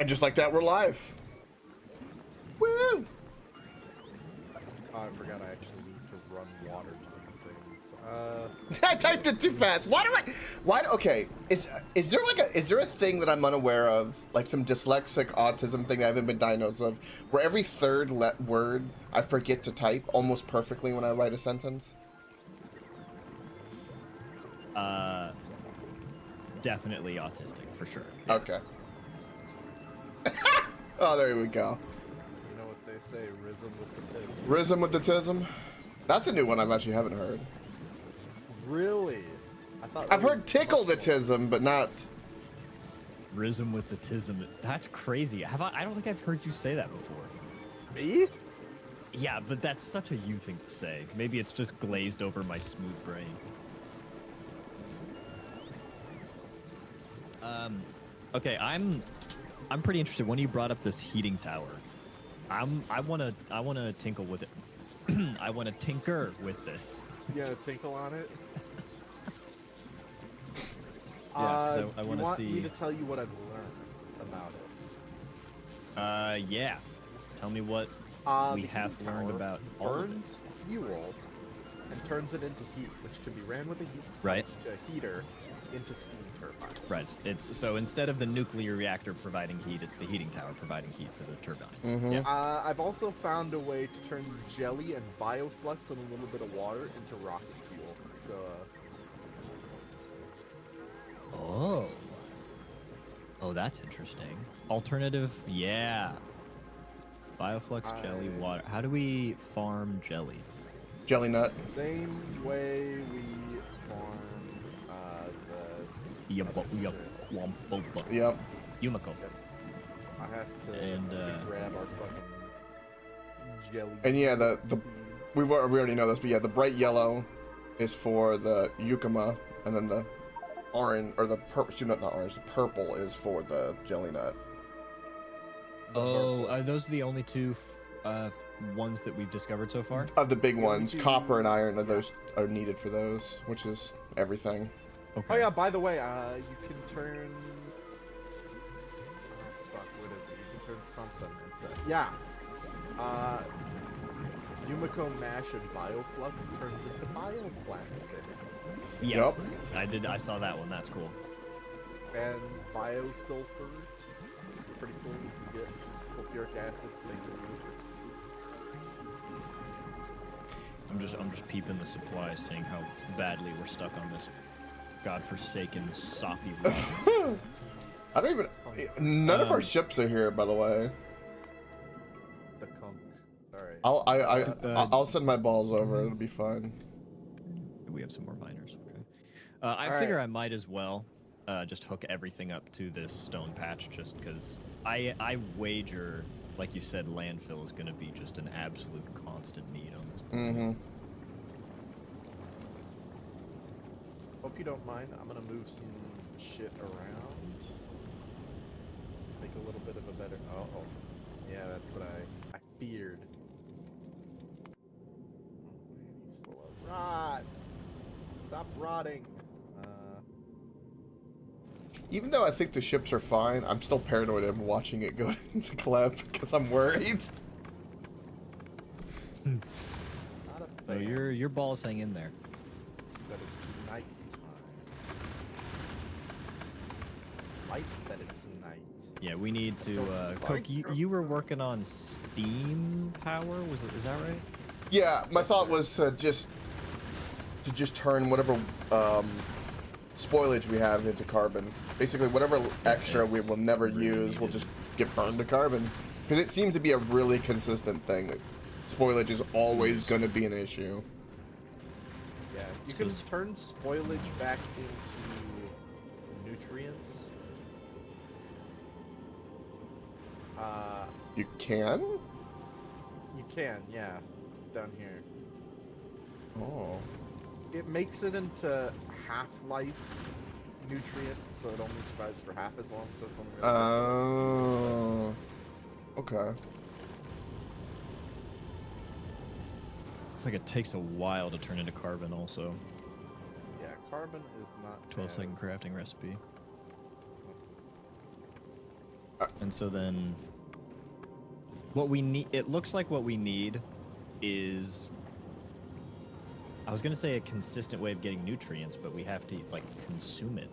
And just like that, we're live. Woo! Oh, I forgot I actually need to run water to these things. I typed it too fast. Okay, is there a thing that I'm unaware of, like some dyslexic autism thing I haven't been diagnosed with, where every third word I forget to type almost perfectly when I write a sentence? Definitely autistic for sure. Yeah. Okay. Oh, there we go. You know what they say, rhythm with the tism. Rhythm with the tism. That's a new one I actually haven't heard. Really? I've heard tickle the tism, but not Rhythm with the tism. That's crazy. I don't think I've heard you say that before. Me? Yeah, but that's such a you thing to say. Maybe it's just glazed over my smooth brain. Okay, I'm pretty interested. When you brought up this heating tower, I wanna tinkle with it. I wanna tinker with this. You gotta tinkle on it? I do you wanna want see. me to tell you what I've learned about it? Yeah. Tell me what we The have heating learned tower about all of it. burns fuel and turns it into heat, which can be ran with a heater into steam turbines. Right. It's so instead of the nuclear reactor providing heat, it's the heating tower providing heat for the turbines. Mm-hmm. Yeah. I've also found a way to turn jelly and bioflux and a little bit of water into rocket fuel. So, Oh, that's interesting. Alternative, yeah. Bioflux, jelly, water. How do we farm jelly? jelly nut. same way we farm the. Yep. Yumiko. I have to And, grab our fucking jelly. And yeah, the seeds. we already know this, but yeah, the bright yellow is for the yukima, and then the orange or the purple. Not the orange. The purple is for the jelly nut. Oh, are those the only two ones that we've discovered so far? Of the big ones, two- copper and iron are those are needed for those, which is everything. Okay. Oh yeah, by the way, you can turn. Fuck, what is it? You can turn something into. Yeah. Yumiko mash and bioflux turns into bioplastic. Yeah. Yep. I saw that one. That's cool. And biosulfur. Pretty cool. You can get sulfuric acid to make it. I'm just peeping the supplies, seeing how badly we're stuck on this godforsaken soppy rock. I don't even. None of our ships are here, by the way. The conch. Alright. I'll send my balls over. It'll be fine. We have some more miners. Okay. I figure I might as well just hook everything up to this stone patch, just because I wager, like you said, landfill is going to be just an absolute constant need on this planet. Mm-hmm. Hope you don't mind. I'm gonna move some shit around. Make a little bit of a better. Oh. Yeah, that's what I feared. Oh, man, he's full of rot. Stop rotting. Even though I think the ships are fine, I'm still paranoid of watching it go into collapse because I'm worried. Not a So fan, your balls hang in there. but it's nighttime. Like that it's night. Yeah, we need to Coke. You were working on steam power. Is that right? Yeah, my thought was to just turn whatever spoilage we have into carbon. Basically, whatever extra we will never use will just get burned to carbon. Because it seems to be a really consistent thing. That spoilage is always going to be an issue. Yeah, you So can turn spoilage back into nutrients. You can? You can, yeah, down here. Oh. It makes it into half-life nutrient, so it only survives for half as long, so it's only really Oh. Okay. Looks like it takes a while to turn into carbon. Also, yeah, carbon is not 12-second as- crafting recipe. And so then what we need, it looks like what we need is, I was going to say a consistent way of getting nutrients, but we have to like consume it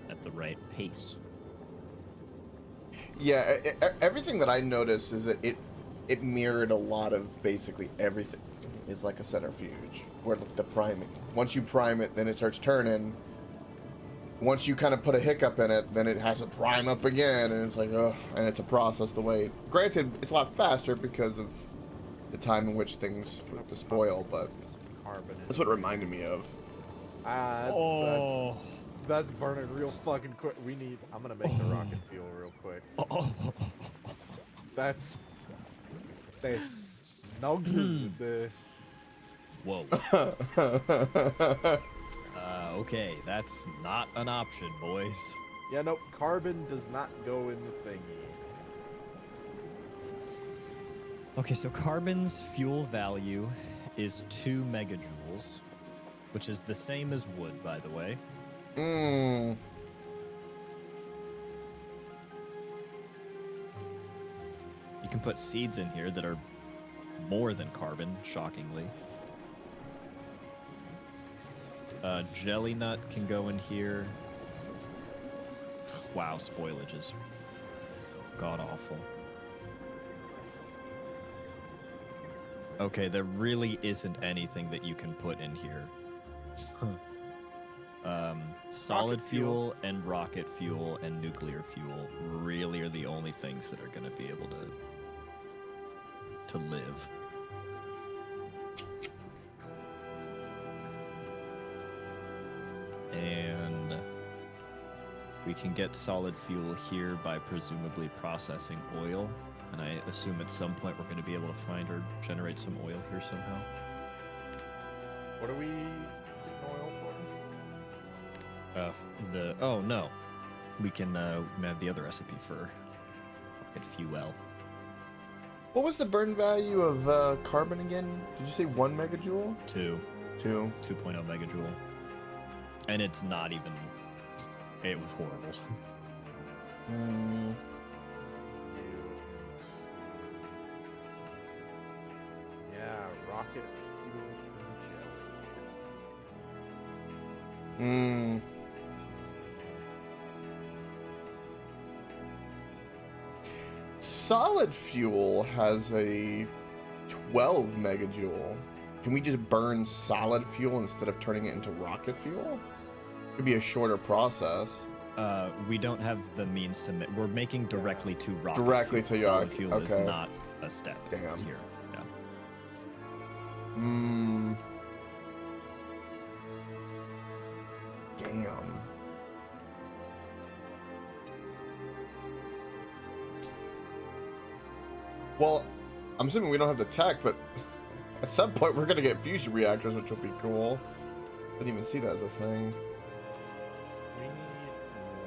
at the right pace. Yeah, everything that I noticed is that it mirrored a lot of basically everything is like a centrifuge, where the priming. Once you prime it, then it starts turning. Once you kind of put a hiccup in it, then it has to prime up again, and it's like, ugh, and it's a process to wait. Granted, it's a lot faster because of the time in which things to spoil, but that's what it reminded me of. That's burning real fucking quick. I'm gonna make the rocket fuel real quick. That's no good. Whoa. Okay, that's not an option, boys. Yeah, nope. Carbon does not go in the thingy. Okay, so carbon's fuel value is 2 megajoules, which is the same as wood, by the way. Mm. You can put seeds in here that are more than carbon, shockingly. Jelly nut can go in here. Wow, spoilage is god awful. Okay, there really isn't anything that you can put in here. Solid fuel and rocket fuel and nuclear fuel really are the only things that are going to be able to live. And we can get solid fuel here by presumably processing oil. And I assume at some point we're going to be able to find or generate some oil here somehow. What are we getting oil for? Oh no, we can have the other recipe for rocket fuel. What was the burn value of carbon again? Did you say 1 megajoule? 2. 2.0 megajoule. And it's not even. It was horrible. Yeah, rocket fuel from jelly. Solid fuel has a 12 megajoule. Can we just burn solid fuel instead of turning it into rocket fuel? Could be a shorter process. We don't have the means to. We're making directly to rocket. Directly fuel. to solid rocket. fuel Okay. is not a step Damn. here. Yeah. Damn. Well, I'm assuming we don't have the tech, but at some point we're gonna get fusion reactors, which will be cool. Didn't even see that as a thing. We need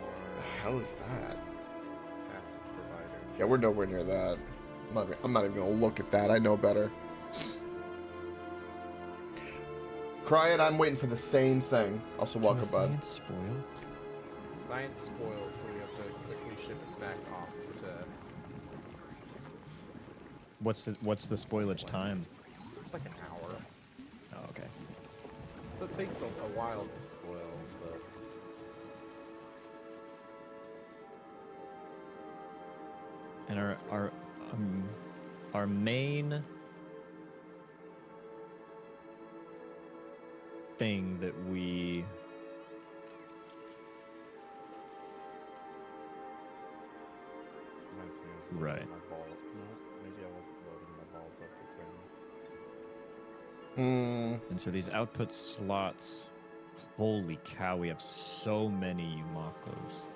more The hell is that? passive providers. Yeah, we're nowhere near that. I'm not even gonna look at that. I know better. Cry it. I'm waiting for the same thing. Also, welcome, bud. Science spoil? Science spoils, so we have to quickly ship it back off to. What's the spoilage time? It's like an hour. Oh, okay. It takes a while to spoil, but. And our main thing that we Reminds me I was loading Right. my ball. No, maybe I wasn't loading my balls up with things. and so these output slots, holy cow, we have so many Umakos.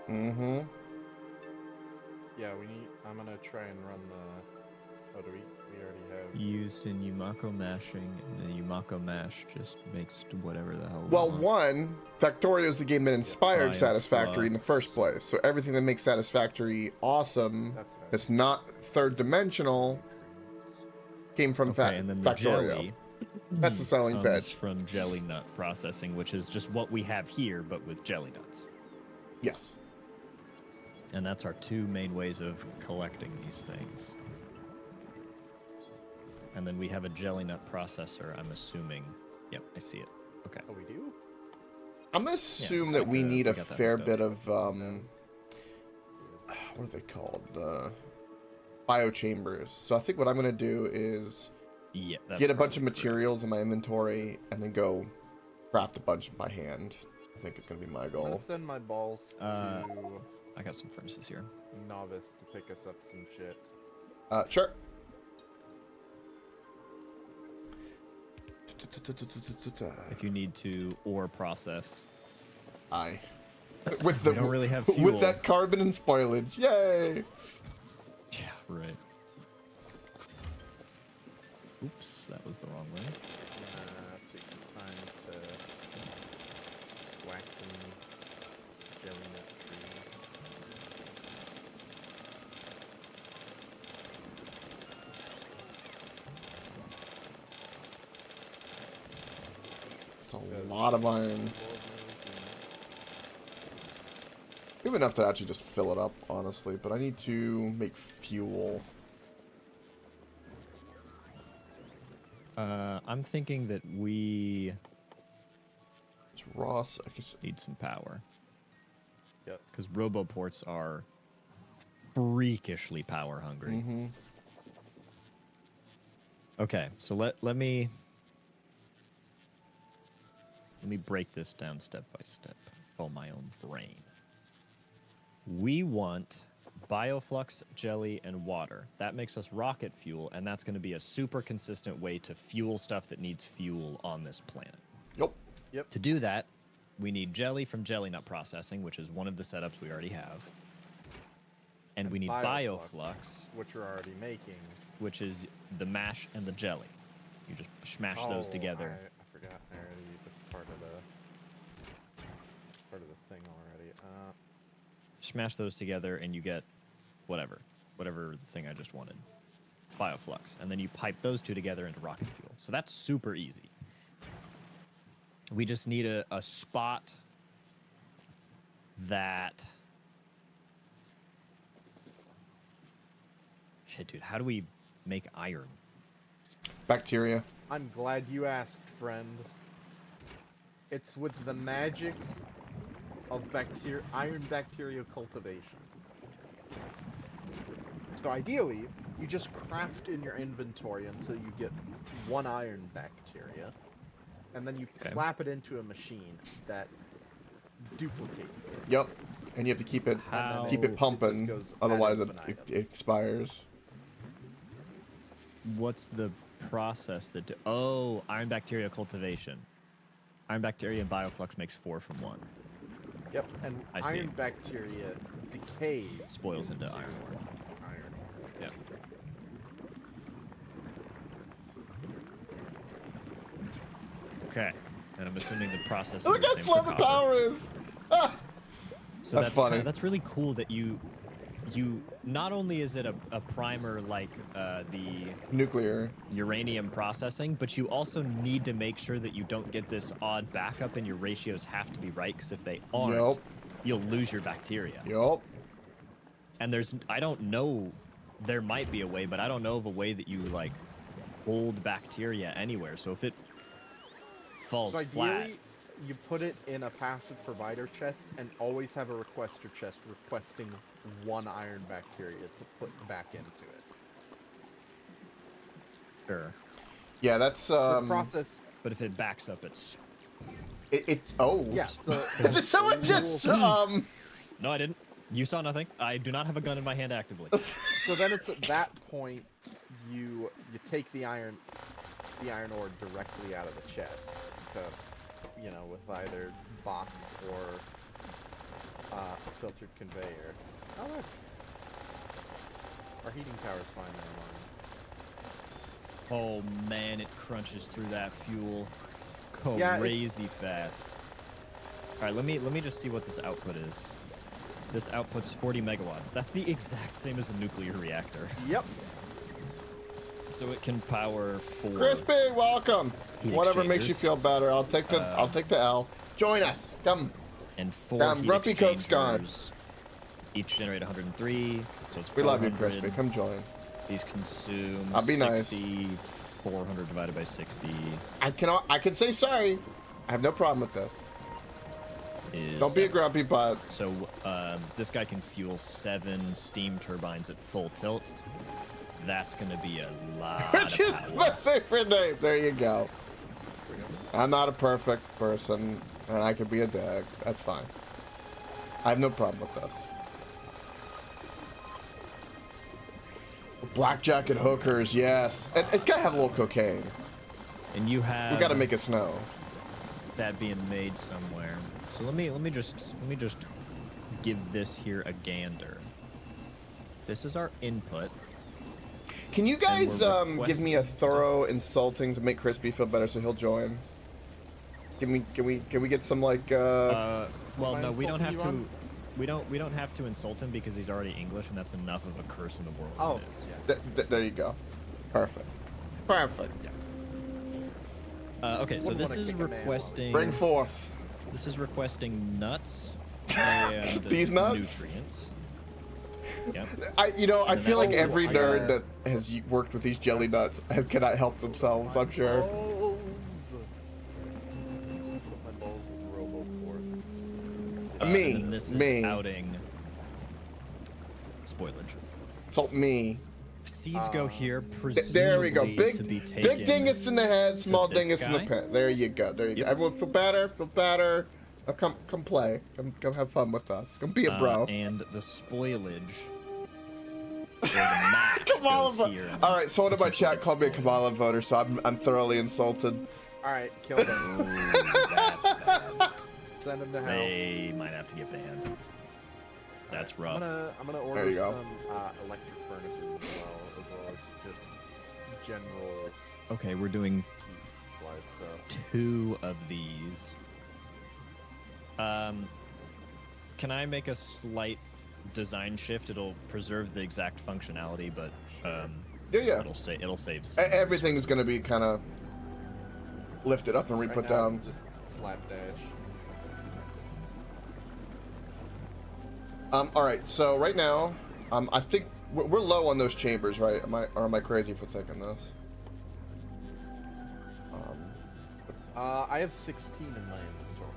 Mm-hmm. Yeah, I'm gonna try and run the. Oh, do we already have. Used in Umako mashing, and the Umako mash just makes whatever the hell we Well, want. one, Factorio is the game that inspired Fire Satisfactory in the flux. first place. So everything that makes Satisfactory awesome, That's right. that's not third dimensional, came from Okay, and then the Factorio. jelly That's the selling comes pitch. from jelly nut processing, which is just what we have here, but with jelly nuts. Yes. And that's our two main ways of collecting these things. And then we have a jelly nut processor, I'm assuming. Yep, I see it. Okay. Oh, we do? I'm gonna assume looks that like we need we a got that fair hooked bit of what are they called? Biochambers. So I think what I'm gonna do is get a bunch of materials in my inventory and then go craft a bunch by hand. I think it's gonna be my I'm goal. gonna send my balls to I got some furnaces here. Novice to pick us up some shit. Sure. If you need to ore process. Aye. With the We don't really have with fuel. that carbon and spoilage. Yay! Yeah, right. Oops, that was the wrong way. Take some time to whack some jelly nut trees. It's a lot of iron. We have enough to actually just fill it up, honestly, but I need to make fuel. I'm thinking that we It's Ross. I guess. need some power. Yep. Because roboports are freakishly power hungry. Mm-hmm. Okay, so let me break this down step by step for my own brain. We want bioflux, jelly, and water. That makes us rocket fuel, and that's going to be a super consistent way to fuel stuff that needs fuel on this planet. Yep. To do that, we need jelly from jelly nut processing, which is one of the setups we already have. And we need bioflux, which we're already making. which is the mash and the jelly. You just smash those together. I forgot. I already. That's part of the thing already. Smash those together, and you get whatever the thing I just wanted. Bioflux. And then you pipe those two together into rocket fuel. So that's super easy. We just need a spot that... Shit, dude, how do we make iron? Bacteria. I'm glad you asked, friend. It's with the magic of iron bacteria cultivation. So ideally, you just craft in your inventory until you get one iron bacteria, and then you slap it into a machine that duplicates it. Yep. And you have to keep it pumping, otherwise it expires. What's the process that... Oh, iron bacteria cultivation. Iron bacteria and bioflux makes 4 from 1. Yep, and I see. iron bacteria decays. Spoils into iron ore. Iron ore. Yep. Okay. And I'm assuming the process is Look the how same slow for the copper. power is! Ah! So That's funny. That's really cool that you not only is it a primer like the Nuclear. uranium processing, but you also need to make sure that you don't get this odd backup and your ratios have to be right, because if they aren't, you'll lose your bacteria. Yup. And I don't know, there might be a way, but I don't know of a way that you like hold bacteria anywhere. So if it falls So flat, ideally, you put it in a passive provider chest and always have a requester chest requesting one iron bacteria to put back into it. sure. Yeah, that's The process. But if it backs up, it's... Oh. Yeah. So Did someone just No, I didn't. You saw nothing. I do not have a gun in my hand actively. So then it's at that point you take the iron ore directly out of the chest, with either box or filtered conveyor. Oh look, our heating tower's fine there, Lauren. Oh man, it crunches through that fuel Yeah, crazy fast. All right, let me just see what this output is. This outputs 40 megawatts. That's the exact same as a nuclear reactor. Yep. So it can power 4. Crispy, welcome. Heat Whatever makes you exchangers. feel better. I'll take the L. Join us. Come. And 4 Damn, heat Grumpy Coke's gone. exchangers each generate 103, so it's 400. We love you, Crispy. Come join. These consume I'll be 60, 400 divided by 60. I can say sorry. I have no problem with this. Is Don't be a grumpy butt. So this guy can fuel 7 steam turbines at full tilt. That's gonna be a lot Which of is power. my favorite name. There you go. I'm not a perfect person, and I could be a dick. That's fine. I have no problem with this. Blackjack and hookers, yes. And it's gotta have a little cocaine. And you have We gotta make it snow. that being made somewhere. So let me just give this here a gander. This is our input. Can you guys we're give me a thorough insulting to make Crispy feel better so he'll join? Can we get some like Well, Am I no, we don't insulting have you to. We don't have to insult him because he's already English, and that's enough of a curse in the world Oh, as it is. yeah. there you go. Perfect. Perfect. Okay, so Wouldn't this wanna is kick a man while requesting. Bring forth. This is requesting nuts and These nuts? nutrients. Yep. I And feel like that's every I nerd gotta- that has worked with these jelly nuts cannot help themselves, I'm sure. Balls. Put my balls with robo quartz. Me, And then this me. is outing spoilage. Insult me. Seeds go here, There we go. presumably to be Big taken. dingus in the head, small this dingus in the guy. pet. There you go. There you go. Everyone feel better? Feel better? Now come play. Come have fun with us. Come be a bro. And the spoilage. or the match Kamala goes vote. here and All right, someone in my potentially chat called me a gets Kamala voter, so I'm thoroughly insulted. Alright, kill them. spoiled. Ooh, that's bad. Send them to hell. They might have to get banned. That's rough. I'm gonna There order you go. some electric furnaces as well as just general Okay, we're doing supply stuff. 2 of these. Can I make a slight design shift? It'll preserve the exact functionality, but Yeah. it'll save some. Everything's gonna be kind of lifted up and Right re-put now down. it's just slapdash. All right, so right now, I think we're low on those chambers, right? Am I crazy for thinking this? I have 16 in my inventory.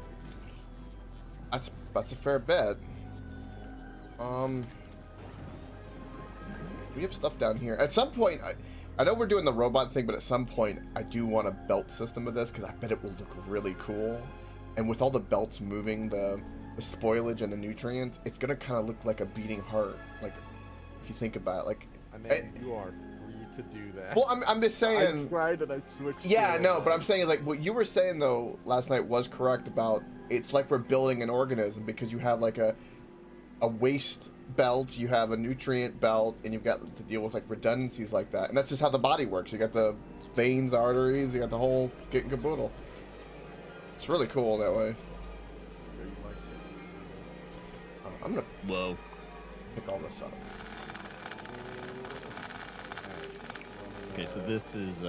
That's a fair bet. We have stuff down here. At some point, I know we're doing the robot thing, but at some point, I do want a belt system with this because I bet it will look really cool. And with all the belts moving, the spoilage and the nutrients, it's gonna kind of look like a beating heart. Like, if you think about it, like. I mean, you are free to do that. Well, I'm just saying. I tried and I switched. Yeah, to no, but I'm saying like what you were saying though last night was correct about it's like we're building an organism because you have like a waste belt, you have a nutrient belt, and you've got to deal with like redundancies like that, and that's just how the body works. You got the veins, arteries, you got the whole kit and caboodle. It's really cool that way. Very like it. I'm gonna Whoa. pick all this up. Okay, so this is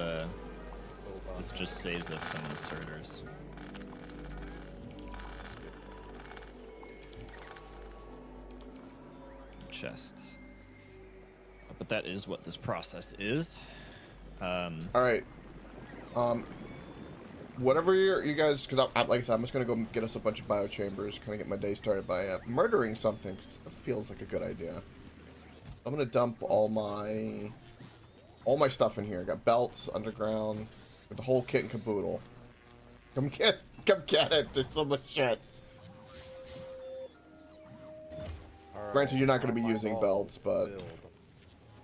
this just saves us some inserters. Chests. But that is what this process is. All right. Whatever you guys, because like I said, I'm just gonna go get us a bunch of biochambers, kind of get my day started by murdering something. 'Cause that feels like a good idea. I'm gonna dump all my stuff in here. I got belts, underground, with the whole kit and caboodle. Come get it. There's so much shit. Alright, Granted, you're not gonna be my using balls belts, but build.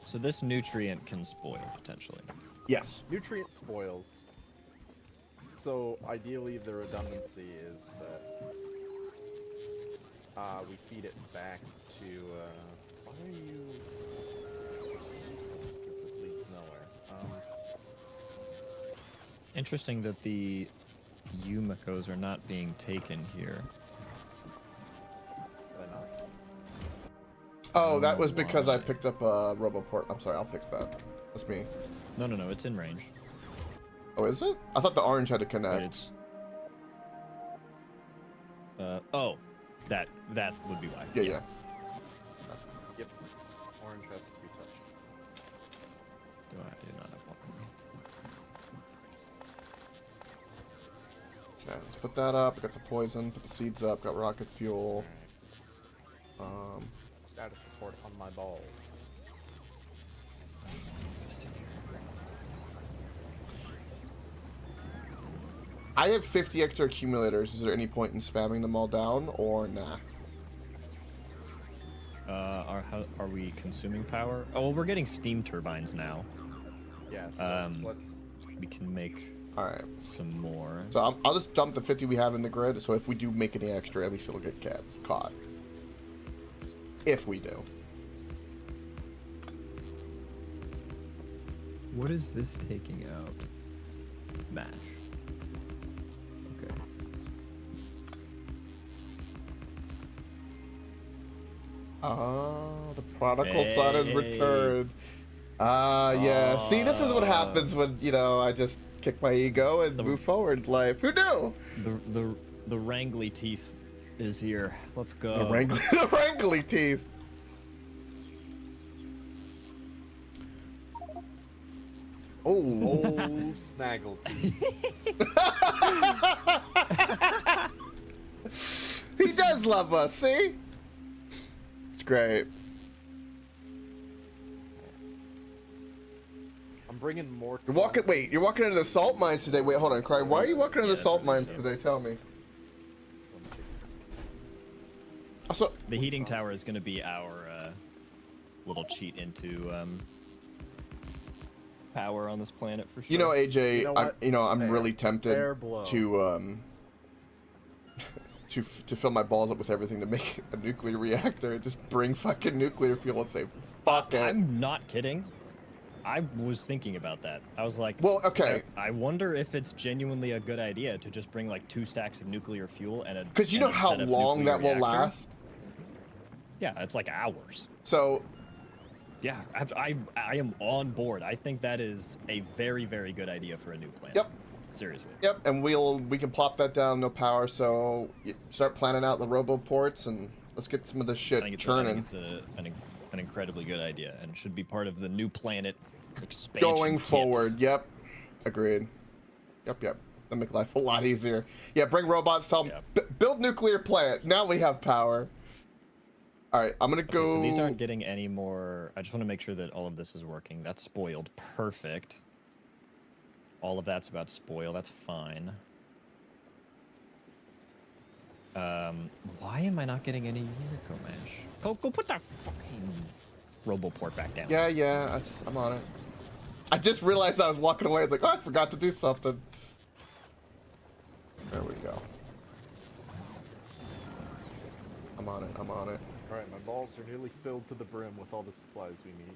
So this nutrient can spoil potentially. yes. Nutrient spoils. So ideally, the redundancy is that we feed it back to. Why are you? Because this leads nowhere. Interesting that the Yumikos are not being taken here. Why not? Oh, that was because I Why? picked up a Roboport. I'm sorry, I'll fix that. That's me. No, it's in range. Oh, is it? I thought the orange had to But connect. it's oh, that would be why. Yeah. Yep. Orange has to be touched. Do I do not have one? Okay, let's put that up. We got the poison. Put the seeds up. Got rocket fuel. Status report on my balls. I have 50 extra accumulators. Is there any point in spamming them all down, or nah? Are we consuming power? Oh, well, we're getting steam turbines now. Yeah, so it's less. We can make All right. some more. So I'll just dump the 50 we have in the grid. So if we do make any extra, at least it'll get caught. If we do. What is this taking out? Mash. Okay. Oh, the prodigal son has returned. Yeah. See, this is what happens when, you know, I just kick my ego and move forward in life. Who knew? The wrangly teeth is here. Let's go. The wrangly teeth. Oh. Oh, snaggle teeth. He does love us, see? It's great. I'm bringing more. You're walking into the salt mines today. Wait, hold on, Cry. Why are you walking into the salt mines today? Tell me. Also, The heating tower is going to be our little cheat into power on this planet for sure. you know, AJ, You know what? I'm Fair. really tempted Fair blow. to to fill my balls up with everything to make a nuclear reactor. Just bring fucking nuclear fuel and say, fuck it. I'm not kidding. I was thinking about that. I was like, Well, okay. I wonder if it's genuinely a good idea to just bring like 2 stacks of nuclear fuel and a. Because you know how long that will last? Yeah, it's like hours. So, Yeah, I am on board. I think that is a very, very good idea for a new planet. yep. Seriously. Yep, and we can plop that down, no power, so start planning out the robo ports and let's get some of this shit I think it's churning. an incredibly good idea and should be part of the new planet expansion Going kit. forward, yep. Agreed. Yep. That'll make life a lot easier. Yeah, bring robots, tell them, build nuclear plant. Now we have power. All right, I'm gonna go. Okay, so these aren't getting any more. I just want to make sure that all of this is working. That's spoiled. Perfect. All of that's about to spoil. That's fine. Why am I not getting any Unico Mash? Go put that fucking Roboport back down. Yeah, I'm on it. I just realized I was walking away. I was like, oh, I forgot to do something. There we go. I'm on it. Alright, my balls are nearly filled to the brim with all the supplies we need.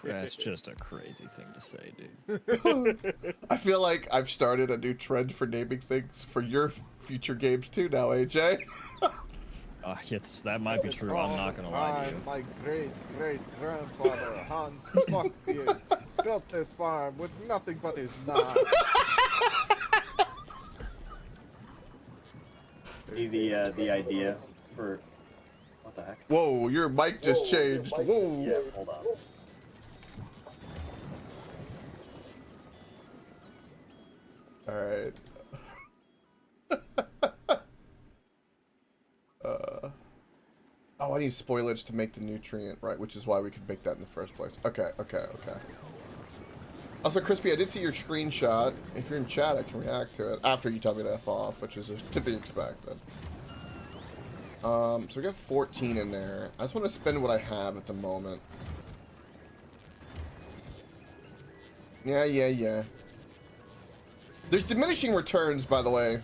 That's just a crazy thing to say, dude. I feel like I've started a new trend for naming things for your future games too now, AJ. That might be true. I'm not gonna lie to you. My great-great-grandfather, Hans Foctorio, built this farm with nothing but his knife. The idea for what the heck? Whoa, your mic just changed. Whoa. Yeah, hold on. All right. Oh, I need spoilage to make the nutrient, right? Which is why we could make that in the first place. Okay. Also, Crispy, I did see your screenshot. If you're in chat, I can react to it after you tell me to F off, which is to be expected. So we got 14 in there. I just want to spend what I have at the moment. Yeah. There's diminishing returns, by the way.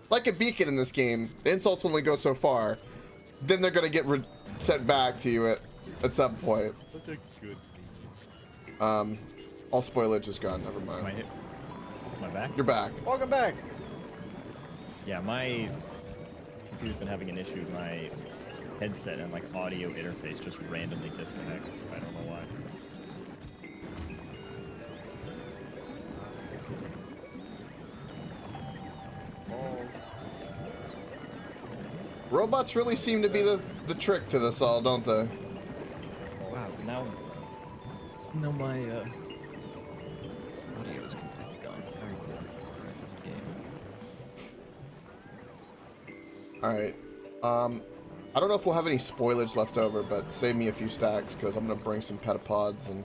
Like a beacon in this game, the insults only go so far. Then they're gonna get sent back to you at some point. Such a good All spoilage is gone. Never mind. Am I back? You're back. Welcome back! Yeah, my computer's been having an issue. My headset and like audio interface just randomly disconnects. I don't know why. Balls. Robots really seem to be the trick to this all, don't they? Wow, now my audio is completely gone. Very cool. Game. Alright. I don't know if we'll have any spoilage left over, but save me a few stacks, because I'm going to bring some petapods and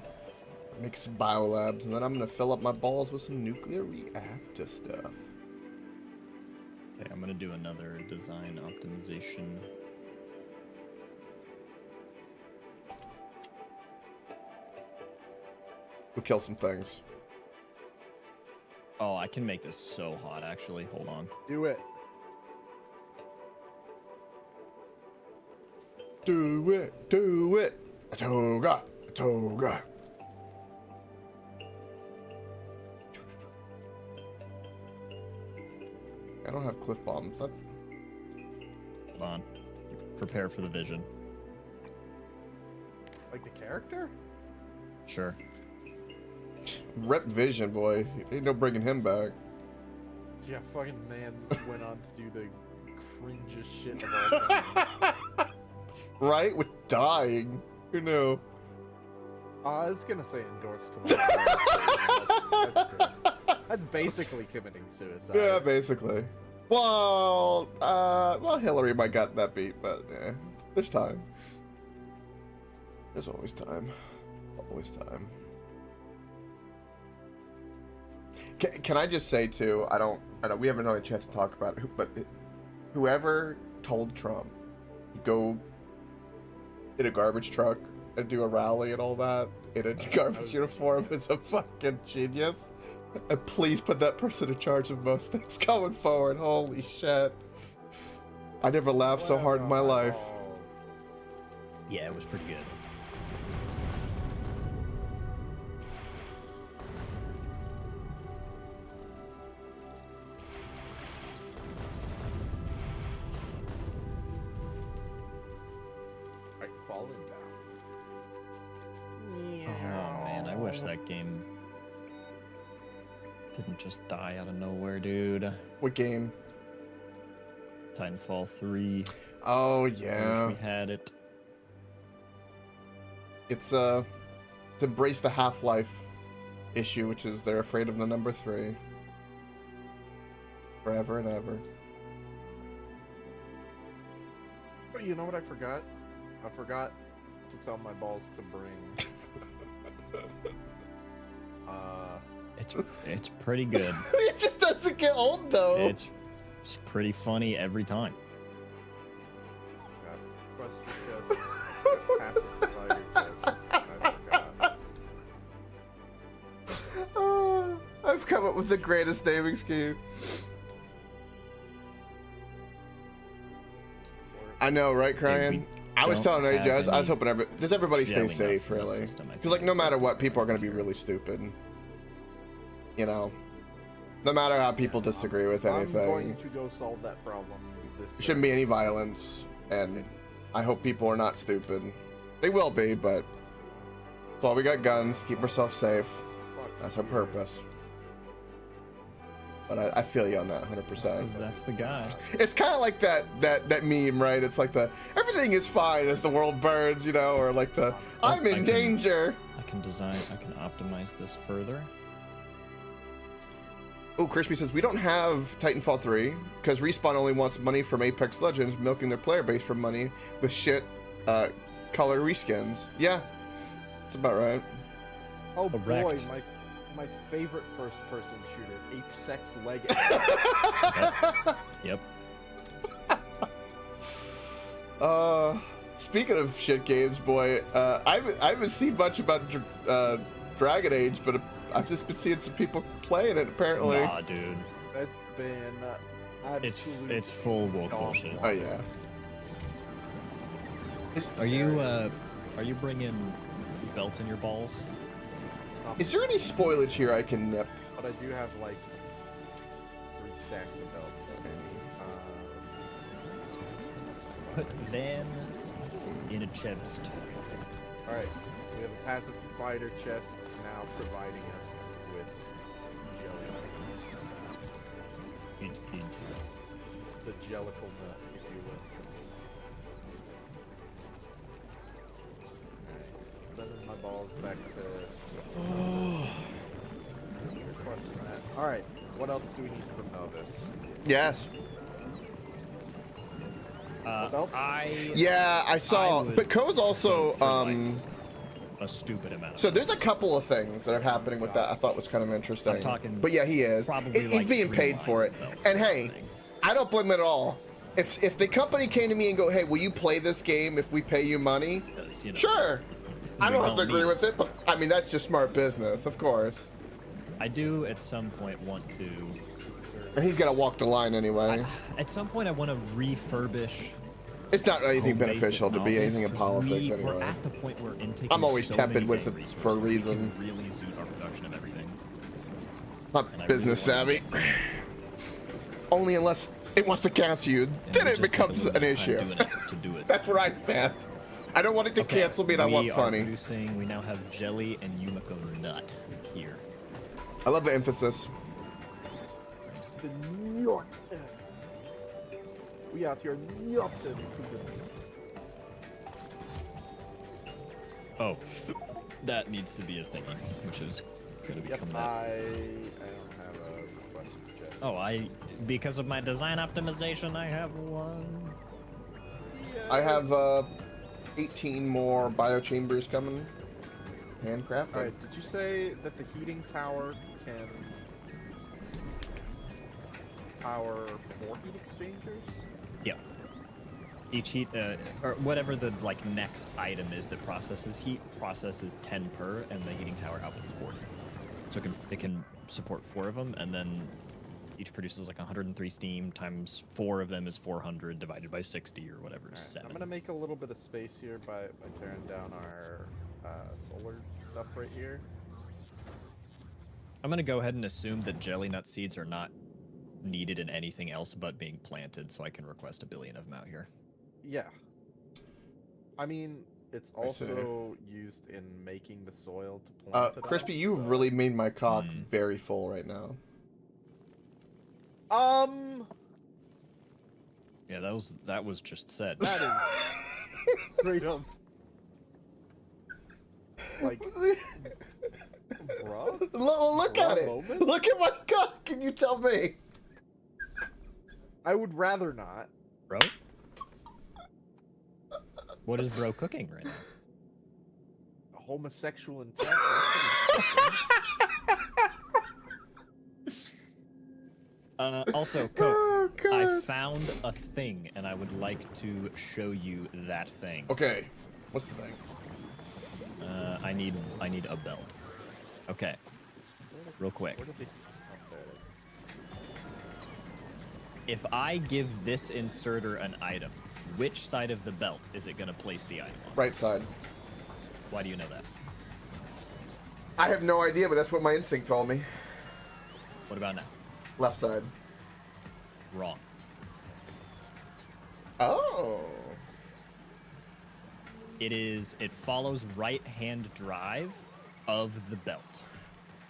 make some biolabs, and then I'm going to fill up my balls with some nuclear reactor stuff. Okay, I'm gonna do another design optimization. We'll kill some things. Oh, I can make this so hot, actually. Hold on. Do it. Do it, do it. A toga, a toga. I don't have cliff bombs. That... Hold on. Prepare for the vision. Like the character? Sure. Rep Vision, boy. Ain't no bringing him back. Yeah, fucking man went on to do the cringiest shit of all time. Right? With dying. Who knew? I was gonna say endorse committing. That's good. That's basically committing suicide. Yeah, basically. Well, Hillary might got that beat, but there's time. There's always time. Always time. Can I just say too? I don't. We haven't had a chance to talk about it, but whoever told Trump to go in a garbage truck and do a rally and all that in a garbage uniform is a fucking genius. And please put that person in charge of most things going forward. Holy shit. I never laughed so hard in my life. Yeah, it was pretty good. Like falling down. Oh man, I wish that game didn't just die out of nowhere, dude. What game? Titanfall 3. Oh I yeah. wish we had it. It's embraced the Half-Life issue, which is they're afraid of the number 3. Forever and ever. But you know what I forgot? I forgot to tell my balls to bring It's pretty good. It just doesn't get old though. It's pretty funny every time. Quest chest, pacifier chest. I forgot. I've come up with the greatest naming scheme. I know, right, Crying? I was telling AJ, I was hoping does everybody stay gelling safe, nuts in the really? system, I Because, like, think. no matter what, people are going to be really stupid. You know? No matter how people disagree with I'm going anything. to go solve that problem. There shouldn't be any violence, and I hope people are not stupid. They will be, but... Well, we got guns, keep ourselves safe. That's our purpose. But I feel you on that 100%. That's the guy. It's kind of like that meme, right? It's like everything is fine as the world burns, you know, or like I'm in danger. I can optimize this further. Oh, Crispy says we don't have Titanfall 3 because Respawn only wants money from Apex Legends, milking their player base for money with shit color reskins. Yeah, that's about right. Oh boy, Correct. my favorite first-person shooter, Ape Sex Leg. Yep. Speaking of shit games, boy, I haven't seen much about Dragon Age, but I've just been seeing some people playing it apparently. Nah, dude. That's been absolute. It's full woke dog bullshit. Oh yeah. Are you bringing belts in your balls? Is there any spoilage here I can nip? But I do have like 3 stacks of belts. Let's see. Put them in a chest. All right, we have a passive fighter chest now providing us with jelly. Hint, hint. the jellicle nut, if you will. Alright, sending my balls back to... Request that. Alright, what else do we need from Novus? Yes. Belts? Yeah, I saw. would But Ko's also vote for, like, a stupid amount of So there's a belts. couple of things that are happening with that I thought was kind of interesting. I'm talking but yeah, he is. probably He's like being 3 paid lines for of it. belts And or hey, something. I don't blame him at all. If the company came to me and go, hey, will you play this game if we pay you money? Because, you know, Sure. I we don't have to don't agree need- with it, but I mean that's just smart business, of course. I do at some point want to. And he's got to walk the line anyway. At some point, I want to refurbish. It's not anything home beneficial basic to be novels, anything in 'cause politics we're anyway. at the point where intaking I'm always so tepid many with game it resources, for a we reason. can really zoom our production of everything. Not And I business really savvy. Only unless it wants to cancel you, And then we it just take a becomes little an bit of time issue. doing it to do it. That's where I stand. I don't want it to Okay, cancel me and I want we are funny. producing. We now have jelly and Yumiko nut here. I love the emphasis. The New York. We out here yapping to the... Oh, that needs to be a thingy, which is going to Yep, become that. I don't have a request yet. Oh, because of my design optimization, I have one. I have 18 more biochambers coming. Handcrafted. Alright, did you say that the heating tower can power 4 heat exchangers? Yeah. Each heat, or whatever the like next item is that processes heat, processes 10 per, and the heating tower outputs 40. So it can support 4 of them, and then each produces like 103 steam times 4 of them is 400 divided by 60 or whatever. Alright, 7. I'm gonna make a little bit of space here by tearing down our solar stuff right here. I'm gonna go ahead and assume that jelly nut seeds are not needed in anything else but being planted, so I can request 1 billion of them out here. Yeah. I mean, it's I see. also used in making the soil to plant it Crispy, on, you so- really made my cock very full right now. Yeah, that was just said. That is straight up. Like, bruh? Look at it. moment? Look at my cock. Can you tell me? I would rather not. Bro? What is bro cooking right now? A homosexual intent. Also, Oh, Coke, I God. found a thing, and I would like to show you that thing. Okay. What's the thing? I need a belt. Okay, real quick. Where did they... Oh, there it is. If I give this inserter an item, which side of the belt is it gonna place the item on? Right side. Why do you know that? I have no idea, but that's what my instinct told me. What about now? Left side. Wrong. Oh. It follows right-hand drive of the belt.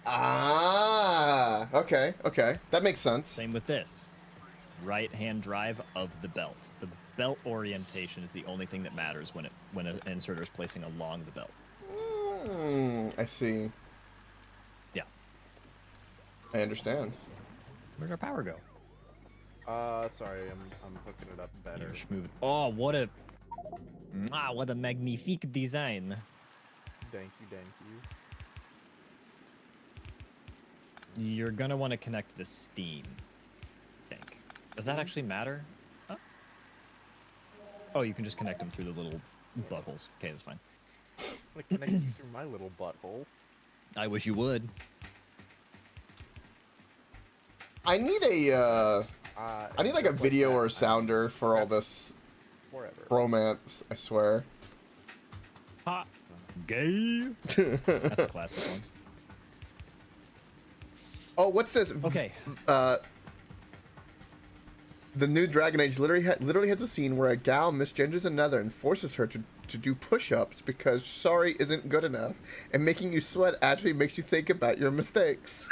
Ah. Okay. Okay. That makes sense. Same with this. Right-hand drive of the belt. The belt orientation is the only thing that matters when an inserter is placing along the belt. I see. Yeah. I understand. Where'd our power go? Sorry, I'm hooking it up better. You're just moving. Oh, what a magnifique design. Thank you, thank you. You're gonna want to connect the steam, I think. Does that actually matter? Huh? Oh, you can just connect them through the little buttholes. Okay, that's fine. I'm gonna connect you through my little butthole. I wish you would. I need a I need like a just video that, or a sounder for all this Forever. romance, I swear. Ha! Gay! That's a classic one. Oh, what's this? Okay. The new Dragon Age literally has a scene where a gal misgenders another and forces her to do push-ups because sorry isn't good enough, and making you sweat actually makes you think about your mistakes.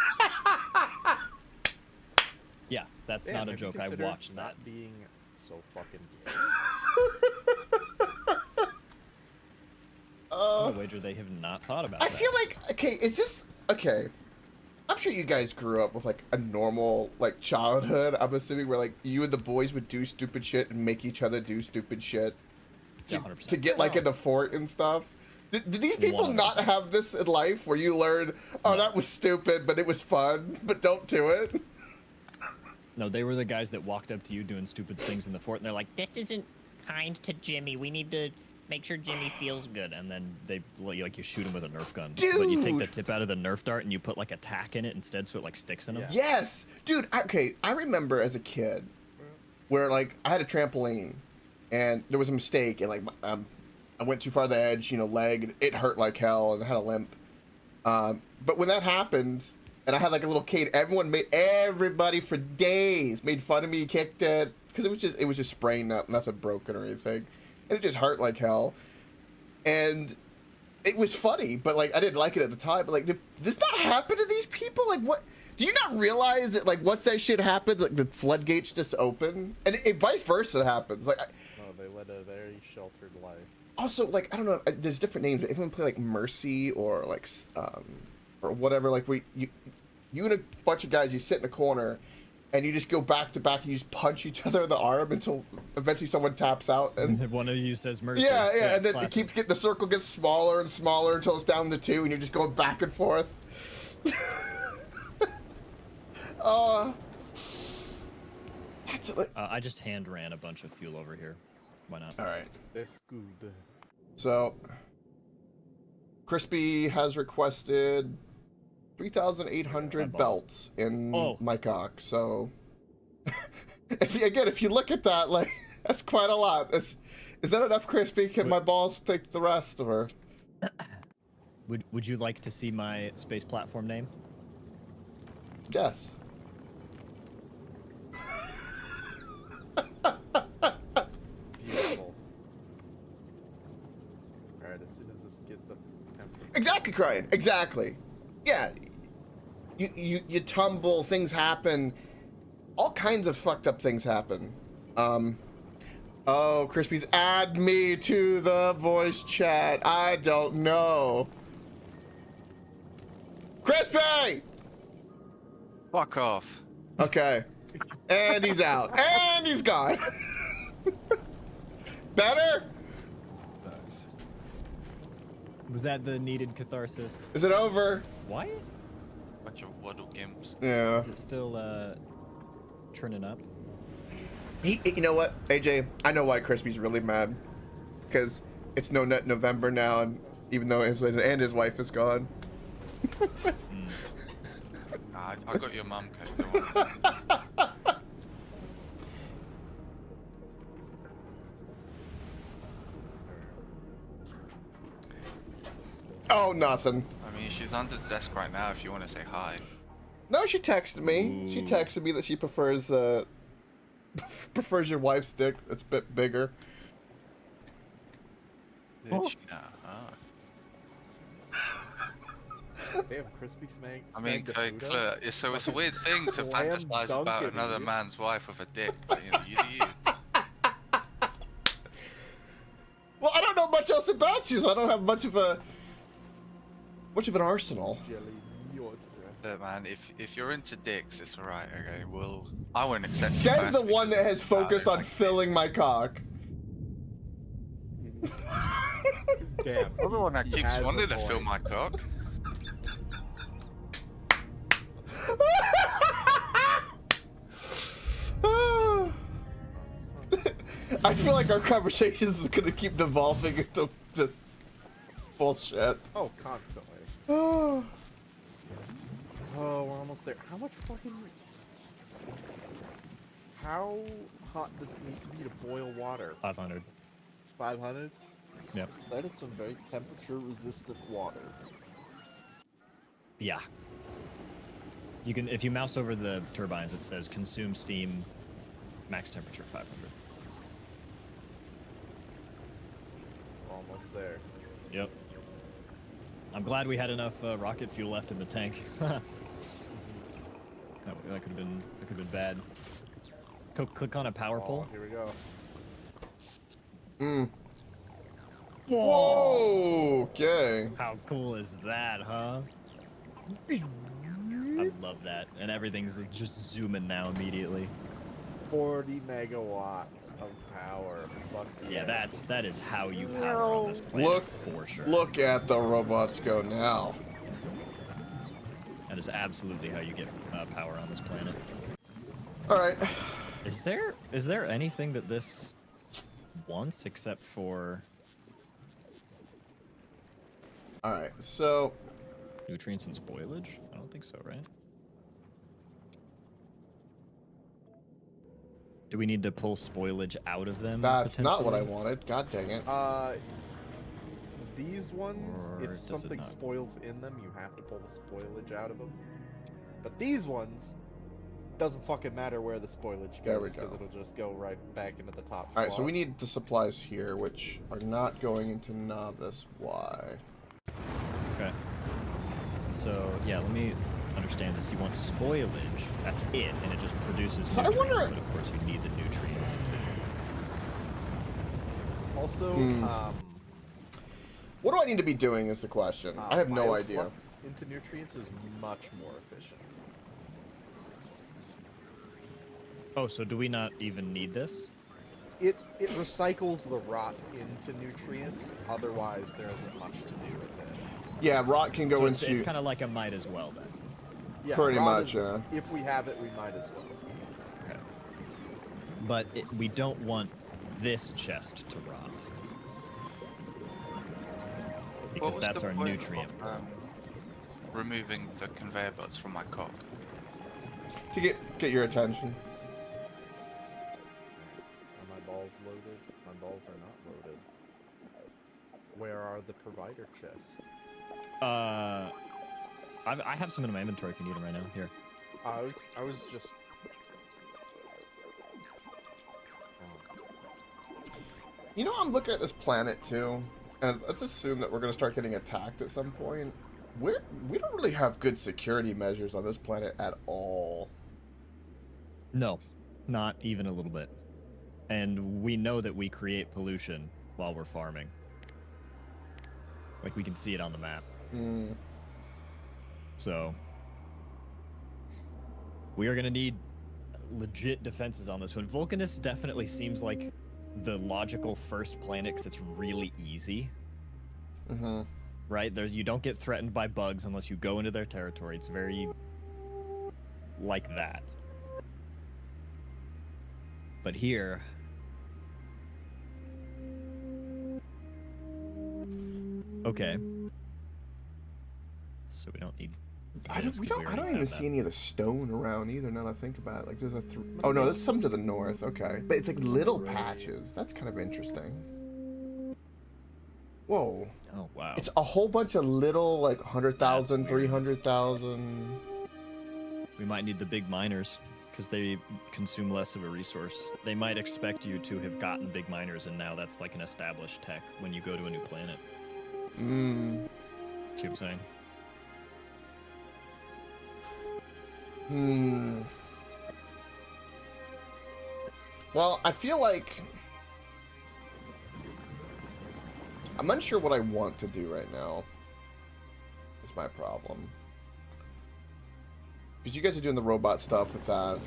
Yeah, That's Damn, not a have you joke. I considered watched that. not being so fucking gay. I'm gonna wager they have not thought about I that. feel like, okay, is this, okay. I'm sure you guys grew up with like a normal like childhood, I'm assuming, where like you and the boys would do stupid shit and make each other do stupid shit to, Yeah, 100%. to get like in the fort and stuff. Did these people not 100%. have this in life where you learn, oh, No. that was stupid, but it was fun, but don't do it? No, they were the guys that walked up to you doing stupid things in the fort, and they're like, This isn't kind to Jimmy. We need to make sure Jimmy feels good. and then they like you shoot him with a Nerf gun. But you take the Dude! tip out of the Nerf dart and you put like a tack in it instead, so it like sticks in them. Yeah. Yes, dude. Okay, I remember as a kid where like I had a trampoline and there was a mistake and like I went too far the edge, you know, leg. It hurt like hell and I had a limp. But when that happened and I had like a little cane, everybody for days made fun of me, kicked it because it was just sprained up, nothing broken or anything, and it just hurt like hell. And it was funny, but like I didn't like it at the time. But like, did this not happen to these people? Like, what? Do you not realize that like once that shit happens, like the floodgates just open, and vice versa happens. Like, No, they led a very sheltered life. also like I don't know. There's different names. If you play like Mercy or like or whatever, like where you and a bunch of guys, you sit in a corner, and you just go back to back, and you just punch each other in the arm until eventually someone taps out and. One of you says mercy. Yeah, and it's then classic. it keeps getting, the circle gets smaller and smaller until it's down to 2, and you're just going back and forth. That's like, I just hand ran a bunch of fuel over here. Why not? all right. That's good. So, Crispy has requested 3,800 belts in my cock. So, if you look at that, like that's quite a lot. Is that enough, Crispy? Can my balls take the rest of her? Would you like to see my space platform name? Yes. Beautiful. Alright, as soon as this gets up to temperature. Exactly, Cryan. Exactly. Yeah. You tumble, things happen. All kinds of fucked up things happen. Oh, Crispy's add me to the voice chat. I don't know. Crispy! Fuck off. Okay. And he's out. And he's gone. Better? Was that the needed catharsis? Is it over? Why? Bunch of waddle gimps. Yeah. Is it still churning up? You know what, AJ? I know why Crispy's really mad. Because it's No Nut November now, and even though his wife is gone. Nah, I got your mum, Kate. Don't worry. Oh, nothing. I mean, she's under the desk right now if you want to say hi. No, she texted me. She texted me that she prefers prefers your wife's dick. That's a bit bigger. Did she? Oh. Damn, Crispy Smank. I mean, so it's a weird thing to Slam fantasize dunk about it, another dude. man's wife with a dick, but you know, you do you. Well, I don't know much else about you, so I don't have much of an arsenal. Jelly Nyota. Look, man, if you're into dicks, it's alright, okay? I won't accept you Says the personally one that has just because focused it's on like- filling my cock. Damn. I'm the one that he keeps has a wanting to point. fill my cock. I feel like our conversations is gonna keep devolving into just bullshit. Oh, constantly. Oh. Oh, we're almost there. How much fucking... How hot does it need to be to boil water? 500. 500? Yep. That is some very temperature-resistant water. Yeah. You can, if you mouse over the turbines, it says consume steam, max temperature 500. Almost there. Yep. I'm glad we had enough rocket fuel left in the tank. that could have been bad. Click on a power Oh, pole. here we go. Whoa! Okay. How cool is that, huh? I love that. And everything's just zooming now immediately. 40 megawatts of power. Fuck Yeah, yeah. that is how you power on this planet Look, for sure. look at the robots go now. That is absolutely how you get power on this planet. All right. Is there anything that this wants except for All right. So nutrients and spoilage? I don't think so, right? Do we need to pull spoilage out of them? that's not what I potentially? wanted. God dang it. These ones, Or if does it something not? spoils in them, you have to pull the spoilage out of them. But these ones, doesn't fucking matter where the spoilage goes There we because go. it'll just go right back into the top All right. So slot. we need the supplies here, which are not going into novice. Why? Okay. So yeah, let me understand this. You want spoilage. That's it, and it just produces So I nutrients, wonder- but of course you need the nutrients to Also, What do I need to be doing is the question. I have no idea. bioflux into nutrients is much more efficient. Oh, so do we not even need this? It recycles the rot into nutrients. Otherwise, there isn't much to do with it. Yeah, rot can go So it's into. kind of like a might as well then. Yeah, Pretty rot much, is- yeah. If we have it, we might as well. Okay. But we don't want this chest to rot. What Because was that's the our point nutrient. of, removing the conveyor belts from my cock. To get your attention. Are my balls loaded? My balls are not loaded. Where are the provider chests? I have some in my inventory if you need them right now. Here. I was just. You know, I'm looking at this planet too, and let's assume that we're gonna start getting attacked at some point. We don't really have good security measures on this planet at all. No, not even a little bit. And we know that we create pollution while we're farming. Like we can see it on the map. Hmm. So we are gonna need legit defenses on this one. Vulcanus definitely seems like the logical first planet because it's really easy. Mm-hmm. Right? There, you don't get threatened by bugs unless you go into their territory. It's very like that. But here, okay. So we don't need. I this 'cause we don't already even have see that. any of the stone around either. Now that I think about it, like there's oh no, there's some to the north. Okay, but it's like little patches. That's kind of interesting. Whoa. Oh wow. It's a whole bunch of little, like 100,000, That's weird. 300,000. We might need the big miners because they consume less of a resource. They might expect you to have gotten big miners, and now that's like an established tech when you go to a new planet. Hmm. See what I'm saying? Hmm. Well, I feel like I'm unsure what I want to do right now. Is my problem. Because you guys are doing the robot stuff with that.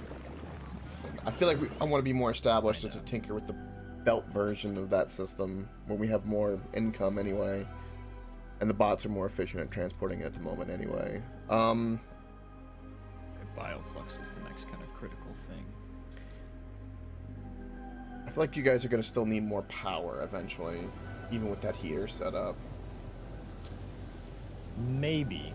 I feel like I want to be more established to tinker with the belt version of that system when we have more income anyway. And the bots are more efficient at transporting it at the moment anyway. Bioflux is the next kind of critical thing. I feel like you guys are going to still need more power eventually, even with that heater set up. Maybe.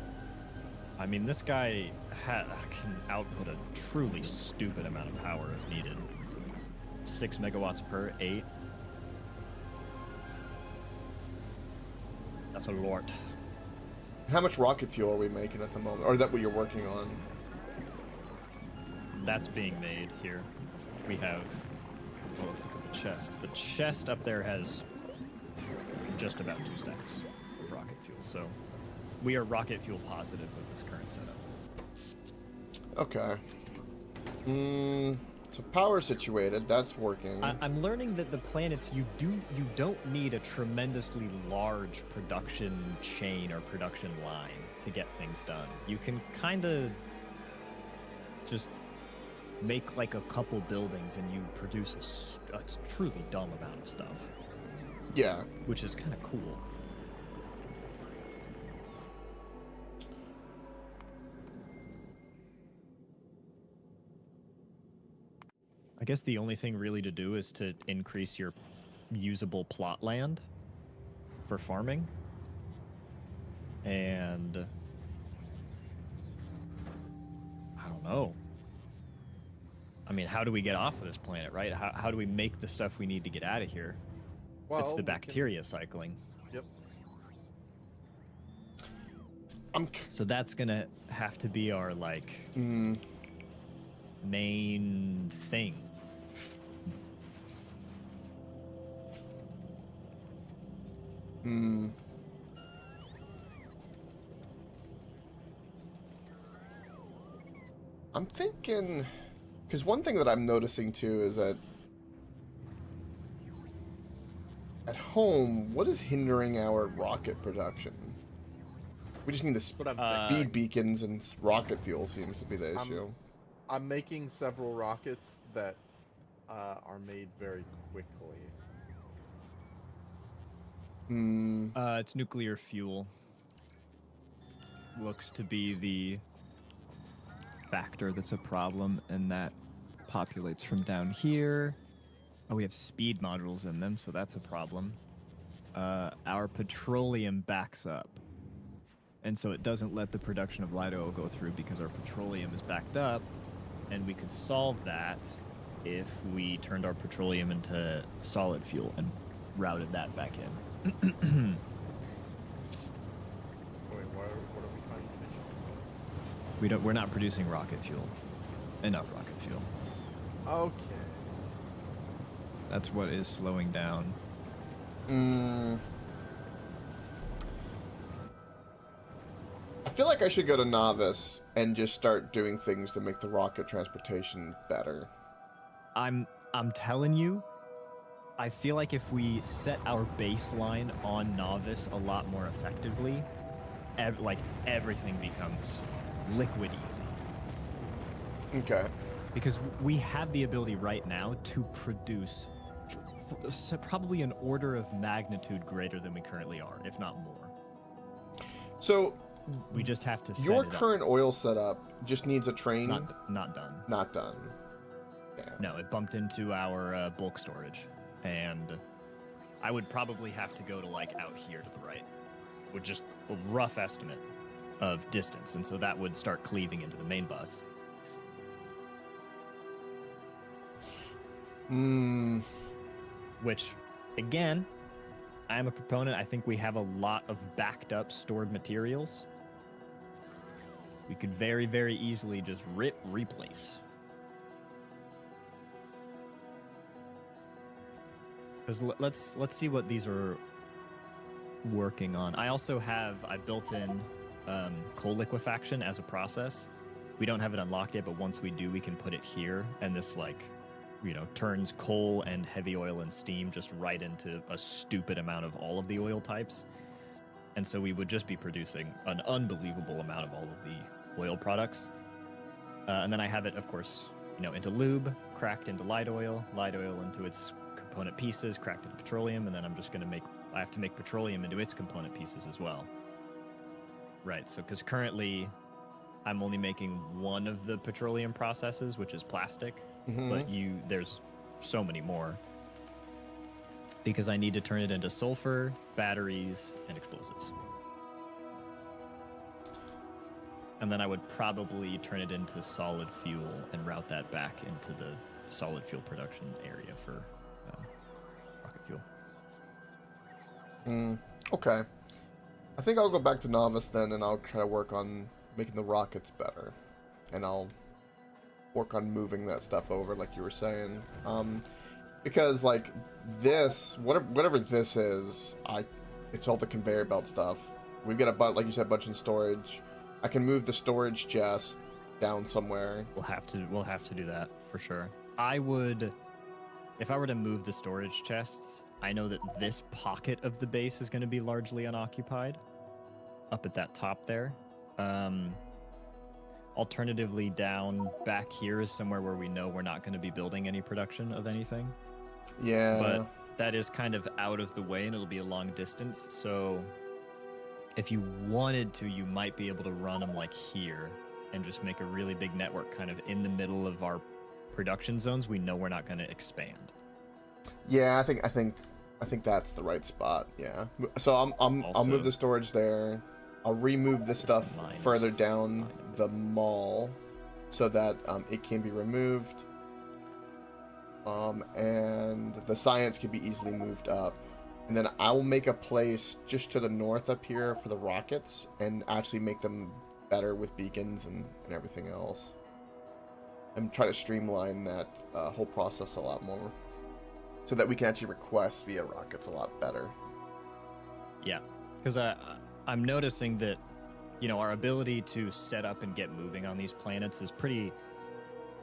I mean, this guy can output a truly stupid amount of power if needed. 6 megawatts per 8. That's a lot. How much rocket fuel are we making at the moment? Or is that what you're working on? That's being made here. We have. Well, let's look at the chest. The chest up there has just about 2 stacks of rocket fuel. So we are rocket fuel positive with this current setup. Okay. So power situated, that's working. I'm learning that the planets you don't need a tremendously large production chain or production line to get things done. You can kind of just make like a couple buildings and you produce a truly dumb amount of stuff. Yeah. Which is kind of cool. I guess the only thing really to do is to increase your usable plot land for farming. And I don't know. I mean, how do we get off of this planet, right? How do we make the stuff we need to get out of here? Well, it's the we bacteria cycling. Yep. So that's gonna have to be our like main thing. I'm thinking, because one thing that I'm noticing too is that at home, what is hindering our rocket production? We just need the speed beacons and rocket fuel seems to be the issue. I'm making several rockets that are made very quickly. It's nuclear fuel. Looks to be the factor that's a problem, and that populates from down here. Oh, we have speed modules in them, so that's a problem. Our petroleum backs up. And so it doesn't let the production of light oil go through because our petroleum is backed up. And we could solve that if we turned our petroleum into solid fuel and routed that back in. Wait, what are we trying to do? We're not producing rocket fuel. Enough rocket fuel. Okay. That's what is slowing down. I feel like I should go to Novice and just start doing things to make the rocket transportation better. I'm telling you, I feel like if we set our baseline on Novice a lot more effectively, everything becomes liquid easy. Okay. Because we have the ability right now to produce probably an order of magnitude greater than we currently are, if not more. So we just have to set your it current up. oil setup just needs a train. Not done. Not done. Yeah. No, it bumped into our bulk storage, and I would probably have to go to like out here to the right, with just a rough estimate of distance, and so that would start cleaving into the main bus. Which, again, I'm a proponent. I think we have a lot of backed up stored materials. We could very, very easily just replace. Because let's see what these are working on. I built in coal liquefaction as a process. We don't have it unlocked yet, but once we do, we can put it here, and this turns coal and heavy oil and steam just right into a stupid amount of all of the oil types. And so we would just be producing an unbelievable amount of all of the oil products. And then I have it, of course, into lube, cracked into light oil into its component pieces, cracked into petroleum, and then I have to make petroleum into its component pieces as well. Right, so because currently I'm only making one of the petroleum processes, which is plastic, but there's so many more. Because I need to turn it into sulfur, batteries, and explosives. And then I would probably turn it into solid fuel and route that back into the solid fuel production area for rocket fuel. Okay. I think I'll go back to Novice then, and I'll try to work on making the rockets better. And I'll work on moving that stuff over, like you were saying. Because, like, this, whatever this is, it's all the conveyor belt stuff. We've got like you said, a bunch in storage. I can move the storage chest down somewhere. We'll have to do that for sure. I would, if I were to move the storage chests, I know that this pocket of the base is going to be largely unoccupied, up at that top there. Alternatively, down back here is somewhere where we know we're not going to be building any production of anything. Yeah. But that is kind of out of the way, and it'll be a long distance. So if you wanted to, you might be able to run them like here and just make a really big network kind of in the middle of our production zones. We know we're not going to expand. Yeah, I think that's the right spot. Yeah. So I'll Also, move the storage there. I'll remove the stuff mine is further down fine. the mall so that it can be removed. And the science can be easily moved up. And then I'll make a place just to the north up here for the rockets and actually make them better with beacons and everything else. And try to streamline that whole process a lot more so that we can actually request via rockets a lot better. Yeah, because I'm noticing that, you know, our ability to set up and get moving on these planets is pretty...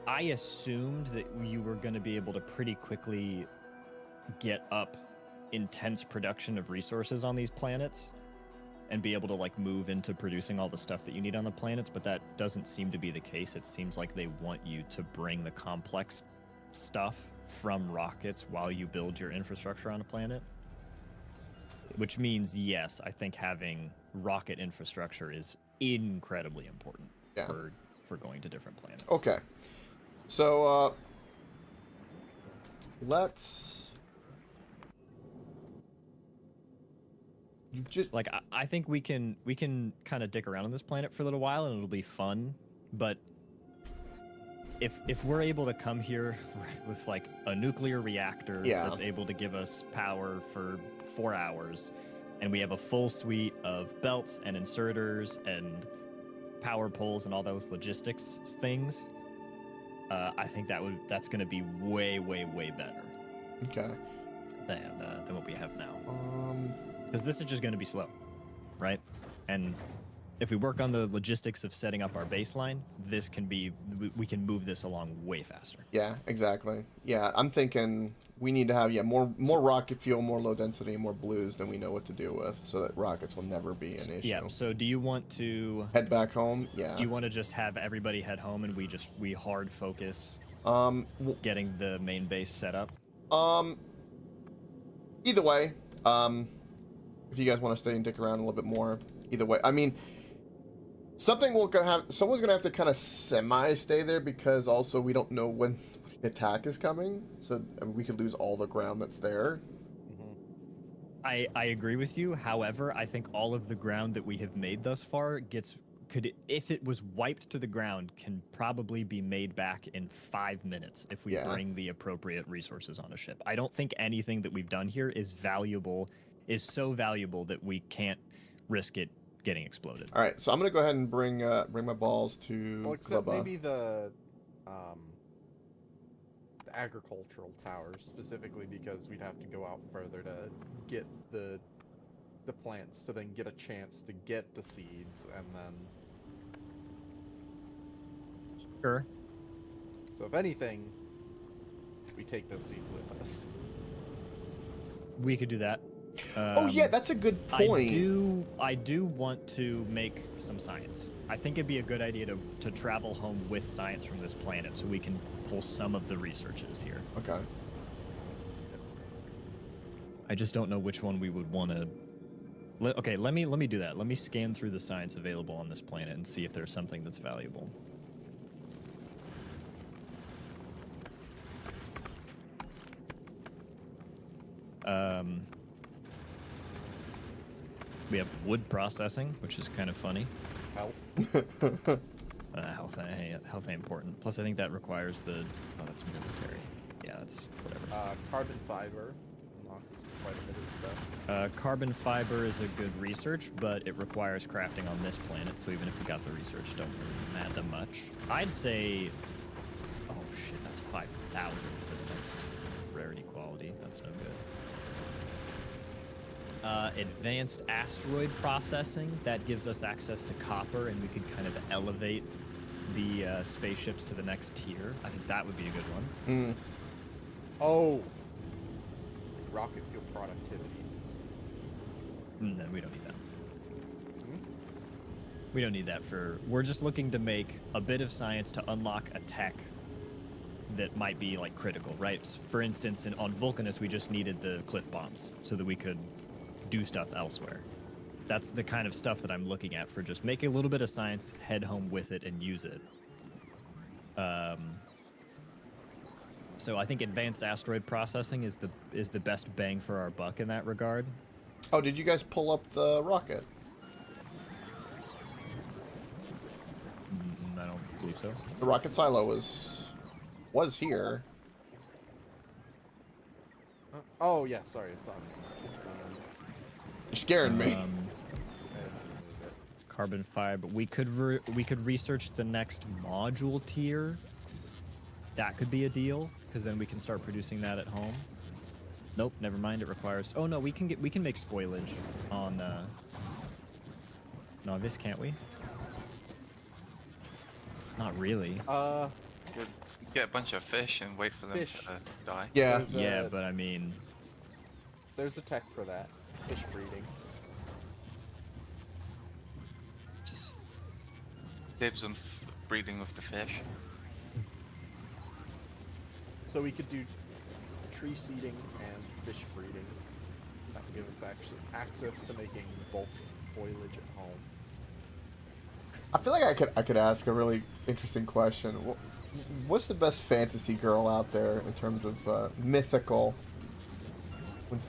I assumed that you were going to be able to pretty quickly get up intense production of resources on these planets and be able to, like, move into producing all the stuff that you need on the planets, but that doesn't seem to be the case. It seems like they want you to bring the complex stuff from rockets while you build your infrastructure on a planet. Which means, yes, I think having rocket infrastructure is incredibly important for going to different planets. Okay. So, let's... You just... Like, I think we can kind of dick around on this planet for a little while, and it'll be fun, but if we're able to come here with, like, a nuclear reactor that's able to give us power for 4 hours, and we have a full suite of belts and inserters and power poles and all those logistics things, I think that's going to be way, way, way better. Okay. Than what we have now. Because this is just going to be slow, right? And if we work on the logistics of setting up our baseline, we can move this along way faster. Yeah, exactly. Yeah, I'm thinking we need to have more rocket fuel, more low density, more blues than we know what to do with, so that rockets will never be an issue. Yeah. So do you want to head back home? Yeah. Do you want to just have everybody head home and we hard focus getting the main base set up? Either way, if you guys want to stay and dick around a little bit more, either way. I mean, someone's gonna have to kind of semi-stay there because also we don't know when the attack is coming, so we could lose all the ground that's there. I agree with you. However, I think all of the ground that we have made thus far if it was wiped to the ground, can probably be made back in 5 minutes if we bring the appropriate resources on a ship. I don't think anything that we've done here is so valuable that we can't risk it getting exploded. All right, so I'm gonna go ahead and bring my balls to. Well, except maybe the agricultural towers, specifically because we'd have to go out further to get the plants to then get a chance to get the seeds, and then. Sure. So if anything, we take those seeds with us. We could do that. Oh yeah, that's a good point. I do want to make some science. I think it'd be a good idea to travel home with science from this planet so we can pull some of the researches here. Okay. I just don't know which one we would want to. Okay, let me do that. Let me scan through the science available on this planet and see if there's something that's valuable. We have wood processing, which is kind of funny. Health. Health ain't important. Plus, I think that requires that's military. Yeah, that's whatever. Carbon fiber unlocks quite a bit of stuff. Carbon fiber is a good research, but it requires crafting on this planet, so even if we got the research, don't really matter much. I'd say... Oh shit, that's 5,000 for the next rarity quality. That's no good. Advanced asteroid processing, that gives us access to copper, and we could kind of elevate the spaceships to the next tier. I think that would be a good one. Mm. Oh. Rocket fuel productivity. Then we don't need that. Hmm? We don't need that for. We're just looking to make a bit of science to unlock a tech that might be like critical, right? For instance, on Vulcanus, we just needed the cliff bombs so that we could do stuff elsewhere. That's the kind of stuff that I'm looking at for just making a little bit of science, head home with it, and use it. So I think advanced asteroid processing is the best bang for our buck in that regard. Oh, did you guys pull up the rocket? I don't believe so. The rocket silo was here. Oh yeah, sorry, it's on. You're scaring me. I had to move it. Carbon fiber. We could research the next module tier. That could be a deal, because then we can start producing that at home. Nope, never mind. It requires. Oh no, we can make spoilage on Novice, can't we? Not really. You get a bunch of fish and wait for them Fish. to die. Yeah. There's Yeah, a- but I mean, There's a tech for that. Fish breeding. Dibs on breeding of the fish. So we could do tree seeding and fish breeding. That would give us actually access to making bulk spoilage at home. I feel like I could ask a really interesting question. What's the best fantasy girl out there in terms of mythical? When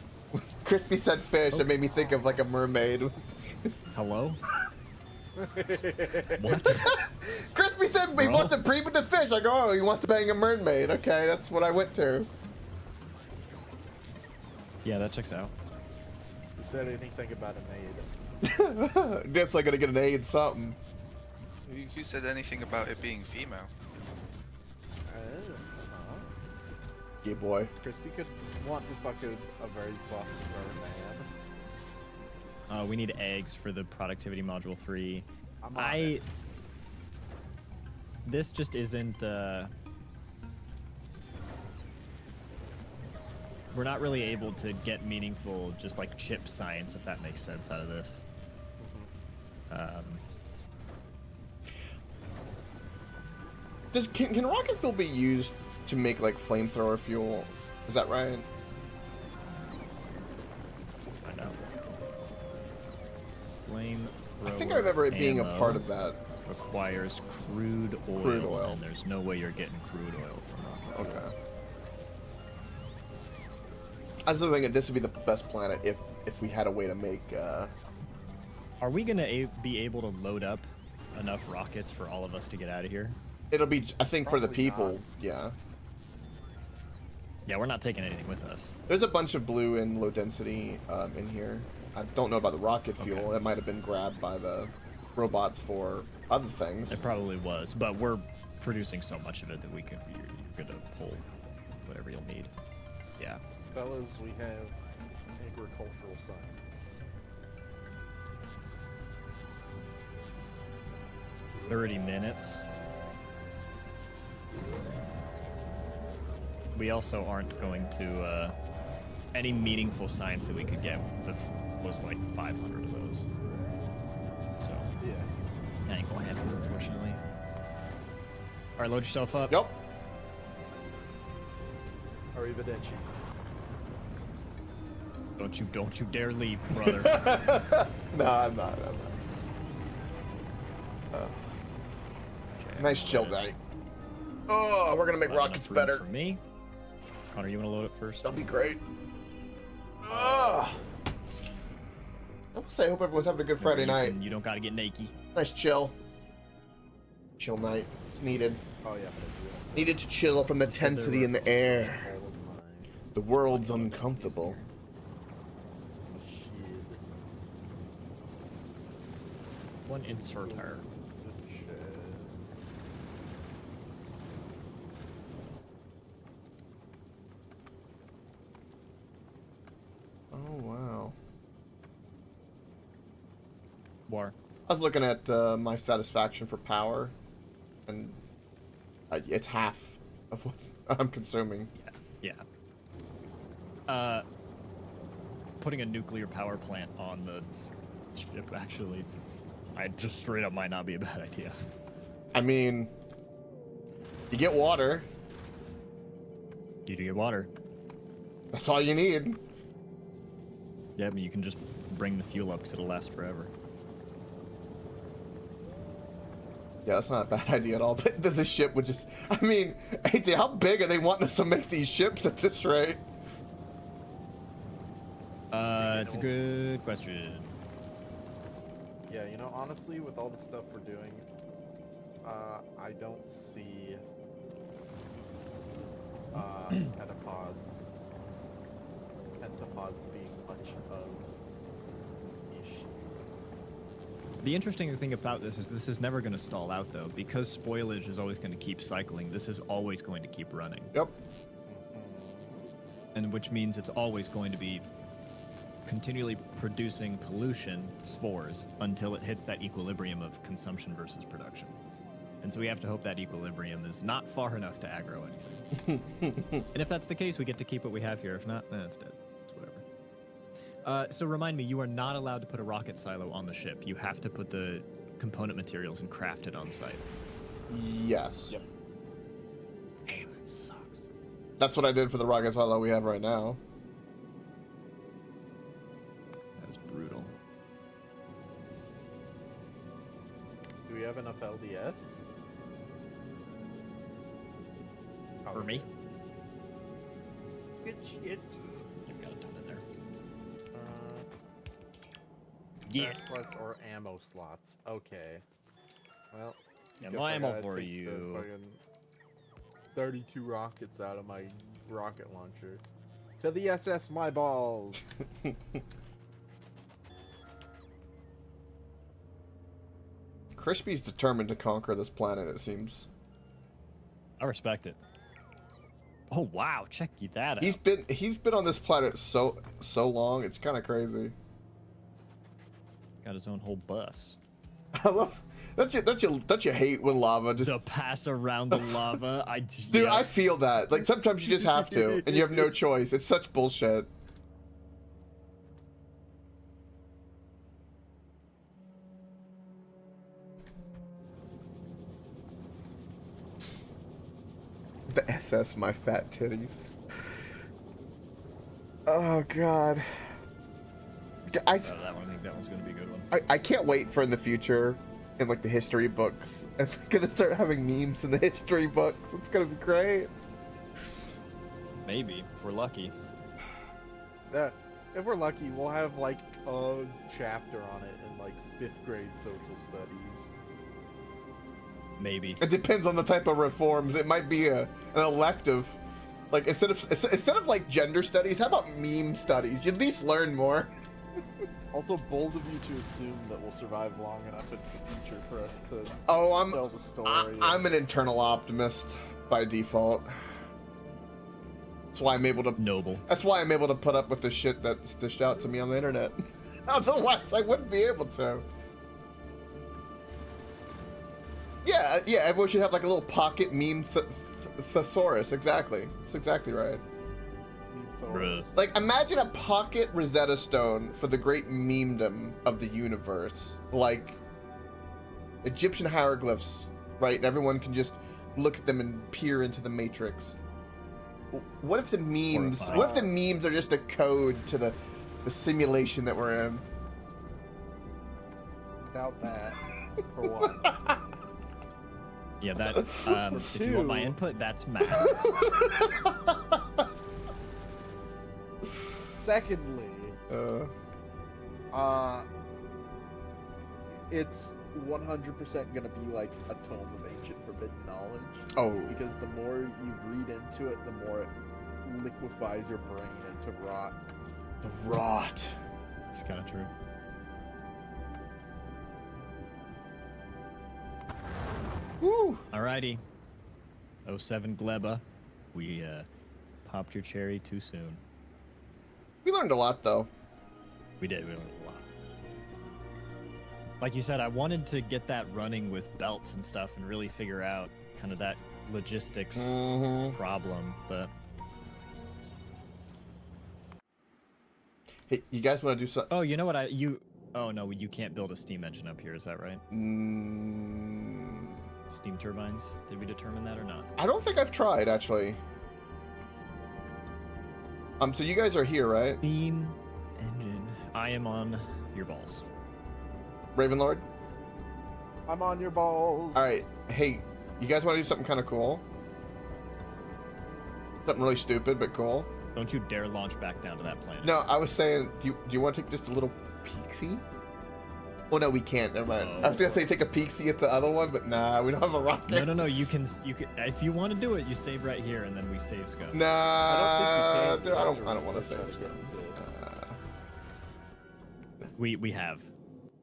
Crispy said fish, it made me think of like a mermaid. hello? What? Crispy said he Bro? wants to breed with the fish. I go, oh, he wants to bang a mermaid. Okay, that's what I went to. Yeah, that checks out. You said anything about a maid? Definitely gonna get an A in something. Who said anything about it being female? Yeah, boy. Crispy could want to fuck a very buff merman. We need eggs for the productivity module 3. I'm on it. This just isn't. We're not really able to get meaningful, just like chip science, if that makes sense, out of this. Can rocket fuel be used to make like flamethrower fuel? Is that right? Find out. Flamethrower. I think I remember it being a ammo part of that. requires crude oil, Crude oil. and there's no way you're getting crude oil from rocket fuel. Okay. I was thinking this would be the best planet if we had a way to make. Are we gonna be able to load up enough rockets for all of us to get out of here? It'll be, I think, for the Probably people. not. Yeah. Yeah, we're not taking anything with us. There's a bunch of blue and low density in here. I don't know about the rocket fuel. Okay. It might have been grabbed by the robots for other things. It probably was, but we're producing so much of it that you're gonna pull whatever you'll need. Yeah. Fellas, we have agricultural science. 30 minutes. We also aren't going to any meaningful science that we could get was like 500 of those. So Yeah. that ain't gonna happen, unfortunately. All right, load yourself up. Yep. Arrivederci. Don't you dare leave, brother. No, I'm not. Okay. Nice chill day. Oh, we're gonna make Not rockets enough room better. For me. Connor, you want to load it first? That'll be great. I will say, I hope everyone's having a good Friday night. You don't gotta get naked. Nice chill. Chill night. It's needed. Oh yeah. Needed to chill from the tensity in the air. All of my The world's uncomfortable. shit. One insert her. Shit. Oh, wow. War. I was looking at my satisfaction for power. and it's half of what I'm consuming. Yeah. Putting a nuclear power plant on the ship, actually, I just straight up might not be a bad idea. I mean, you get water. You do get water. That's all you need. Yeah, but you can just bring the fuel up because it'll last forever. Yeah, that's not a bad idea at all. But the ship would just... I mean, AJ, how big are they wanting us to make these ships at this rate? It's a good question. Yeah, you know, honestly, with all the stuff we're doing, I don't see pentapods being much of an issue. The interesting thing about this is never going to stall out, though. Because spoilage is always going to keep cycling, this is always going to keep running. Yep. And which means it's always going to be continually producing pollution, spores, until it hits that equilibrium of consumption versus production. And so we have to hope that equilibrium is not far enough to aggro anything. And if that's the case, we get to keep what we have here. If not, then it's dead. It's whatever. So remind me, you are not allowed to put a rocket silo on the ship. You have to put the component materials and craft it on site. Yes. Yep. Damn, that sucks. That's what I did for the rocket silo we have right now. That's brutal. Do we have enough LDS? For me? Good shit. You've got a ton in there. Yeah. Slots or ammo slots. Okay. Well. Yeah, guess no I ammo gotta for take the you. fucking 32 rockets out of my rocket launcher. To the SS, my balls! Crispy's determined to conquer this planet, it seems. I respect it. Oh wow, check that out. He's been on this planet so long, it's kind of crazy. Got his own whole bus. I love don't you hate when lava just The pass around the lava. Dude, yeah. I feel that. Like sometimes you just have to and you have no choice. It's such bullshit. The SS, my fat titties. Oh god. I That one, I think that one's gonna be a good one. I can't wait for in the future, in like the history books. I'm gonna start having memes in the history books. It's gonna be great. Maybe if we're lucky. If we're lucky, we'll have like a chapter on it in like 5th grade social studies. Maybe. It depends on the type of reforms. It might be an elective. Like instead of like gender studies, how about meme studies? You at least learn more. Also, bold of you to assume that we'll survive long enough in the future for us to tell the story. I'm an internal optimist by default. That's why I'm able to Noble. That's why I'm able to put up with the shit that's dished out to me on the internet. Otherwise, I wouldn't be able to. Yeah, everyone should have like a little pocket meme thesaurus. Exactly. That's exactly right. Bruh. Like, imagine a pocket Rosetta Stone for the great memedom of the universe. Like, Egyptian hieroglyphs, right? And everyone can just look at them and peer into the matrix. What if the memes... Horrifying. What if the memes are just a code to the simulation that we're in? Doubt that. For one. Yeah, that. If you want my input, that's math. Secondly, it's 100% gonna be like a tome of ancient forbidden knowledge. Oh. Because the more you read into it, the more it liquefies your brain into rot. The rot. It's kind of true. Woo! Alrighty. 07 Gleba. We popped your cherry too soon. We learned a lot, though. We did. We learned a lot. like you said, I wanted to get that running with belts and stuff and really figure out kind of that logistics problem, but Hey, you guys want to do something? oh, you know what oh no, you can't build a steam engine up here, is that right? Steam turbines, did we determine that or not? I don't think I've tried, actually. So you guys are here, right? Steam engine. I am on your balls. Ravenlord? I'm on your balls. All right. Hey, you guys want to do something kind of cool? Something really stupid, but cool? Don't you dare launch back down to that planet. No, I was saying, do you want to take just a little peek-see? Oh, no, we can't. Never mind. I was going to say take a peek-see at the other one, but nah, we don't have a rocket. No, you can, if you want to do it, you save right here, and then we save scope. Nah, I don't think you can. I don't want to save scope. We have.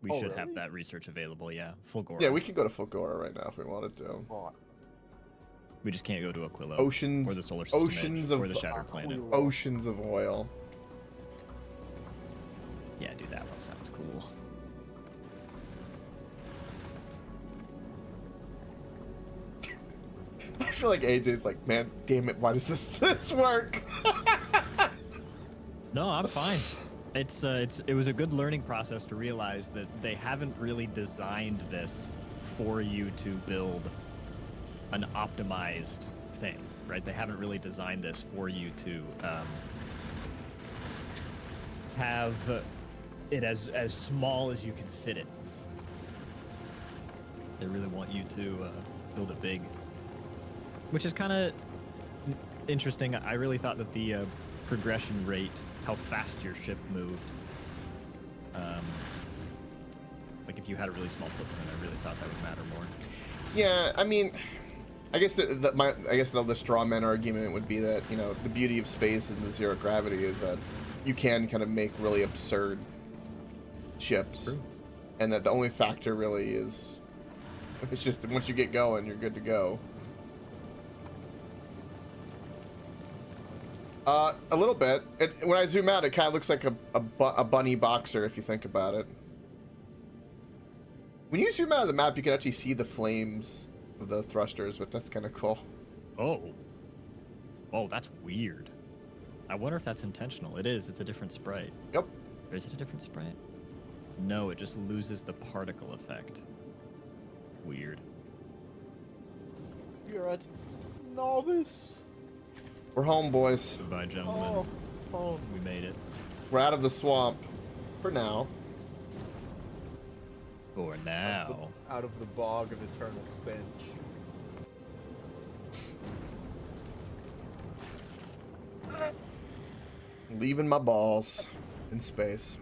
We Oh, should really? have that research available, yeah. Full gore. Yeah, we could go to Foctorio right now if we wanted to. We just can't go to Aquilo. Oceans, or the solar system oceans edge, of or the Shattered Planet. oceans of oil. Yeah, dude, that one sounds cool. I feel like AJ's like, man, damn it, why does this work? No, I'm fine. It was a good learning process to realize that they haven't really designed this for you to build an optimized thing, right? They haven't really designed this for you to have it as small as you can fit it. They really want you to build it big, which is kind of interesting. I really thought that the progression rate, how fast your ship moved, like if you had a really small footprint, I really thought that would matter more. Yeah, I mean, I guess the straw man argument would be that, you know, the beauty of space and the zero gravity is that you can kind of make really absurd ships. True. And that the only factor really is, it's just that once you get going, you're good to go. A little bit. When I zoom out, it kind of looks like a bunny boxer, if you think about it. When you zoom out of the map, you can actually see the flames of the thrusters, but that's kind of cool. Oh, that's weird. I wonder if that's intentional. It is. It's a different sprite. Yep. Or is it a different sprite? No, it just loses the particle effect. Weird. You're a novice. We're home, boys. Goodbye, gentlemen. Oh. We made it. We're out of the swamp. For now. For now. Out of the bog of eternal stench. Leaving my balls in space.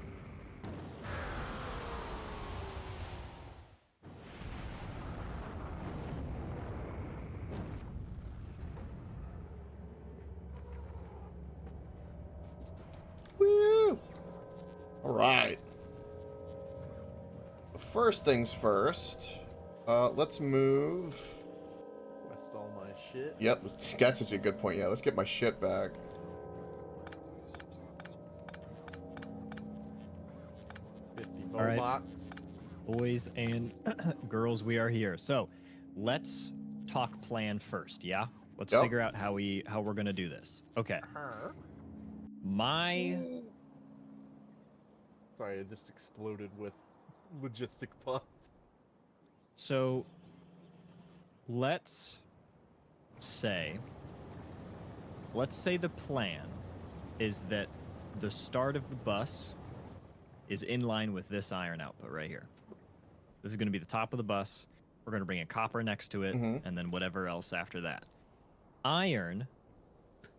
Woo! All right. First things first. Let's move. West all my shit. Yep, that's such a good point. Yeah, let's get my shit back. All right. Bots. Boys and girls, we are here. So, let's talk plan first, yeah? Let's Yep. figure out how we're going to do this. Okay. My Sorry, I just exploded with logistic puns. So let's say the plan is that the start of the bus is in line with this iron output right here. This is going to be the top of the bus. We're going to bring in copper next to it, and then whatever else after that. Iron,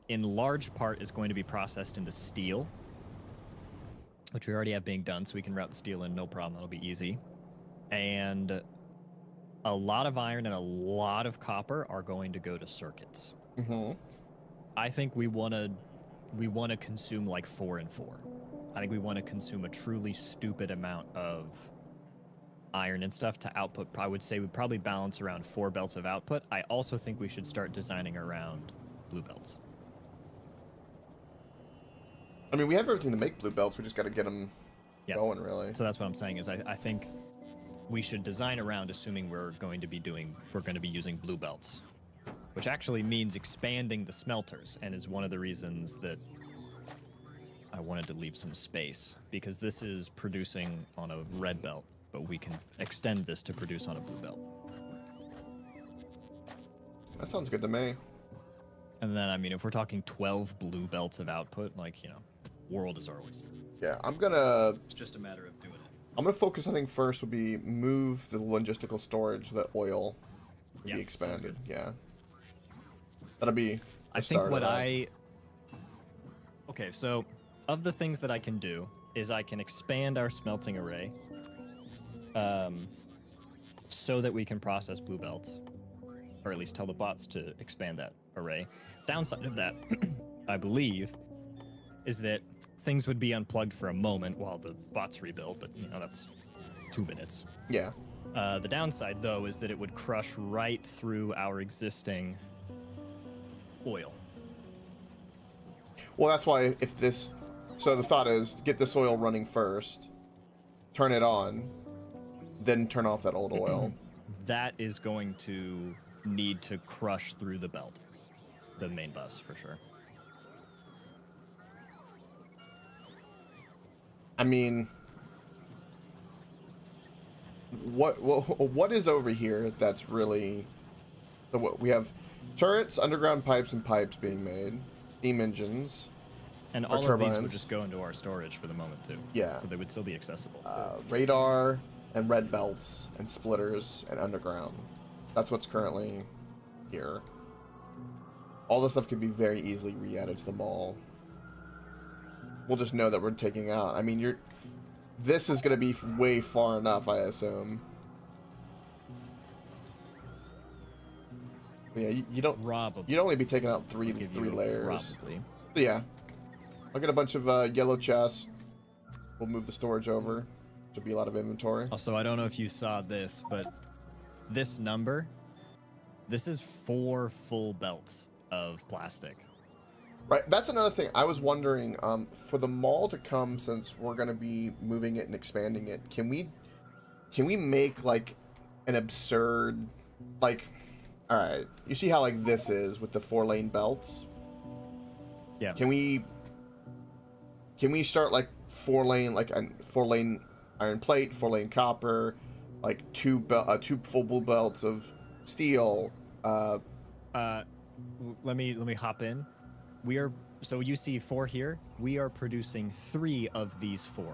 in large part, is going to be processed into steel, which we already have being done, so we can route the steel in, no problem. That'll be easy. And a lot of iron and a lot of copper are going to go to circuits. I think we want to consume like 4 and 4. I think we want to consume a truly stupid amount of iron and stuff to output. I would say we probably balance around 4 belts of output. I also think we should start designing around blue belts. I mean, we have everything to make blue belts. We just got to get them Yeah. going, really. So that's what I'm saying is I think we should design around assuming we're going to be using blue belts, which actually means expanding the smelters, and is one of the reasons that I wanted to leave some space, because this is producing on a red belt, but we can extend this to produce on a blue belt. That sounds good to me. And then, I mean, if we're talking 12 blue belts of output, like, you know, world is our oyster. Yeah, It's just a matter of doing it. I'm gonna focus. I think first would be move the logistical storage so that oil can be expanded. Yeah, that'll be. I think Okay, so of the things that I can do is I can expand our smelting array, so that we can process blue belts, or at least tell the bots to expand that array. Downside of that, I believe, is that things would be unplugged for a moment while the bots rebuild, but you know, that's 2 minutes. Yeah. The downside, though, is that it would crush right through our existing oil. Well, that's why if this. So the thought is get this oil running first, turn it on, then turn off that old oil. That is going to need to crush through the belt, the main bus, for sure. I mean, what is over here that's really... So what, we have turrets, underground pipes, and pipes being made, steam engines, And all of these would just go into our storage for the moment, too. Yeah. So they would still be accessible. radar, and red belts, and splitters, and underground. That's what's currently here. All this stuff could be very easily re-added to the mall. We'll just know that we're taking out. I mean, this is going to be way far enough, I assume. But yeah, you don't. Probably. You'd only be taking out three layers. Probably. But yeah, I'll get a bunch of yellow chests. We'll move the storage over. There'll be a lot of inventory. Also, I don't know if you saw this, but this number, this is 4 full belts of plastic. Right, that's another thing. I was wondering, for the mall to come, since we're going to be moving it and expanding it, can we make, like, an absurd, like, alright, you see how, like, this is with the 4-lane belts? Yeah. Can we start, like, 4-lane, like, a 4-lane iron plate, 4-lane copper, like, two full blue belts of steel, Let me hop in. So you see 4 here. We are producing 3 of these 4.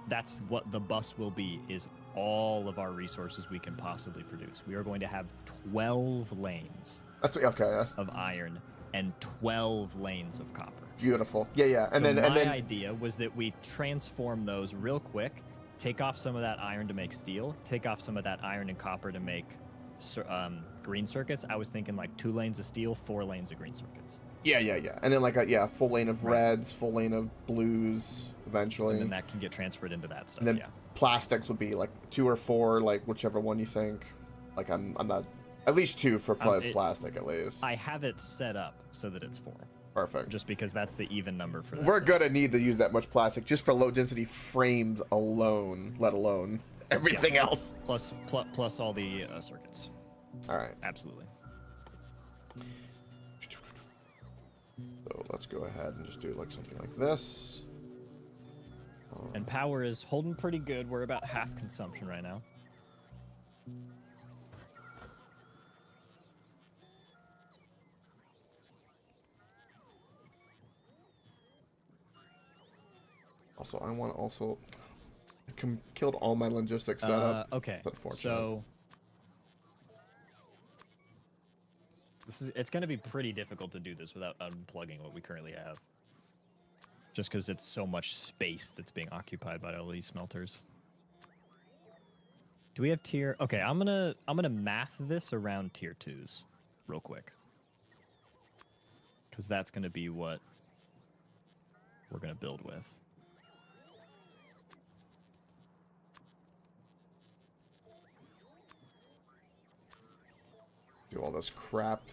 That's what the bus will be, is all of our resources we can possibly produce. We are going to have 12 lanes of iron and 12 lanes of copper. Beautiful. Yeah. And so then my idea was that we transform those real quick, take off some of that iron to make steel, take off some of that iron and copper to make green circuits. I was thinking like 2 lanes of steel, 4 lanes of green circuits. Yeah. And then like a full lane of reds, full lane of blues eventually. And then that can get transferred into that stuff. And then plastics would be like 2 or 4, like whichever one you think. Like I'm not, at least 2 for plastic at least. I have it set up so that it's 4. Perfect. Just because that's the even number for that. We're gonna need to use that much plastic just for low density frames alone, let alone everything else. Plus all the circuits. All right. Absolutely. So let's go ahead and just do like something like this. And power is holding pretty good. We're about half consumption right now. Also, I killed all my logistics setup. Okay. That's unfortunate. So it's going to be pretty difficult to do this without unplugging what we currently have. Just because it's so much space that's being occupied by all these smelters. Do we have tier? Okay, I'm gonna math this around tier 2s real quick. Because that's gonna be what we're gonna build with. Do all this crap.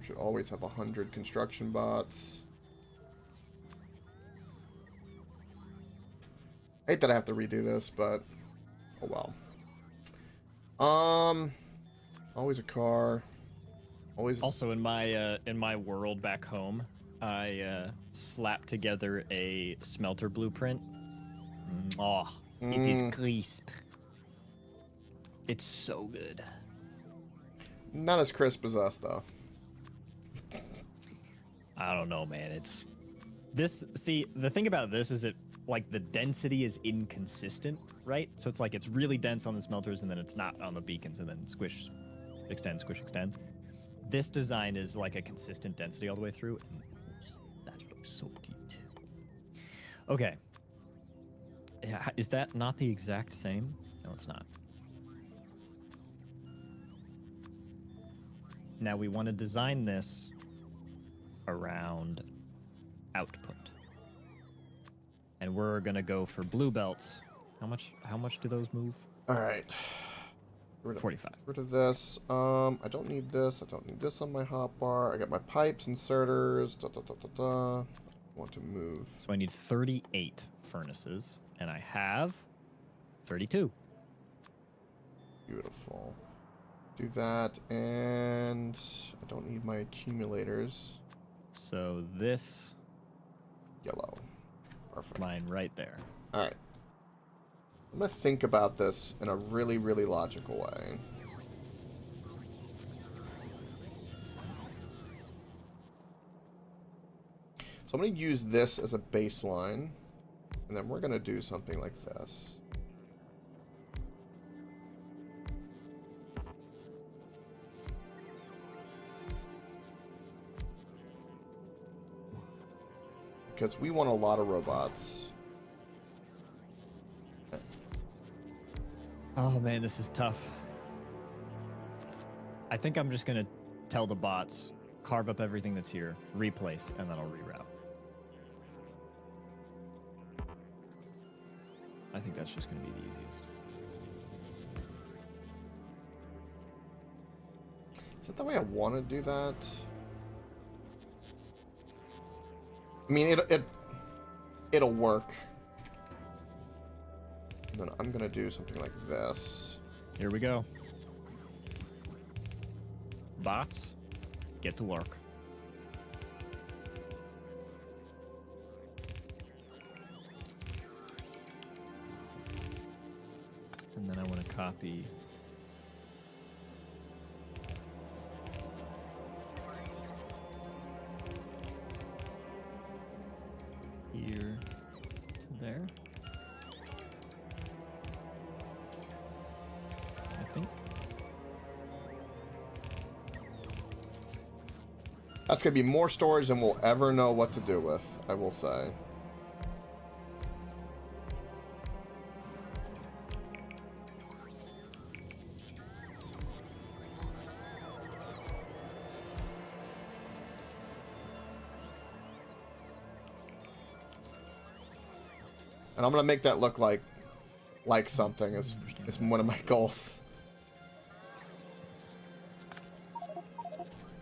Should always have 100 construction bots. I hate that I have to redo this, but oh well. Always a car. Always. Also, in my world back home, I slapped together a smelter blueprint. Oh, it is crisp. It's so good. Not as crisp as us, though. I don't know, man. It's this. See, the thing about this is like the density is inconsistent, right? So it's like it's really dense on the smelters, and then it's not on the beacons, and then squish, extend, squish, extend. This design is like a consistent density all the way through, and that looks so cute. Okay. Yeah, is that not the exact same? No, it's not. Now we want to design this around output. And we're gonna go for blue belts. How much do those move? All right. 45. Rid of this. I don't need this. I don't need this on my hotbar. I got my pipes, inserters. I want to move. So I need 38 furnaces, and I have 32. Beautiful. Do that, and I don't need my accumulators. So this Yellow. Perfect. line right there. All right. I'm going to think about this in a really, really logical way. So I'm going to use this as a baseline, and then we're going to do something like this. Because we want a lot of robots. Oh man, this is tough. I think I'm just gonna tell the bots, carve up everything that's here, replace, and then I'll reroute. I think that's just gonna be the easiest. Is that the way I want to do that? I mean, it'll work. And then I'm gonna do something like this. Here we go. Bots, get to work. And then I want to copy here to there. I think. That's gonna be more storage than we'll ever know what to do with, I will say. And I'm gonna make that look like something is one of my goals.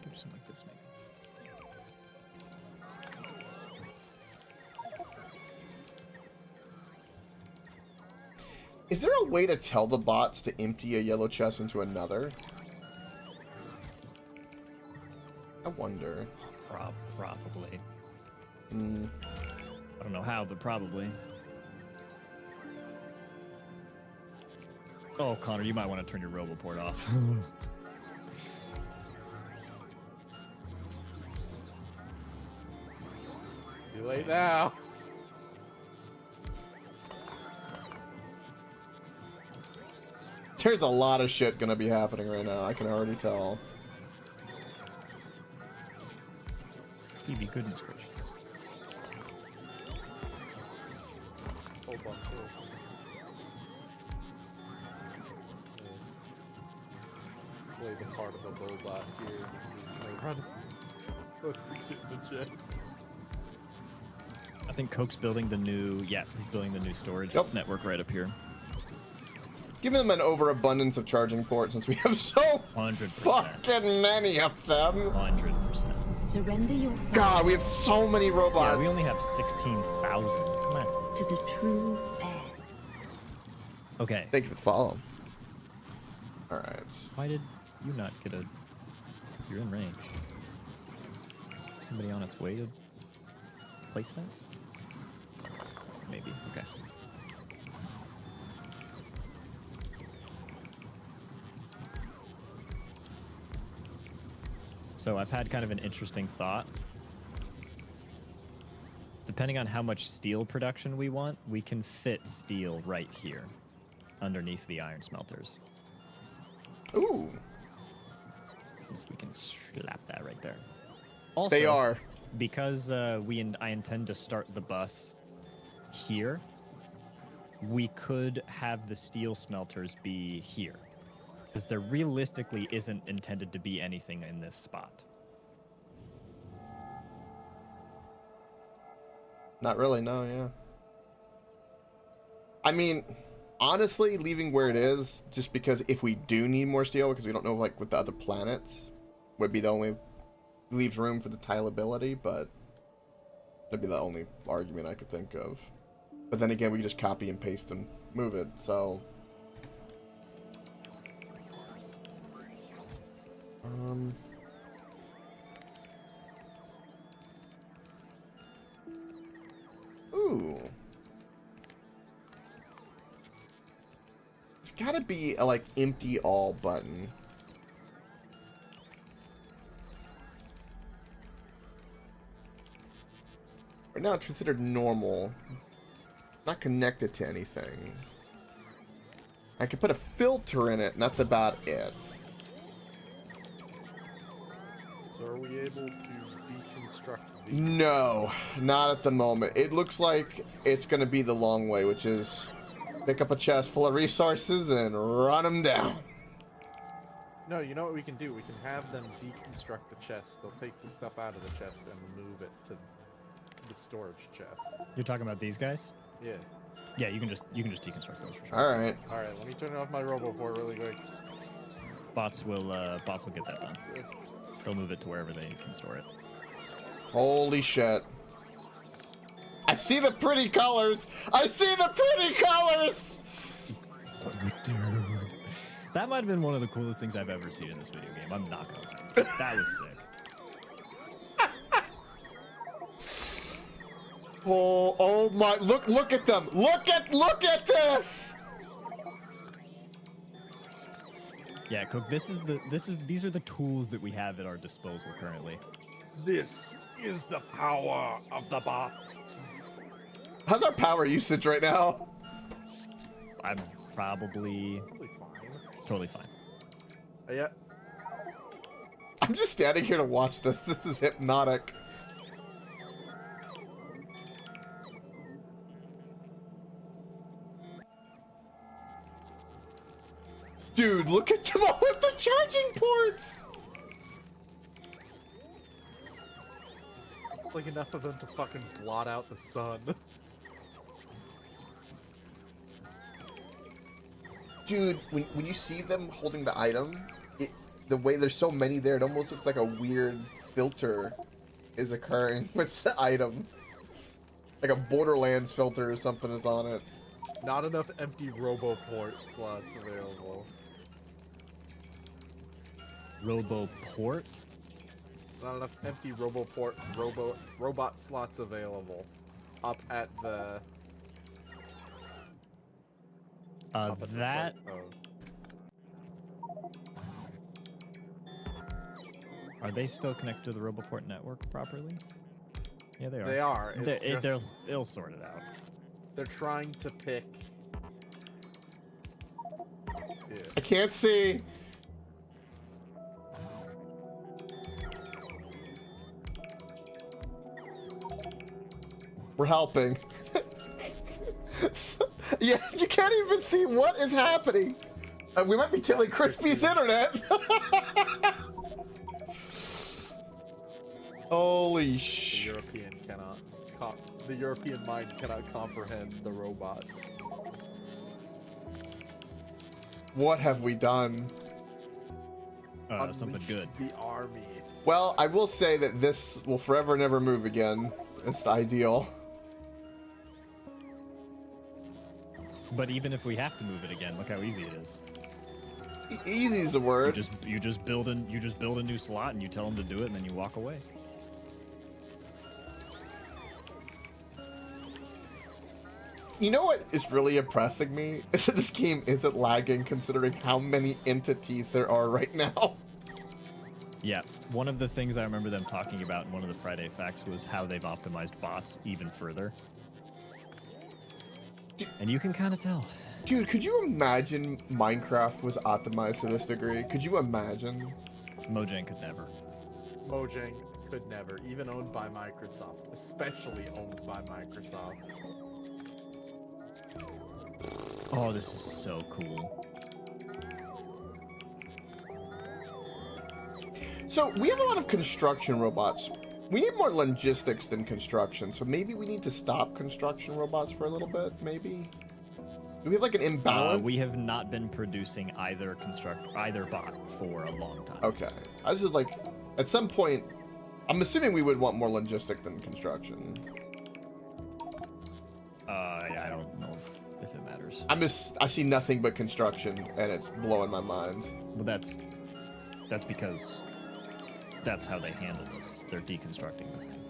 Do something like this, maybe. Is there a way to tell the bots to empty a yellow chest into another? I wonder. Probably. Hmm. I don't know how, but probably. Oh, Connor, you might want to turn your Roboport off. Too late now. There's a lot of shit gonna be happening right now, I can already tell. TV, goodness gracious. Hold on, too. Play the part of a robot here. Just run. Put shit in the chest. I think Coke's building the new, he's building the new storage network right up here. Giving them an overabundance of charging ports since we have so 100%. fucking many of them. 100%. Surrender your God, power we have so many robots. Yeah, we only have 16,000. Come on. to the true path. Okay. Thank you for the follow. All right. Why did you not get a... You're in range. Somebody on its way to place that? Maybe. Okay. So I've had kind of an interesting thought. Depending on how much steel production we want, we can fit steel right here underneath the iron smelters. Ooh. Since we can slap that right there. Also, They are. because I intend to start the bus here, we could have the steel smelters be here. Because there realistically isn't intended to be anything in this spot. Not really, no, yeah. I mean, honestly, leaving where it is, just because if we do need more steel, because we don't know, like, with the other planets, would be the only... leaves room for the tileability, but that'd be the only argument I could think of. But then again, we just copy and paste and move it, so... Ooh. It's gotta be a, like, empty all button. Right now it's considered normal. Not connected to anything. I could put a filter in it, and that's about it. So are we able to deconstruct the... No, not at the moment. It looks like it's going to be the long way, which is pick up a chest full of resources and run them down. No, you know what we can do? We can have them deconstruct the chest. They'll take the stuff out of the chest and move it to the storage chest. You're talking about these guys? Yeah. Yeah, you can just deconstruct those for sure. All right. All right, let me turn off my RoboPort really quick. Bots will get that done. They'll move it to wherever they can store it. Holy shit. I see the pretty colors. I see the pretty colors. Dude. That might have been one of the coolest things I've ever seen in this video game. I'm not gonna lie. That was sick. Oh my, look at them. Look at this. Yeah, Cook, these are the tools that we have at our disposal currently. This is the power of the bots. How's our power usage right now? I'm probably Fine. totally fine. Yeah. I'm just standing here to watch this. This is hypnotic. Dude, look at them all with the charging ports! Like enough of them to fucking blot out the sun. Dude, when you see them holding the item, the way there's so many there, it almost looks like a weird filter is occurring with the item. Like a Borderlands filter or something is on it. Not enough empty RoboPort slots available. RoboPort? Not enough empty robot slots available. Up at the... up at the That... site of- Are they still connected to the RoboPort network properly? Yeah, they are. They are. It's just, They'll sort it out. they're trying to pick... Yeah. I can't see. We're helping. Yeah, you can't even see what is happening. We might be killing Crispy's internet. Holy The sh! European cannot... the European mind cannot comprehend the robots. What have we done? Something Unleash good. The army. Well, I will say that this will forever never move again. It's the ideal. But even if we have to move it again, look how easy it is. Easy is the You word. just build a new slot and you tell them to do it and then you walk away. You know what is really impressing me? Is that this game isn't lagging considering how many entities there are right now. Yeah, one of the things I remember them talking about in one of the Friday Facts was how they've optimized bots even further. And you can kind of tell. Dude, could you imagine Minecraft was optimized to this degree? Could you imagine? Mojang could never. Mojang could never, even owned by Microsoft, especially owned by Microsoft. Oh, this is so cool. So, we have a lot of construction robots. We need more logistics than construction, so maybe we need to stop construction robots for a little bit, maybe? Do we have like an imbalance? We have not been producing either bot for a long time. Okay. This is like, at some point, I'm assuming we would want more logistic than construction. Yeah, I don't know if it matters. I see nothing but construction, and it's blowing my mind. Well, that's because that's how they handle this. They're deconstructing the thing.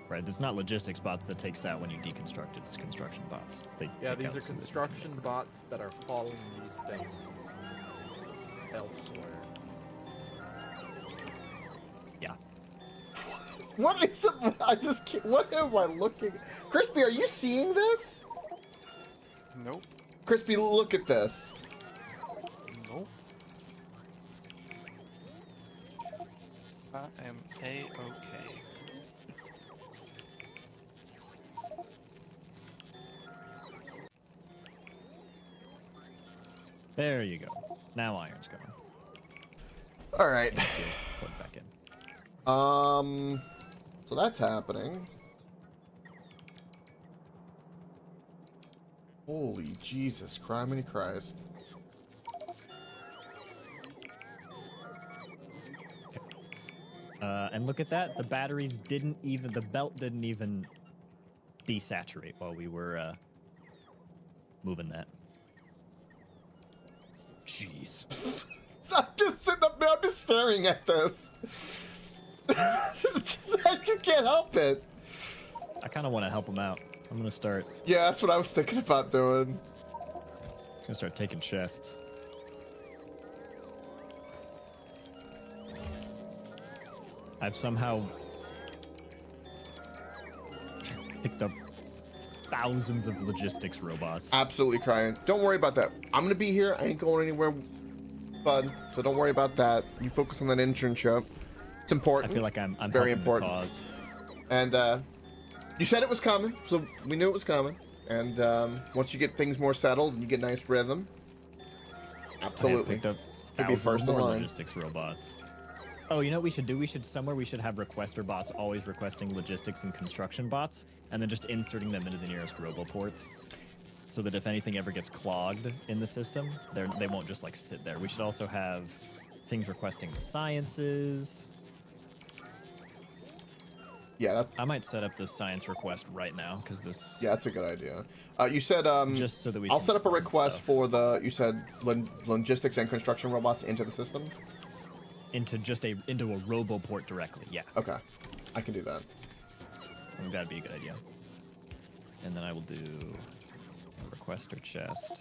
Right, it's not logistics bots that takes out when you deconstruct, it's construction bots. So they Yeah, take these out are some of the construction deconstruction. bots that are hauling these things elsewhere. Yeah. What is the, I just can't, what am I looking? Crispy, are you seeing this? Nope. Crispy, look at this. Nope. I am A-okay. There you go. Now iron's going. All right. And steel's plugged back in. So that's happening. Holy Jesus, criminy Christ. And look at that. The batteries didn't even, the belt didn't even desaturate while we were moving that. Jeez. I'm just sitting up there, I'm just staring at this. I just can't help it. I kind of want to help them out. I'm gonna start Yeah, that's what I was thinking about doing. taking chests. I've somehow picked up thousands of logistics robots. Absolutely crying. Don't worry about that. I'm gonna be here. I ain't going anywhere, bud. So don't worry about that. You focus on that internship. It's I important. feel like I'm very helping important. the cause. And you said it was coming, so we knew it was coming. And once you get things more settled and you get nice rhythm, I have absolutely. picked up Could be thousands first in more line. logistics robots. Oh, you know what we should do? We should have requester bots always requesting logistics and construction bots, and then just inserting them into the nearest roboports, so that if anything ever gets clogged in the system, they won't just like sit there. We should also have things requesting the sciences. Yeah, I might set up this science request right now because this. yeah, that's a good idea. You said Just so that we I'll can set up a fund request stuff. for the you said logistics and construction robots into the system. into a roboport directly. Yeah, Okay, I can do that. I think that'd be a good idea. And then I will do a requester chest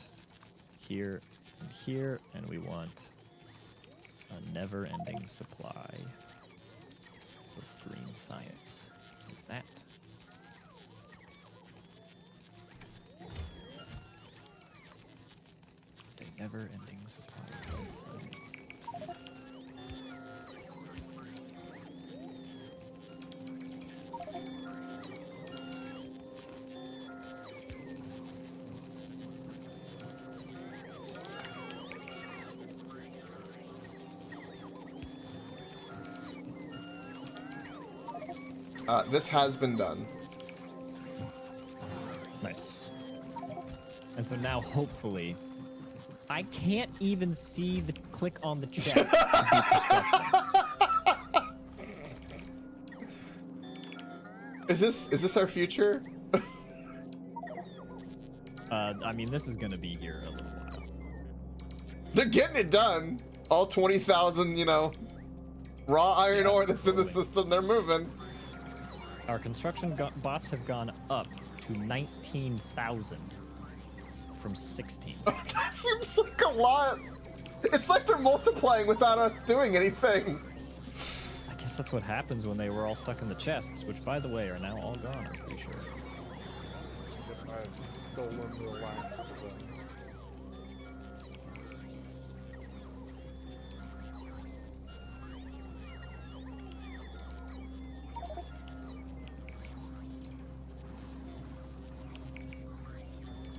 here and here, and we want a never-ending supply of green science. Like that. A never-ending supply of green science. This has been done. Nice. And so now, hopefully, I can't even see the click on the chest. Is this our future? I mean, this is gonna be here a little while. They're getting it done. All 20,000, you know, raw iron Yeah, ore that's in the totally. system. They're moving. Our construction bots have gone up to 19,000 from 16. That seems like a lot. It's like they're multiplying without us doing anything. I guess that's what happens when they were all stuck in the chests, which, by the way, are now all gone, I'm pretty sure. I've stolen the last of them.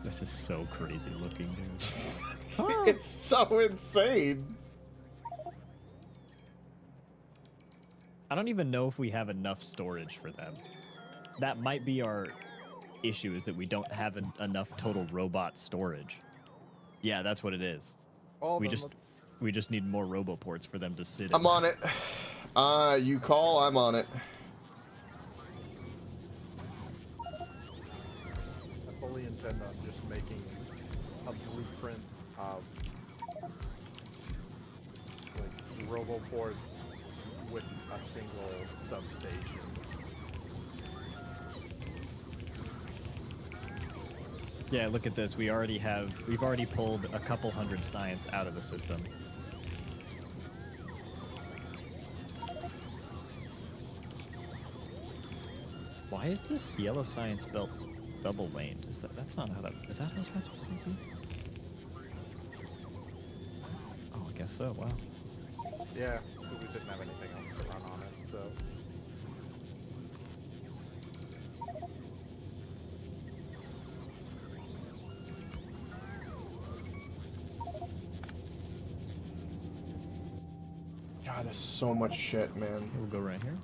This is so crazy looking, dude. It's so insane. I don't even know if we have enough storage for them. That might be our issue, is that we don't have enough total robot storage. Yeah, that's what it is. Well, We then just- let's- We just need more roboports for them to sit I'm in. on it. You call, I'm on it. I fully intend on just making a blueprint of like Roboport with a single substation. Yeah, look at this. We've already pulled a couple hundred science out of the system. Why is this yellow science belt double laned? That's not how is that how it's supposed to be? Oh, I guess so. Wow. Yeah, so we didn't have anything else to run on it, so. God, there's so much shit, man. We'll go right here.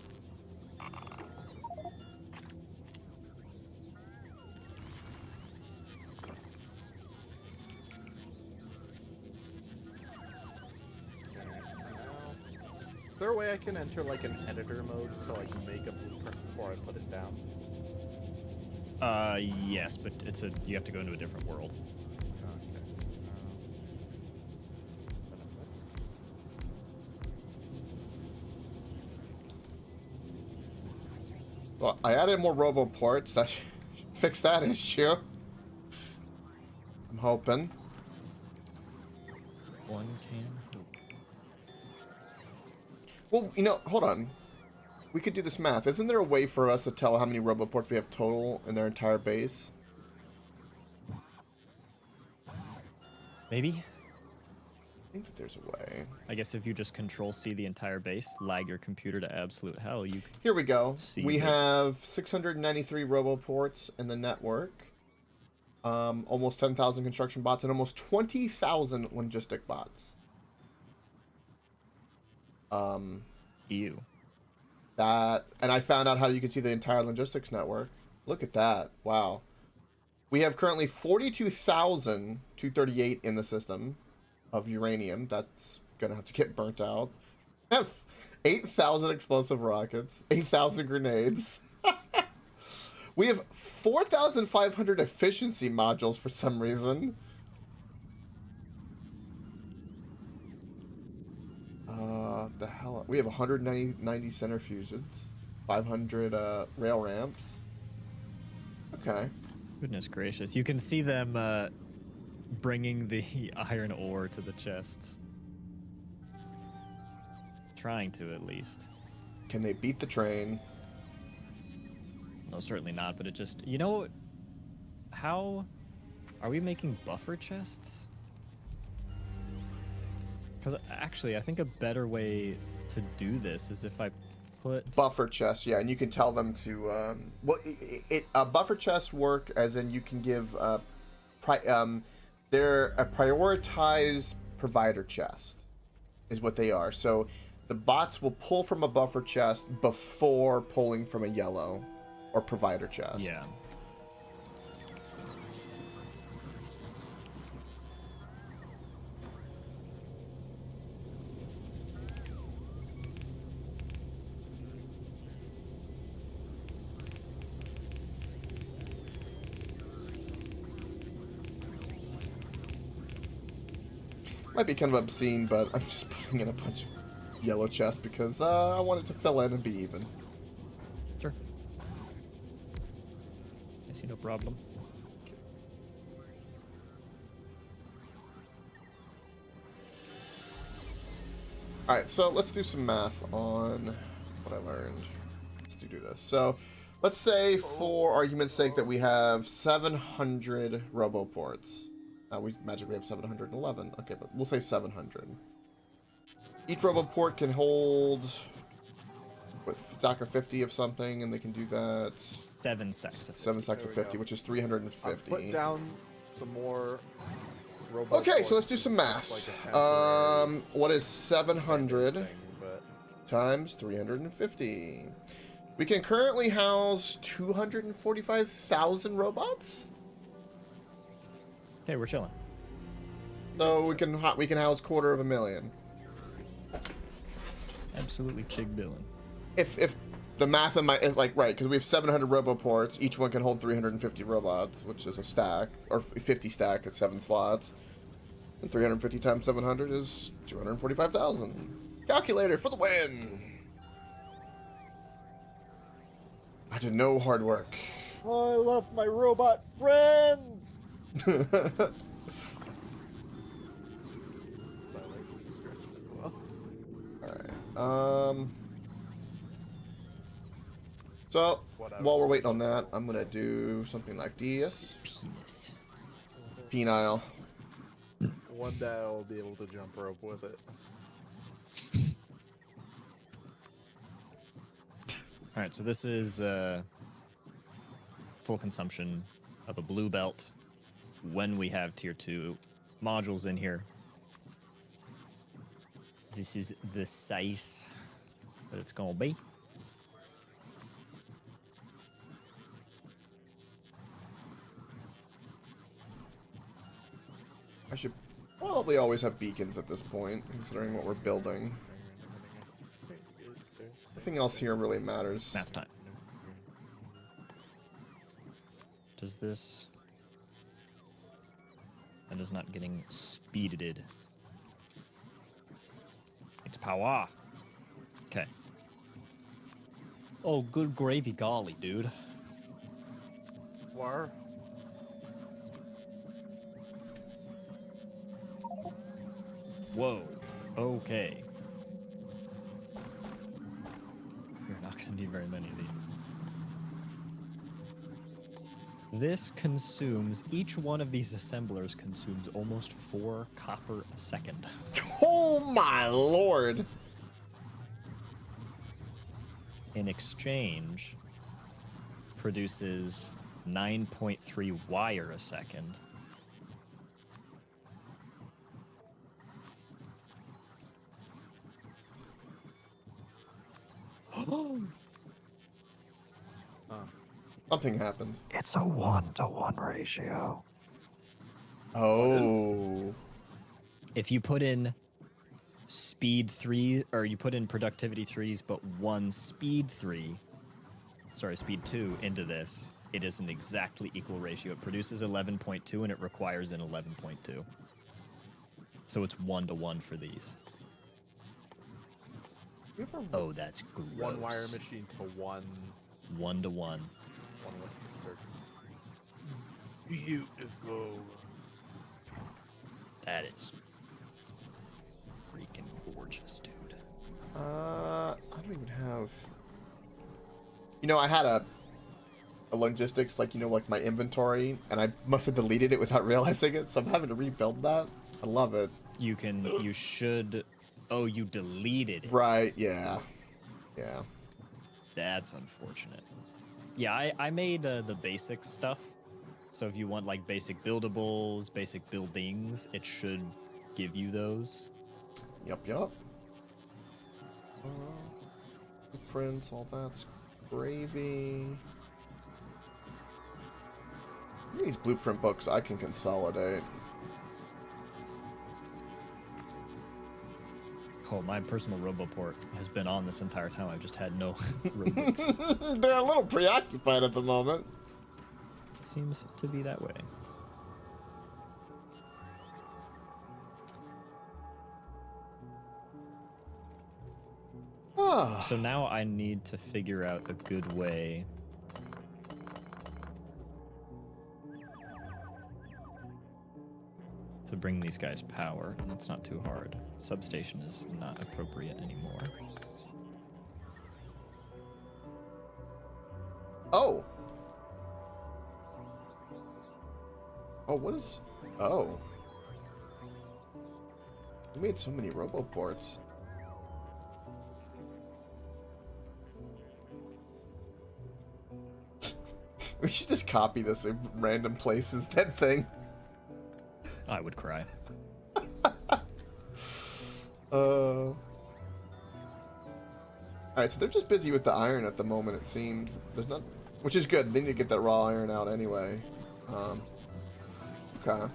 Is there a way I can enter like an editor mode to like make a blueprint before I put it down? Yes, but you have to go into a different world. Okay. What I missed? Well, I added more robo ports. That should fix that issue. I'm hoping. One can hope. Well, you know, hold on. We could do this math. Isn't there a way for us to tell how many roboports we have total in their entire base? Maybe? I think that there's a way. I guess if you just Control-C the entire base, lag your computer to absolute hell, you can... Here we go. See We that. have 693 roboports in the network. Almost 10,000 construction bots and almost 20,000 logistic bots. Ew. That, and I found out how you can see the entire logistics network. Look at that. Wow. We have currently 42,238 in the system of uranium. That's gonna have to get burnt out. We have 8,000 explosive rockets, 8,000 grenades. We have 4,500 efficiency modules for some reason. The hell? We have 190 centrifuges, 500 rail ramps. Okay. Goodness gracious. You can see them bringing the iron ore to the chests. Trying to, at least. Can they beat the train? No, certainly not, but it just... You know, how... Are we making buffer chests? Because actually, I think a better way to do this is if I put... Buffer chests, yeah, and you can tell them to... buffer chests work as in you can give... they're a prioritized provider chest, is what they are. So the bots will pull from a buffer chest before pulling from a yellow or provider chest. Yeah. Might be kind of obscene, but I'm just putting in a bunch of yellow chests because I want it to fill in and be even. Sure. I see no problem. Alright, so let's do some math on what I learned. Let's do this. So, let's say, for argument's sake, that we have 700 roboports. We magically have 711. Okay, but we'll say 700. Each roboport can hold what, stack of 50 of something, and they can do that. 7 stacks of 7 stacks There of we 50, go. which is 350. Put down some more robot Okay, so let's ports. do some It's math. just like a temporary What is 700 thing, but times 350? We can currently house 245,000 robots. Okay, we're chilling. So we can house 250,000. Absolutely chig billin'. If the math of my right, because we have 700 roboports, each one can hold 350 robots, which is a stack or 50 stack at 7 slots. And 350 times 700 is 245,000. Calculator for the win. I did no hard work. oh, I love my robot friends. My legs are stretching as well. Alright. So What while else? we're waiting on that, I'm gonna do something like this. Penis. Penile. One day I'll be able to jump rope with it. All right, so this is full consumption of a blue belt when we have tier 2 modules in here. This is the size that it's gonna be. I should probably always have beacons at this point, considering what we're building. Nothing else here really matters. Math time. Does this... That is not getting speeded. It's power. Okay. Oh, good gravy golly, dude. War. Whoa. Okay. You're not going to need very many of these. This consumes, each one of these assemblers consumes almost 4 copper a second. Oh my lord! In exchange, produces 9.3 wire a second. Something happened. It's a 1-to-1 ratio. Oh. If you put in speed 3, or you put in productivity 3s, but 1 speed 3, sorry, speed 2 into this, it is an exactly equal ratio. It produces 11.2 and it requires an 11.2. So it's 1-to-1 for these. Oh, that's gross. One wire machine to one. 1-to-1. One circuit. Beautiful. That is freaking gorgeous, dude. I don't even have... You know, I had a logistics, like my inventory, and I must have deleted it without realizing it, so I'm having to rebuild that. I love it. You should... Oh, you deleted it. Right, yeah. Yeah. That's unfortunate. Yeah, I made the basic stuff. So if you want like basic buildables, basic buildings, it should give you those. Yup. Blueprints, all that's gravy. These blueprint books I can consolidate. Oh, my personal roboport has been on this entire time. I've just had no robots. They're a little preoccupied at the moment. Seems to be that way. So now I need to figure out a good way to bring these guys power. That's not too hard. Substation is not appropriate anymore. Oh. Oh, what is... Oh. We made so many roboports. We should just copy this in random places, that thing. I would cry. Alright, so they're just busy with the iron at the moment, it seems. There's not... Which is good. They need to get that raw iron out anyway. Okay.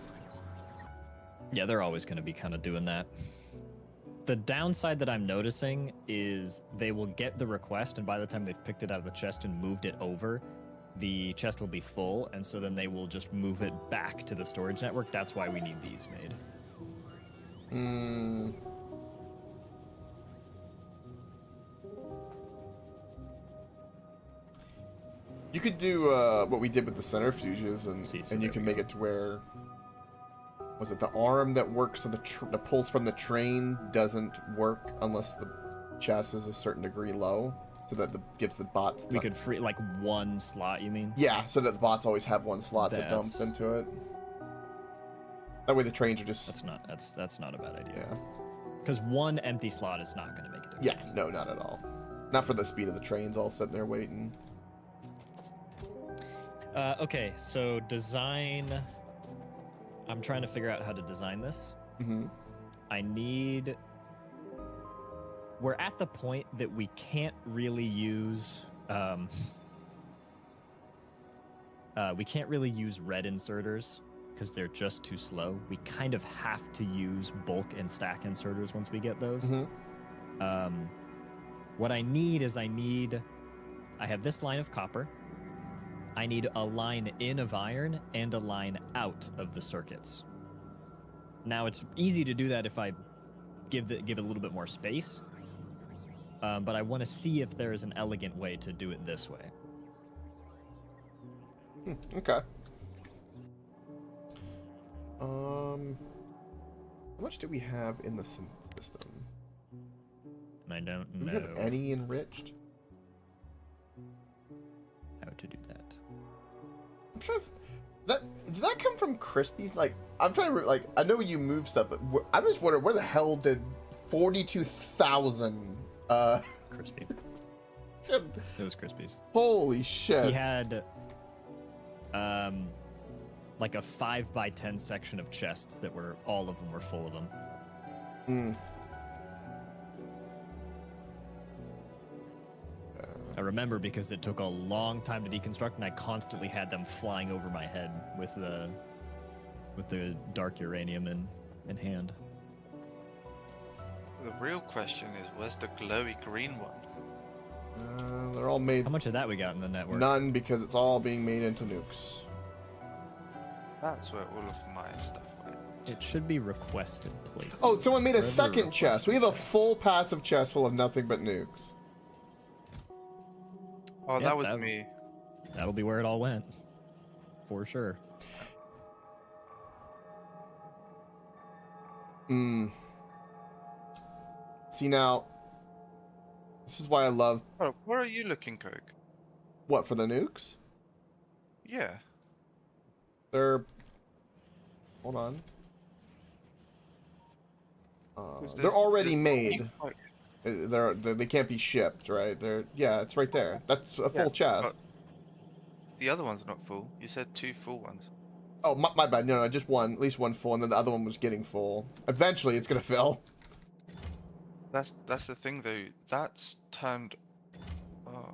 Yeah, they're always going to be kind of doing that. The downside that I'm noticing is they will get the request, and by the time they've picked it out of the chest and moved it over, the chest will be full, and so then they will just move it back to the storage network. That's why we need these made. You could do what we did with the centrifuges, and you can make it to where... Was it the arm that works so the pulse from the train doesn't work unless the chest is a certain degree low, so that gives the bots... We could free, like, one slot, you mean? Yeah, so that the bots always have one slot that dumps into it. That way the trains are just... That's not a bad idea. Yeah. Because one empty slot is not going to make a difference. Yeah, no, not at all. Not for the speed of the trains all sitting there waiting. Okay, so design... I'm trying to figure out how to design this. Mm-hmm. I need... We're at the point that we can't really use... we can't really use red inserters because they're just too slow. We kind of have to use bulk and stack inserters once we get those. Mm-hmm. What I need is I have this line of copper. I need a line in of iron and a line out of the circuits. Now, it's easy to do that if I give it a little bit more space, but I want to see if there is an elegant way to do it this way. Okay. How much do we have in the system? I don't Do know we have any enriched? how to do that. I'm trying to... Did that come from Crispy's? Like, I'm trying to... Like, I know you move stuff, but I'm just wondering, where the hell did 42,000... Crispy. It was Crispy's. Holy shit. He had... like a 5x10 section of chests that were... All of them were full of them. Hmm. I remember because it took a long time to deconstruct, and I constantly had them flying over my head with the dark uranium in hand. The real question is, where's the glowy green one? They're all made... How much of that we got in the network? None, because it's all being made into nukes. That's where all of my stuff went. It should be requested places. Oh, someone made a Wherever second chest. We have a requested full passive chest full of nothing but nukes. Oh, Yep, that was that- me. That'll be where it all went. For sure. See, now... This is why I love... Oh, where are you looking, Coke? What, for the nukes? Yeah. They're... Hold on. 'Cause They're there's- already there's made. like- They can't be shipped, right? Yeah, it's right there. That's a full Yeah, chest. but the other one's not full. You said 2 full ones. Oh, my bad. No, just one. At least one full, and then the other one was getting full. Eventually, it's gonna fill. That's the thing though. That's turned. Oh.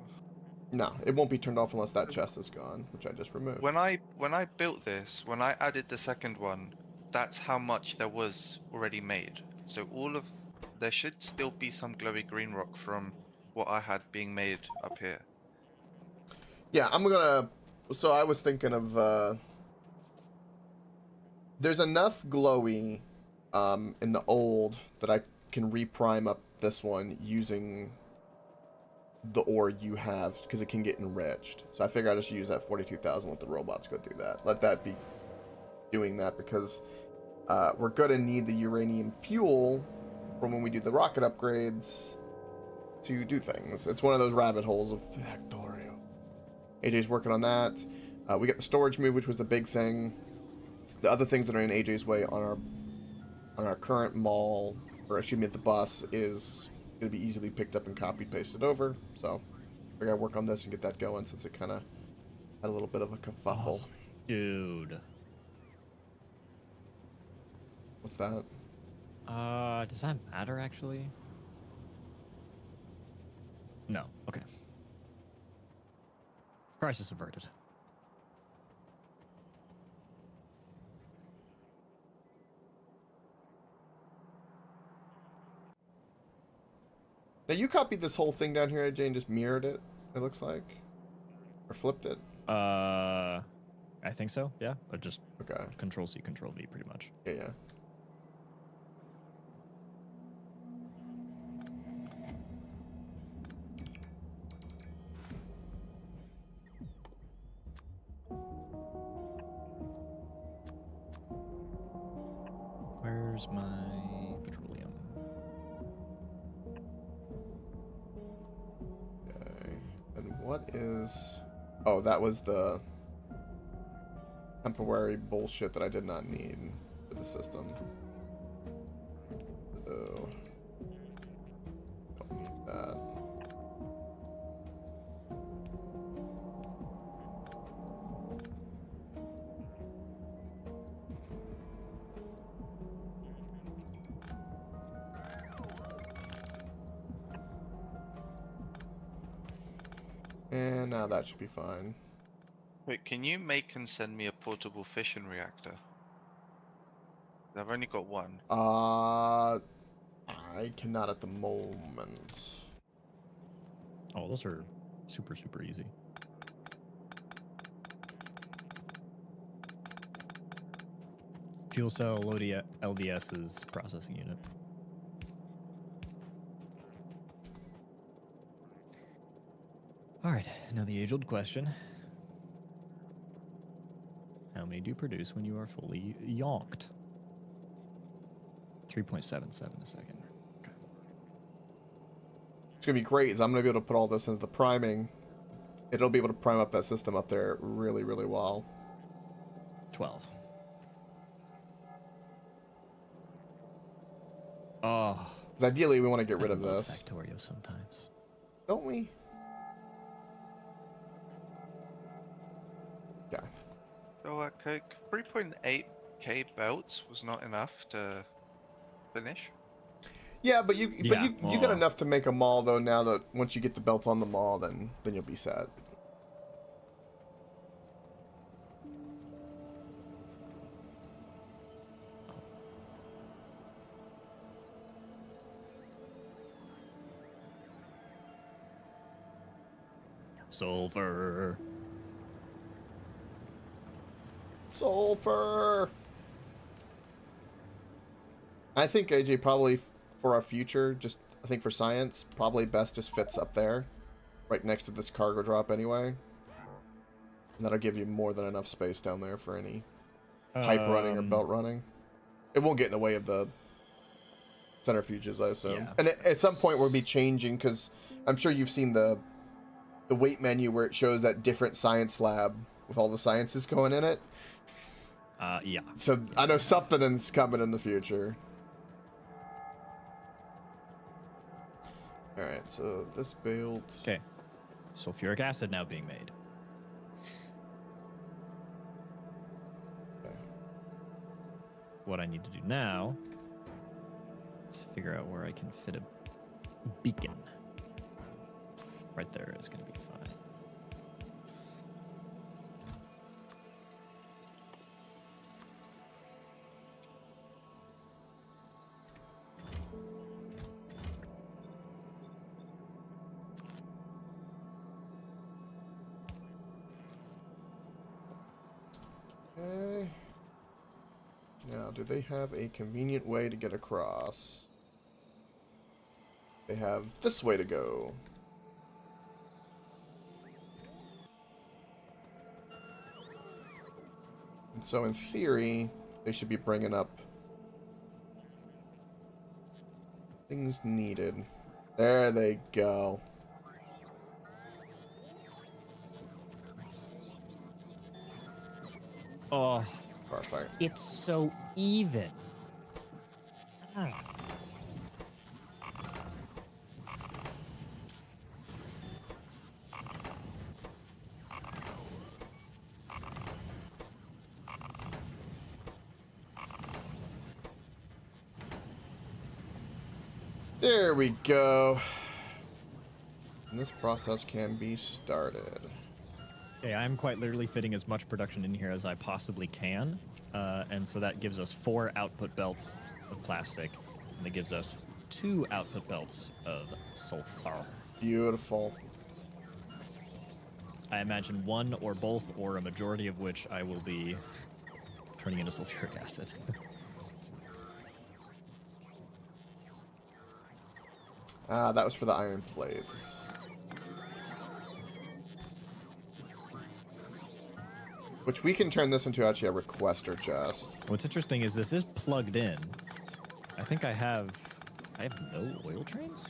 No, it won't be turned off unless that chest is gone, which I just removed. When I built this, when I added the second one, that's how much there was already made. So there should still be some glowy green rock from what I had being made up here. Yeah, I'm gonna... So I was thinking of... There's enough glowy in the old that I can reprime up this one using the ore you have because it can get enriched. So I figure I'll just use that 42,000, let the robots go do that. Let that be doing that because we're going to need the uranium fuel for when we do the rocket upgrades to do things. It's one of those rabbit holes of Factorio. AJ's working on that. We got the storage move, which was the big thing. The other things that are in AJ's way on our current mall, or excuse me, the bus, is going to be easily picked up and copied, pasted over. So we got to work on this and get that going since it kind of had a little bit of a kerfuffle. Oh, dude. What's that? Does that matter actually? No. Okay. Crisis averted. Now you copied this whole thing down here, AJ, and just mirrored it, it looks like. Or flipped it. I think so, yeah. But just Okay. Control C, Control V pretty much. Yeah, yeah. Where's my petroleum? Okay. And what is... Oh, that was the temporary bullshit that I did not need for the system. So... Don't need that. And now that should be fine. Wait, can you make and send me a portable fission reactor? I've only got one. I cannot at the moment. Oh, those are super, super easy. Fuel cell LDS's processing unit. All right, now the age-old question. How many do you produce when you are fully yonked? 3.77 a second. Okay. It's gonna be great is I'm gonna be able to put all this into the priming. It'll be able to prime up that system up there really, really well. 12. Oh. Because ideally we want to get rid of love this. Factorio sometimes. Don't we? Yeah. So, Coke, 3.8k belts was not enough to finish. Yeah, but you got well, enough to make a mall though. Now that once you get the belts on the mall, then you'll be set. Sulfur. Sulfur. I think AJ probably for our future, just I think for science, probably best just fits up there, right next to this cargo drop anyway. And that'll give you more than enough space down there for any pipe running or belt running. It won't get in the way of the centrifuges, I assume. Yeah. And at some point we'll be changing because I'm sure you've seen the weight menu where it shows that different science lab with all the sciences going in it. Yeah. So Yes, I know something is coming in the future. All right, so this build. Okay. Sulfuric acid now being made. Okay. What I need to do now is figure out where I can fit a beacon. Right there is going to be fine. Okay. Now, do they have a convenient way to get across? They have this way to go. So in theory, they should be bringing up things needed. There they go. Oh, Perfect. it's so even. Ah. There we go. And this process can be started. Okay, I'm quite literally fitting as much production in here as I possibly can. And so that gives us 4 output belts of plastic. And that gives us 2 output belts of sulfur. Beautiful. I imagine one or both, or a majority of which I will be turning into sulfuric acid. That was for the iron plates. Which we can turn this into actually a requester chest. What's interesting is this is plugged in. I think I have no oil trains?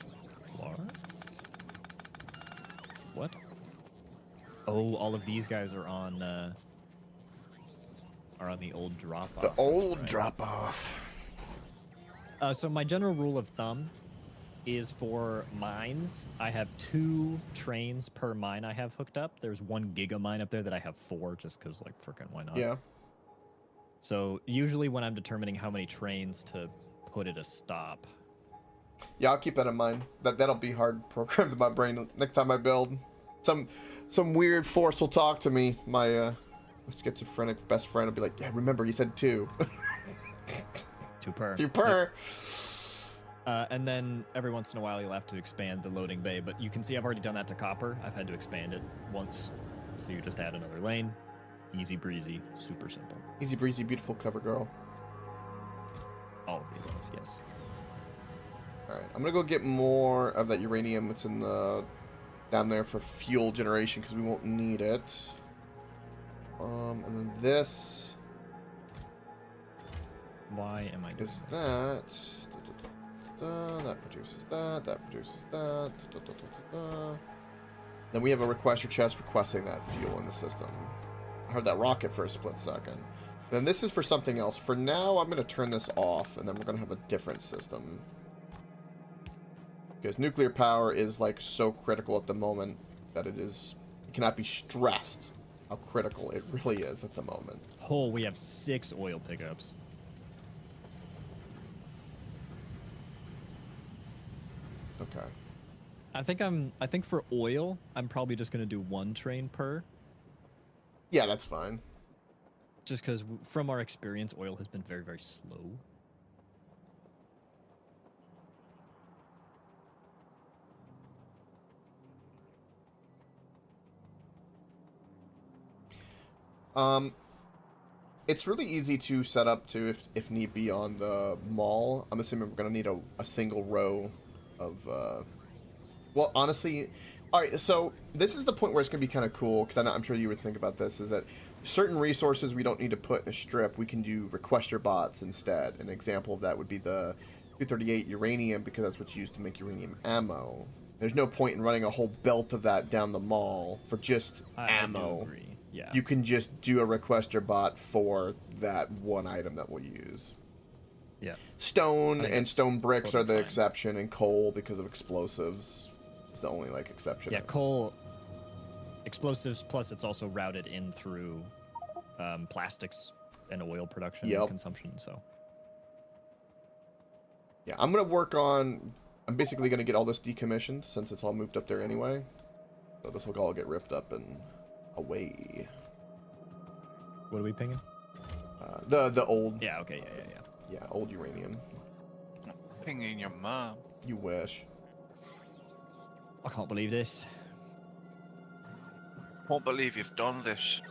What? Oh, all of these guys are on the old drop off. The old drop off. So my general rule of thumb is for mines, I have 2 trains per mine I have hooked up. There's 1 giga mine up there that I have 4 just because, like, frickin' why not? Yeah. So usually when I'm determining how many trains to put at a stop. Yeah, I'll keep that in mind. That'll be hard programmed in my brain next time I build. Some weird force will talk to me. My schizophrenic best friend will be like, yeah, remember you said 2. 2 per. 2 per. And then every once in a while you'll have to expand the loading bay, but you can see I've already done that to copper. I've had to expand it once. So you just add another lane. Easy breezy, super simple. Easy breezy, beautiful cover girl. All of the above, yes. Alright, I'm gonna go get more of that uranium that's in the down there for fuel generation because we won't need it. And then this Why am I doing is that. That produces that. That produces that. Then we have a requester chest requesting that fuel in the system. I heard that rocket for a split second. Then this is for something else. For now, I'm going to turn this off, and then we're going to have a different system. Because nuclear power is, like, so critical at the moment that it cannot be stressed how critical it really is at the moment. Oh, we have 6 oil pickups. Okay. I think for oil, I'm probably just gonna do 1 train per. Yeah, that's fine. Just because from our experience, oil has been very, very slow. It's really easy to set up to if need be on the mall. I'm assuming we're gonna need a single row of well, honestly, all right, so this is the point where it's gonna be kind of cool, because I'm sure you would think about this, is that certain resources we don't need to put in a strip. We can do requester bots instead. An example of that would be the 238 uranium, because that's what's used to make uranium ammo. There's no point in running a whole belt of that down the mall for just ammo. I do agree. Yeah. You can just do a requester bot for that one item that we'll use. Yeah. Stone and that's stone bricks are the totally fine. exception, and coal, because of explosives, is the only, like, exception. Yeah, coal, explosives, plus it's also routed in through plastics and oil production and consumption, so. Yeah, I'm basically going to get all this decommissioned, since it's all moved up there anyway. So this will all get ripped up and away. What are we pinging? The old... Yeah, okay, yeah. Yeah, old uranium. Pinging your mom. You wish. I can't believe this. Can't believe you've done this.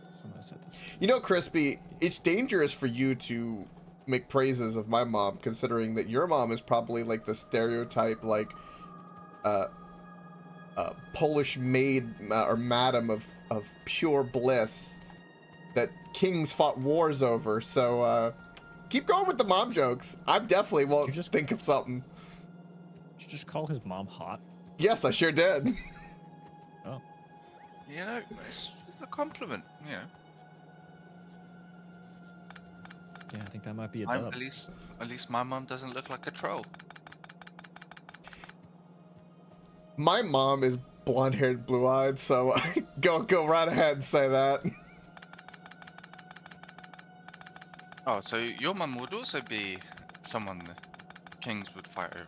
That's when I said this. You know, Crispy, it's dangerous for you to make praises of my mom, considering that your mom is probably, like, the stereotype, like, Polish maid or madam of pure bliss. that kings fought wars over. So keep going with the mom jokes. I definitely won't You just- think of something. Did you just call his mom hot? Yes, I sure did. Oh. You know, it's a compliment. You know, Yeah, I think that might be a I'm, dub. at least my mum doesn't look like a troll. My mom is blonde-haired, blue-eyed, so go right ahead and say that. Oh, so your mum would also be someone the kings would fight over.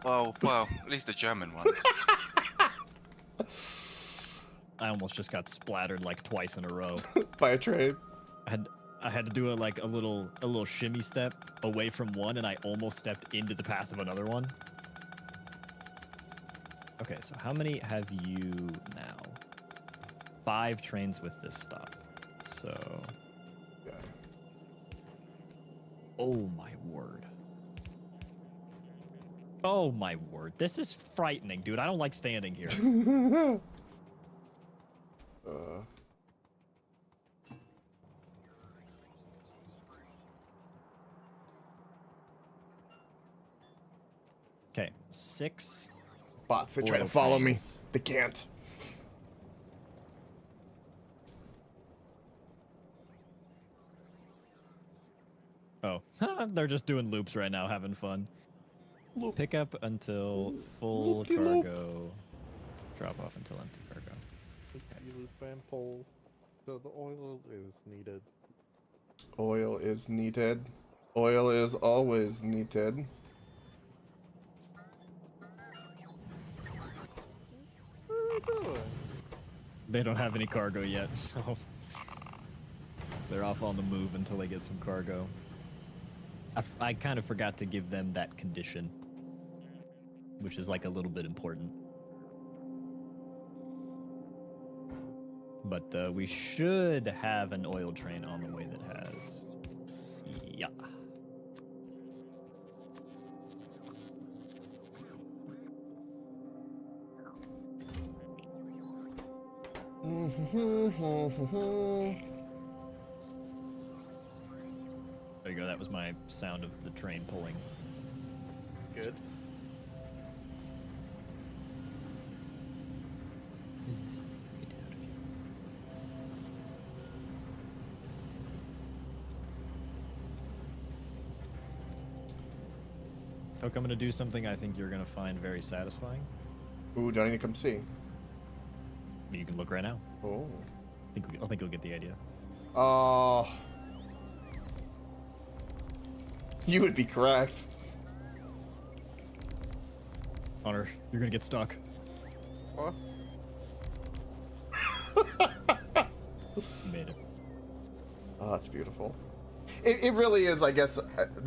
Well, at least the German ones. I almost just got splattered like twice in a row. By a train. I had to do a little shimmy step away from one, and I almost stepped into the path of another one. Okay, so how many have you now? 5 trains with this stop. So, Yeah. oh my word. Oh my word. This is frightening, dude. I don't like standing here. Okay, 6. Bots, they try to Oil follow me. trains. They can't. Oh, they're just doing loops right now, having fun. Loop. Pick up until full Loop-de-loop. cargo. Drop off until empty cargo. Loop and pull. So the oil is needed. Oil is needed. Oil is always needed. What are we doing? They don't have any cargo yet, so they're off on the move until they get some cargo. I kind of forgot to give them that condition, which is like a little bit important. But we should have an oil train on the way that has. Yeah. There you go. That was my sound of the train pulling. Good. Coke, I'm going to do something I think you're going to find very satisfying. Ooh, do I need to come see? You can look right now. Oh. I think you'll get the idea. You would be correct. Honor, you're going to get stuck. What? You made it. Oh, that's beautiful. It really is, I guess,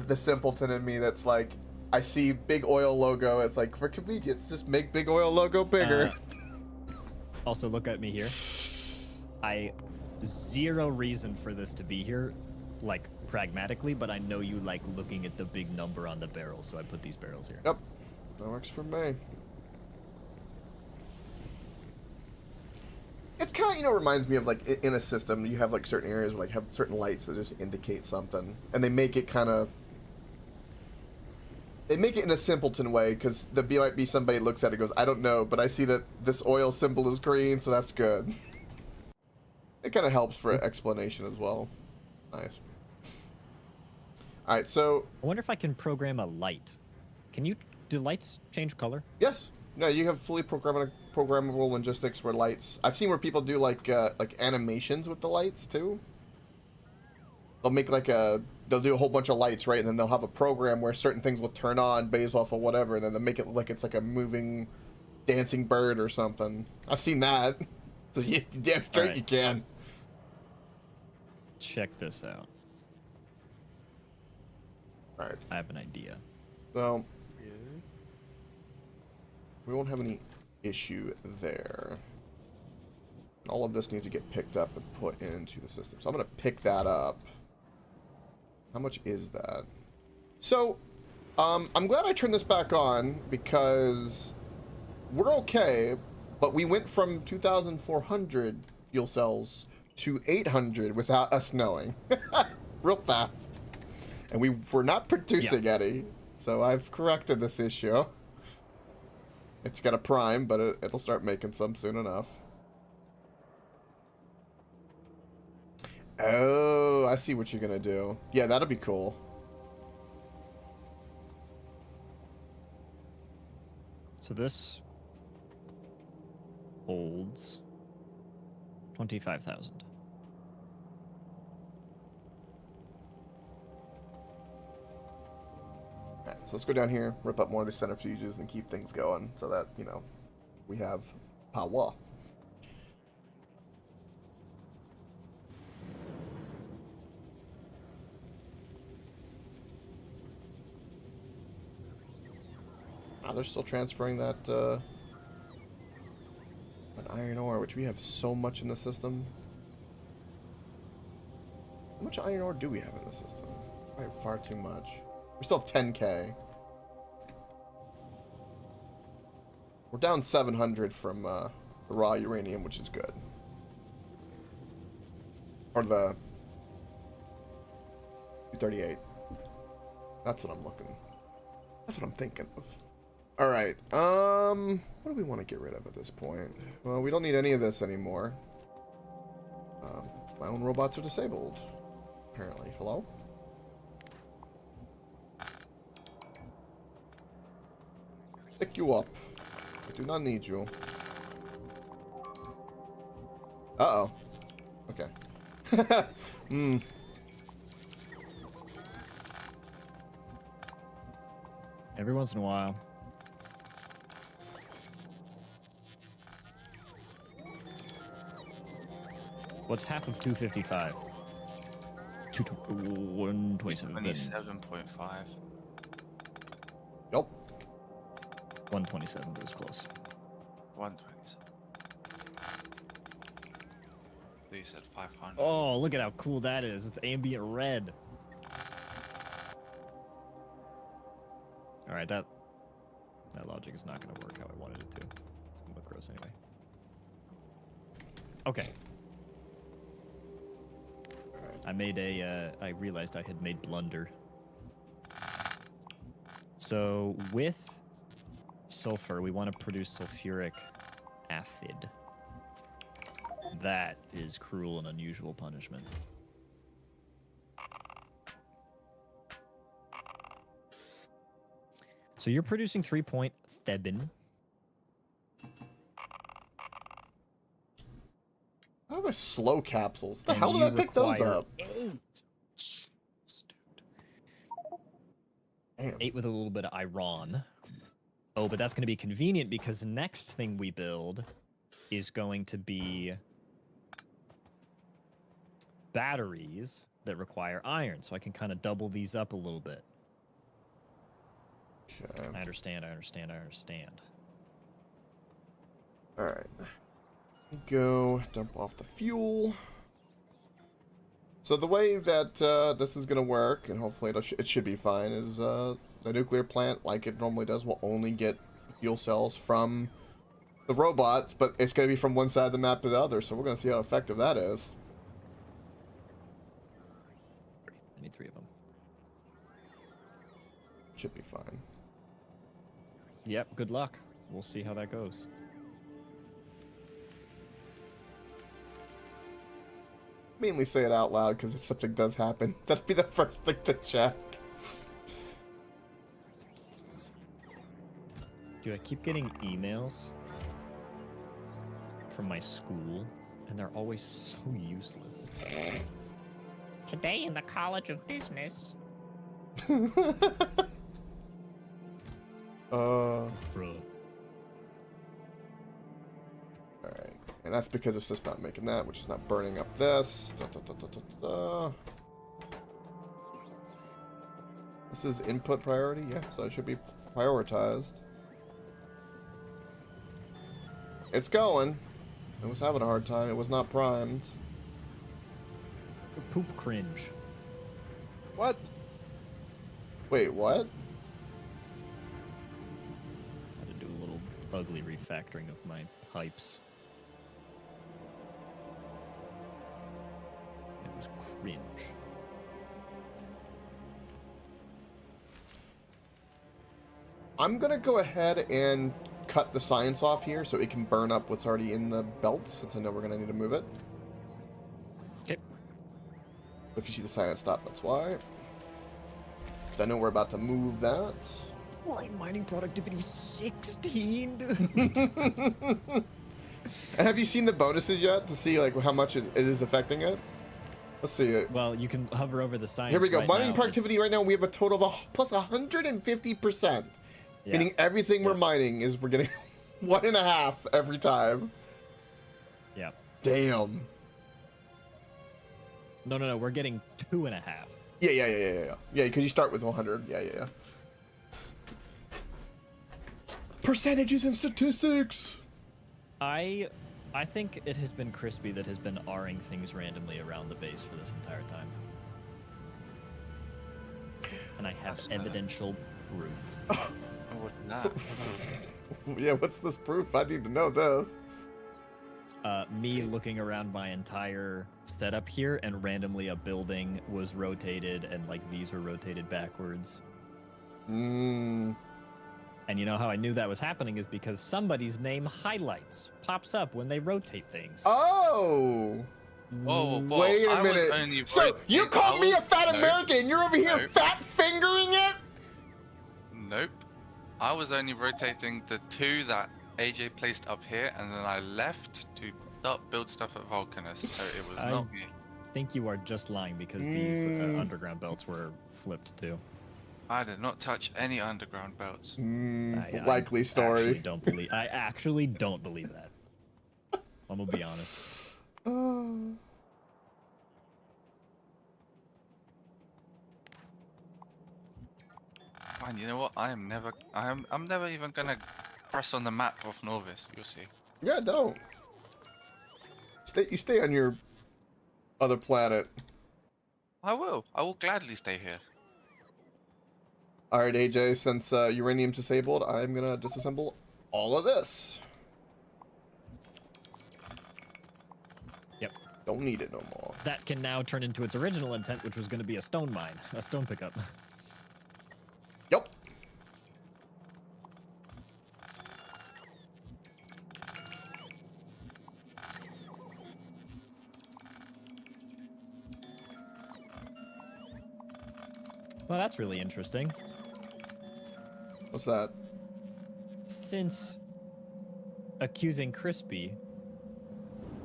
the simpleton in me that's like, I see big oil logo. It's like, for convenience, just make big oil logo bigger. Also, look at me here. Zero reason for this to be here, like, pragmatically, but I know you like looking at the big number on the barrel, so I put these barrels here. Yep, that works for me. It's kind of, reminds me of, like, in a system, you have, like, certain areas where, like, have certain lights that just indicate something. And they make it kind of... They make it in a simpleton way, because there might be somebody that looks at it and goes, I don't know, but I see that this oil symbol is green, so that's good. It kind of helps for explanation as well. Nice. Alright, so... I wonder if I can program a light. Do lights change color? Yes. No, you have fully programmable logistics for lights. I've seen where people do like animations with the lights too. They'll make they'll do a whole bunch of lights, right? And then they'll have a program where certain things will turn on based off of whatever, and then they'll make it like it's like a moving, dancing bird or something. I've seen that. So you damn straight Right. you can. Check this out. Alright, I have an idea. so Yeah. we won't have any issue there. All of this needs to get picked up and put into the system. So I'm going to pick that up. How much is that? So, I'm glad I turned this back on because we're okay, but we went from 2,400 fuel cells to 800 without us knowing. Real fast. And we were not producing any. So I've corrected this issue. It's got a prime, but it'll start making some soon enough. Oh, I see what you're gonna do. Yeah, that'll be cool. So this holds 25,000. Alright, so let's go down here, rip up more of the centrifuges, and keep things going so that, you know, we have power. Ah, they're still transferring that, an iron ore, which we have so much in the system. How much iron ore do we have in the system? Probably far too much. We still have 10k. We're down 700 from the raw uranium, which is good. Or the 238. That's what I'm looking. That's what I'm thinking of. All right. What do we want to get rid of at this point? Well, we don't need any of this anymore. My own robots are disabled. Apparently. Hello? Pick you up. I do not need you. Uh-oh. Okay. Every once in a while. What's half of 255? 127. 27.5. Nope. 127 was close. 127. You said 500. Oh, look at how cool that is. It's ambient red. Alright, that logic is not going to work how I wanted it to. It's going to look gross anyway. Okay. I made I realized I had made blunder. So with sulfur, we want to produce sulfuric acid. That is cruel and unusual punishment. So you're producing 3.7. How are slow capsules? The And hell did you I pick those require up? 8. Damn. 8 with a little bit of iron. Oh, but that's going to be convenient because the next thing we build is going to be batteries that require iron. So I can kind of double these up a little bit. Okay. I understand. Alright. Go dump off the fuel. So the way that this is going to work, and hopefully it should be fine, is the nuclear plant, like it normally does, will only get fuel cells from the robots, but it's going to be from one side of the map to the other, so we're going to see how effective that is. I need 3 of them. Should be fine. Yep, good luck. We'll see how that goes. Mainly say it out loud, because if something does happen, that'd be the first thing to check. Dude, I keep getting emails from my school, and they're always so useless. Today in the College of Business. Bro. Alright. And that's because it's just not making that, which is not burning up this. This is input priority? Yeah, so it should be prioritized. It's going. It was having a hard time. It was not primed. Poop cringe. What? Wait, what? Had to do a little ugly refactoring of my pipes. cringe. I'm gonna go ahead and cut the science off here so it can burn up what's already in the belt, since I know we're gonna need to move it. Okay. If you see the science stop, that's why. Because I know we're about to move that. Mining productivity 16. And have you seen the bonuses yet to see like how much it is affecting it? Let's see it. Well, you can hover over the science. Here we go. Right Mining now, productivity right now, we have a total of plus 150%. Yeah. Meaning everything we're Yep. mining is we're getting 1.5 every time. Yeah. Damn. No. We're getting 2.5. Yeah, because you start with 100. Yeah. Percentages and statistics. I think it has been Crispy that has been R-ing things randomly around the base for this entire time. And I have evidential proof. What that? Yeah, what's this proof? I need to know this. Me looking around my entire setup here, and randomly a building was rotated, and like these were rotated backwards. Mmm. And you know how I knew that was happening is because somebody's name highlights pops up when they rotate things. Oh. Whoa, Wait a I was minute. only So you called me a fat Nope. American, and you're over here Nope. fat fingering it? Nope. I was only rotating the 2 that AJ placed up here, and then I left to start build stuff at Vulcanus, so it was not me. I think you are just lying because these underground belts were flipped too. I did not touch any underground belts. Likely story. I actually don't believe that. I'm gonna be honest. Man, you know what? I'm never even gonna press on the map of Norvis. You'll see. Yeah, don't. You stay on your other planet. I will gladly stay here. All right, AJ. Since uranium's disabled, I'm gonna disassemble all of this. Yep. Don't need it no more. That can now turn into its original intent, which was going to be a stone mine, a stone pickup. Yep. Well, that's really interesting. What's that? Since accusing Crispy,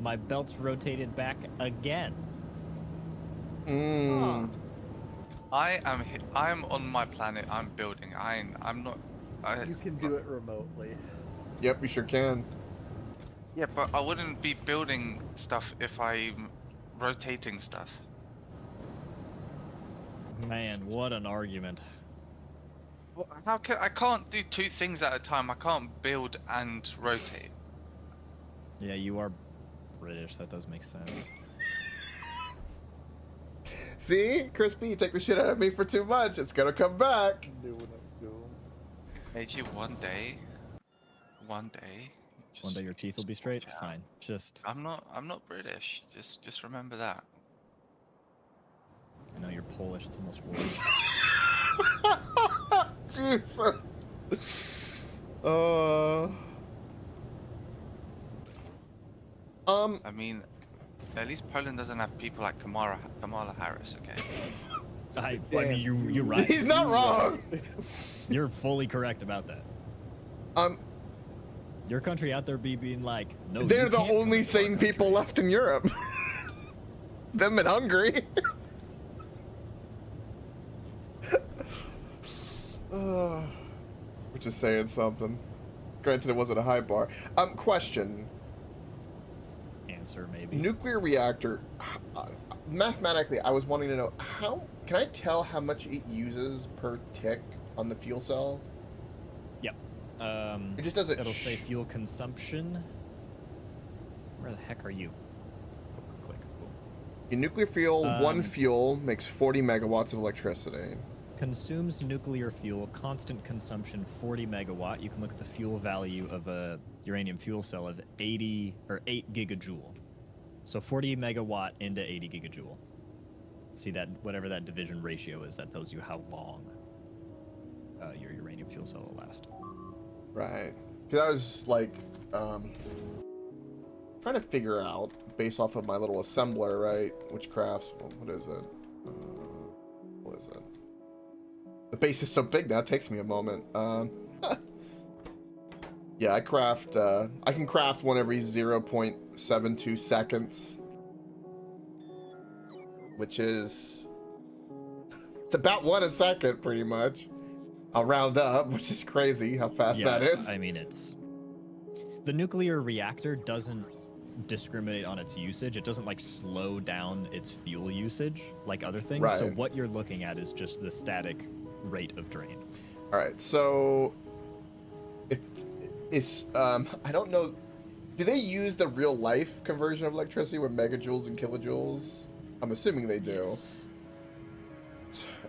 my belt's rotated back again. Mmm. I'm on my planet. I'm building. I'm not. You can do it remotely. Yep, you sure can. Yeah, but I wouldn't be building stuff if I'm rotating stuff. Man, what an argument. Well, I can't do 2 things at a time. I can't build and rotate. Yeah, you are British. That does make sense. See, Crispy, you take the shit out of me for too much. It's gonna come back. Doing it, doing. AJ, one day. One day your teeth will be straight. It's fine. Just I'm not British. Just remember that. I know you're Polish. It's almost worse. Jesus. I mean, at least Poland doesn't have people like Kamala Harris, okay? I mean, you're right. He's not wrong. You're fully correct about that. Your country out there being like, no. They're you the can't come only into our sane people country. left in Europe. Them and Hungary. Which is saying something. Granted, it wasn't a high bar. Question. Answer maybe. Nuclear reactor. Mathematically, I was wanting to know how. Can I tell how much it uses per tick on the fuel cell? Yep. It just doesn't. It'll say fuel consumption. Where the heck are you? Click. Boom. In nuclear fuel, one fuel makes 40 megawatts of electricity. Consumes nuclear fuel, constant consumption 40 megawatt. You can look at the fuel value of a uranium fuel cell of 80 or 8 gigajoule. So 40 megawatt into 80 gigajoule. See that whatever that division ratio is, that tells you how long your uranium fuel cell will last. Right. Because I was like trying to figure out based off of my little assembler, right? Which crafts? Well, what is it? What is it? The base is so big now. It takes me a moment. Yeah, I craft. I can craft one every 0.72 seconds, which is it's about 1 a second, pretty much. I'll round up, which is crazy how fast that is. I mean, it's the nuclear reactor doesn't discriminate on its usage. It doesn't like slow down its fuel usage like other things. Right. So what you're looking at is just the static rate of drain. All right, so if it's I don't know, do they use the real life conversion of electricity with megajoules and kilojoules? I'm assuming they do. Yes.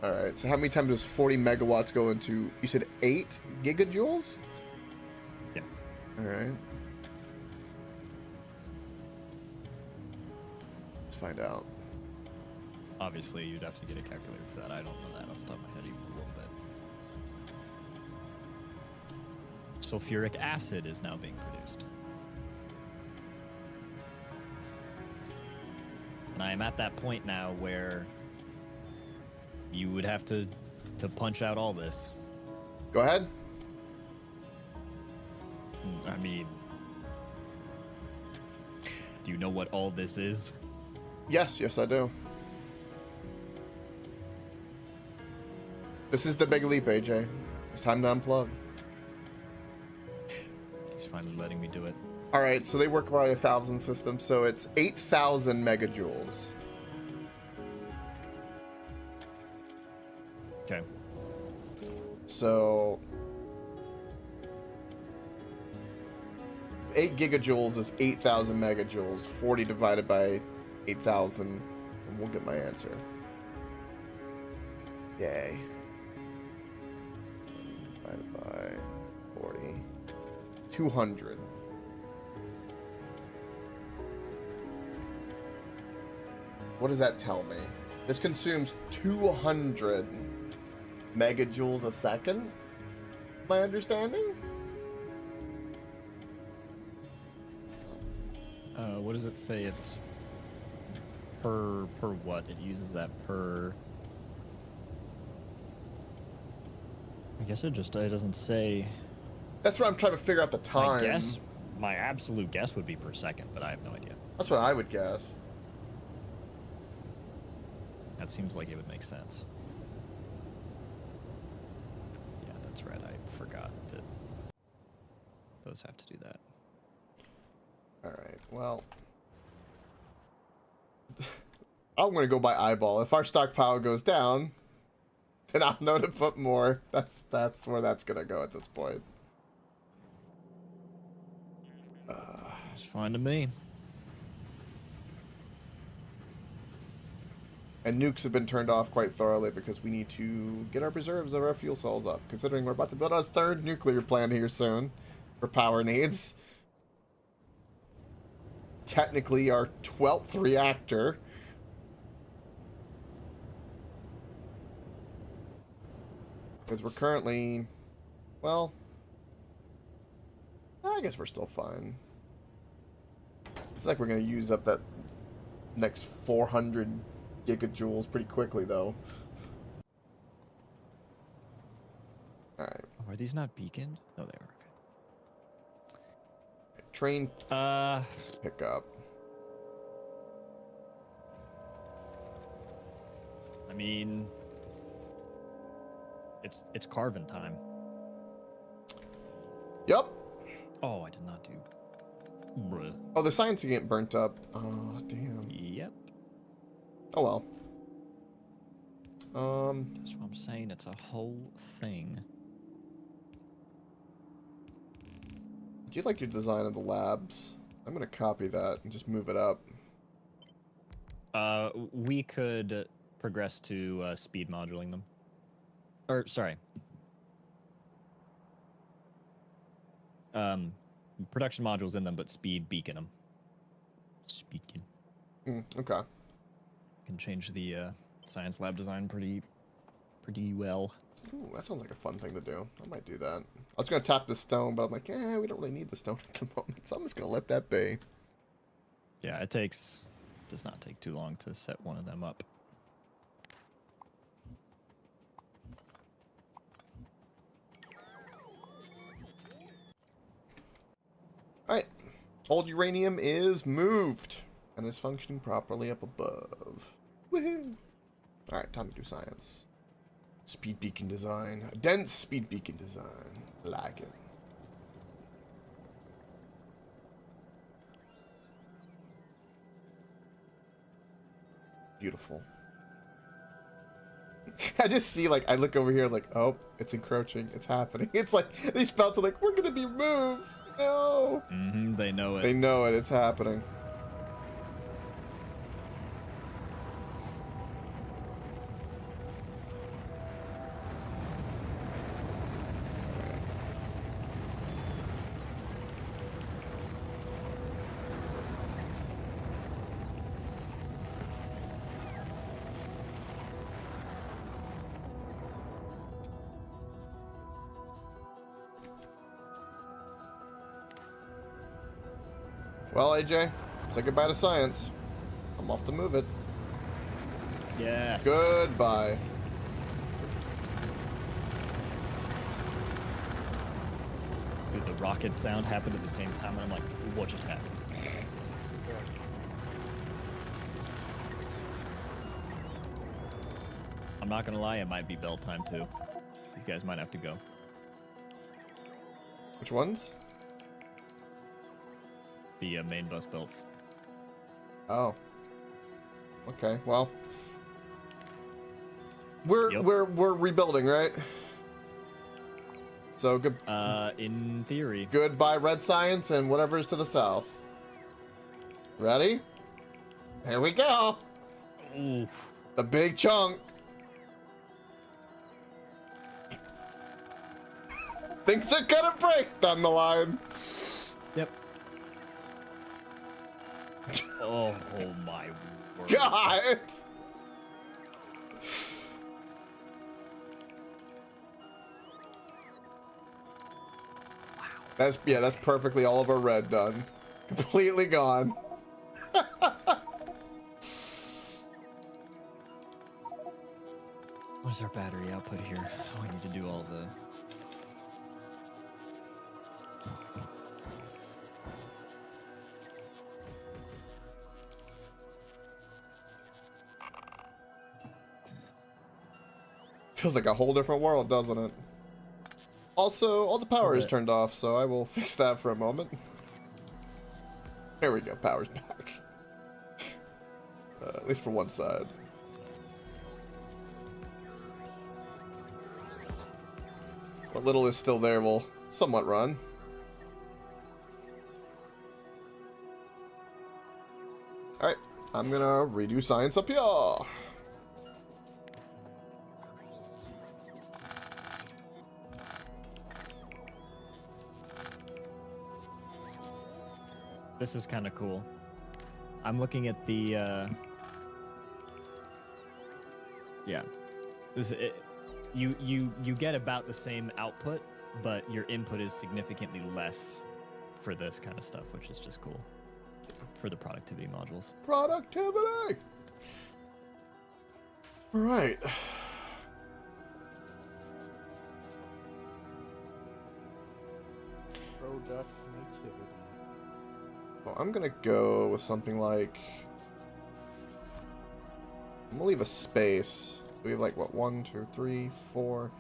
All right, so how many times does 40 megawatts go into? You said 8 gigajoules? Yeah. All right. Let's find out. Obviously, you'd have to get a calculator for that. I don't know that off the top of my head even a little bit. Sulfuric acid is now being produced. And I am at that point now where you would have to punch out all this. Go ahead. I mean, do you know what all this is? Yes, I do. This is the big leap, AJ. It's time to unplug. He's finally letting me do it. All right, so they work by 1,000 systems, so it's 8,000 megajoules. Okay. So 8 gigajoules is 8,000 megajoules. 40 divided by 8,000, and we'll get my answer. Yay. Divided by 40. 200. What does that tell me? This consumes 200 megajoules a second? My understanding? What does it say? It's per what? It uses that per. I guess it doesn't say. That's what I'm trying to figure out the time. My absolute guess would be per second, but I have no idea. That's what I would guess. That seems like it would make sense. Yeah, that's right. I forgot that those have to do that. Alright, well. I'm gonna go by eyeball. If our stockpile goes down, then I'll know to put more. That's where that's gonna go at this point. It's fine to me. And nukes have been turned off quite thoroughly because we need to get our reserves of our fuel cells up, considering we're about to build our 3rd nuclear plant here soon for power needs. Technically our 12th reactor. Because we're currently, well, I guess we're still fine. I feel like we're going to use up that next 400 gigajoules pretty quickly, though. Alright. Oh, are these not beaconed? No, they are. Okay. Train pickup. I mean, it's carving time. Yep. Oh, I did not do. Bruh. Oh, the science ain't burnt up. Oh, damn. Yep. Oh, well. That's what I'm saying. It's a whole thing. Do you like your design of the labs? I'm going to copy that and just move it up. We could progress to speed modulating them. Or, sorry. Production modules in them, but speed beacon them. Speaking. Okay. Can change the science lab design pretty well. Ooh, that sounds like a fun thing to do. I might do that. I was gonna tap the stone, but I'm like, we don't really need the stone at the moment, so I'm just gonna let that be. Yeah, does not take too long to set one of them up. Alright. Old uranium is moved and is functioning properly up above. Woohoo! Alright, time to do science. Speed beacon design. A dense speed beacon design. Like it. Beautiful. I just see, like, I look over here, like, oh, it's encroaching. It's happening. It's like, these belts are like, we're gonna be moved. No. They know it. They know it. It's happening. Well, AJ, say goodbye to science. I'm off to move it. Yes. Goodbye. Dude, the rocket sound happened at the same time, and I'm like, what just happened? I'm not gonna lie, it might be bell time too. These guys might have to go. Which ones? The main bus belts. Oh. Okay. Well, we're rebuilding, right? So good. In theory. Goodbye, red science, and whatever's to the south. Ready? Here we go. Ooh. The big chunk. Things are gonna break down the line. Yep. Oh my word. God. That's perfectly all of our red done. Completely gone. What is our battery output here? Oh, I need to do all the... Feels like a whole different world, doesn't it? Also, all the power is Okay. turned off, so I will fix that for a moment. There we go, power's back. At least for one side. What little is still there will somewhat run. Alright, I'm gonna redo science up here. This is kind of cool. I'm looking at the, yeah. You get about the same output, but your input is significantly less for this kind of stuff, which is just cool for the productivity modules. Productivity! Alright. Productivity. Well, I'm gonna go with something like... I'm gonna leave a space. So we have like, what, 1, 2, 3, 4,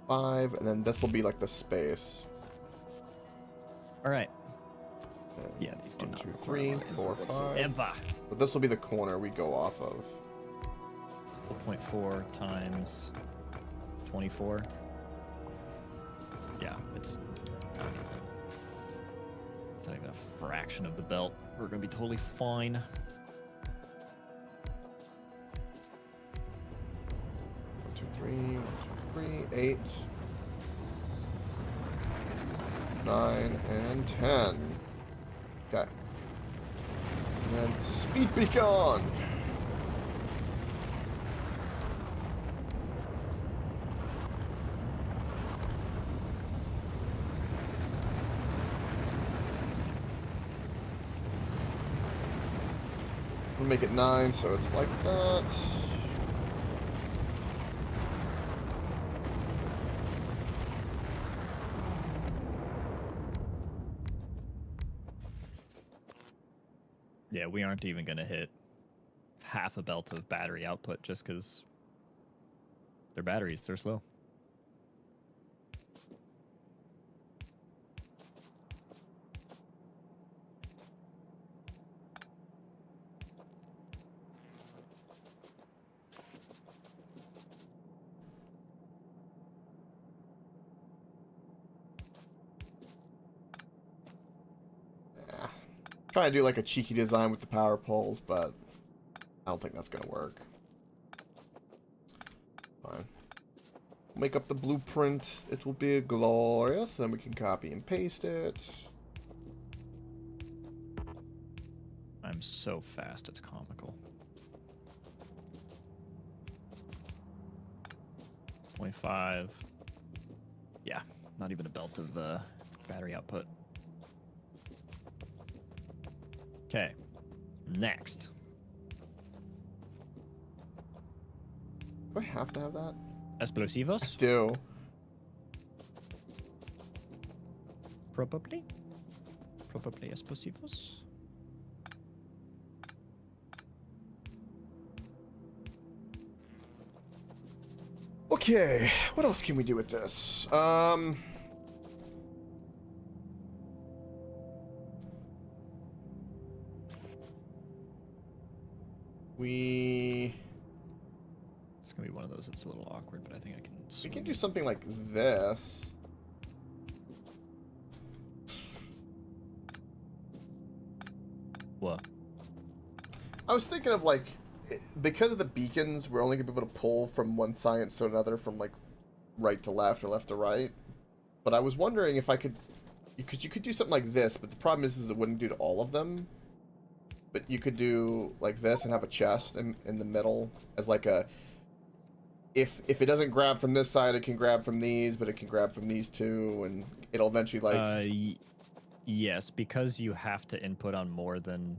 5, and then this will be like the space. All right. And Yeah, these do 1, not 2, require 3, a lot of 4, input 5. whatsoever. But this will be the corner we go off of. 4.4 times 24. Yeah, it's not even a fraction of the belt. We're gonna be totally fine. 1, 2, 3, 1, 2, 3, 8, 9, and 10. Okay. And then speed beacon. We'll make it 9, so it's like that. Yeah, we aren't even going to hit half a belt of battery output just because their batteries, they're slow. Yeah. Trying to do like a cheeky design with the power poles, but I don't think that's gonna work. Fine. Make up the blueprint. It will be glorious. Then we can copy and paste it. I'm so fast, it's comical. 25. Yeah, not even a belt of battery output. Okay, next. Do I have to have that? Explosivos? Do. Probably. Probably explosivos. Okay, what else can we do with this? It's gonna be one of those that's a little awkward, but I think I can. We can do something like this. What? I was thinking of like, because of the beacons, we're only gonna be able to pull from one science to another, from like right to left or left to right. But I was wondering if I could, because you could do something like this, but the problem is it wouldn't do to all of them. But you could do like this and have a chest in the middle as like a, if it doesn't grab from this side, it can grab from these, but it can grab from these too, and it'll eventually like. Yes, because you have to input on more than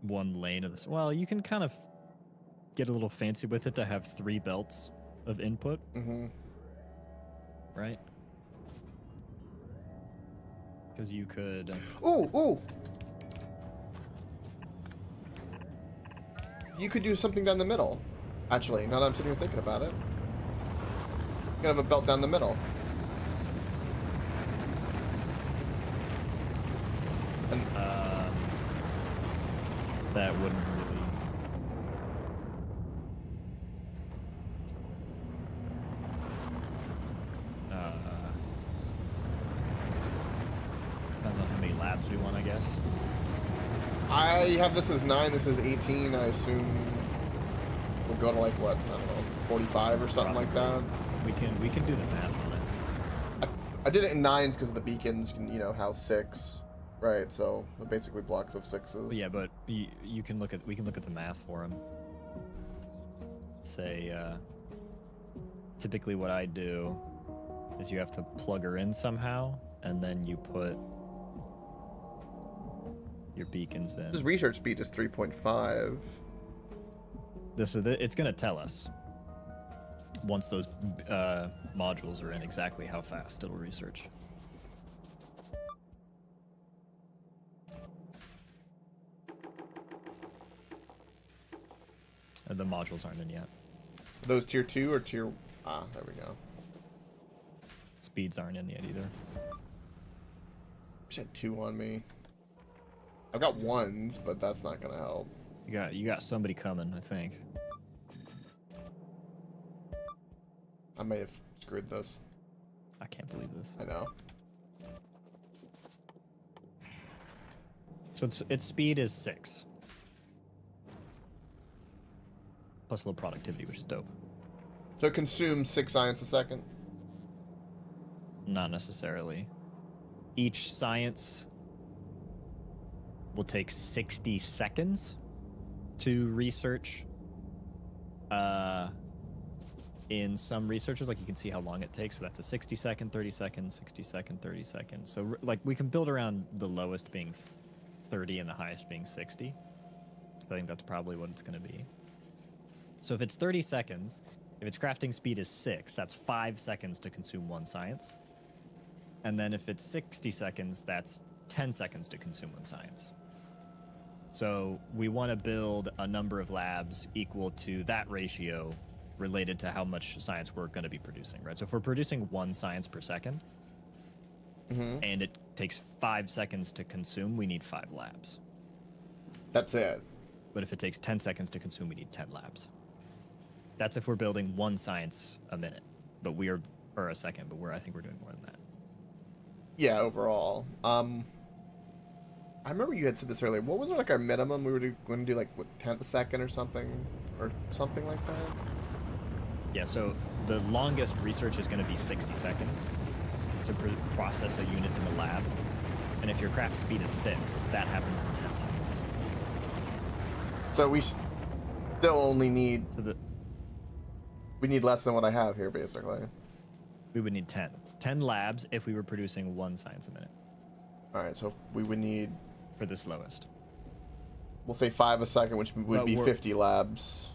one lane of this. Well, you can kind of get a little fancy with it to have 3 belts of input. Mm-hmm. Right? Because you could. Ooh! You could do something down the middle. Actually, now that I'm sitting here thinking about it, you can have a belt down the middle. And That wouldn't really. Depends on how many labs we want, I guess. I have this as 9, this is 18, I assume we'll go to like, what, I don't know, 45 or something like that. We can do the math on it. I did it in 9s because the beacons can, you know, house 6, right, so they're basically blocks of 6s. Yeah, but we can look at the math for them. Say, typically what I do is you have to plug her in somehow, and then you put your beacons in. This research speed is 3.5. It's gonna tell us once those modules are in exactly how fast it'll research. And the modules aren't in yet. Those tier 2 or tier... Ah, there we go. Speeds aren't in yet either. Wish I had 2 on me. I've got 1s, but that's not gonna help. You got somebody coming, I think. I may have screwed this. I can't believe this. I know. So its speed is 6. Plus low productivity, which is dope. So it consumes 6 science a second? Not necessarily. Each science will take 60 seconds to research. In some researchers, like you can see how long it takes. So that's a 60 second, 30 seconds, 60 second, 30 seconds. So like we can build around the lowest being 30 and the highest being 60. I think that's probably what it's going to be. So if it's 30 seconds, if its crafting speed is 6, that's 5 seconds to consume 1 science. And then if it's 60 seconds, that's 10 seconds to consume 1 science. So we want to build a number of labs equal to that ratio related to how much science we're going to be producing, right? So if we're producing 1 science per second, and it takes 5 seconds to consume, we need 5 labs. That's it. But if it takes 10 seconds to consume, we need 10 labs. That's if we're building 1 science a minute, or a second, but I think we're doing more than that. Yeah, overall. I remember you had said this earlier. What was like our minimum? We were going to do like what, 10th a second or something like that. Yeah. So the longest research is going to be 60 seconds to process a unit in the lab, and if your craft speed is 6, that happens in 10 seconds. So we still only need. We need less than what I have here, basically. We would need 10. 10 labs if we were producing 1 science a minute. All right, so we would need. For the slowest. We'll say 5 a second, which would be 50 labs.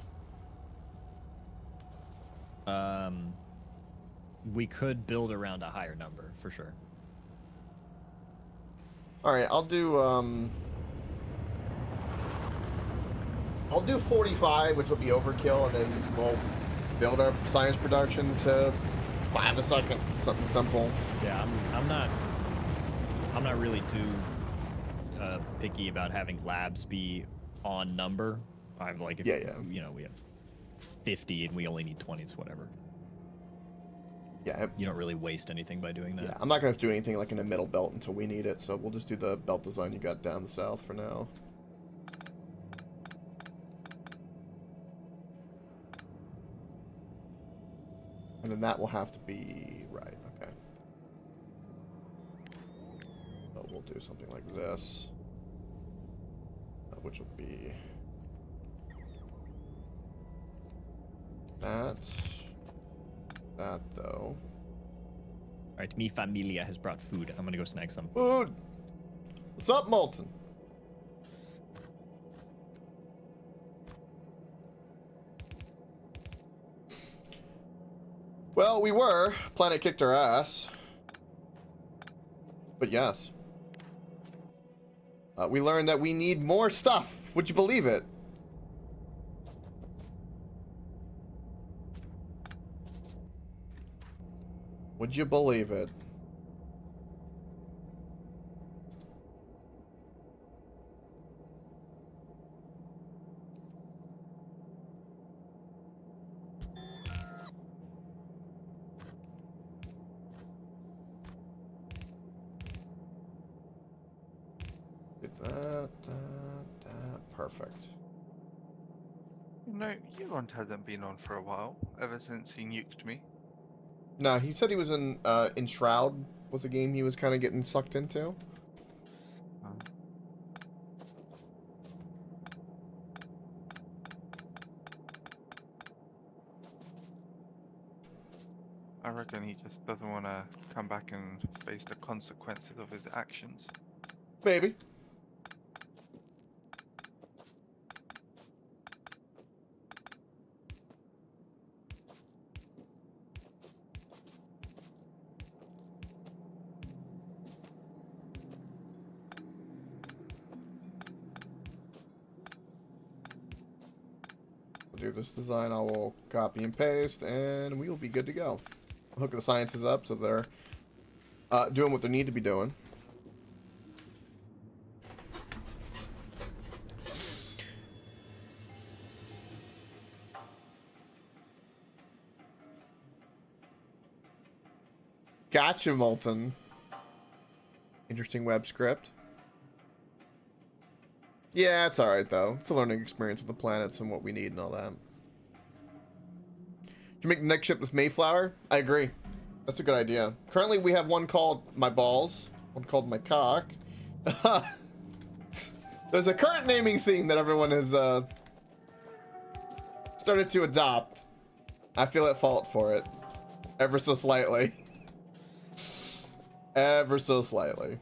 We could build around a higher number, for sure. All right, I'll do 45, which will be overkill, and then we'll build our science production to 5 a second, something simple. Yeah, I'm not really too picky about having labs be on number. I'm like, if you know, we have 50 and we only need 20, it's whatever. Yeah. You don't really waste anything by doing that. Yeah, I'm not going to do anything like in the middle belt until we need it, so we'll just do the belt design you got down the south for now. And then that will have to be right, okay. So we'll do something like this, which will be that though. All right, mi familia has brought food. I'm gonna go snag some. Food. What's up, Molten? Well, we were. Planet kicked our ass. But yes. We learned that we need more stuff. Would you believe it? Would you believe it? That. Perfect. No, Euron hasn't been on for a while, ever since he nuked me. No, he said he was in Shroud was a game he was kind of getting sucked into. I reckon he just doesn't want to come back and face the consequences of his actions. Maybe. Do this design, I will copy and paste, and we will be good to go. Hook the sciences up so they're doing what they need to be doing. Gotcha, Molten. Interesting web script. Yeah, it's alright though. It's a learning experience with the planets and what we need and all that. Did you make the next ship with Mayflower? I agree. That's a good idea. Currently we have one called My Balls, one called My Cock. There's a current naming theme that everyone has started to adopt. I feel at fault for it. Ever so slightly. Ever so slightly.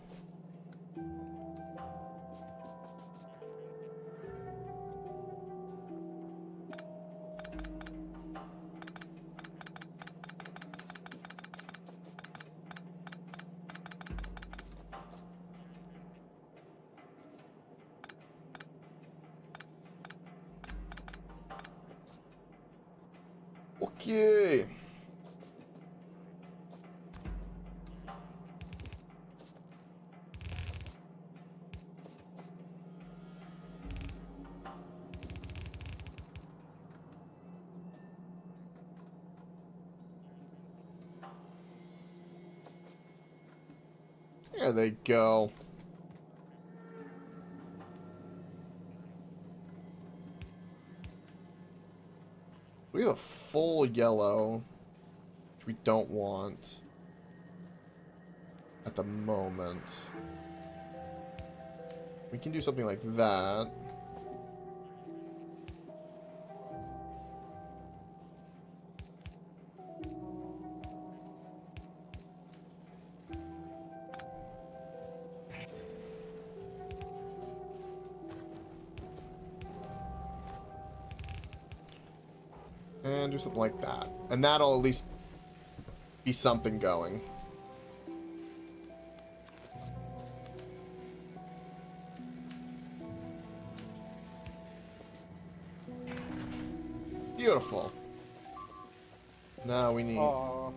Okay. There they go. We have a full yellow, which we don't want at the moment. We can do something like that. And do something like that. And that'll at least be something going. Beautiful. Now we need... I'm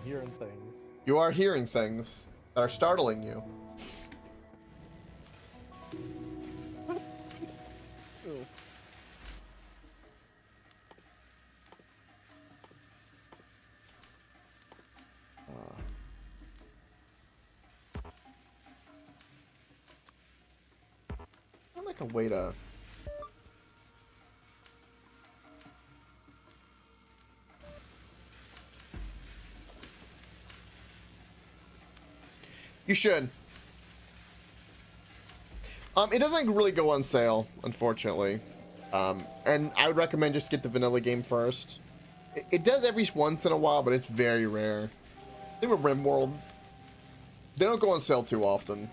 hearing things. You are hearing things that are startling you. I'd like a way to... You should. It doesn't really go on sale, unfortunately. And I would recommend just get the vanilla game first. It does every once in a while, but it's very rare. I think with RimWorld, they don't go on sale too often.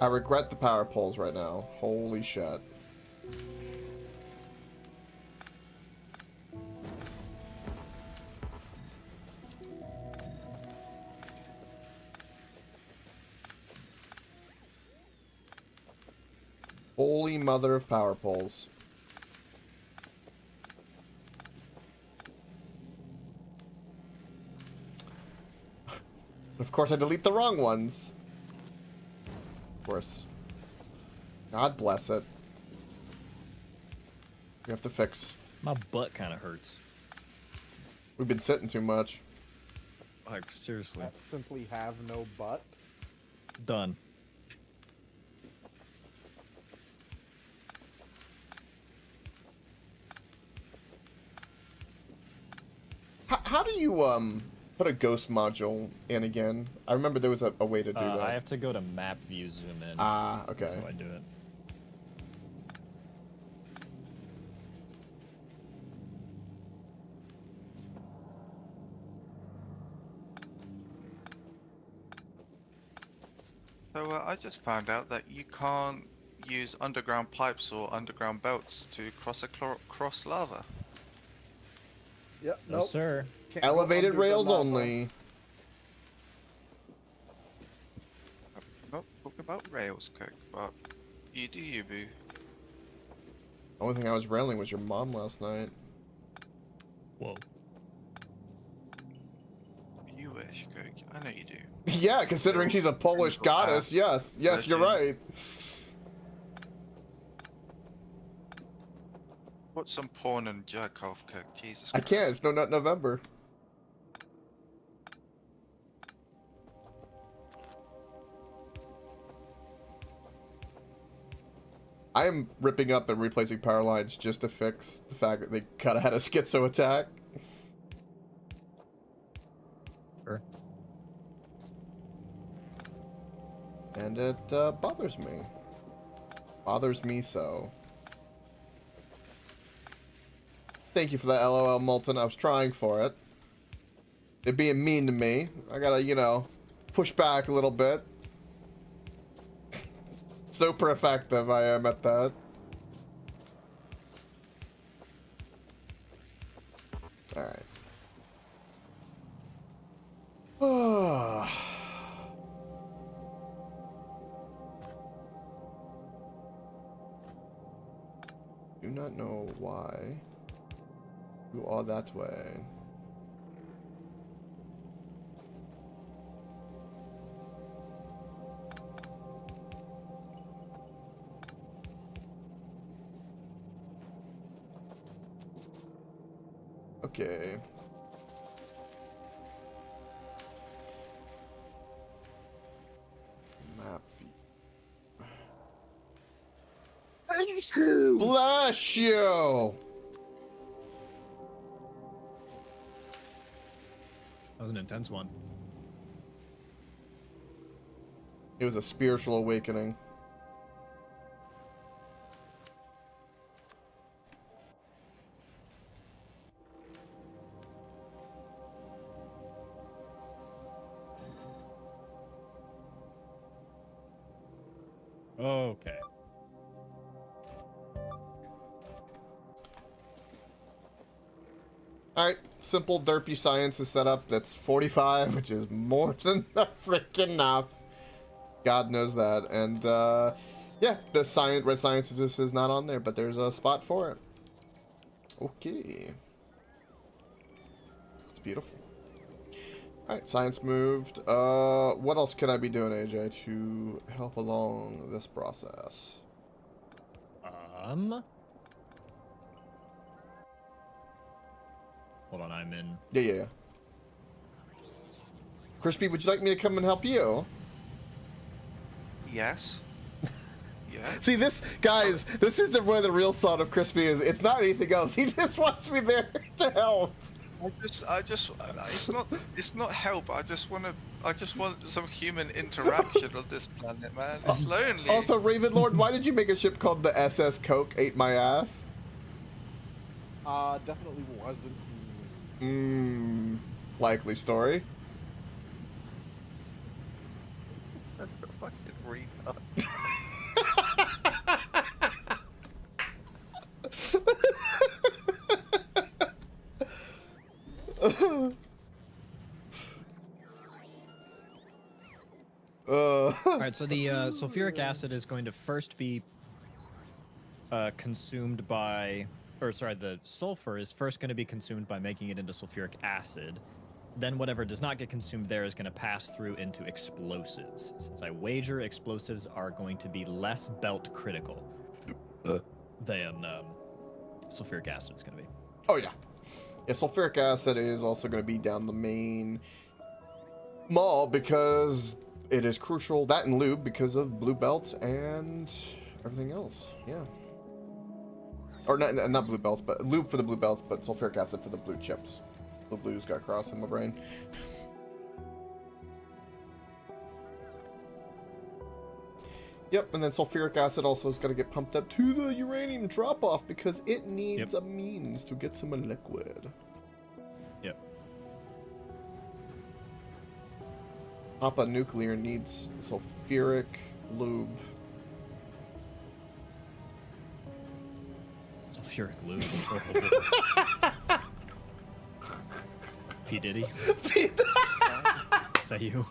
I regret the power poles right now. Holy shit. Holy mother of power poles. Of course I delete the wrong ones. Course. God bless it. We have to fix. My butt kind of hurts. We've been sitting too much. Like, seriously. Simply have no butt. Done. How do you put a ghost module in again? I remember there was a way to do that. I have to go to map view, zoom in. Ah, okay. That's how I do it. So I just found out that you can't use underground pipes or underground belts to cross lava. Yep. No, Nope. sir. Can't go Elevated under the rails lava. only. Not talking about rails, Coke, but you do you, boo. The only thing I was railing was your mom last night. Whoa. You wish, Coke. I know you do. Yeah, considering she's a Polish goddess, yes. Yes, you're right. Put some porn and jerk off, Coke. Jesus I Christ. can't, it's not November. I am ripping up and replacing power lines just to fix the fact that they cut out a schizo attack. Sure. And it bothers me. Bothers me so. Thank you for that, LOL, Molten. I was trying for it. They're being mean to me. I gotta, you know, push back a little bit. Super effective I am at that. Alright. Do not know why you are that way. Okay. Map view. Bless you! That was an intense one. It was a spiritual awakening. Okay. Alright, simple derpy science is set up. That's 45, which is more than freaking enough. God knows that. And, yeah, the red science just is not on there, but there's a spot for it. Okay. It's beautiful. Alright, science moved. What else can I be doing, AJ, to help along this process? Hold on, I'm in. Yeah. Crispy, would you like me to come and help you? Yes. Yeah. See, this, guys, this is where the real side of Crispy is. It's not anything else. He just wants me there to help. It's not help. I just want some human interaction on this planet, man. It's lonely. Also, Ravenlord, why did you make a ship called the SS Coke Ate My Ass? Definitely wasn't. Likely story. That's a fucking retard. Alright, so the sulfuric acid is going to first be consumed by, or sorry, the sulfur is first going to be consumed by making it into sulfuric acid. Then whatever does not get consumed there is going to pass through into explosives. Since I wager explosives are going to be less belt critical than sulfuric acid is going to be. Oh, yeah. Yeah, sulfuric acid is also going to be down the main mall because it is crucial. That and lube because of blue belts and everything else. Yeah. Or not blue belts, but lube for the blue belts, but sulfuric acid for the blue chips. The blues got crossed in my brain. Yep, and then sulfuric acid also is going to get pumped up to the uranium drop-off because it needs a means to get some liquid. Yep. Papa Nuclear needs sulfuric lube. Sulfuric lube. P. Diddy. Is that you?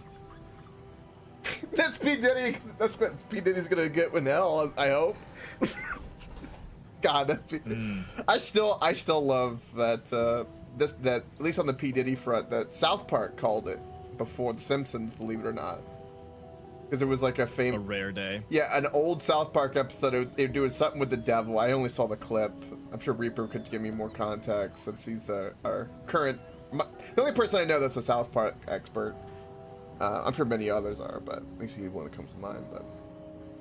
That's P. Diddy. That's what P. Diddy's gonna get with hell, I hope. God, that I still love that that at least on the P. Diddy front that South Park called it before The Simpsons, believe it or not. Because it was like a rare day. Yeah, an old South Park episode. They were doing something with the devil. I only saw the clip. I'm sure Reaper could give me more context since he's our current. The only person I know that's a South Park expert. I'm sure many others are, but at least he's one that comes to mind. But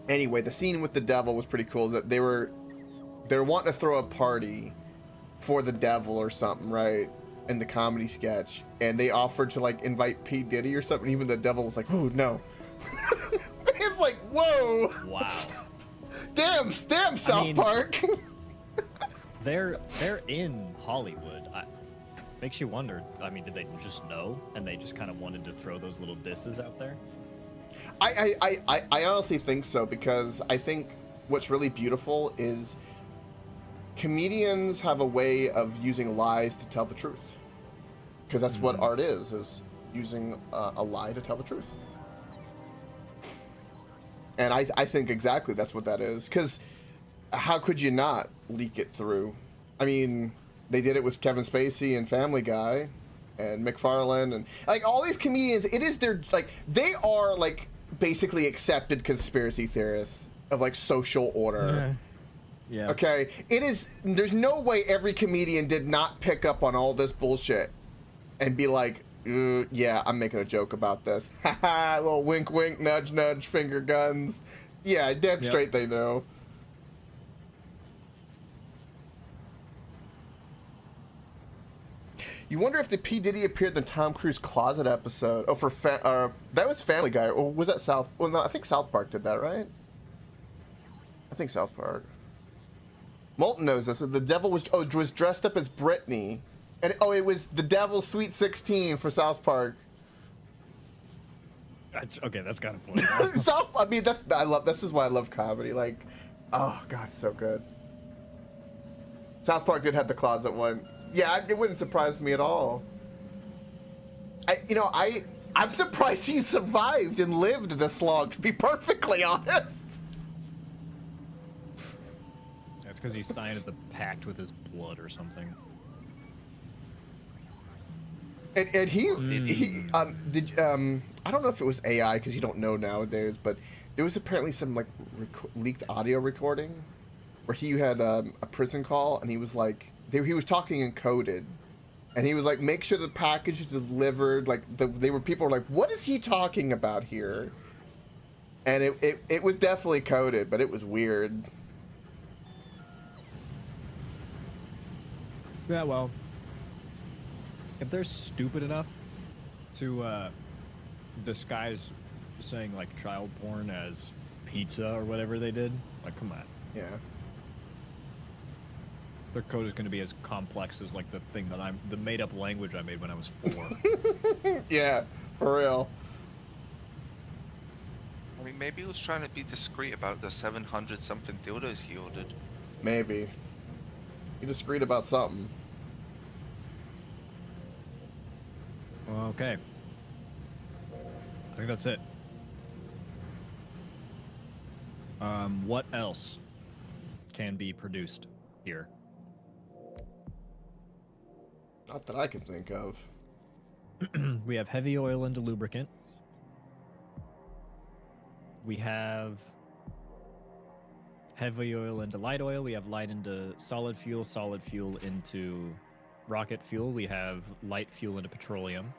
anyway, the scene with the devil was pretty cool. That they were wanting to throw a party for the devil or something, right? In the comedy sketch, and they offered to like invite P. Diddy or something. Even the devil was like, "Oh no." It's like, whoa. Wow. Damn, South Park. they're in Hollywood. Makes you wonder. I mean, did they just know and they just kind of wanted to throw those little disses out there? I honestly think so, because I think what's really beautiful is comedians have a way of using lies to tell the truth, because that's what art is using a lie to tell the truth. And I think exactly that's what that is, because how could you not leak it through? I mean, they did it with Kevin Spacey and Family Guy and McFarlane and like all these comedians. It is their, like, they are like basically accepted conspiracy theorists of like social order. Yeah. Okay, it is. There's no way every comedian did not pick up on all this bullshit and be like, yeah, I'm making a joke about this. Haha, little wink wink, nudge nudge, finger guns. Yeah, damn straight they know. You wonder if the P. Diddy appeared in the Tom Cruise closet episode. Oh, that was Family Guy. Or was that South? Well, no, I think South Park did that, right? I think South Park. Molten knows this. The devil was dressed up as Britney, and it was the Devil's Sweet 16 for South Park. Okay, that's kind of funny. I mean, this is why I love comedy. Like, oh god, it's so good. South Park did have the closet one. Yeah, it wouldn't surprise me at all. I'm surprised he survived and lived this long, to be perfectly honest. That's because he signed the pact with his blood or something. And he I don't know if it was AI, because you don't know nowadays, but there was apparently some like leaked audio recording where he had a prison call, and he was like, he was talking in coded, and he was like, make sure the package is delivered. Like people were like, what is he talking about here? And it was definitely coded, but it was weird. Yeah, well, if they're stupid enough to disguise saying like child porn as pizza or whatever they did, like, come on. Yeah. Their code is going to be as complex as like the thing that the made-up language I made when I was 4. Yeah, for real. I mean, maybe he was trying to be discreet about the 700 something dildos he ordered. Maybe. He discreet about something. Okay. I think that's it. What else can be produced here? Not that I can think of. We have heavy oil into lubricant. We have heavy oil into light oil. We have light into solid fuel into rocket fuel. We have light fuel into petroleum.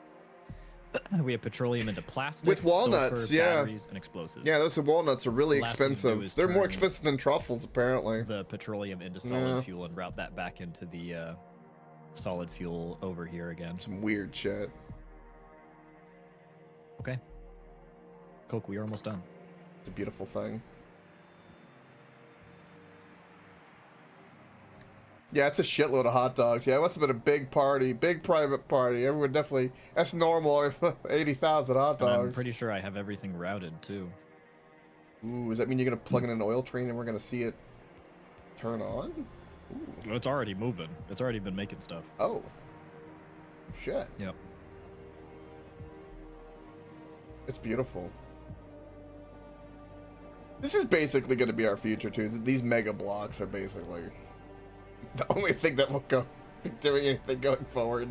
We have petroleum into plastic with walnuts, sulfur, yeah, batteries, and explosives. Yeah, those walnuts are really Last thing to do expensive. is They're more turn expensive than truffles, apparently. The petroleum into solid fuel and route that back into the solid fuel over here again. Some weird shit. Okay. Coke, we are almost done. It's a beautiful thing. Yeah, it's a shitload of hot dogs. Yeah, it must have been a big party, big private party. Everyone definitely, that's normal, 80,000 hot dogs. And I'm pretty sure I have everything routed, too. Ooh, does that mean you're going to plug in an oil train and we're going to see it turn on? Ooh. It's already moving. It's already been making stuff. Oh. Shit. Yep. It's beautiful. This is basically going to be our future, too. These mega blocks are basically the only thing that will be doing anything going forward.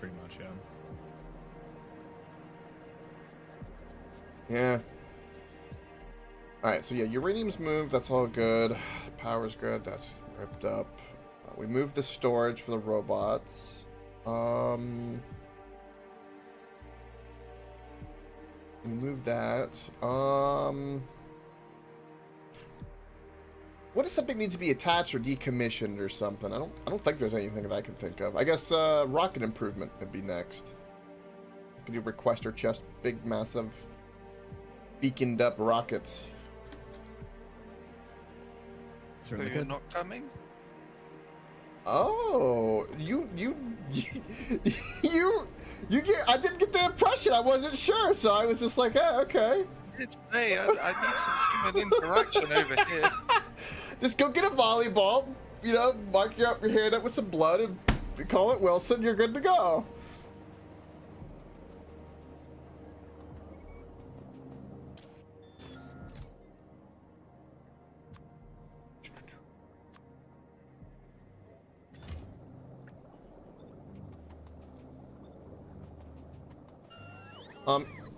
Pretty much, yeah. Yeah. Alright, so yeah, uranium's moved. That's all good. Power's good. That's ripped up. We moved the storage for the robots. We moved that. What if something needs to be attached or decommissioned or something? I don't think there's anything that I can think of. I guess rocket improvement would be next. I can do requester chest, big massive beaconed up rockets. So you're not coming? Oh, you get. I didn't get the impression. I wasn't sure, so I was just like, okay. Hey, I need some human interaction over here. Just go get a volleyball. You know, mark your hand up with some blood, and call it Wilson. You're good to go.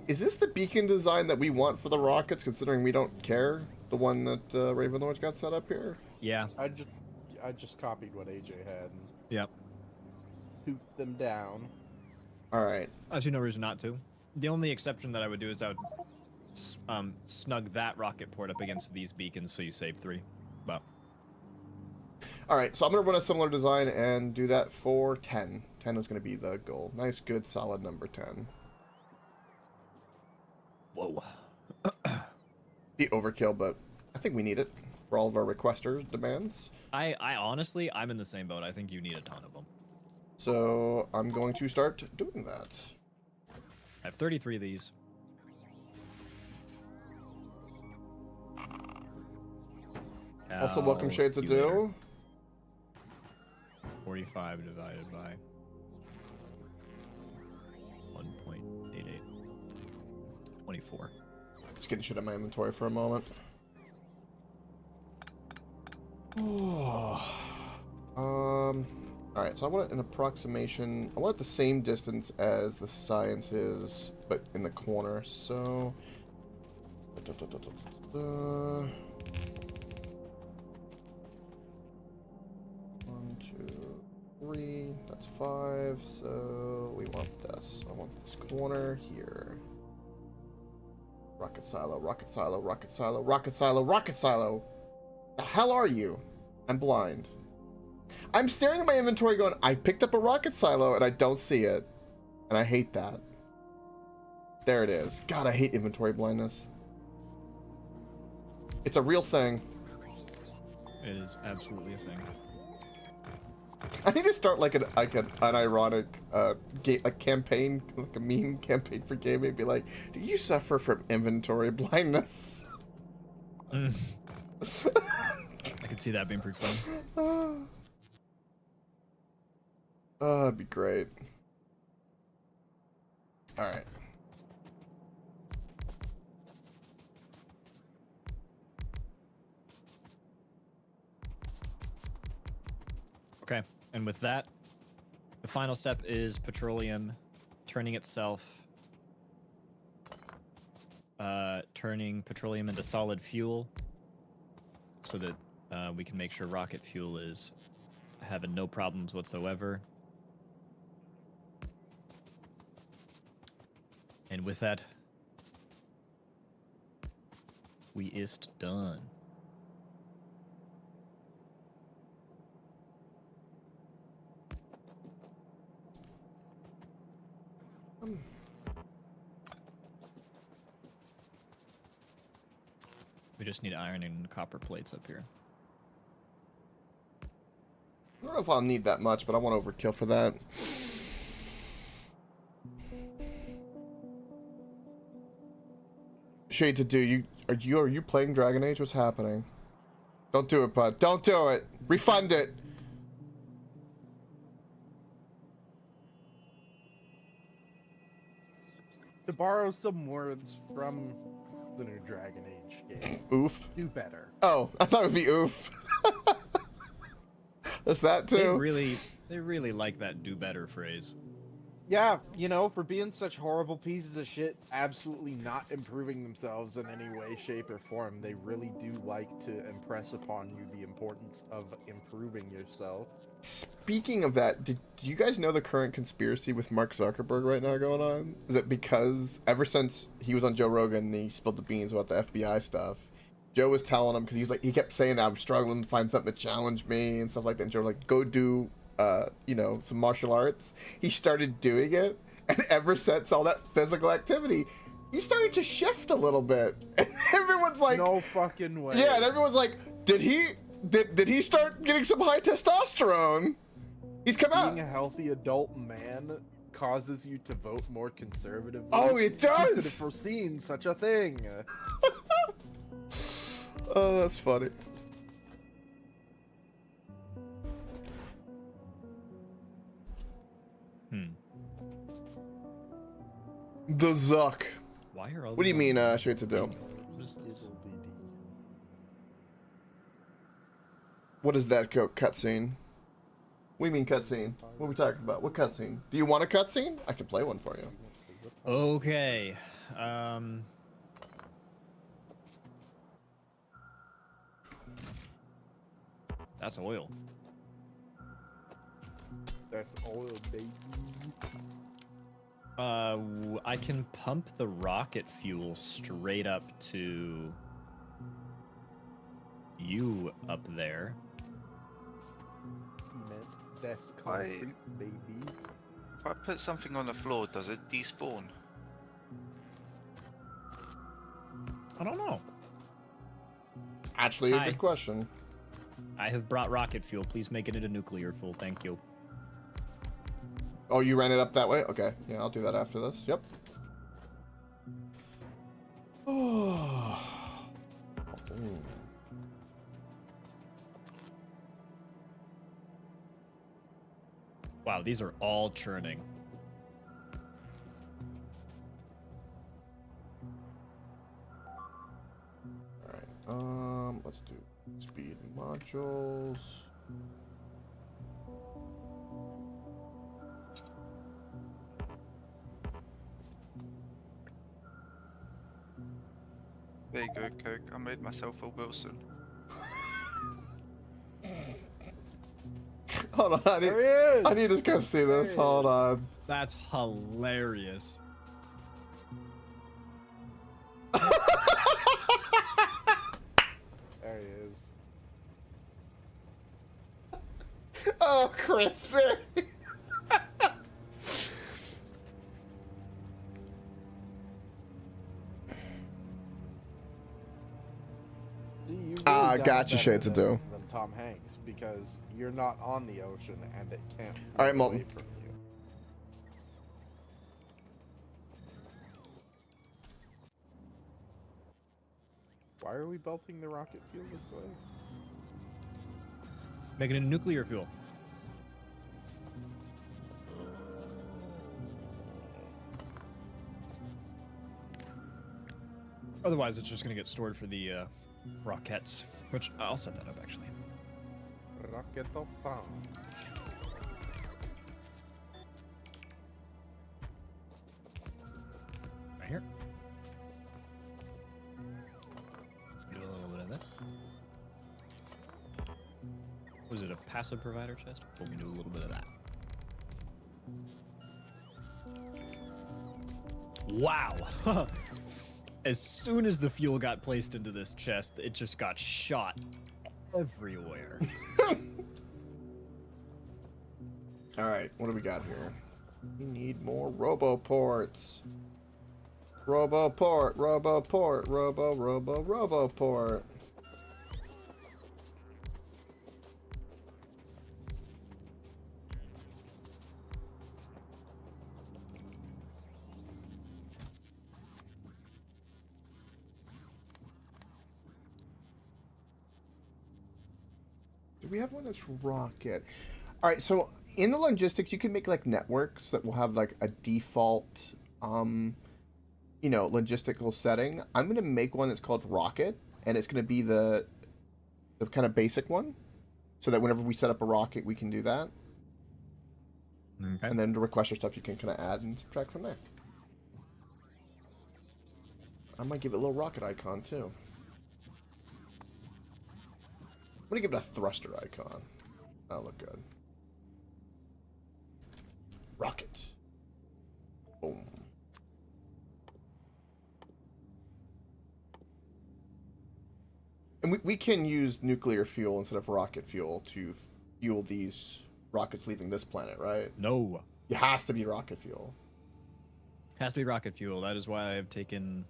Is this the beacon design that we want for the rockets, considering we don't care? The one that Ravenlord's got set up here? Yeah. I just copied what AJ had and Yep. toot them down. All right. I see no reason not to. The only exception that I would do is I would snug that rocket port up against these beacons so you save 3. But All right, so I'm going to run a similar design and do that for 10. 10 is going to be the goal. Nice, good, solid number 10. whoa. Be overkill, but I think we need it for all of our requesters' demands. I honestly, I'm in the same boat. I think you need a ton of them. So I'm going to start doing that. I have 33 of these. Also, welcome Shades of Calculator. Do. 45 divided by 1.88. 24. Just getting shit out of my inventory for a moment. Alright, so I want an approximation. I want it the same distance as the science is, but in the corner. So 1, 2, 3. That's 5. So we want this. I want this corner here. Rocket silo, rocket silo, rocket silo, rocket silo, rocket silo. The hell are you? I'm blind. I'm staring at my inventory going, I picked up a rocket silo and I don't see it. And I hate that. There it is. God, I hate inventory blindness. It's a real thing. It is absolutely a thing. I need to start like an ironic a campaign, like a meme campaign for gaming. Be like, do you suffer from inventory blindness? I could see that being pretty fun. Oh, that'd be great. All right. Okay, and with that, the final step is petroleum turning itself, turning petroleum into solid fuel, so that we can make sure rocket fuel is having no problems whatsoever. And with that, we is done. We just need iron and copper plates up here. I don't know if I'll need that much, but I want overkill for that. Shade to do. Are you playing Dragon Age? What's happening? Don't do it, bud. Don't do it. Refund it. To borrow some words from the new Dragon Age game, Oof. do better. Oh, I thought it would be oof. There's that too. They really like that "do better" phrase. Yeah, you know, for being such horrible pieces of shit, absolutely not improving themselves in any way, shape, or form, they really do like to impress upon you the importance of improving yourself. Speaking of that, do you guys know the current conspiracy with Mark Zuckerberg right now going on? Is it because ever since he was on Joe Rogan and he spilled the beans about the FBI stuff, Joe was telling him, because he kept saying, I'm struggling to find something to challenge me and stuff like that. And Joe was like, go do, some martial arts. He started doing it. And ever since all that physical activity, he started to shift a little bit. And everyone's like, no fucking way. yeah, and everyone's like, did he Did he start getting some high testosterone? He's come out. Being a healthy adult man causes you to vote more conservatively. Oh, it Who could have does. foreseen such a thing? Oh, that's funny. The Zuck. Why are all What do you these mean, straight to do? What is that cutscene? What do you mean cutscene? What are we talking about? What cutscene? Do you want a cutscene? I can play one for you. Okay. That's oil. That's oil, baby. I can pump the rocket fuel straight up to you up there. Cement. That's concrete, baby. If I put something on the floor, does it despawn? I don't know. Actually, a Hi. good question. I have brought rocket fuel. Please make it into nuclear fuel. Thank you. Oh, you ran it up that way? Okay. Yeah, I'll do that after this. Yep. Wow, these are all churning. Alright, let's do speed modules. There you go, Coke. I made myself a Wilson. Hold on, There he is! I need to go see this. Hey. Hold on. That's hilarious. There he is. Oh, crispy. See, you Ah, really gotcha, done Shades of better Dew. than Tom Hanks, because you're not on the ocean and it can't All right, move Molten. away from you. Why are we belting the rocket fuel this way? Make it into nuclear fuel. Otherwise, it's just going to get stored for the rockets, which I'll set that up actually. Rocket up on. Right here. Do a little bit of this. Was it a passive provider chest? We can do a little bit of that. Wow! As soon as the fuel got placed into this chest, it just got shot everywhere. Alright, what do we got here? We need more roboports. Roboport, roboport, roboport. Do we have one that's rocket? Alright, so in the logistics, you can make like networks that will have like a default, you know, logistical setting. I'm gonna make one that's called rocket, and it's gonna be the kind of basic one, so that whenever we set up a rocket, we can do that. Okay. And then the requester stuff you can kind of add and subtract from there. I might give it a little rocket icon too. I'm gonna give it a thruster icon. That'll look good. Rocket. Boom. And we can use nuclear fuel instead of rocket fuel to fuel these rockets leaving this planet, right? No. It has to be rocket fuel. Has to be rocket fuel. That is why I've taken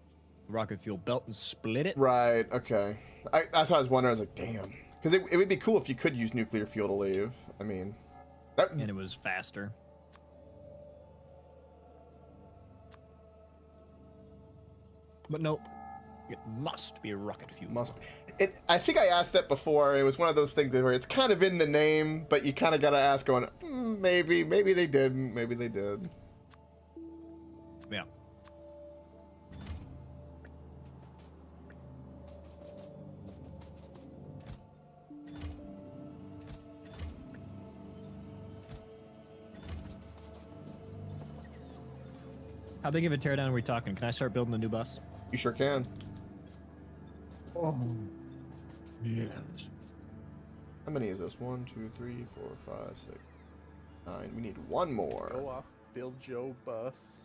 the rocket fuel belt and split it. Right, okay. That's what I was wondering. I was like, damn. Because it would be cool if you could use nuclear fuel to leave. I mean, that And it was faster. But no, it must be rocket fuel. must. I think I asked that before. It was one of those things where it's kind of in the name, but you kind of gotta ask, going, maybe they didn't, maybe they did. Yeah. How big of a teardown are we talking? Can I start building the new bus? You sure can. Oh, yes. How many is this? 1, 2, 3, 4, 5, 6, 9. We need one more. Go off, build Joe bus.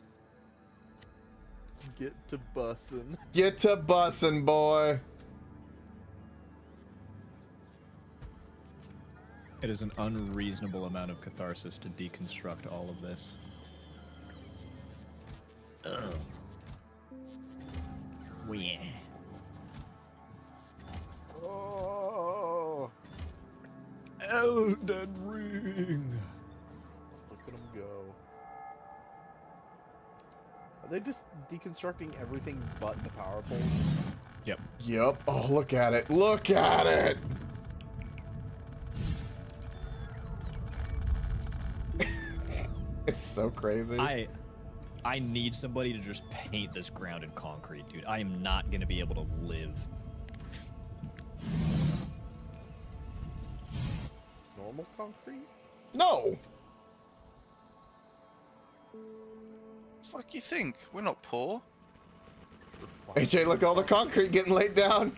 Get to bussin'. Get to bussin', boy. It is an unreasonable amount of catharsis to deconstruct all of this. Oh yeah. Oh, Elden Ring. look at them go. Are they just deconstructing everything but the power poles? Yep. Yep. Oh, look at it. Look at it. It's so crazy. I need somebody to just paint this ground in concrete, dude. I am not gonna be able to live. Normal concrete? No. Fuck you think? We're not poor. AJ, look at all the concrete getting laid down.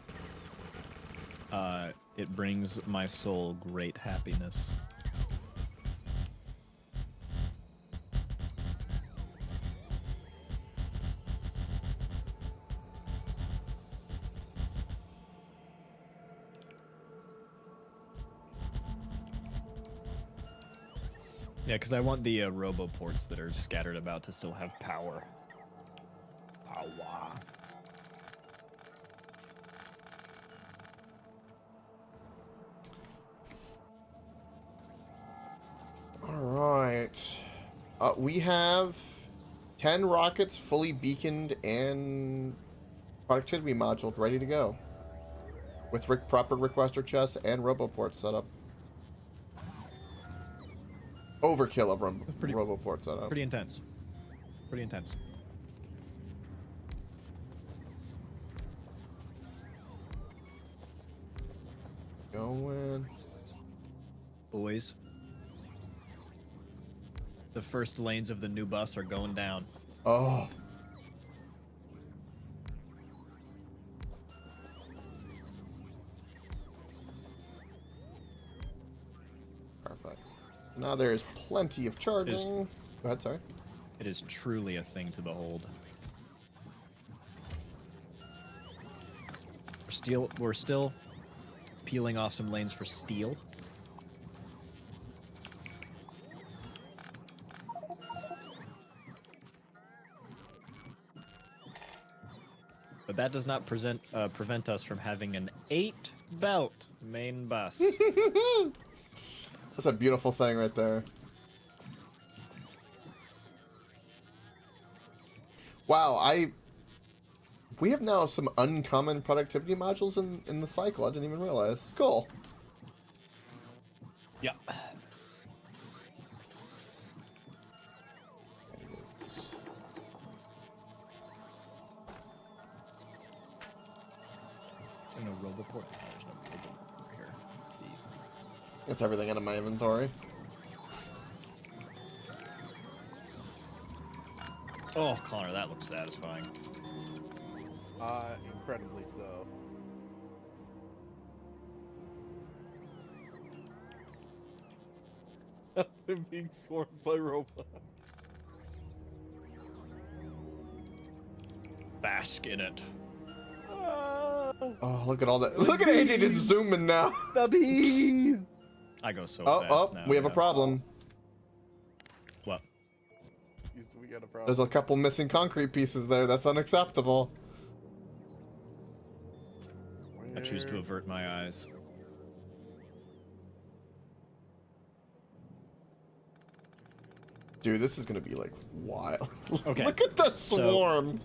It brings my soul great happiness. Yeah, because I want the roboports that are scattered about to still have power. Power. All right. We have 10 rockets fully beaconed and productivity modules ready to go. With proper requester chests and roboports set up. Overkill of roboports set up. Pretty intense. Pretty intense. Going. Boys. The first lanes of the new bus are going down. Oh. Perfect. Now there is plenty of charging. Go ahead, sorry. It is truly a thing to behold. We're still peeling off some lanes for steel. But that does not prevent us from having an 8-belt main bus. That's a beautiful thing right there. Wow, we have now some uncommon productivity modules in the cycle. I didn't even realize. Cool. Yeah. No roboport. There's no roboport here. Let's see. That's everything out of my inventory. Oh, Connor, that looks satisfying. Incredibly so. I'm being swarmed by robots. Bask in it. Oh, look at all that. Look at AJ just zooming now. The bees! I go so Oh, fast oh, now. we have a yeah. problem. What? We got a problem. There's a couple missing concrete pieces there. That's unacceptable. I choose to avert my eyes. Dude, this is gonna be like wild. Okay, Look at the so- swarm.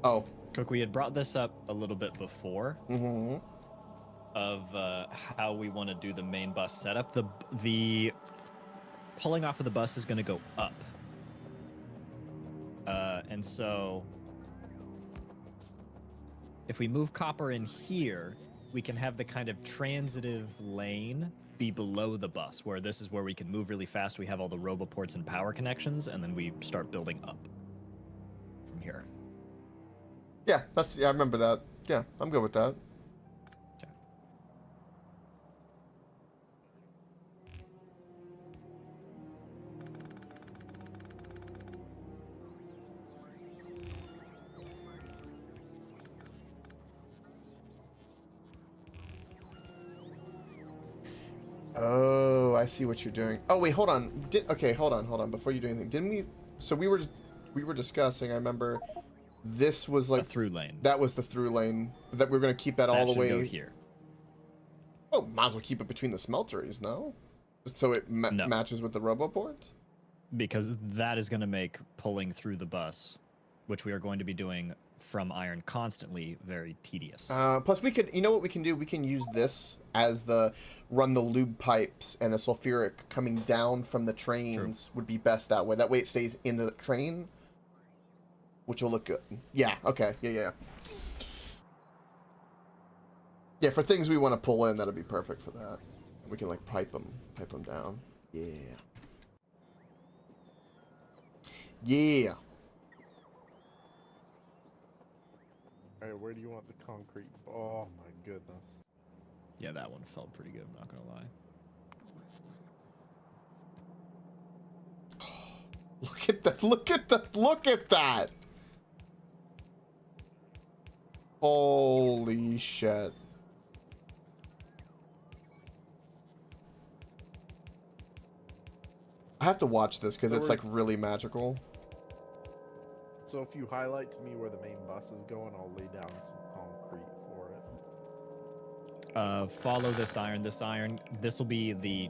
Oh. Cook, we had brought this up a little bit before Mm-hmm. of how we want to do the main bus setup. The pulling off of the bus is going to go up, and so if we move copper in here, we can have the kind of transitive lane be below the bus, where this is where we can move really fast. We have all the roboports and power connections, and then we start building up from here. Yeah, I remember that. Yeah, I'm good with that. Oh, I see what you're doing. Oh wait, hold on. Okay, hold on. Before you do anything, didn't we? So we were discussing. I remember this was like A through lane. That was the through lane that we were gonna keep that all the should way go here. Oh, might as well keep it between the smelteries, no? So it No. matches with the roboports. Because that is going to make pulling through the bus, which we are going to be doing from iron constantly, very tedious. Plus, we could, you know what we can do? We can use this as run the lube pipes, and the sulfuric coming down from the trains would be best that way. That way it stays in the train, which will look good. Yeah, okay, yeah. Yeah, for things we want to pull in, that'll be perfect for that. We can, like, pipe them down. Yeah. Yeah. Alright, where do you want the concrete? Oh my goodness. Yeah, that one felt pretty good, I'm not going to lie. Look at that. Look at that. Holy shit. I have to watch this because it's like really magical. So if you highlight to me where the main bus is going, I'll lay down some concrete for it. Follow this iron. This will be the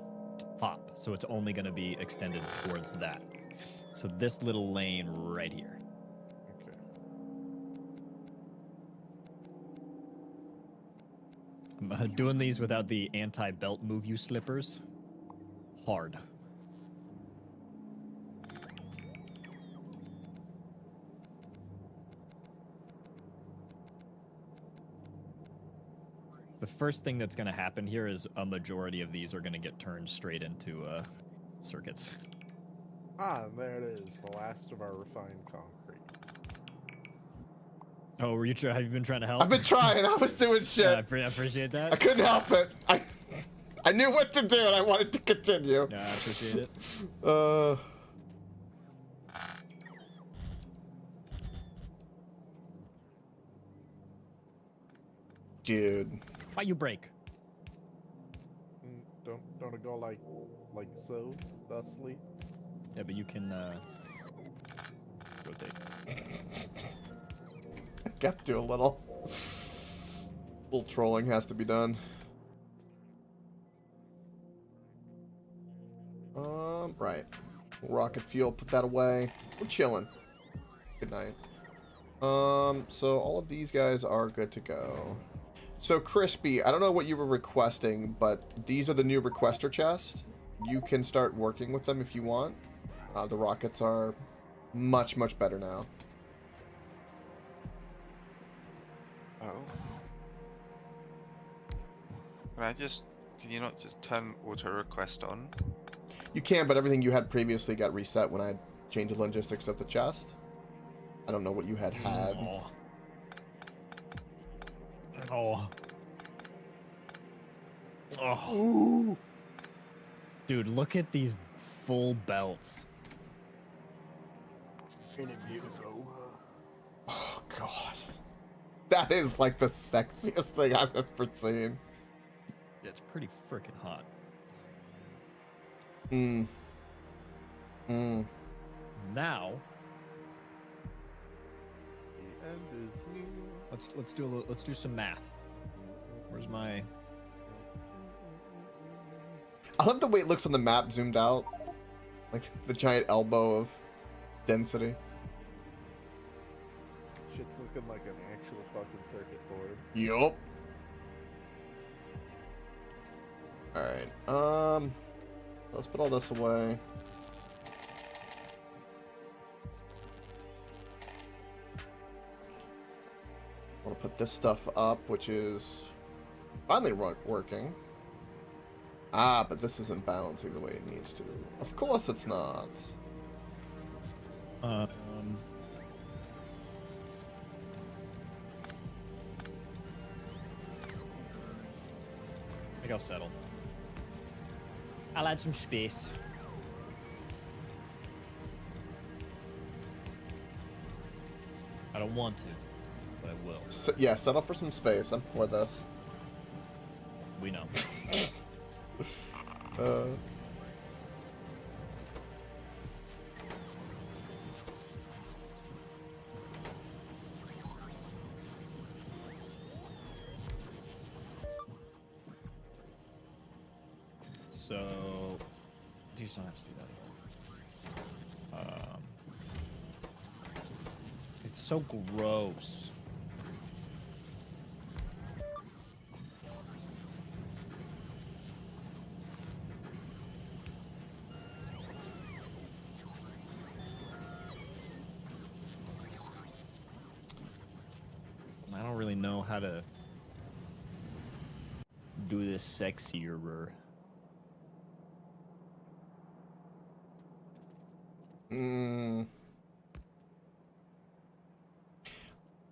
top, so it's only going to be extended towards that. So this little lane right here. Okay. I'm doing these without the anti-belt move you slippers. Hard. The first thing that's going to happen here is a majority of these are going to get turned straight into circuits. Ah, there it is. The last of our refined concrete. Oh, have you been trying to help? I've been trying. I was doing shit. I appreciate that. I couldn't help it. I knew what to do and I wanted to continue. Yeah, I appreciate it. Dude. Why you break? Don't it go like so, thusly? Yeah, but you can rotate. Got to do a little. Little trolling has to be done. Right. Rocket fuel, put that away. We're chilling. Good night. So all of these guys are good to go. So Crispy, I don't know what you were requesting, but these are the new requester chests. You can start working with them if you want. The rockets are much, much better now. Oh. Can you not just turn auto request on? You can, but everything you had previously got reset when I changed the logistics of the chest. I don't know what you had. Oh. Oh. Dude, look at these full belts. Ain't it beautiful? Oh, God. That is like the sexiest thing I've ever seen. It's pretty freaking hot. Now, The end is near. let's do some math. Where's my I love the way it looks on the map zoomed out. Like the giant elbow of density. Shit's looking like an actual fucking circuit board. Yup. Alright, let's put all this away. I want to put this stuff up, which is finally working. Ah, but this isn't balancing the way it needs to. Of course it's not. I think I'll settle. I'll add some space. I don't want to, but I will. Yeah, settle for some space. I'm for this. We know. So, you just don't have to do that. It's so gross. I don't really know how to do this sexier.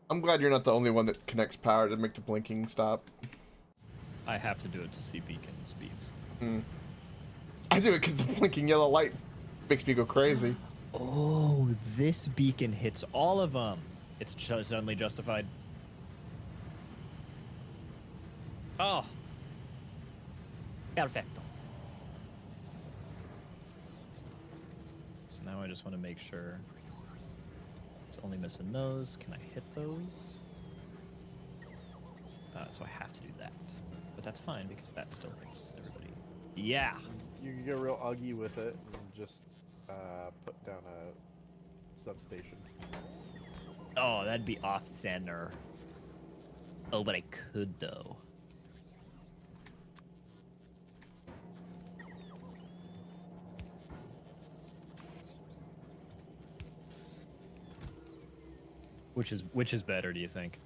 I'm glad you're not the only one that connects power to make the blinking stop. I have to do it to see beacon speeds. I do it because the blinking yellow light makes me go crazy. Oh, this beacon hits all of them. It's suddenly justified. Oh. Perfecto. So now I just want to make sure it's only missing those. Can I hit those? So I have to do that. But that's fine because that still hits everybody. Yeah. You can get real uggy with it and just put down a substation. Oh, that'd be off center. Oh, but I could though. Which is better, do you think?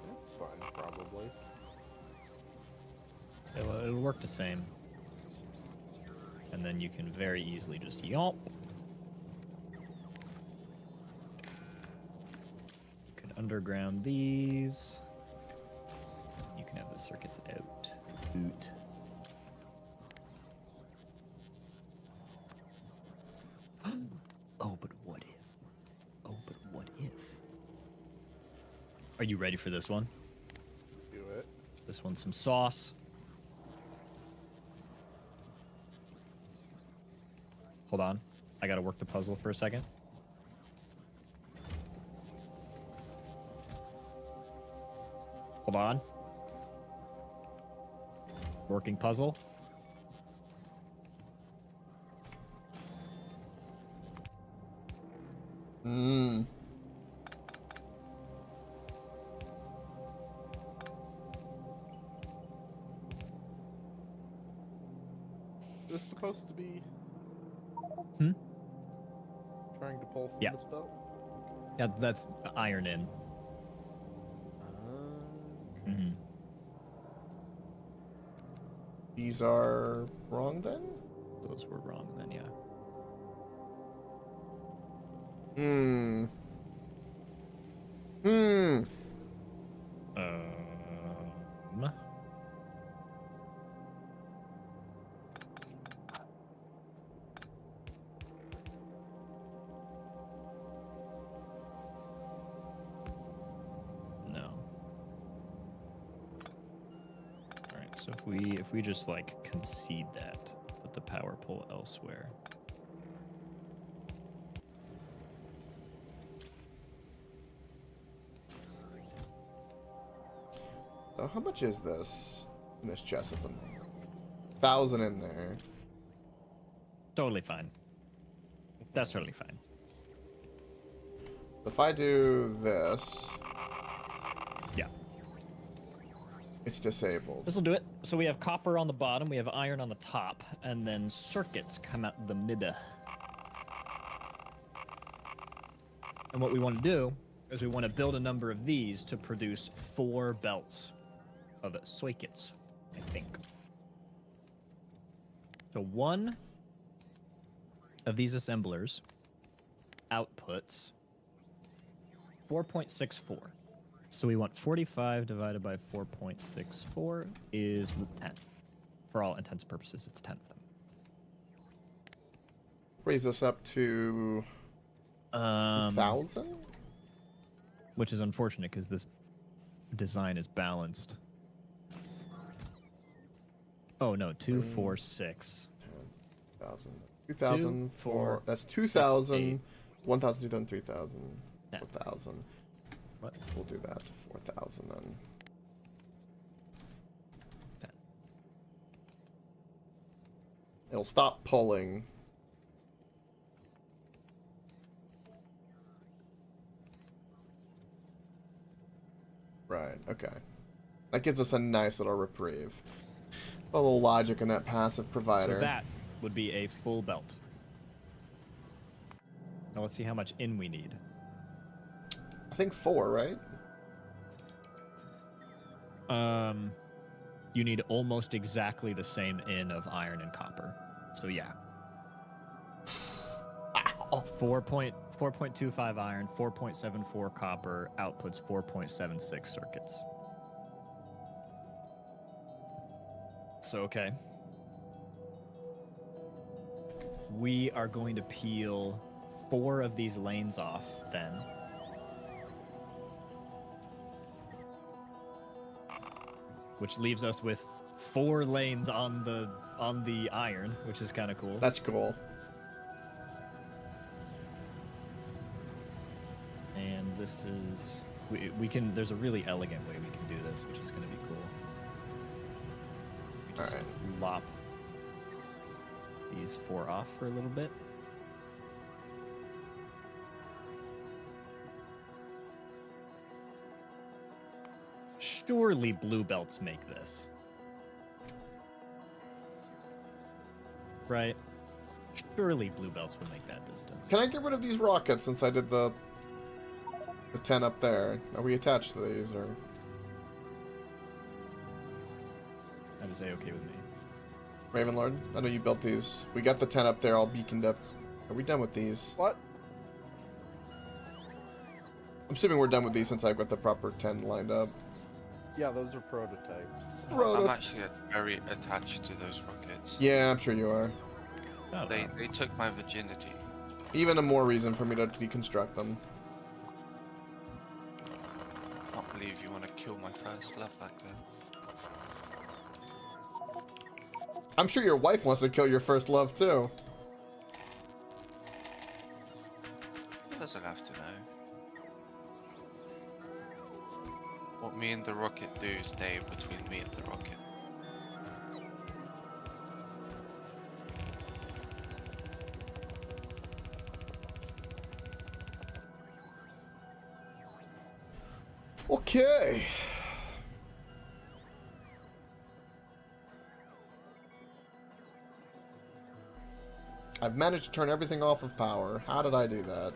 That's fine, probably. It'll work the same. And then you can very easily just yomp. You can underground these. You can have the circuits out. Boot. Oh, but what if? Oh, but what if? Are you ready for this one? Do it. This one's some sauce. Hold on. I gotta work the puzzle for a second. Hold on. Working puzzle. This is supposed to be trying to pull from Yeah. this belt? Yeah, that's iron in. Mm-hmm. These are wrong then? Those were wrong then, yeah. No. All right, so if we just like concede that, put the power pole elsewhere. how much is this in this chest at the moment? 1,000 in there. Totally fine. That's totally fine. If I do this, Yeah. it's disabled. This will do it. So we have copper on the bottom, we have iron on the top, and then circuits come out the middle. And what we want to do is we want to build a number of these to produce 4 belts of circuits, I think. So one of these assemblers outputs 4.64. So we want 45 divided by 4.64 is 10. For all intents and purposes, it's 10 of them. Raise us up to 1,000? Which is unfortunate because this design is balanced. Oh no, 2, 4, 6. 1,000. 2,000, 4. That's 6, 2,000, 8. 1,000, 2,000, 3,000, 10. 4,000. What? We'll do that to 4,000 then. 10. It'll stop pulling. Right, okay. That gives us a nice little reprieve. A little logic in that passive provider. So that would be a full belt. Now let's see how much in we need. I think 4, right? You need almost exactly the same in of iron and copper. So yeah. 4.25 iron, 4.74 copper outputs 4.76 circuits. So okay. We are going to peel 4 of these lanes off then. Which leaves us with 4 lanes on the iron, which is kind of cool. That's cool. And this is we can. There's a really elegant way we can do this, which is going to be cool. We just lop these 4 off for a little bit. Surely blue belts make this. Right? Surely blue belts will make that distance. Can I get rid of these rockets since I did the 10 up there? Are we attached to these or? That is A-okay with me. Ravenlord, I know you built these. We got the 10 up there all beaconed up. Are we done with these? What? I'm assuming we're done with these since I've got the proper 10 lined up. Yeah, those are prototypes. I'm actually very attached to those rockets. Yeah, I'm sure you are. Oh, They took my virginity. Even a more reason for me to deconstruct them. I can't believe you want to kill my first love like that. I'm sure your wife wants to kill your first love too. He doesn't have to know. What me and the rocket do stay between me and the rocket. Okay. I've managed to turn everything off of power. How did I do that?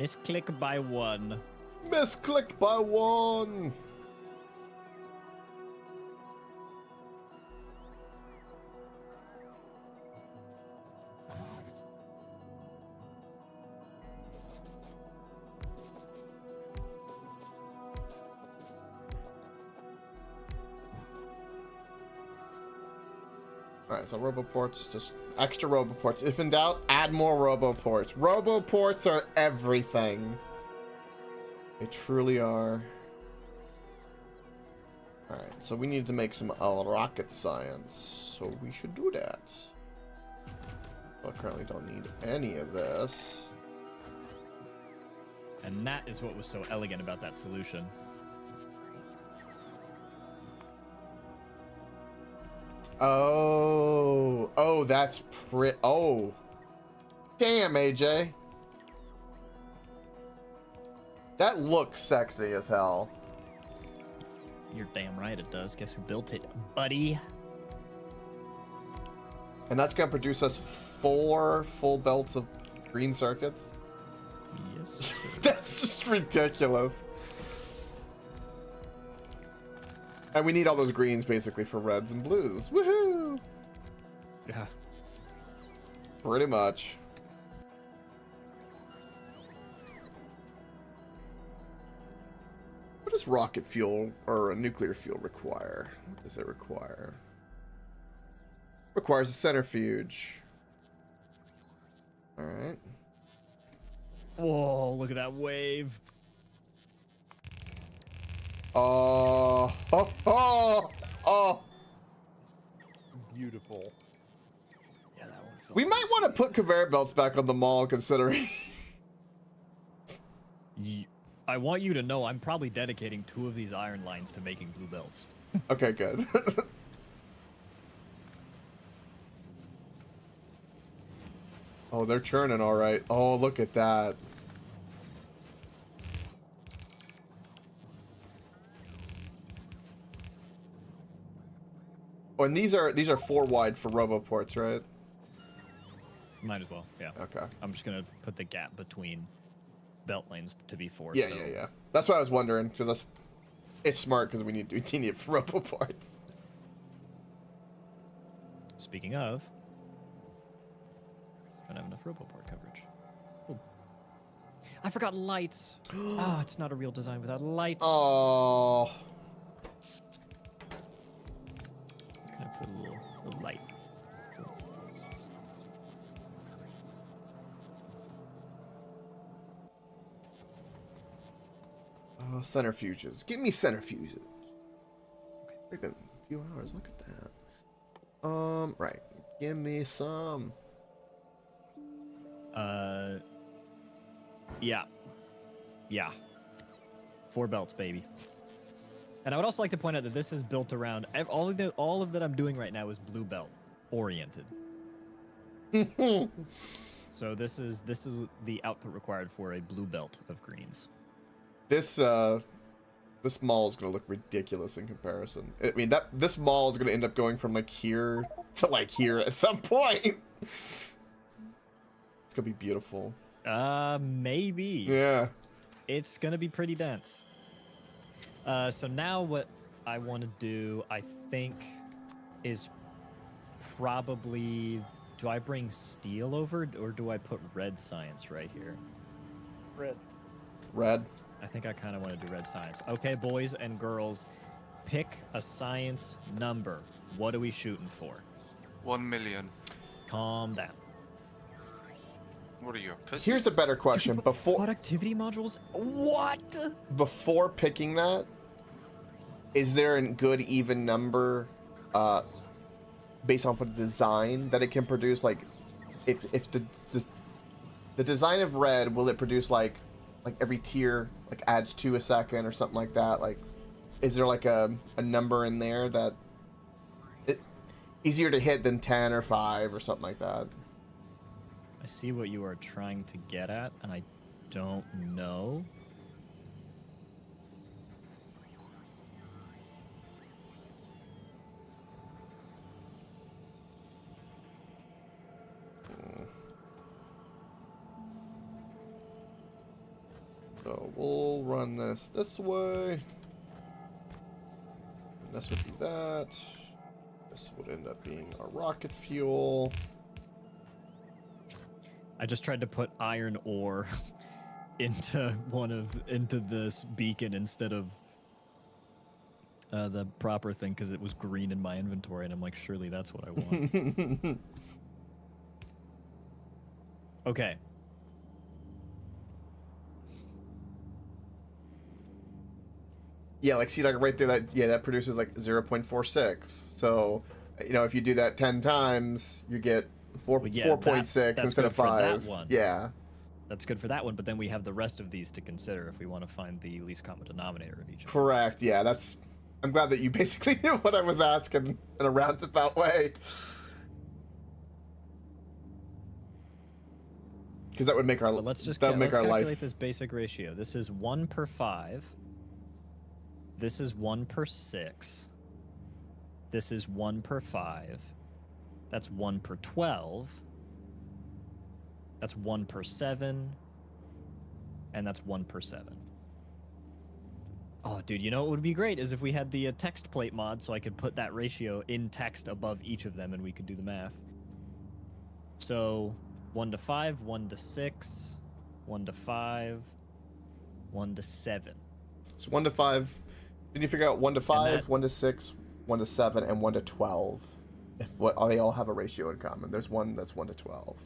misclick by 1. Misclicked by 1! Alright, so roboports, just extra roboports. If in doubt, add more roboports. Roboports are everything. They truly are. Alright, so we need to make some rocket science. So we should do that. I currently don't need any of this. And that is what was so elegant about that solution. Oh, that's oh. Damn, AJ. That looks sexy as hell. You're damn right it does. Guess who built it, buddy? And that's gonna produce us 4 full belts of green circuits. Yes. That's just ridiculous. And we need all those greens basically for reds and blues. Woohoo! Yeah. Pretty much. What does rocket fuel or a nuclear fuel require? What does it require? Requires a centrifuge. Alright. Whoa, look at that wave. Oh, oh. Beautiful. Yeah, that one felt We might want to put conveyor belts back on the mall, considering. I want you to know I'm probably dedicating 2 of these iron lines to making blue belts. Okay, good. Oh, they're churning all right. Oh, look at that. Oh, and these are 4 wide for roboports, right? Might as well, yeah. Okay. I'm just gonna put the gap between belt lanes to be 4. Yeah, so yeah. That's what I was wondering, because it's smart because we need it for roboports. Speaking of, don't have enough roboport coverage. Oh. I forgot lights. Oh, it's not a real design without lights. Oh. Can I put a little light? Centrifuges. Give me centrifuges. Okay, it's been a few hours. Look at that. Right. Give me some. Yeah. Yeah. 4 belts, baby. And I would also like to point out that this is built around all of that I'm doing right now is blue belt oriented. So this is the output required for a blue belt of greens. This mall is gonna look ridiculous in comparison. I mean, this mall is gonna end up going from like here to like here at some point. It's gonna be beautiful. Maybe. Yeah. It's gonna be pretty dense. So now what I want to do, I think, is probably, do I bring steel over or do I put red science right here? Red. I think I kind of want to do red science. Okay, boys and girls, pick a science number. What are we shooting for? 1 million. Calm down. What are you, a pussy? Here's a better question. Productivity modules? What? Before picking that, is there a good even number based off of the design that it can produce? Like, if the design of red, will it produce like every tier like adds 2 a second or something like that? Like, is there like a number in there that it easier to hit than 10 or 5 or something like that? I see what you are trying to get at, and I don't know. So we'll run this way. This would be that. This would end up being our rocket fuel. I just tried to put iron ore into this beacon instead of the proper thing because it was green in my inventory, and I'm like, surely that's what I want. Okay. Yeah, like see, like right there, that produces like 0.46. So, you know, if you do that 10 times, you get Four, Well, yeah, 4.6 that's instead good of for that 5. one. Yeah. That's good for that one, but then we have the rest of these to consider if we want to find the least common denominator of each of them. Correct. Yeah, that's. I'm glad that you basically knew what I was asking in a roundabout way. Because that would make our So let's just that would make let's our calculate life. this basic ratio. This is 1 per 5. This is 1 per 6. This is 1 per 5. That's 1 per 12. That's 1 per 7. And that's 1 per 7. Oh, dude, you know what would be great is if we had the text plate mod so I could put that ratio in text above each of them and we could do the math. So 1 to 5, 1 to 6, 1 to 5, 1 to 7. So 1 to 5. Did you figure out 1 to 5, that- 1 to 6, 1 to 7, and 1 to 12? If what they all have a ratio in common. There's one that's 1 to 12.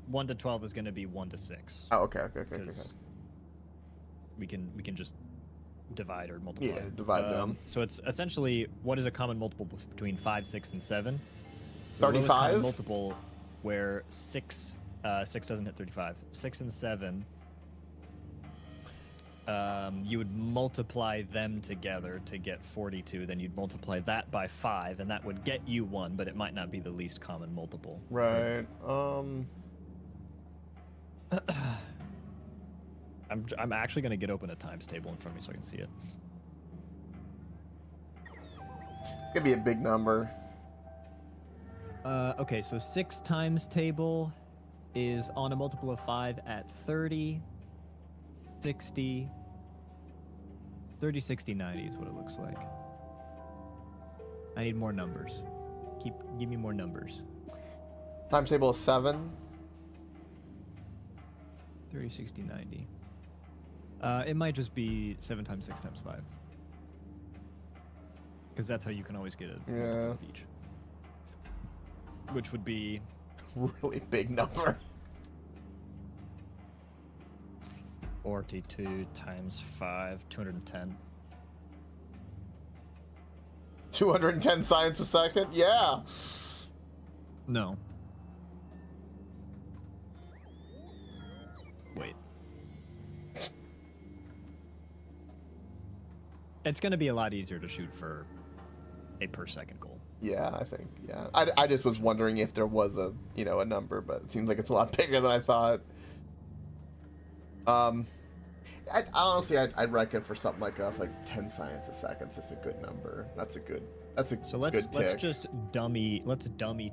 1 to 12 is going to be 1 to 6. Oh, okay. 'Cause we can just divide or multiply. Yeah, divide them. So it's essentially what is a common multiple between 5, 6, and 7? So the lowest 35? common multiple where 6 doesn't hit 35. 6 and 7. You would multiply them together to get 42. Then you'd multiply that by 5, and that would get you 1, but it might not be the least common multiple. Right. I'm actually going to get open a times table in front of me so I can see it. It's gonna be a big number. Okay, so 6 times table is on a multiple of 5 at 30, 60, 30, 60, 90 is what it looks like. I need more numbers. Give me more numbers. Times table is 7. 30, 60, 90. It might just be 7 times 6 times 5. Because that's how you can always get a multiple Yeah. of each. Which would be Really big number. 42 times 5, 210. 210 science a second? Yeah. No. Wait. It's going to be a lot easier to shoot for a per second goal. Yeah, I think. Yeah. I just was wondering if there was a number, but it seems like it's a lot bigger than I thought. I'd reckon for something like us, like 10 science a second is just a good number. That's a good So good let's tick. just dummy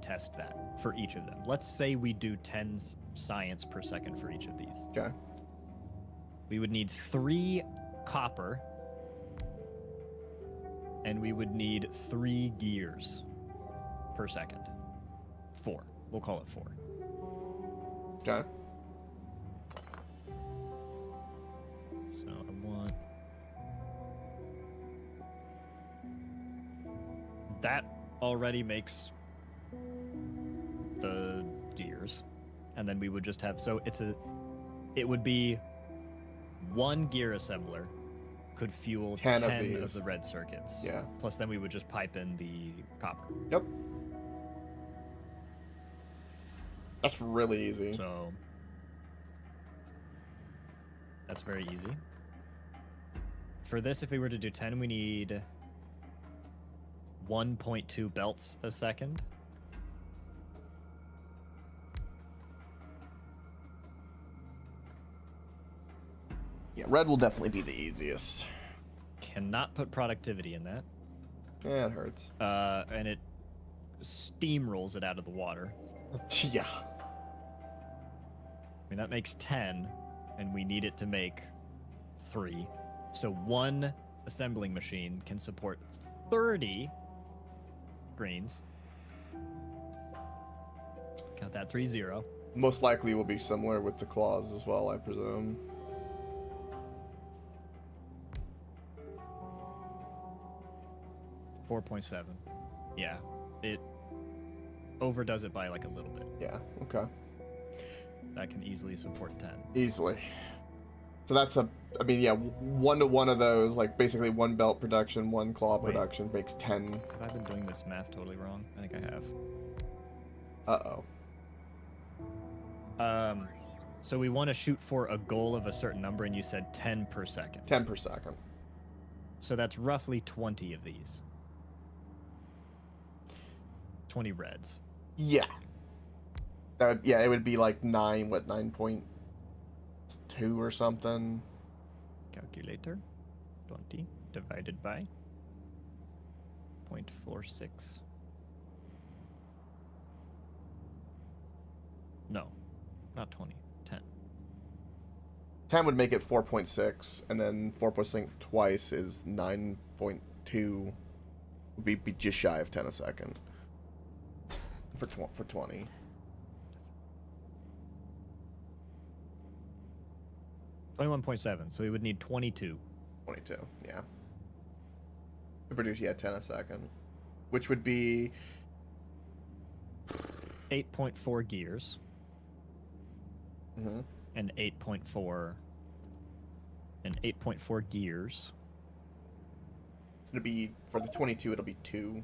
test that for each of them. Let's say we do 10 science per second for each of these. Okay. We would need 3 copper, and we would need 3 gears per second. 4. We'll call it 4. Okay. So I want that already makes the gears, and then we would just have it would be 1 gear assembler could fuel 10 10 of of these. the red circuits. Yeah. Plus then we would just pipe in the copper. Yep. That's really easy. So that's very easy. For this, if we were to do 10, we need 1.2 belts a second. Yeah, red will definitely be the easiest. Cannot put productivity in that. Yeah, it hurts. And it steamrolls it out of the water. Yeah. I mean, that makes 10, and we need it to make 3. So 1 assembling machine can support 30 greens. Count that 3-0. Most likely will be similar with the claws as well, I presume. .7. Yeah, it overdoes it by like a little bit. Yeah, okay. That can easily support 10. Easily. So that's 1 to 1 of those, like basically 1 belt production, 1 claw Wait. production makes 10. Have I been doing this math totally wrong? I think I have. Uh-oh. So we want to shoot for a goal of a certain number, and you said 10 per second. 10 per second. So that's roughly 20 of these. 20 reds. Yeah. Yeah, it would be like 9.2 or something. Calculator. 20 divided by 0.46. No, not 20. 10. 10 would make it 4.6, and then 4.6 twice is 9.2. Would be just shy of 10 a second. For 20. $21.7, so we would need 22. 22, yeah. To produce, 10 a second. Which would be 8.4 gears. Mm-hmm. And 8.4 gears. It'll be, for the 22, it'll be 2.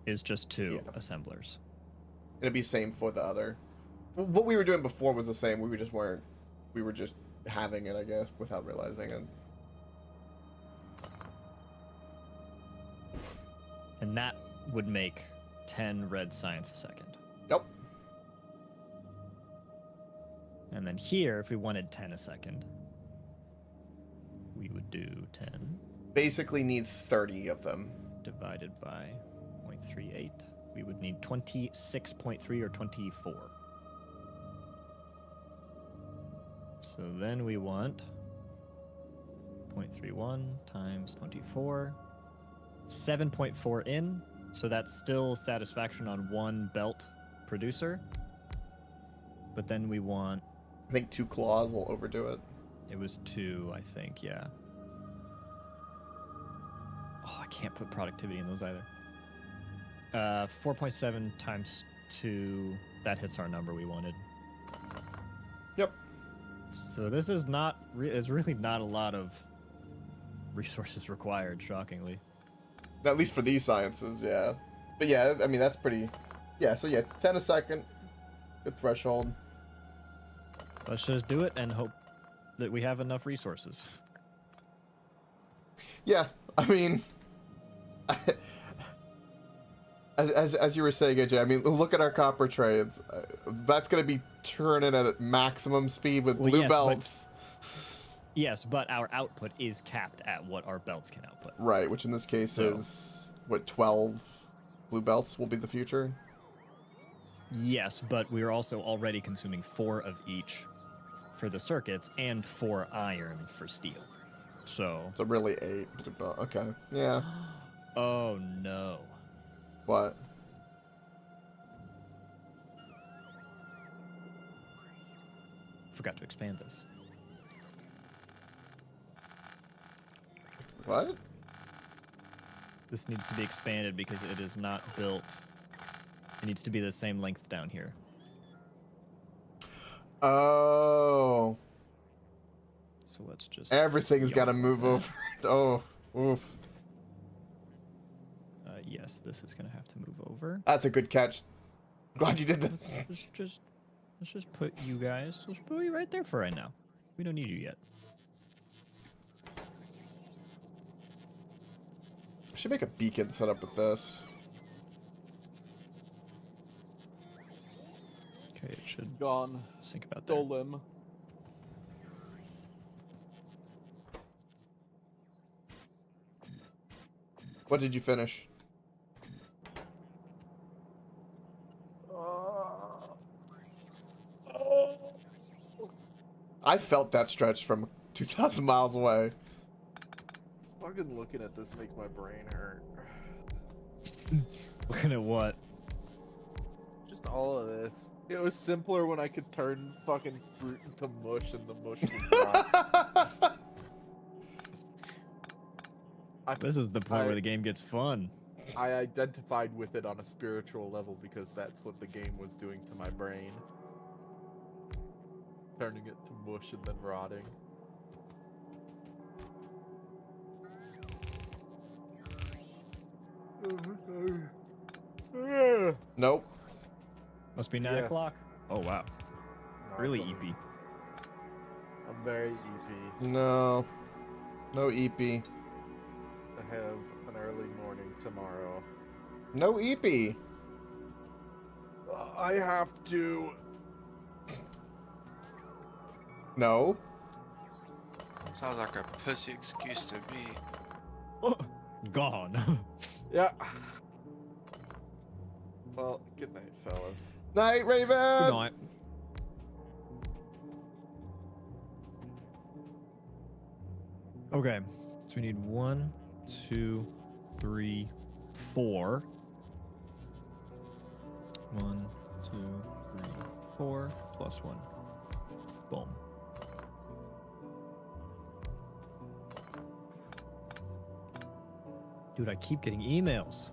Is just 2 Yeah. assemblers. It'll be same for the other. What we were doing before was the same. We were just having it, I guess, without realizing it. And that would make 10 red science a second. Yep. And then here, if we wanted 10 a second, we would do 10 Basically need 30 of them. divided by 0.38. We would need 26.3 or 24. So then we want 0.31 times 24. 7.4 in, so that's still satisfaction on 1 belt producer. But then we want... I think 2 claws will overdo it. It was 2, I think, yeah. Oh, I can't put productivity in those either. 4.7 times 2, that hits our number we wanted. Yep. So this is not... It's really not a lot of resources required, shockingly. At least for these sciences, yeah. But yeah, I mean, that's pretty... Yeah, so yeah, 10 a second. Good threshold. Let's just do it and hope that we have enough resources. Yeah, I mean... As you were saying, AJ, I mean, look at our copper trades. That's going to be turning at maximum speed with blue belts. Yes, but our output is capped at what our belts can output. Right, which in this case is, what, 12 blue belts will be the future? Yes, but we're also already consuming 4 of each for the circuits and 4 iron for steel. So really 8 blue belts. Okay, yeah. Oh, no. What? Forgot to expand this. What? This needs to be expanded because it is not built. It needs to be the same length down here. Oh. So let's just... Everything's got to move over. Oh, oof. Yes, this is going to have to move over. That's a good catch. Glad you did this. Let's just put you guys... Let's put you right there for right now. We don't need you yet. I should make a beacon set up with this. Okay, it should Gone. sync about there. Stole him. What did you finish? I felt that stretch from 2,000 miles away. Fucking looking at this makes my brain hurt. Looking at what? Just all of this. It was simpler when I could turn fucking fruit into mush and the mush would rot. This is the point where the game gets fun. I identified with it on a spiritual level because that's what the game was doing to my brain. Turning it to mush and then rotting. Nope. Must be 9 Yes. o'clock. Oh wow. No, Really I'm- EP. I'm very EP. No. No EP. I have an early morning tomorrow. No EP. I have to. No. Sounds like a pussy excuse to me. Oh, gone. Yeah. Well, good night, fellas. Night, Raven. Good night. Okay, so we need 1, 2, 3, 4. 1, 2, 3, 4 plus 1. Boom. Dude, I keep getting emails.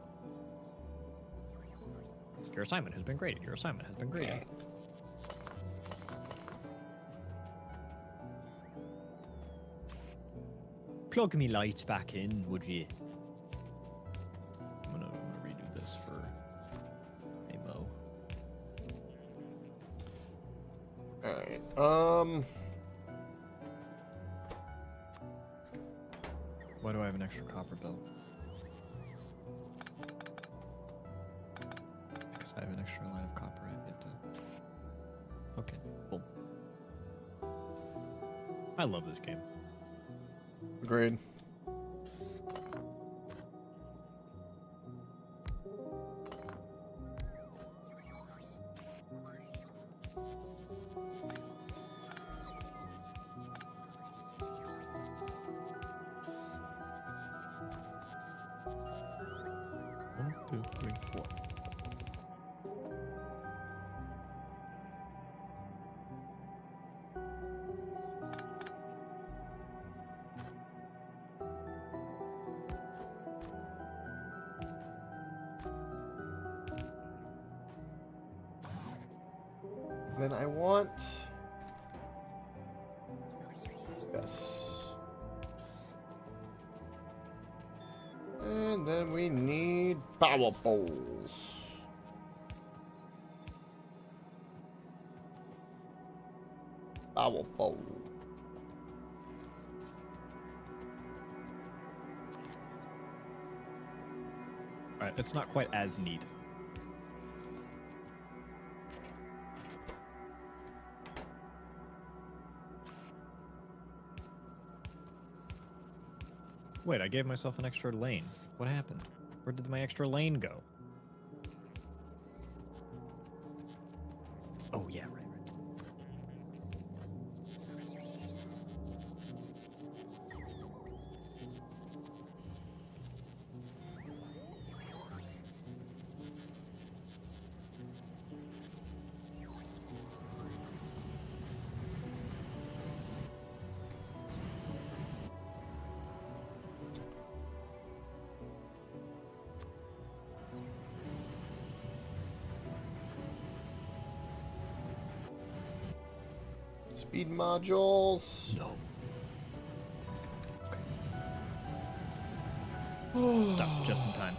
Your assignment has been graded. Your assignment has been graded. Plug me lights back in, would you? I'm gonna redo this for a Mo. Alright. Why do I have an extra copper belt? Because I have an extra line of copper. I have to. Okay, boom. I love this game. Agreed. One, two, three, four. Then I want... Yes. And then we need power poles. Power pole. Alright, it's not quite as neat. Wait, I gave myself an extra lane. What happened? Where did my extra lane go? Oh, yeah, right, right. Speed modules. No. Stop just in time.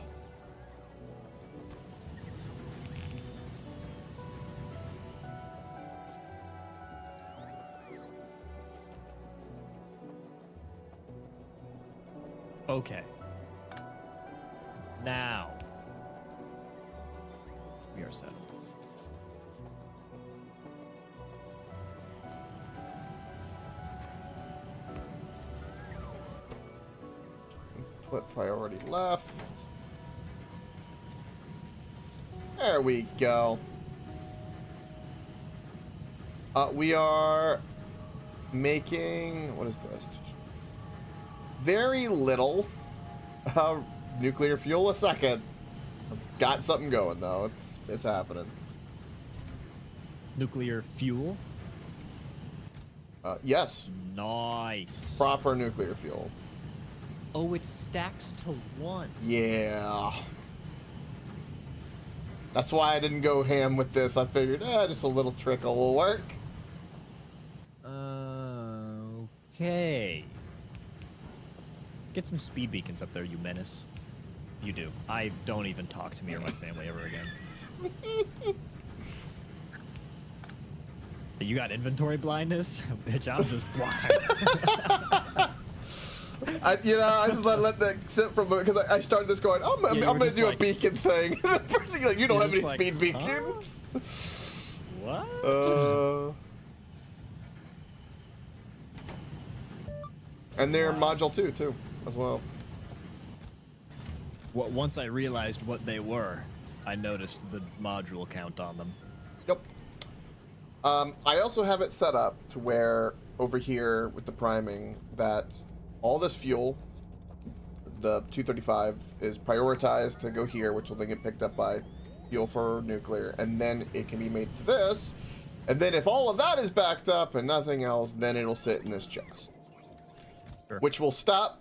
Okay. Now we are settled. Put priority left. There we go. We are making, what is this? Very little nuclear fuel a second. I've got something going though. It's happening. Nuclear fuel? Yes, Nice. proper nuclear fuel. Oh, it stacks to 1. Yeah. That's why I didn't go ham with this. I figured, just a little trickle will work. Okay. Get some speed beacons up there, you menace. You do. Don't even talk to me or my family ever again. You got inventory blindness? Bitch, I'm just blind. I just let that sit for a moment because I started this going, I'm you were gonna just do a like- beacon thing. The first thing, like, you don't You're have any just like, speed huh? beacons. What? And they're Wow. module 2 too, as well. Once I realized what they were, I noticed the module count on them. Yep. I also have it set up to where over here with the priming that all this fuel, the 235, is prioritized to go here, which will then get picked up by fuel for nuclear, and then it can be made to this. And then if all of that is backed up and nothing else, then it'll sit in this chest. Sure. Which will stop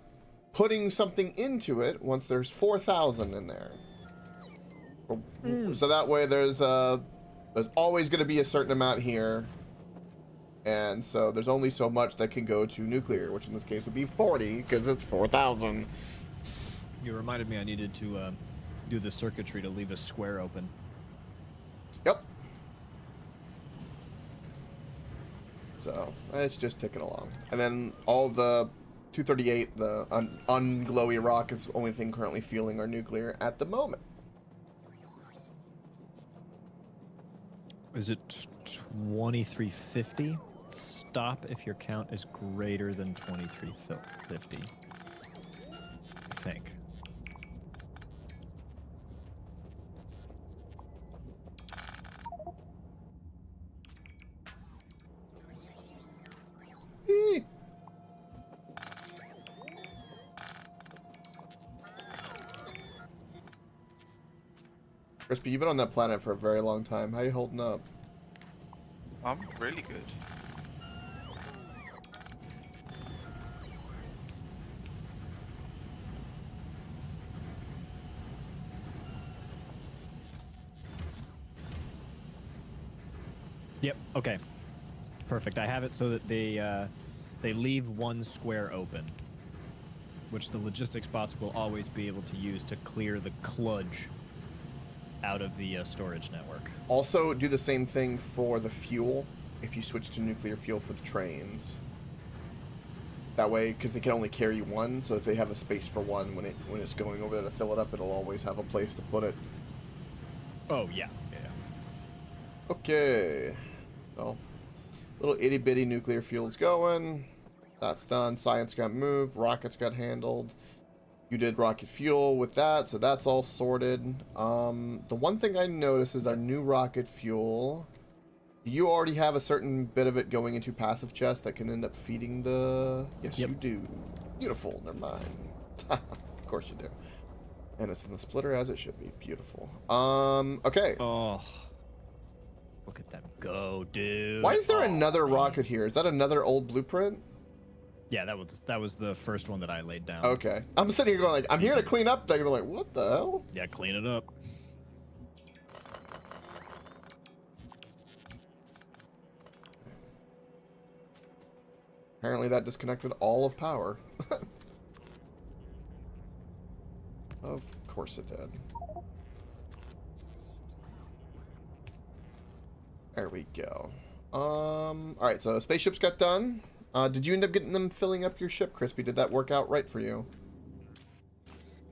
putting something into it once there's 4,000 in there. So that way there's always going to be a certain amount here. And so there's only so much that can go to nuclear, which in this case would be 40 because it's 4,000. You reminded me I needed to do the circuitry to leave a square open. Yep. So it's just ticking along. And then all the 238, the unglowy rock, is the only thing currently fueling our nuclear at the moment. Is it 2350? Stop if your count is greater than 2350. I think. Eee. Crispy, you've been on that planet for a very long time. How you holding up? I'm really good. Yep. Okay. Perfect. I have it so that they leave one square open, which the logistics bots will always be able to use to clear the kludge out of the storage network. Also, do the same thing for the fuel if you switch to nuclear fuel for the trains. That way, because they can only carry one, so if they have a space for one when it's going over there to fill it up, it'll always have a place to put it. Oh yeah. Okay. So, little itty bitty nuclear fuel's going. That's done. Science got moved. Rockets got handled. You did rocket fuel with that, so that's all sorted. The one thing I noticed is our new rocket fuel. You already have a certain bit of it going into passive chest that can end up feeding the... Yes, Yep. you do. Beautiful. Never mind. Of course you do. And it's in the splitter as it should be. Beautiful. Okay. Oh. Look at them go, dude. Why is there another man. rocket here? Is that another old blueprint? Yeah, that was the first one that I laid down. Okay. I'm sitting here going like, I'm here to clean up things. I'm like, what the hell? Yeah, clean it up. Apparently that disconnected all of power. Of course it did. There we go. Alright, so spaceships got done. Did you end up getting them filling up your ship, Crispy? Did that work out right for you?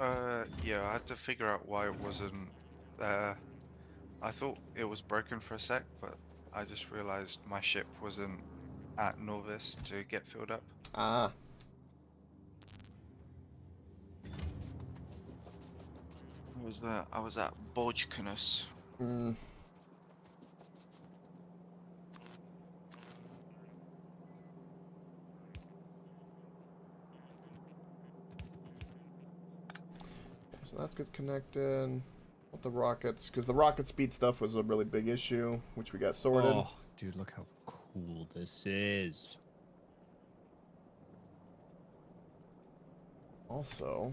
Yeah, I had to figure out why it wasn't there. I thought it was broken for a sec, but I just realized my ship wasn't at Norvis to get filled up. Ah. I was at Borjkunus. Mm. So that's good connected. With the rockets, because the rocket speed stuff was a really big issue, which we got sorted. Oh, dude, look how cool this is. Also,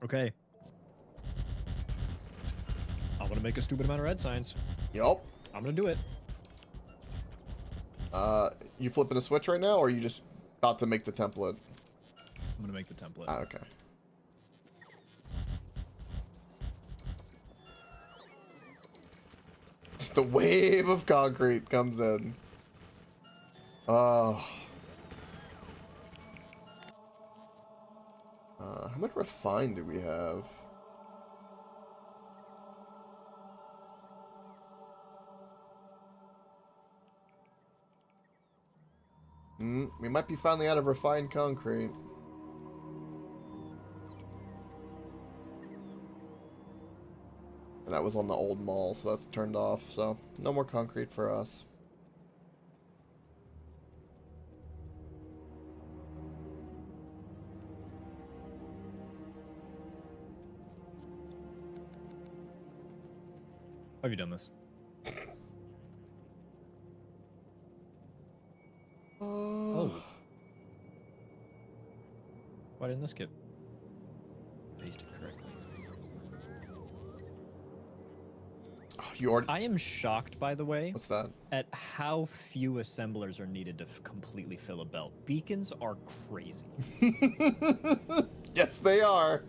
Okay. I'm gonna make a stupid amount of red signs. yup. I'm gonna do it. You flipping a switch right now, or are you just about to make the template? I'm gonna make the template. Ah, okay. The wave of concrete comes in. Oh. How much refine do we have? We might be finally out of refined concrete. And that was on the old mall, so that's turned off, so no more concrete for us. Have you done this? Oh. Why didn't this get pasted correctly? Oh, you already... I am shocked, by the way, What's that? at how few assemblers are needed to completely fill a belt. Beacons are crazy. Yes, they are.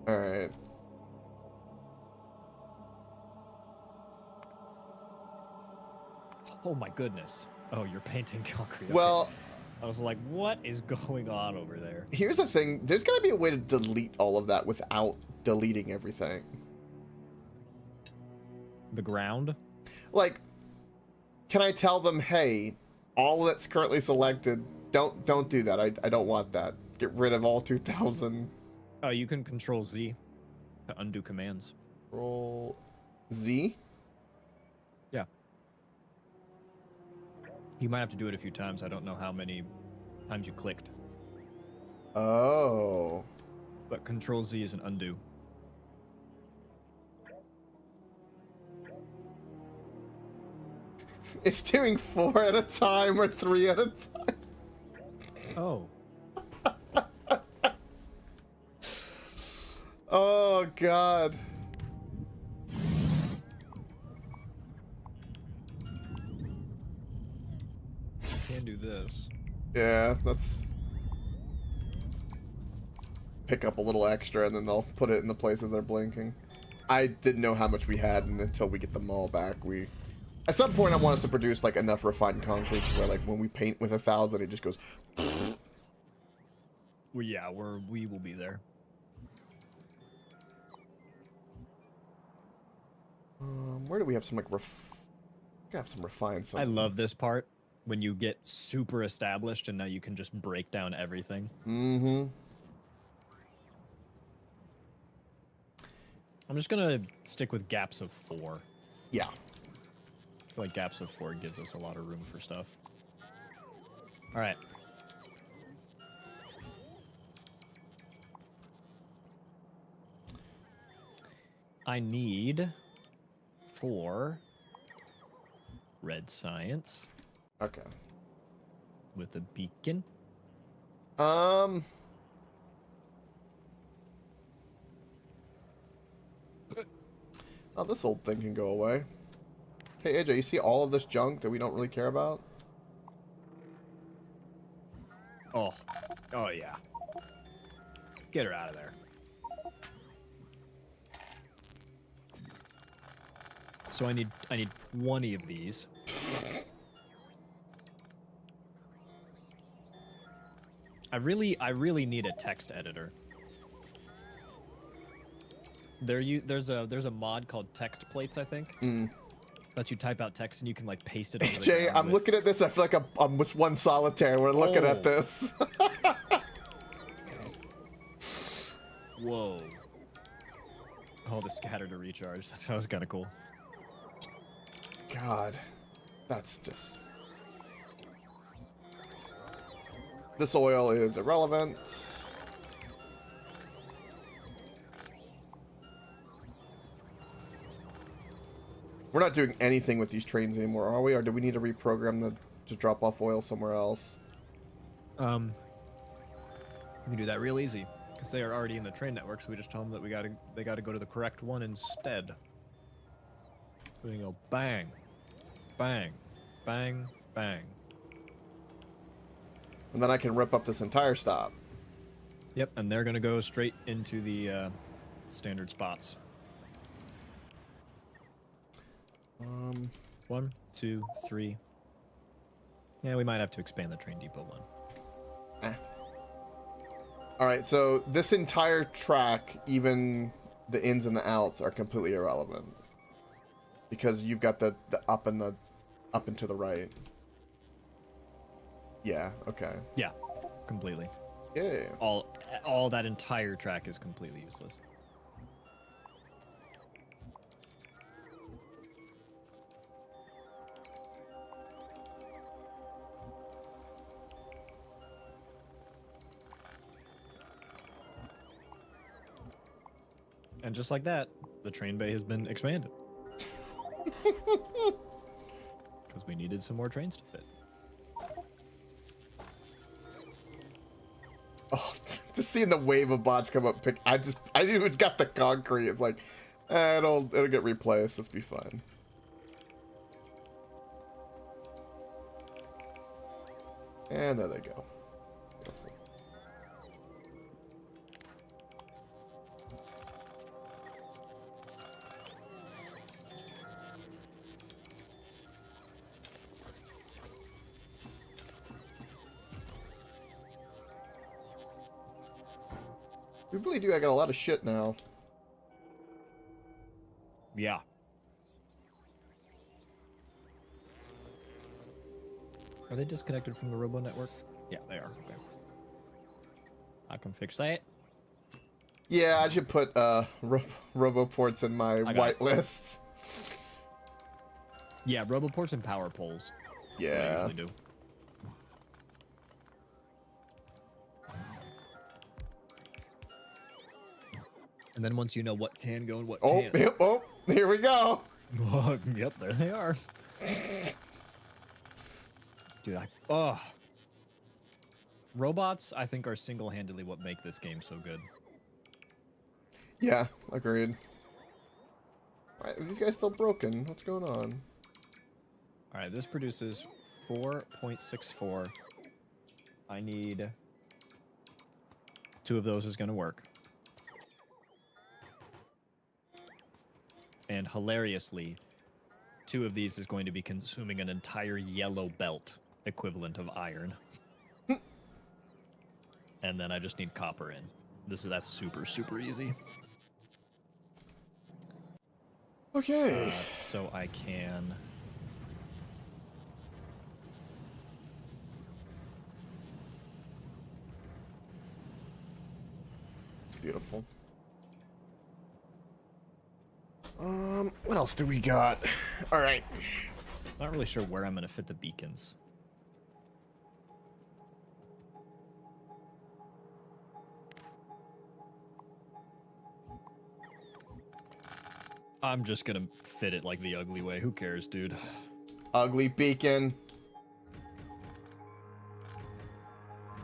All right. Oh my goodness. Oh, you're painting concrete. Okay. Well, I was like, what is going on over there? here's the thing. There's got to be a way to delete all of that without deleting everything. The ground? Like, can I tell them, hey, all that's currently selected, don't do that. I don't want that. Get rid of all 2000. Oh, you can Control Z to undo commands. Control Z? Yeah. You might have to do it a few times. I don't know how many times you clicked. Oh. But Control Z is an undo. It's doing 4 at a time or 3 at a time. Oh. Oh, God. Can do this. Yeah, that's... Pick up a little extra and then they'll put it in the places they're blinking. I didn't know how much we had, and until we get the mall back, we... At some point, I want us to produce, like, enough refined concrete to where, like, when we paint with 1,000, it just goes... Well, yeah, we will be there. Where do we have some, like, we have some refined I love this part when you get super established and now you can just break down everything. Mm-hmm. I'm just gonna stick with gaps of 4. Yeah. I feel like gaps of 4 gives us a lot of room for stuff. All right. I need 4 red science Okay. with a beacon. Oh, this old thing can go away. Hey, AJ, you see all of this junk that we don't really care about? Oh. Oh, yeah. Get her out of there. So I need 20 of these. I really need a text editor. There's a mod called Text Plates, I think. Lets you type out text and you can like paste it on the AJ, ground I'm looking at this. I feel like I'm with one solitaire. We're looking at this. Whoa. Oh, the scatter to recharge. That was kind of cool. God, that's just... This oil is irrelevant. We're not doing anything with these trains anymore, are we? Or do we need to reprogram them to drop off oil somewhere else? You can do that real easy because they are already in the train network. So we just tell them that they gotta go to the correct one instead. So we can go bang, bang, bang, bang. And then I can rip up this entire stop. Yep, and they're gonna go straight into the standard spots. 1, 2, 3. Yeah, we might have to expand the train depot one. All right, so this entire track, even the ins and the outs, are completely irrelevant because you've got the up and to the right. Yeah. Okay. Yeah, completely. Yeah. All that entire track is completely useless. And just like that, the train bay has been expanded. Because we needed some more trains to fit. Oh, just seeing the wave of bots come up, I even got the concrete. It's like, it'll get replaced. Let's be fine. And there they go. Beautiful. We really do. I got a lot of shit now. Yeah. Are they disconnected from the robo network? Yeah, they are. Okay. I can fix that. Yeah, I should put roboports in my white list. Yeah, roboports and power poles. Yeah. I usually do. And then once you know what can go and what can't. Yep, here we go. Yep, there they are. Dude, robots, I think, are single-handedly what make this game so good. Yeah, agreed. Why are these guys still broken? What's going on? All right, this produces 4.64. I need 2 of those is going to work. And hilariously, 2 of these is going to be consuming an entire yellow belt equivalent of iron. And then I just need copper in. That's super easy. Okay. So I can Beautiful. What else do we got? All right. not really sure where I'm going to fit the beacons. I'm just gonna fit it like the ugly way. Who cares, dude? Ugly beacon.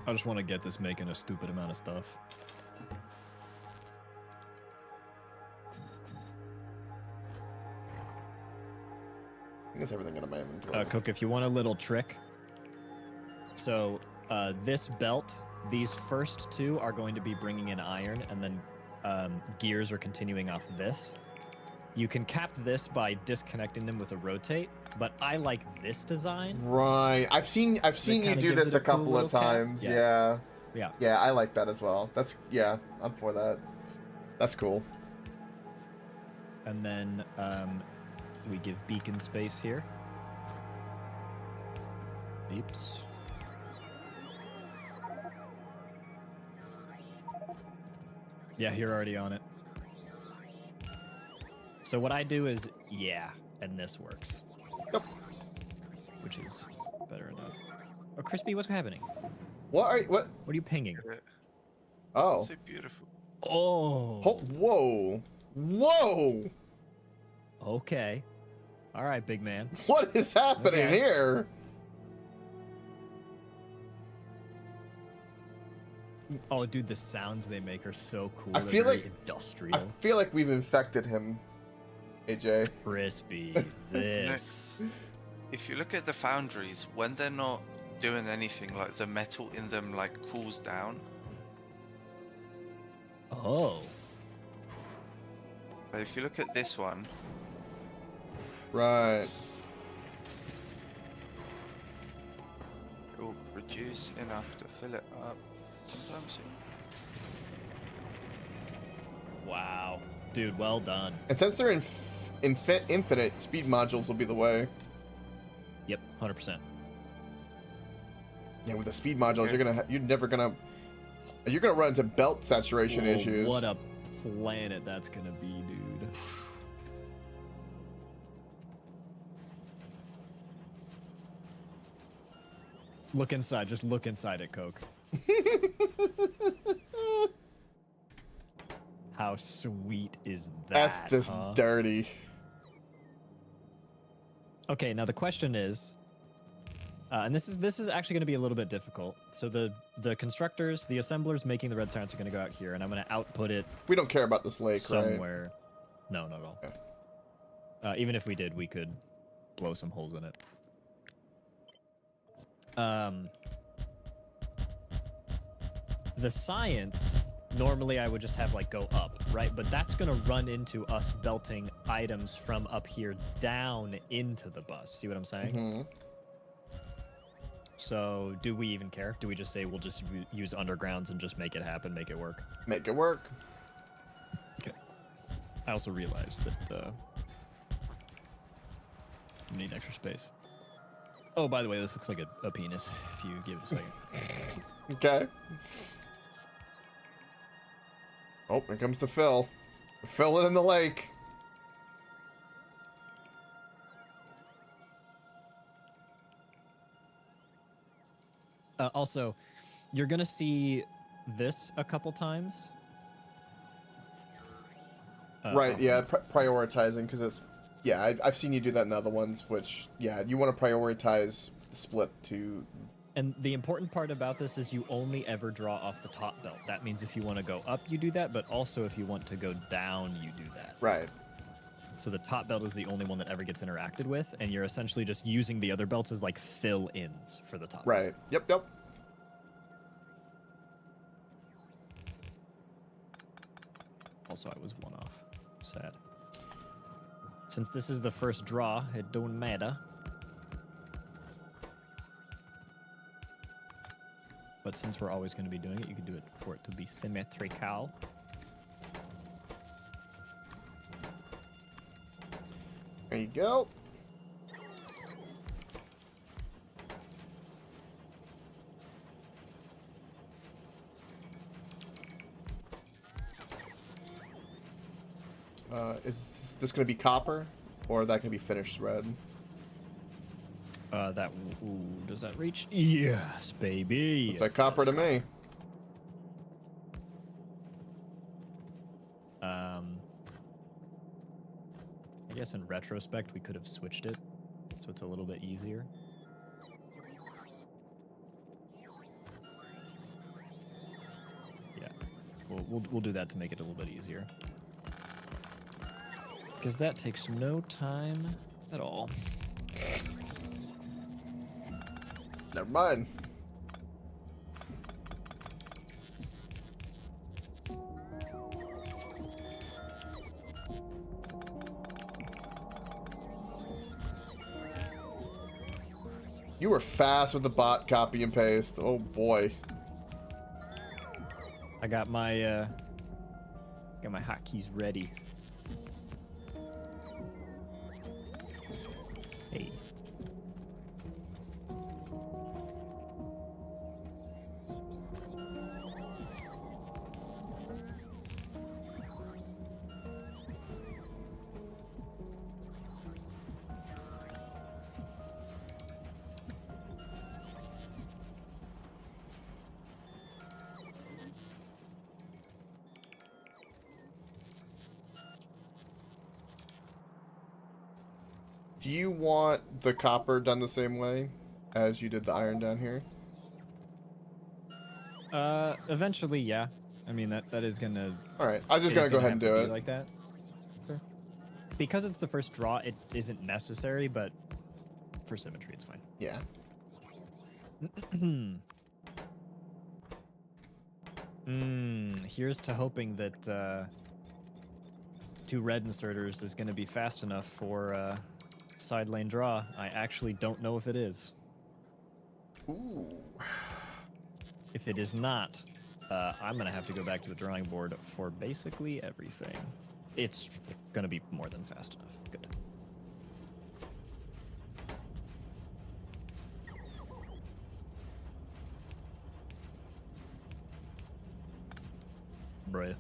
I just want to get this making a stupid amount of stuff. I think that's everything in my inventory. Cook, if you want a little trick. So, this belt, these first 2 are going to be bringing in iron, and then gears are continuing off this. You can cap this by disconnecting them with a rotate, but I like this design. Right. I've seen you do this a couple of times. Yeah. Yeah, I like that as well. I'm for that. That's cool. And then we give beacon space here. Oops. Yeah, you're already on it. So what I do is, and this works. Yep. Which is better enough. Oh, Crispy, what's happening? What What are you pinging? Oh. So beautiful. Oh. Whoa. Whoa. Okay. All right, big man. What is happening here? Oh, dude, the sounds they make are so cool. I feel like industrial. I feel like we've infected him, AJ. Crispy. This. If you look at the foundries, when they're not doing anything, like the metal in them like cools down. Oh. But if you look at this one, Right. it cools down, and then when you put the metal in, it cools down. Yeah. So it will reduce enough to fill it up sometime soon. Wow. Dude, well done. And since they're infinite, speed modules will be the way. Yep, 100%. Yeah, with the speed modules, Okay. you're gonna run into belt saturation Whoa, issues. What a planet that's gonna be, dude. Look inside. Just look inside it, Coke. How sweet is That's that? just huh? dirty. Okay, now the question is, and this is actually going to be a little bit difficult. So the constructors, the assemblers making the red science are going to go out here, and I'm going to output it We don't care about this lake, right? somewhere. No, not at all. Okay. Even if we did, we could blow some holes in it. The science, normally I would just have like go up, right? But that's gonna run into us belting items from up here down into the bus. See what I'm saying? Mhm. So do we even care? Do we just say we'll just use undergrounds and just make it happen, make it work? Make it work. Okay. I also realized that we need extra space. Oh, by the way, this looks like a penis, if you give it a second. Okay. Oh, here comes the fill. We're filling in the lake. Also, you're gonna see this a couple times. Right, yeah, prioritizing, because it's... Yeah, I've seen you do that in other ones, which, yeah, you want to prioritize the split to... And the important part about this is you only ever draw off the top belt. That means if you want to go up, you do that, but also if you want to go down, you do that. Right. So the top belt is the only one that ever gets interacted with, and you're essentially just using the other belts as like fill-ins for the top. Right. Yep, yep. Also, I was one off. Sad. Since this is the first draw, it don't matter. But since we're always going to be doing it, you can do it for it to be symmetrical. There you go. Is this going to be copper, or is that going to be finished red? Does that reach? Yes, baby. It's like copper to me. I guess in retrospect, we could have switched it, so it's a little bit easier. Yeah, we'll do that to make it a little bit easier. Because that takes no time at all. Never mind. You were fast with the bot copy and paste. Oh boy. I got my hotkeys ready. Hey. Do you want the copper done the same way as you did the iron down here? Eventually, yeah. I mean, that is gonna... All right, I was just it gonna is go ahead have and to do be it. like that. Sure. Because it's the first draw, it isn't necessary, but for symmetry, it's fine. Yeah. Here's to hoping that 2 red inserters is going to be fast enough for side lane draw. I actually don't know if it is. Ooh. If it is not, I'm gonna have to go back to the drawing board for basically everything. It's gonna be more than fast enough. Good. Bruh.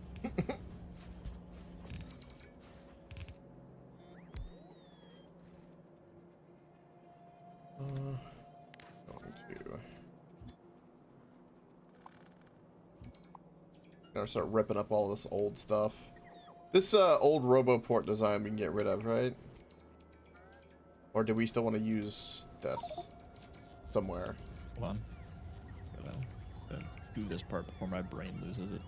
Going to now start ripping up all this old stuff. This old RoboPort design we can get rid of, right? Or do we still want to use this somewhere? Hold on. Gotta do this part before my brain loses it.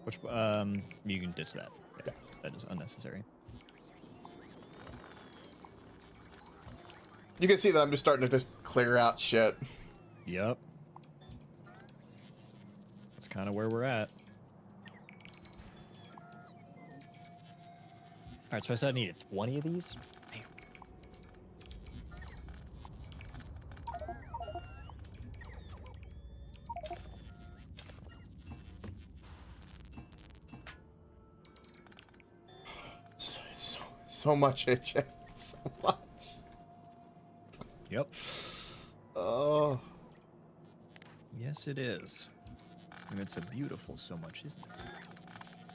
Which you can ditch that. Yeah, that is unnecessary. You can see that I'm just starting to just clear out shit. Yep. That's kind of where we're at. All right, so I said I needed 20 of these. Man. So much, AJ. So much. Yep. Oh. Yes, it is. And it's a beautiful so much, isn't it?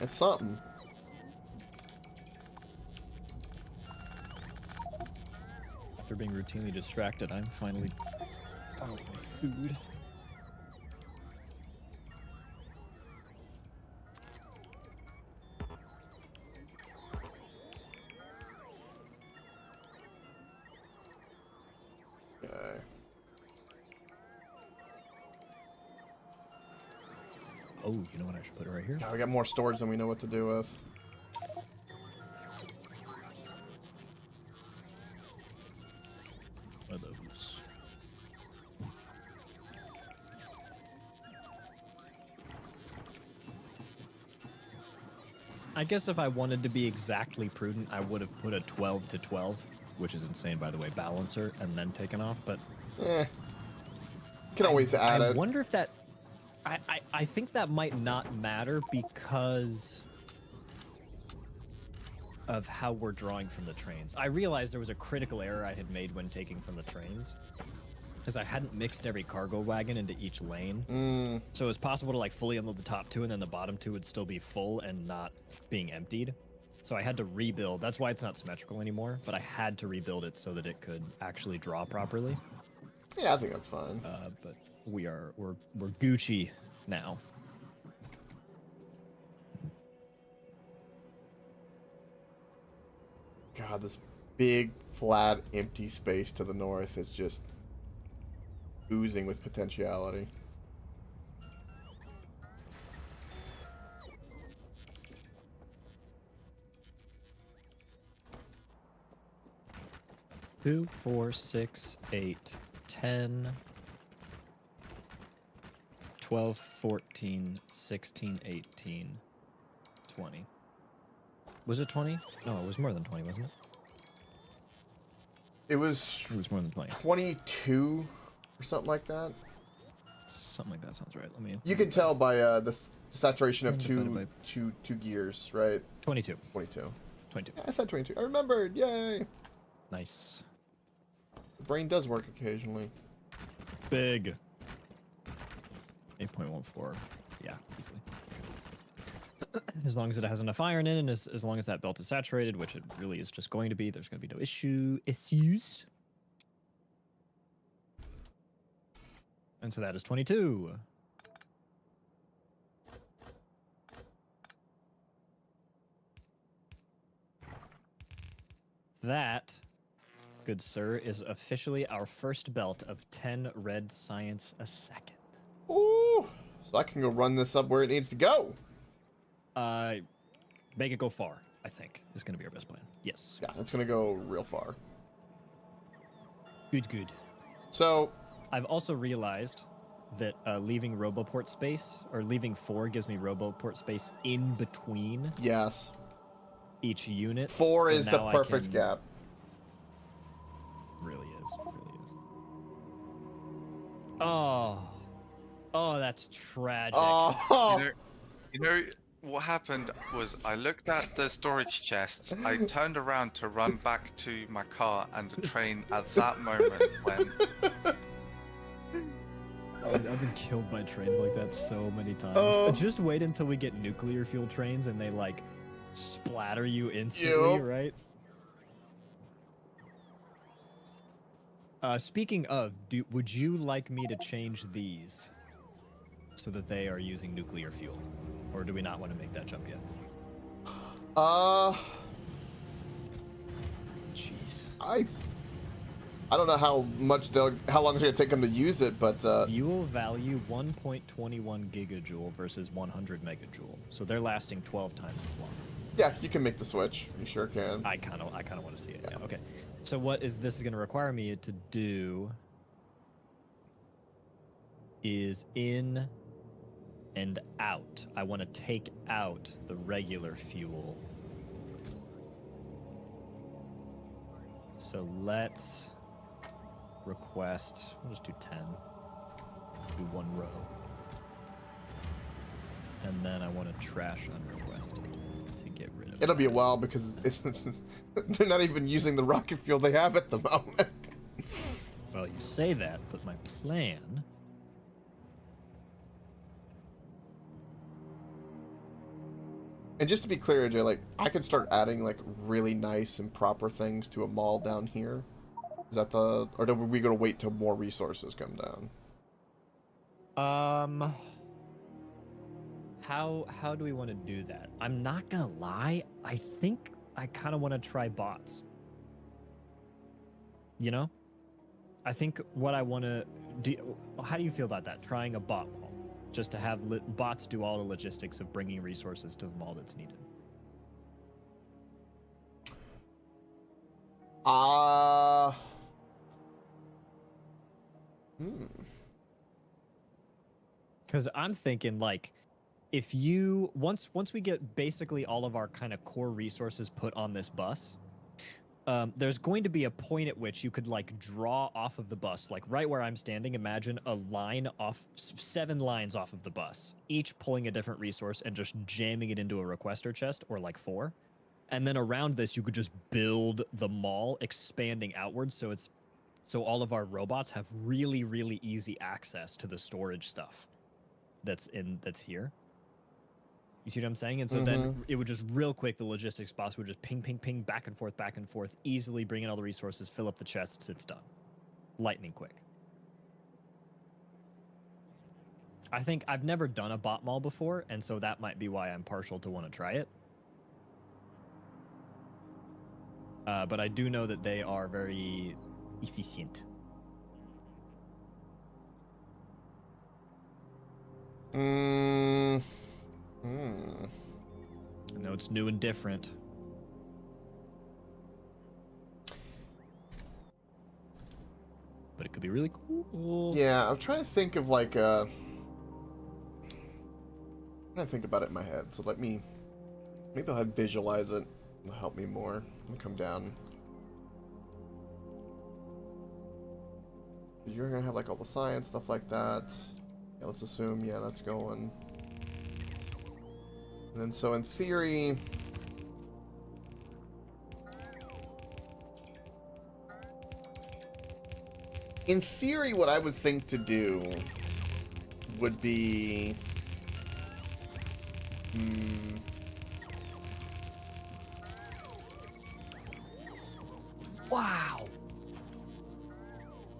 It's something. After being routinely distracted, I'm finally done with my food. Okay. Oh, you know what? I should put it right here. God, we got more storage than we know what to do with. One of those. I guess if I wanted to be exactly prudent, I would have put a 12 to 12, which is insane, by the way, balancer, and then taken off, but... You can always add I it. wonder if that... I think that might not matter because of how we're drawing from the trains. I realized there was a critical error I had made when taking from the trains, because I hadn't mixed every cargo wagon into each lane. So it was possible to like fully unload the top two and then the bottom two would still be full and not being emptied. So I had to rebuild. That's why it's not symmetrical anymore, but I had to rebuild it so that it could actually draw properly. Yeah, I think that's fine. But we're Gucci now. God, this big, flat, empty space to the north is just oozing with potentiality. Two, 4, 6, 8, 10, 12, 14, 16, 18, 20. Was it 20? No, it was more than 20, wasn't it? It was It was more than 20. 22 or something like that. Something like that sounds right. Let me. You can tell by the saturation of Divided by- two gears, right? 22. 22. 22. Yeah, I said 22. I remembered. Yay! Nice. The brain does work occasionally. Big. 8.14. Yeah, easily. Okay. As long as it has enough iron in, and as long as that belt is saturated, which it really is just going to be, there's going to be no issues. And so that is 22. That, good sir, is officially our first belt of 10 red science a second. Ooh! So I can go run this up where it needs to go. Make it go far, I think, is going to be our best plan. Yes. Yeah, it's gonna go real far. Good. So, I've also realized that leaving Roboport space, or leaving 4 gives me Roboport space in between yes. each unit. 4 so is the now I perfect can- gap. is. It really is. Oh. Oh, that's tragic. Oh, You know what happened was I looked at the storage chests. I turned around to run back to my car, and the train at that moment went. I've been killed by trains like that so many times. Oh. Just wait until we get nuclear fuel trains and they like splatter you instantly, Yup. right? Speaking of, would you like me to change these so that they are using nuclear fuel, or do we not want to make that jump yet? Jeez. I don't know how long it's gonna take them to use it, but Fuel value 1.21 gigajoule versus 100 megajoule, so they're lasting 12 times as long. yeah, you can make the switch. You sure can. I kind of want to see it. Yeah. Okay. So what is this going to require me to do? Is in and out. I want to take out the regular fuel. So let's request. We'll just do 10. Do one row. And then I want to trash unrequested to get rid of it. It'll be a while because they're not even using the rocket fuel they have at the moment. Well, you say that, but my plan. And just to be clear, AJ, like I could start adding like really nice and proper things to a mall down here. Is that or are we gonna wait till more resources come down? How do we want to do that? I'm not gonna lie. I think I kind of want to try bots. You know, I think what I want to do. How do you feel about that? Trying a bot mall, just to have bots do all the logistics of bringing resources to the mall that's needed. Because I'm thinking like, if you once we get basically all of our kind of core resources put on this bus, there's going to be a point at which you could like draw off of the bus, like right where I'm standing. Imagine a line off, 7 lines off of the bus, each pulling a different resource and just jamming it into a requester chest, or like 4. And then around this, you could just build the mall, expanding outwards, so all of our robots have really, really easy access to the storage stuff that's here. You see what I'm saying? And so then it would just real quick, the logistics boss would just ping, ping, ping, back and forth, easily bring in all the resources, fill up the chests, it's done. Lightning quick. I think I've never done a bot mall before, and so that might be why I'm partial to want to try it. But I do know that they are very efficient. I know it's new and different. But it could be really cool. Yeah, I'm trying to think of like I'm trying to think about it in my head. So maybe I'll have visualize it. It'll help me more. I'm gonna come down. You're gonna have like all the science stuff like that. Yeah, let's assume, yeah, that's going. And then so in theory, what I would think to do would be Wow.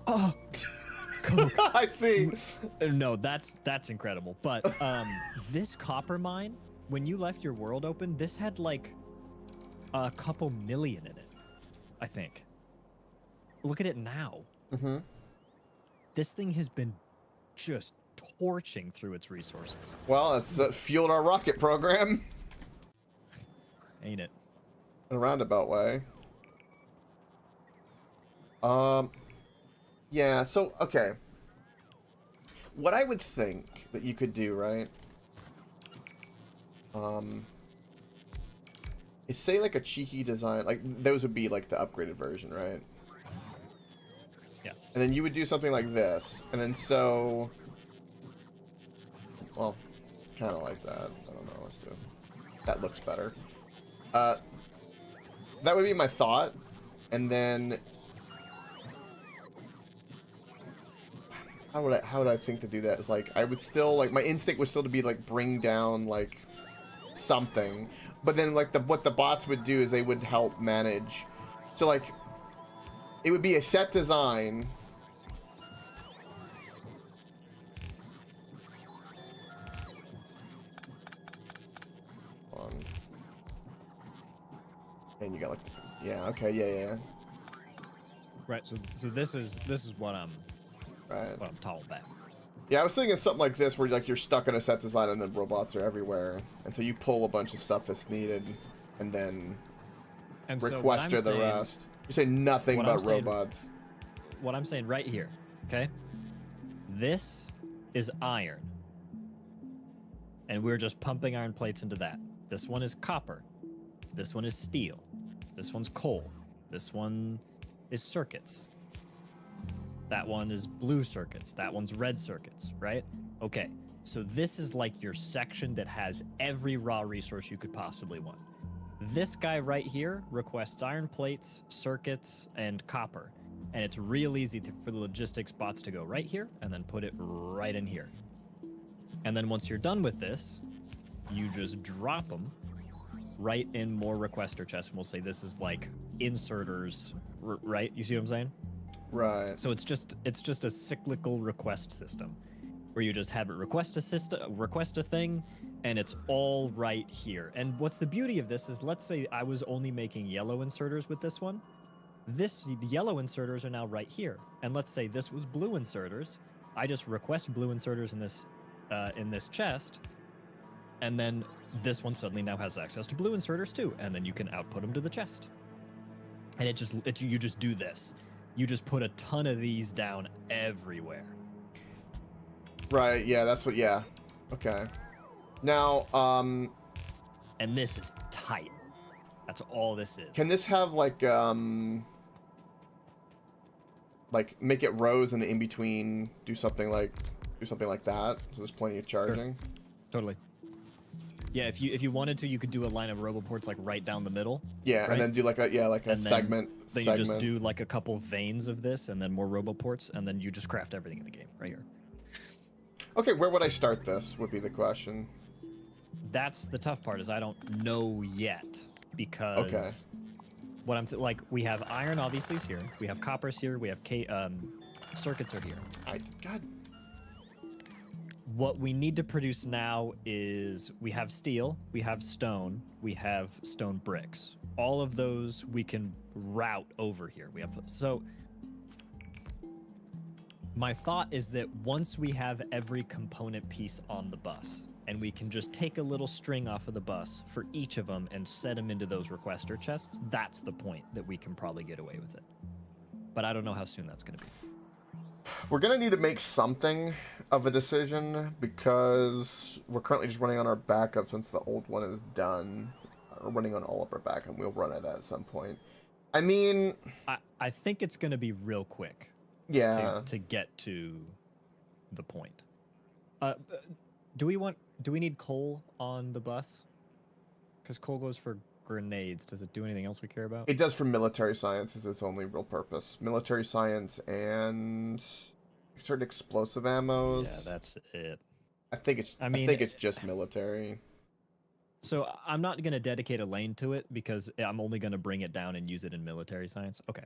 Oh. I see. No, that's incredible. But this copper mine, when you left your world open, this had like a couple million in it, I think. Look at it now. This thing has been just torching through its resources. Well, it's fueled our rocket program. Ain't it? In a roundabout way. Yeah, so, okay. What I would think that you could do, right? Is say like a cheeky design, like those would be like the upgraded version, right? And then you would do something like this. And then so... Well, kind of like that. I don't know. Let's do... That looks better. That would be my thought. And then... How would I think to do that? Is like, I would still, like, my instinct was still to be, like, bring down, like, something. But then, like, what the bots would do is they would help manage. So, like, it would be a set design. And you got, like, yeah, okay, yeah. Right. So this is what I'm Right. talking about. Yeah, I was thinking something like this, where like you're stuck in a set design and then robots are everywhere, and so you pull a bunch of stuff that's needed, and then requester the rest. You say nothing about robots. What I'm saying right here, okay? This is iron, and we're just pumping iron plates into that. This one is copper. This one is steel. This one's coal. This one is circuits. That one is blue circuits. That one's red circuits, right? Okay, so this is like your section that has every raw resource you could possibly want. This guy right here requests iron plates, circuits, and copper. And it's real easy for the logistics bots to go right here and then put it right in here. And then once you're done with this, you just drop them right in more requester chests. And we'll say this is like inserters, right? You see what I'm saying? Right. So it's just a cyclical request system where you just have it request a thing, and it's all right here. And what's the beauty of this is, let's say I was only making yellow inserters with this one. The yellow inserters are now right here. And let's say this was blue inserters. I just request blue inserters in this chest, and then this one suddenly now has access to blue inserters too, and then you can output them to the chest. And you just do this. You just put a ton of these down everywhere. Right, yeah, that's what, yeah. Okay. Now, and this is tight. That's all this is. Can this have, like make it rows and in between do something like that? So there's plenty of charging. Sure. Totally. Yeah, if you wanted to, you could do a line of roboports like right down the middle. Yeah, right? and then do like a segment. Then you just do like a couple veins of this, and then more roboports, and then you just craft everything in the game right here. Okay, where would I start this? Would be the question. That's the tough part, is I don't know yet, because what I'm like, we have iron obviously is here, we have coppers here, we have circuits are here. God. What we need to produce now is we have steel, we have stone bricks. All of those we can route over here. So my thought is that once we have every component piece on the bus, and we can just take a little string off of the bus for each of them and set them into those requester chests, that's the point that we can probably get away with it. But I don't know how soon that's going to be. We're going to need to make something of a decision, because we're currently just running on our backup since the old one is done. We're running on all of our backup. We'll run at that at some point. I mean... I think it's going to be real quick. Yeah. To get to the point. Do we need coal on the bus? Because coal goes for grenades. Does it do anything else we care about? It does for military science, is its only real purpose. Military science and certain explosive ammos. Yeah, that's it. I think it's just military. So I'm not going to dedicate a lane to it, because I'm only going to bring it down and use it in military science. Okay.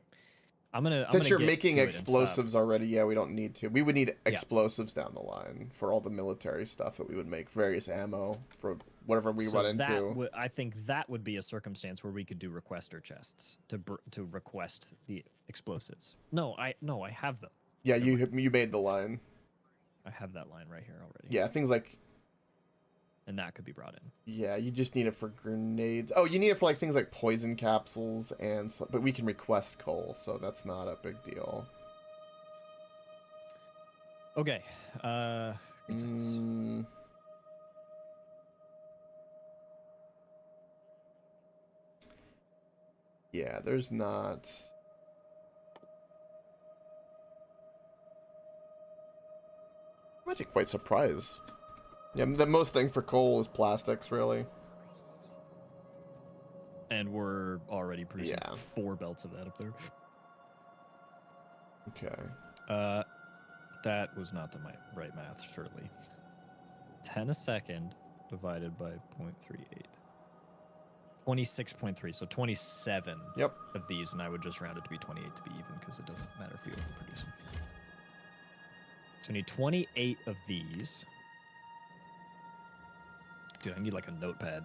Since you're making explosives already, yeah, we don't need to. We would need explosives down the line for all the military stuff that we would make, various ammo for whatever we run into. I think that would be a circumstance where we could do requester chests to request the explosives. No, I have them. Yeah, you made the line. I have that line right here already. Yeah, things like... And that could be brought in. Yeah, you just need it for grenades. Oh, you need it for like things like poison capsules but we can request coal, so that's not a big deal. Okay. Makes sense. Yeah, there's not... actually quite surprised. Yeah, the most thing for coal is plastics, really. And we're already producing Yeah. 4 belts of that up there. Okay. That was not the right math, surely. 10 a second divided by 0.38. 26.3, so 27 Yep. of these, and I would just round it to be 28 to be even, because it doesn't matter if we overproduce them. So I need 28 of these. Dude, I need like a notepad.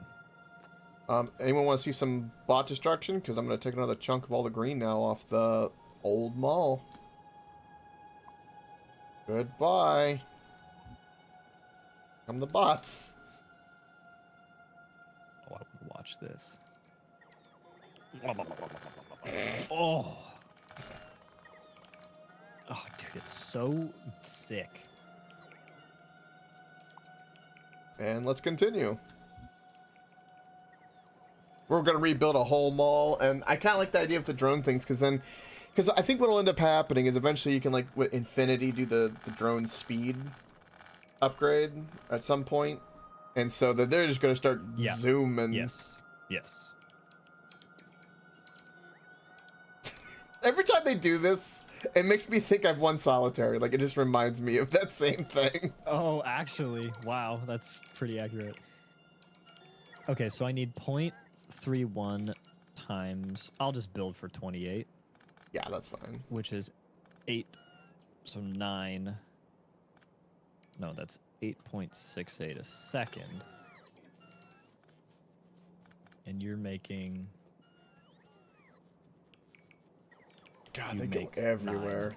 Anyone want to see some bot destruction? Because I'm going to take another chunk of all the green now off the old mall. Goodbye. Come the bots. Oh, I would watch this. Oh. Oh, dude, it's so sick. And let's continue. We're going to rebuild a whole mall, and I kind of like the idea of the drone things, because I think what will end up happening is eventually you can, like, with Infinity, do the drone speed upgrade at some point, and so they're just going to start zooming. Yes. Yes. Every time they do this, it makes me think I've won solitary. Like, it just reminds me of that same thing. Oh, actually, wow, that's pretty accurate. Okay, so I need 0.31 times, I'll just build for 28. Yeah, that's fine. Which is 8, so 9. No, that's 8.68 a second. And you're making... God, they go everywhere.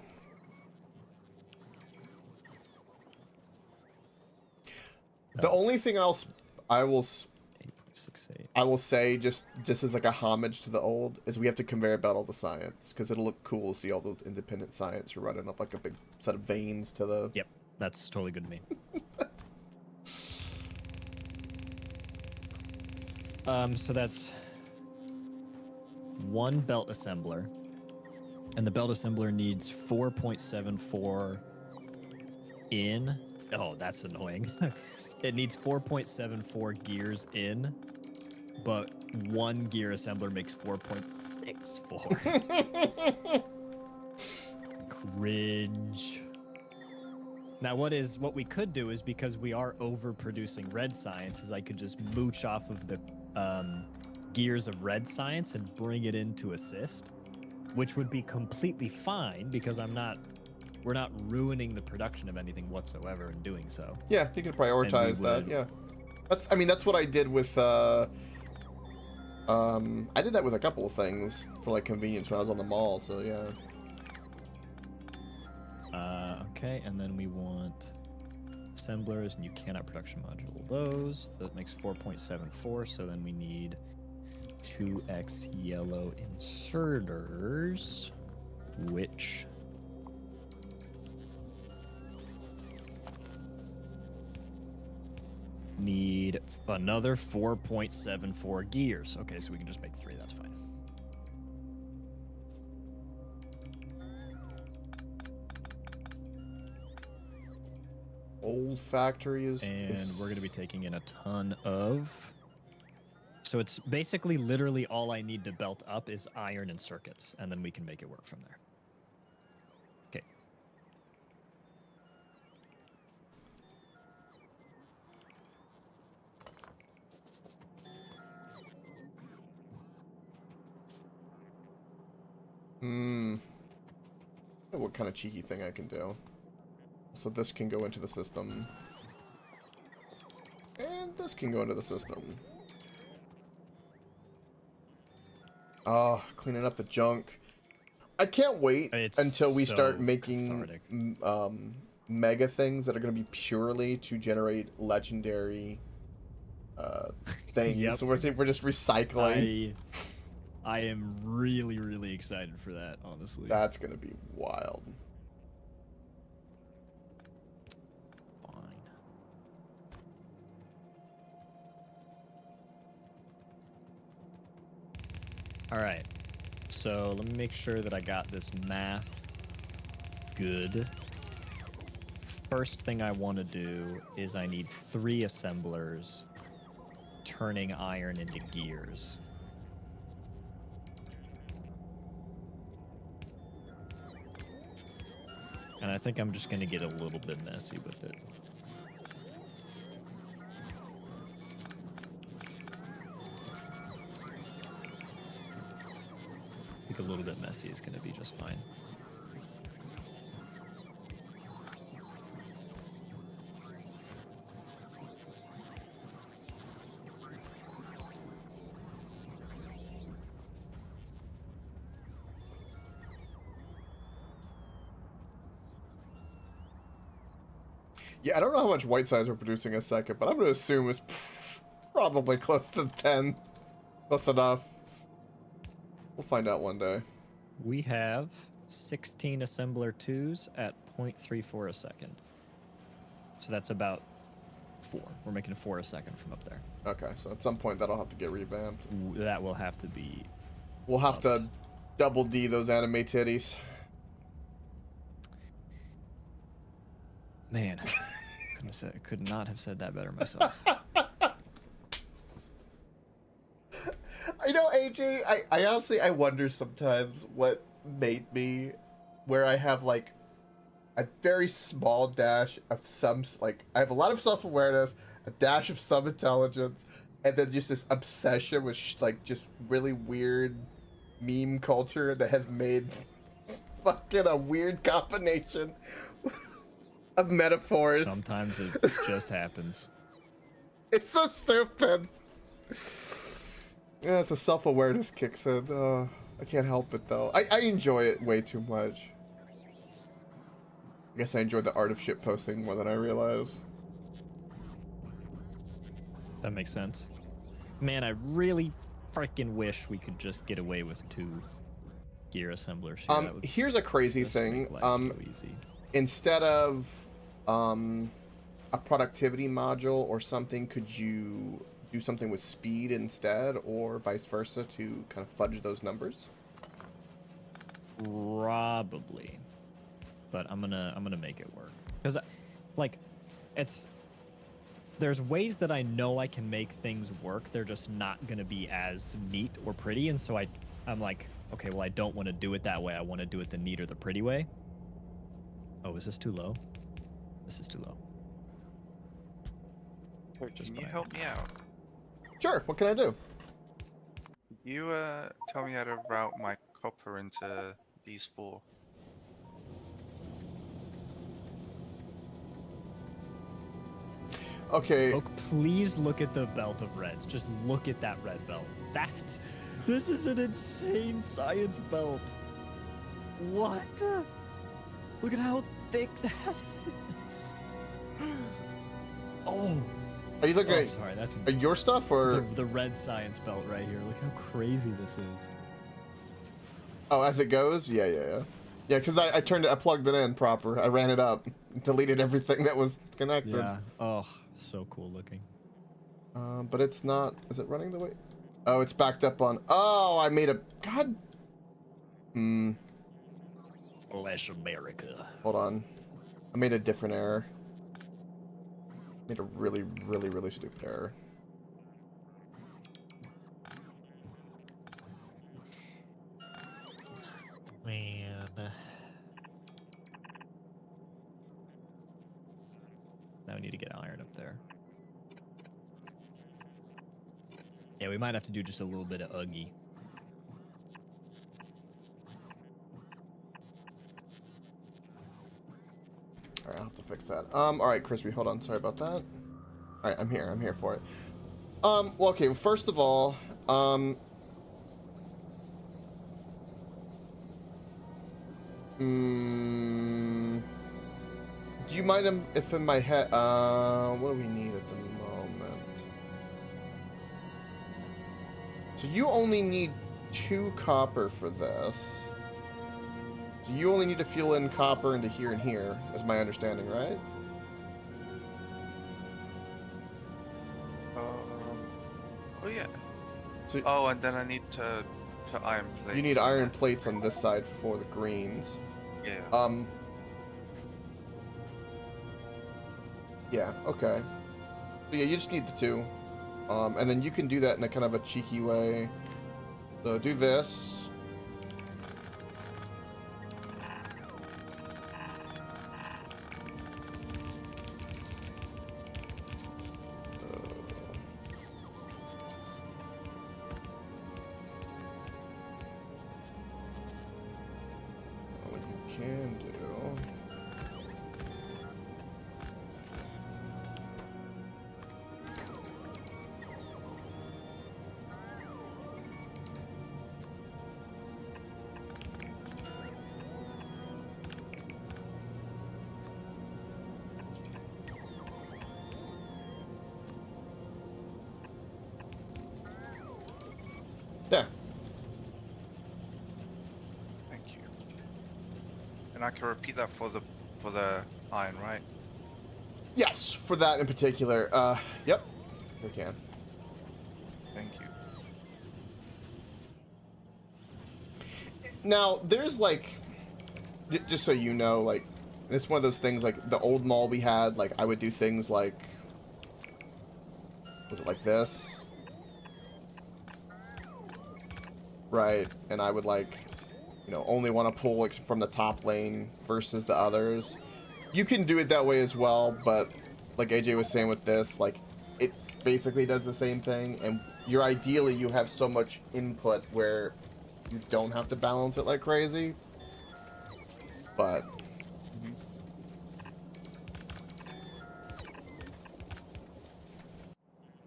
9. The only thing I will 8.68. I will say, just as like a homage to the old, is we have to conveyor belt all the science, because it'll look cool to see all the independent science running up like a big set of veins to the... Yep, that's totally good to me. So that's 1 belt assembler, and the belt assembler needs 4.74 in. Oh, that's annoying. It needs 4.74 gears in, but 1 gear assembler makes 4.64. Cringe. Now, what we could do is, because we are overproducing red science, is I could just mooch off of the gears of red science and bring it into assist, which would be completely fine, because we're not ruining the production of anything whatsoever in doing so. Yeah, you can prioritize that. Yeah, that's what I did with I did that with a couple of things for like convenience when I was on the mall. So yeah. Okay, and then we want assemblers, and you cannot production module those. That makes 4.74, so then we need 2x yellow inserters, which need another 4.74 gears. Okay, so we can just make 3, that's fine. Old factory is... And we're going to be taking in a ton of... So it's basically literally all I need to belt up is iron and circuits, and then we can make it work from there. Okay. What kind of cheeky thing I can do. So this can go into the system. And this can go into the system. Oh, cleaning up the junk. I can't wait until we start making mega things that are going to be purely to generate legendary things. Yep. So we're just recycling. I am really, really excited for that, honestly. That's going to be wild. Fine. All right. So let me make sure that I got this math good. first thing I want to do is I need 3 assemblers turning iron into gears. And I think I'm just going to get a little bit messy with it. I think a little bit messy is going to be just fine. Yeah, I don't know how much white size we're producing a second, but I'm gonna assume it's probably close to 10. Close enough. We'll find out one day. We have 16 assembler 2s at 0.34 a second. So that's about 4. We're making 4 a second from up there. Okay, so at some point that'll have to get revamped. That will have to be... We'll have to double D those anime titties. Man, could not have said that better myself. I know, AJ, I honestly, I wonder sometimes what made me, where I have, like, a very small dash of some, like, I have a lot of self-awareness, a dash of some intelligence, and then just this obsession with, like, just really weird meme culture that has made fucking a weird combination of metaphors. Sometimes it just happens. It's so stupid. Yeah, it's a self-awareness kicks in. I can't help it though. I enjoy it way too much. I guess I enjoy the art of shit posting more than I realize. That makes sense. Man, I really freaking wish we could just get away with 2 gear assemblers. Here. That would Here's a crazy just thing. make life so easy. Instead of a productivity module or something, could you do something with speed instead, or vice versa, to kind of fudge those numbers? Probably, but I'm gonna make it work because, like, there's ways that I know I can make things work. They're just not gonna be as neat or pretty, and so I'm like, okay, well, I don't want to do it that way. I want to do it the neat or the pretty way. Oh, is this too low? This is too low. Can you help me out? Sure, what can I do? You tell me how to route my copper into these 4. Okay. Oak, please look at the belt of reds. Just look at that red belt. This is an insane science belt. What? Look at how thick that is. Oh. Are you looking at sorry, that's your stuff or the red science belt right here? Look how crazy this is. Oh, as it goes? Yeah. Yeah, because I turned it, I plugged it in proper. I ran it up, deleted everything that was connected. Yeah. Oh, so cool looking. But it's not. Is it running the way? Oh, it's backed up on. Oh, I made a. God. Less America. Hold on. I made a different error. Made a really, really, really stupid error. Man. Now we need to get iron up there. Yeah, we might have to do just a little bit of Uggy. Alright, I'll have to fix that. Alright, Crispy, hold on. Sorry about that. Alright, I'm here. I'm here for it. Well, okay, first of all, do you mind if in my head, what do we need at the moment? So you only need 2 copper for this. So you only need to fuel in copper into here and here, is my understanding, right? Oh yeah. So Oh, and then I need to put iron plates. you need iron plates on this side for the greens. Yeah. Yeah, okay. So yeah, you just need the 2. And then you can do that in a kind of a cheeky way. So do this. What you can do. There. Thank you. And I can repeat that for the iron, right? Yes, for that in particular. Yep. We can. Thank you. Now, there's like, just so you know, like, it's one of those things, like, the old mall we had, like, I would do things like, was it like this? Right, and I would, like, you know, only want to pull like, from the top lane versus the others. You can do it that way as well, but like AJ was saying with this, like, it basically does the same thing, and ideally you have so much input where you don't have to balance it like crazy. But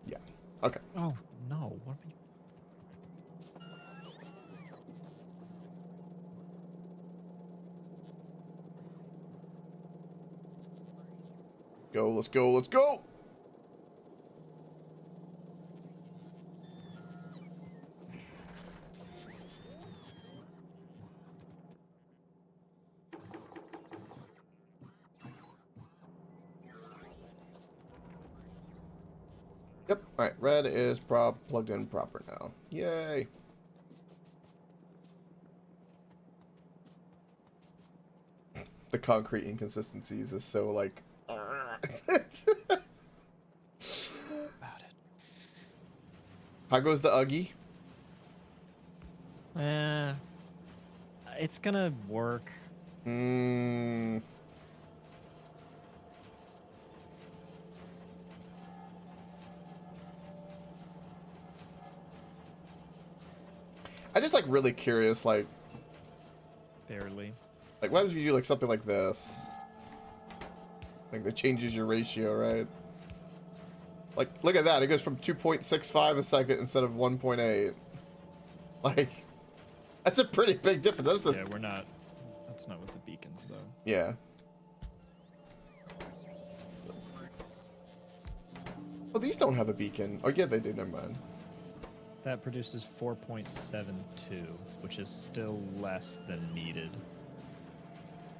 yeah, okay. Oh no! What are you? Go, let's go, let's go! Yep, alright, red is plugged in proper now. Yay! The concrete inconsistencies is so, like... About it. How goes the Uggy? It's gonna work. Hmm... I just, like, really curious, like, Barely. what happens if you do, like, something like this? Like, that changes your ratio, right? Like, look at that. It goes from 2.65 a second instead of 1.8. Like, that's a pretty big difference. That's Yeah, we're not. That's not with the beacons, though. yeah. Oh, these don't have a beacon. Oh, yeah, they do. Never mind. That produces 4.72, which is still less than needed.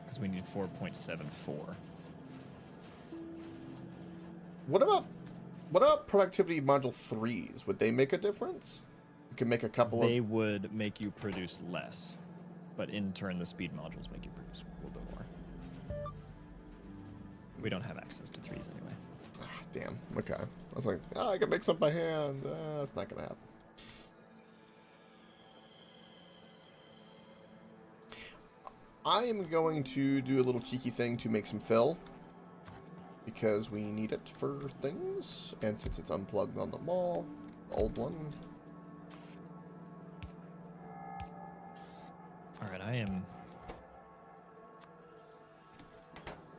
Because we need 4.74. What about productivity module 3s? Would they make a difference? You can make a couple They of... would make you produce less, but in turn, the speed modules make you produce a little bit more. We don't have access to 3s anyway. Ah, damn. Okay. I was like, oh, I can make some by hand. That's not gonna happen. I am going to do a little cheeky thing to make some fill, because we need it for things, and since it's unplugged on the mall, the old one. Alright, I am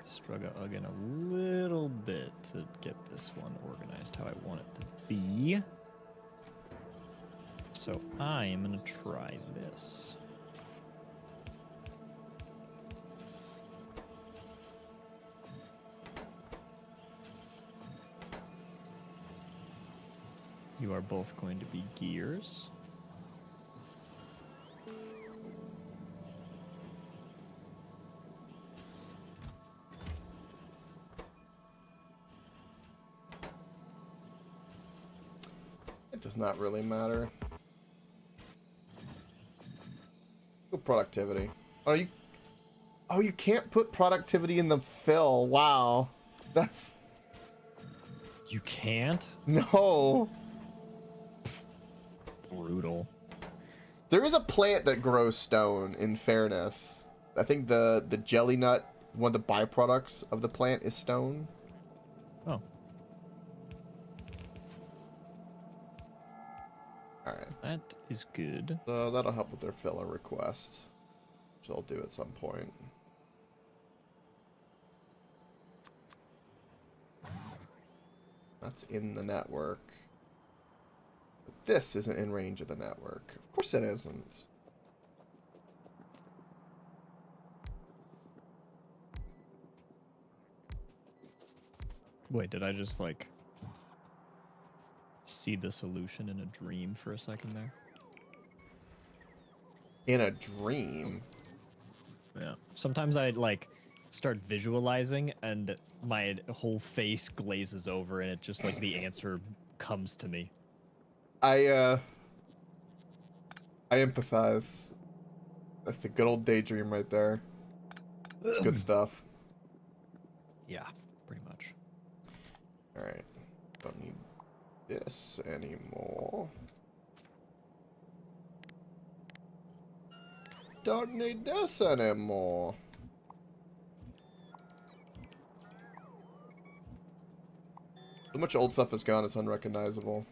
struggling a little bit to get this one organized how I want it to be. So I am going to try this. You are both going to be gears. It does not really matter. Go productivity. Oh, you can't put productivity in the fill. Wow. That's You can't? No. Brutal. There is a plant that grows stone, in fairness. I think the jelly nut, one of the byproducts of the plant is stone. Oh. Alright. That is good. So that'll help with their filler request. Which they'll do at some point. That's in the network. But this isn't in range of the network. Of course it isn't. Wait, did I just like see the solution in a dream for a second there? In a dream? Yeah. Sometimes I like start visualizing and my whole face glazes over and it just like the answer comes to me. I empathize. That's the good old daydream right there. It's good stuff. Yeah, pretty much. Alright. Don't need this anymore. Don't need this anymore. So much old stuff is gone, it's unrecognizable.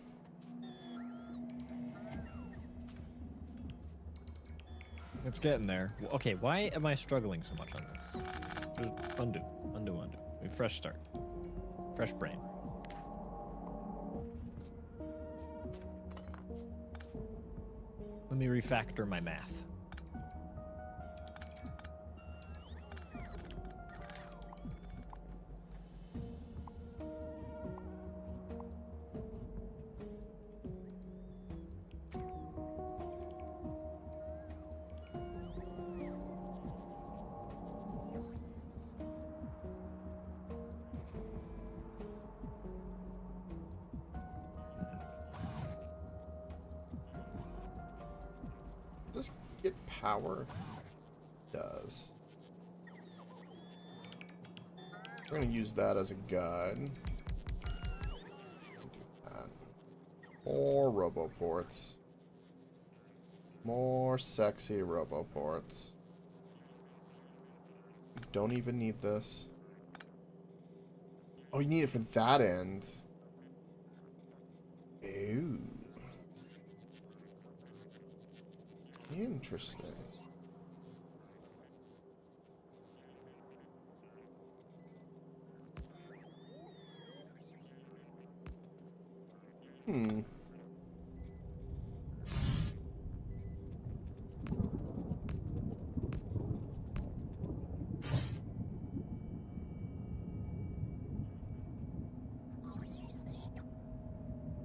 It's getting there. Okay, why am I struggling so much on this? Just undo. Fresh start. Fresh brain. Let me refactor my math. Does this get power? It does. We're gonna use that as a guide. More roboports. More sexy roboports. Don't even need this. Oh, you need it for that end. Ooh. Interesting. Hmm.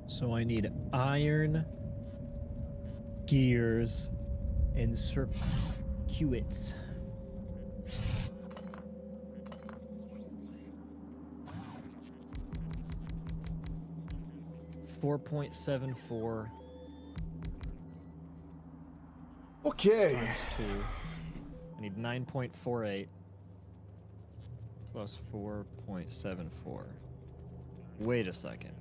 So I need iron, gears, and circuits. $4.74 Okay. times 2. I need 9.48 plus 4.74. Wait a second.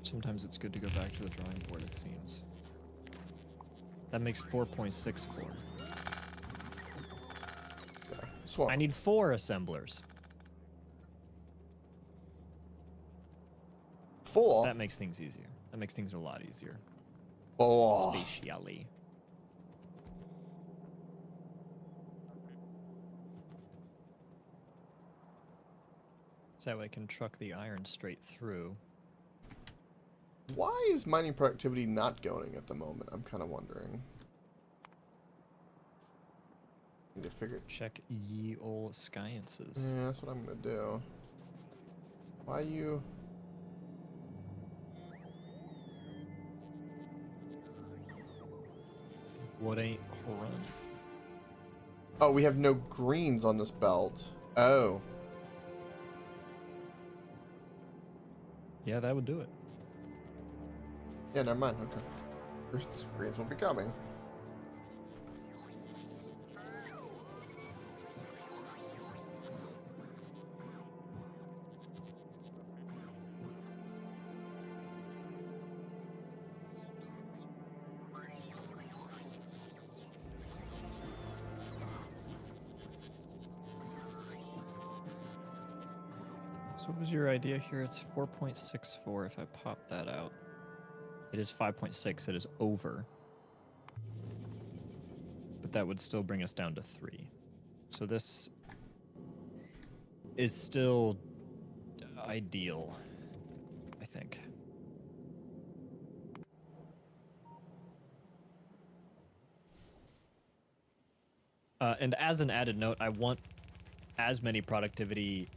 Sometimes it's good to go back to the drawing board, it seems. That makes 4.64. Swap. I need 4 assemblers. 4. That makes things easier. That makes things a lot easier. Oh. Spatially. So I can truck the iron straight through. Why is mining productivity not going at the moment? I'm kind of wondering. Need to figure. Check ye ol' sciences. Yeah, that's what I'm gonna do. Why you? What ain't run? Oh, we have no greens on this belt. Oh. Yeah, that would do it. Yeah, never mind. Okay. Greens will be coming. So what was your idea here? It's 4.64 if I pop that out. It is 5.6. It is over. But that would still bring us down to 3. So this is still ideal, I think. And as an added note, I want as many productivity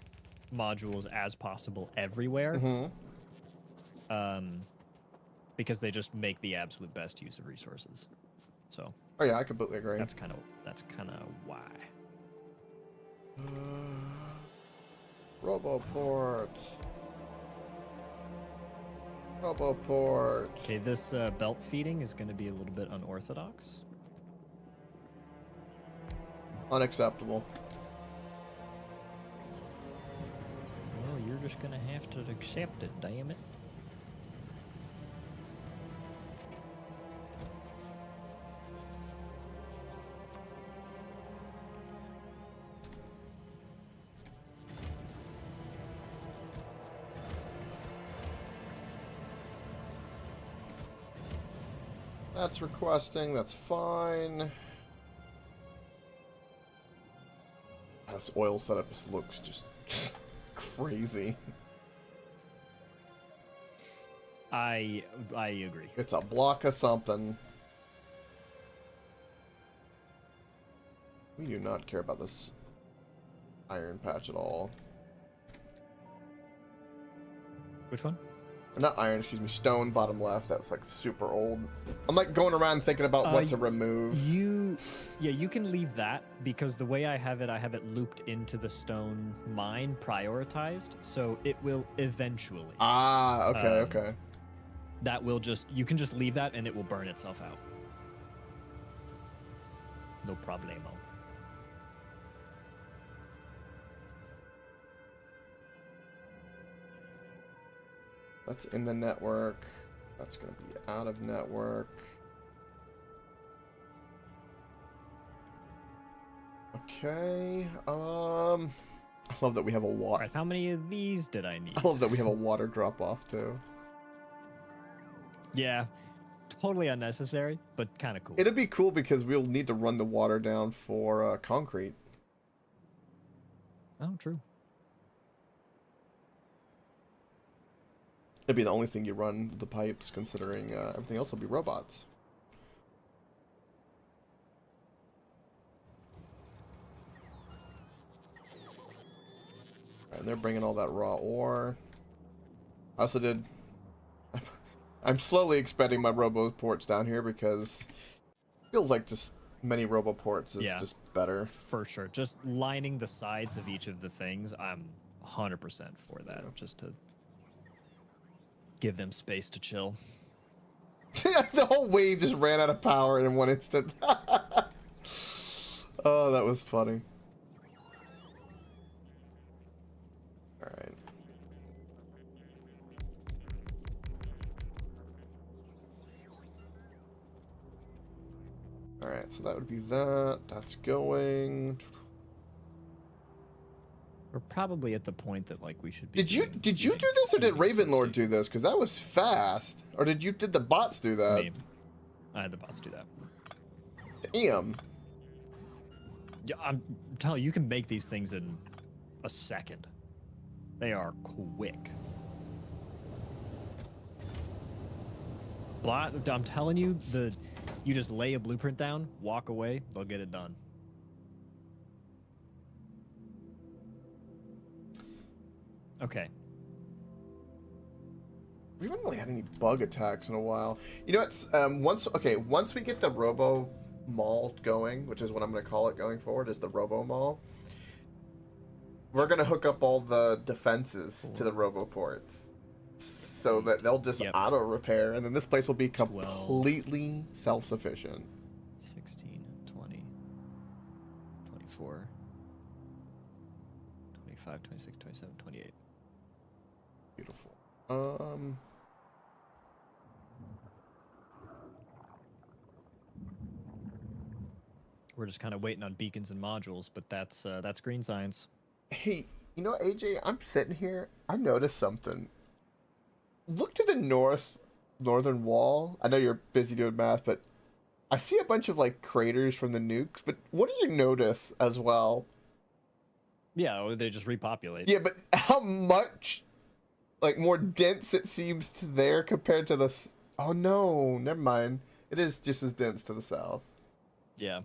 modules as possible everywhere. Because they just make the absolute best use of resources. So. Oh yeah, I completely agree. That's kind of why. Roboports. Roboport. Okay, this belt feeding is going to be a little bit unorthodox. Unacceptable. Well, you're just going to have to accept it, damn it. That's requesting, that's fine. This oil setup just looks just crazy. I agree. It's a block of something. We do not care about this iron patch at all. Which one? Not iron, excuse me, stone bottom left. That's like super old. I'm like going around thinking about what to remove. You can leave that because the way I have it looped into the stone mine prioritized, so it will eventually. Ah, okay, okay. That will you can just leave that and it will burn itself out. No problemo. That's in the network. That's going to be out of network. Okay. I love that we have a water. All right, how many of these did I need? I love that we have a water drop off too. Yeah, totally unnecessary, but kind of cool. It'd be cool because we'll need to run the water down for concrete. Oh, true. It'd be the only thing you run the pipes, considering everything else will be robots. And they're bringing all that raw ore. I also did... I'm slowly expanding my roboports down here because it feels like just many roboports is just better. For sure. Just lining the sides of each of the things, I'm 100% for that, just to give them space to chill. The whole wave just ran out of power in one instant. Oh, that was funny. Alright. Alright, so that would be that. That's going. We're probably at the point that like we should be. Did you do this or did Ravenlord do this? Because that was fast. Or did the bots do that? Me. I had the bots do that. Damn. Yeah, I'm telling you, you can make these things in a second. They are quick. I'm telling you, you just lay a blueprint down, walk away, they'll get it done. Okay. We haven't really had any bug attacks in a while. You know what's once we get the Robo Mall going, which is what I'm gonna call it going forward, is the Robo Mall. We're gonna hook up all the defenses to the Roboports, so that they'll just auto repair, and then this place will be completely self-sufficient. 16, 20, 24, 25, 26, 27, 28. Beautiful. We're just kind of waiting on beacons and modules, but that's green science. Hey, You know, AJ, I'm sitting here. I noticed something. Look to the northern wall. I know you're busy doing math, but I see a bunch of like craters from the nukes. But what do you notice as well? Yeah, or they just repopulate. Yeah, but how much like more dense it seems to there compared to the. Oh no, never mind. It is just as dense to the south. Yeah.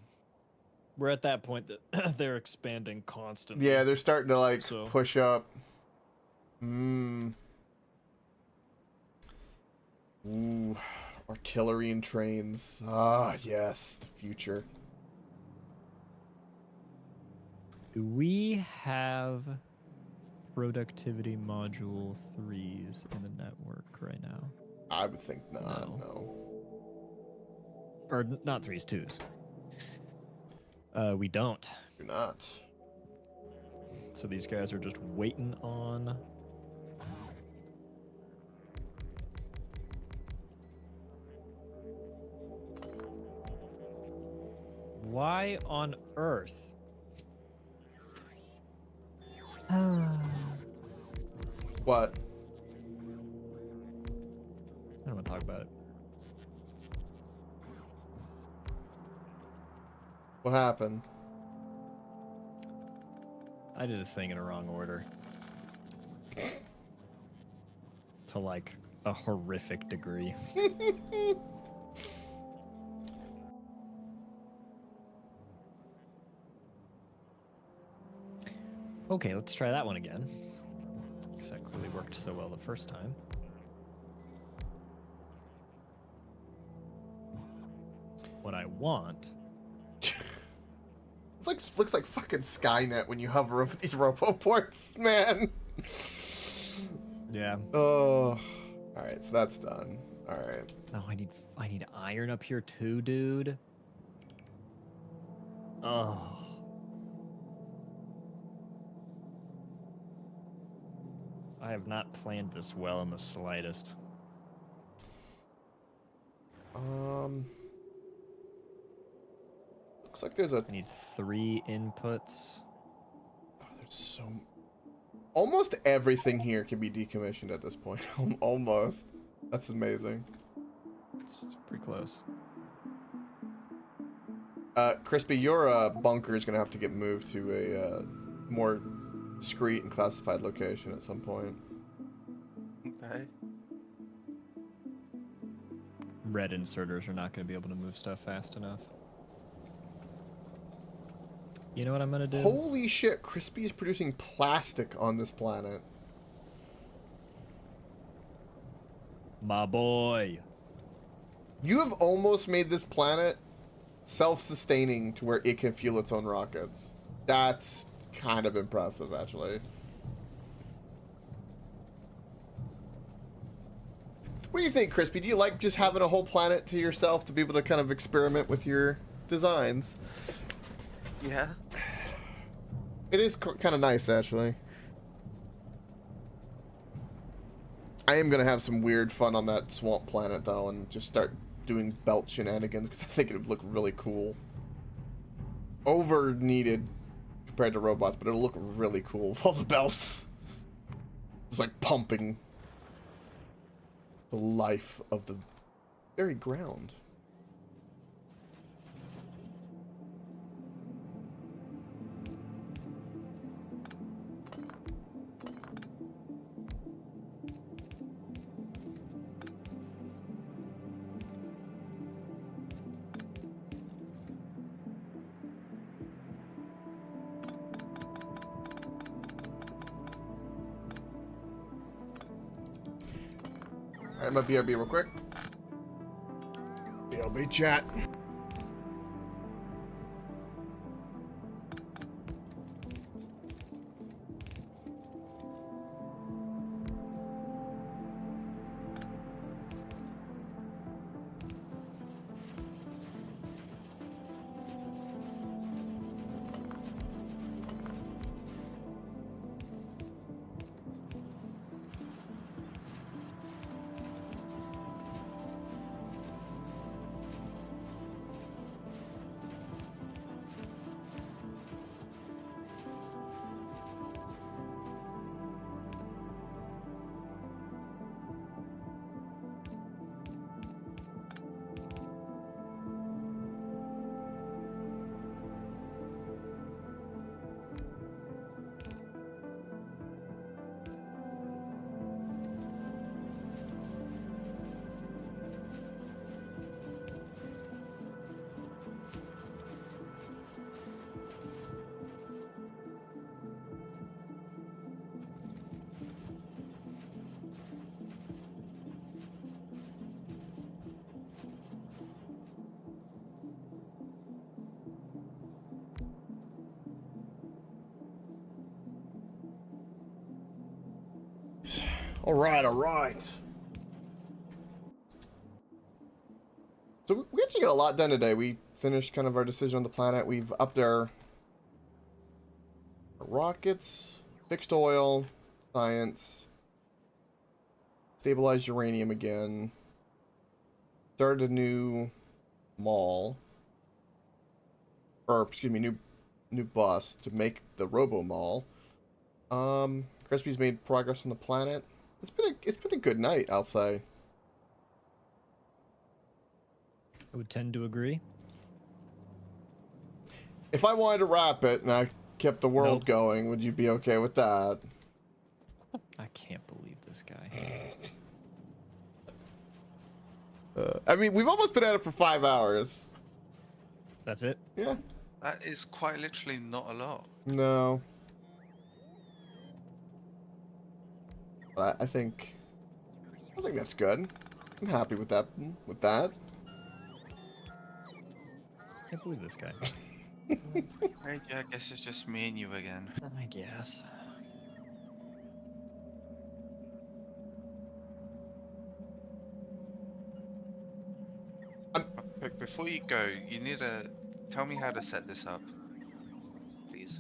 We're at that point that they're expanding constantly. Yeah, they're starting to like So- push up. Hmm. Ooh, artillery and trains. Ah, yes, the future. Do we have productivity module 3s in the network right now? I would think not. No. No. Or not 3s, 2s. We don't. Do not. So these guys are just waiting on. Why on earth? What? I don't want to talk about it. What happened? I did a thing in a wrong order. To like a horrific degree. Okay, let's try that one again. Because that clearly worked so well the first time. What I want. It looks like fucking Skynet when you hover over these roboports, man. Yeah. Oh. Alright, so that's done. Alright. Oh, I need iron up here too, dude. Oh. I have not planned this well in the slightest. Looks like there's a. I need 3 inputs. Oh, there's so. Almost everything here can be decommissioned at this point. Almost. That's amazing. It's pretty close. Crispy, your bunker is gonna have to get moved to a more discreet and classified location at some point. Okay. Red inserters are not going to be able to move stuff fast enough. You know what I'm going to do? Holy shit, Crispy is producing plastic on this planet. My boy. You have almost made this planet self-sustaining to where it can fuel its own rockets. That's kind of impressive, actually. What do you think, Crispy? Do you like just having a whole planet to yourself to be able to kind of experiment with your designs? Yeah. It is kind of nice, actually. I am going to have some weird fun on that swamp planet, though, and just start doing belt shenanigans, because I think it would look really cool. Over needed compared to robots, but it'll look really cool with all the belts. It's like pumping the life of the very ground. Alright, I'm gonna BRB real quick. BRB chat. All right. So we actually got a lot done today. We finished kind of our decision on the planet. We've upped our rockets, fixed oil, science, stabilized uranium again, started a new mall, or excuse me, new bus to make the Robo Mall. Crispy's made progress on the planet. It's been a good night, I'll say. I would tend to agree. If I wanted to wrap it and I kept the world Nope. going, would you be okay with that? I can't believe this guy. I mean, we've almost been at it for 5 hours. That's it? Yeah. That is quite literally not a lot. No. But I think that's good. I'm happy with that. Can't believe this guy. Right, yeah, I guess it's just me and you again. I guess. But before you go, you need to tell me how to set this up, please.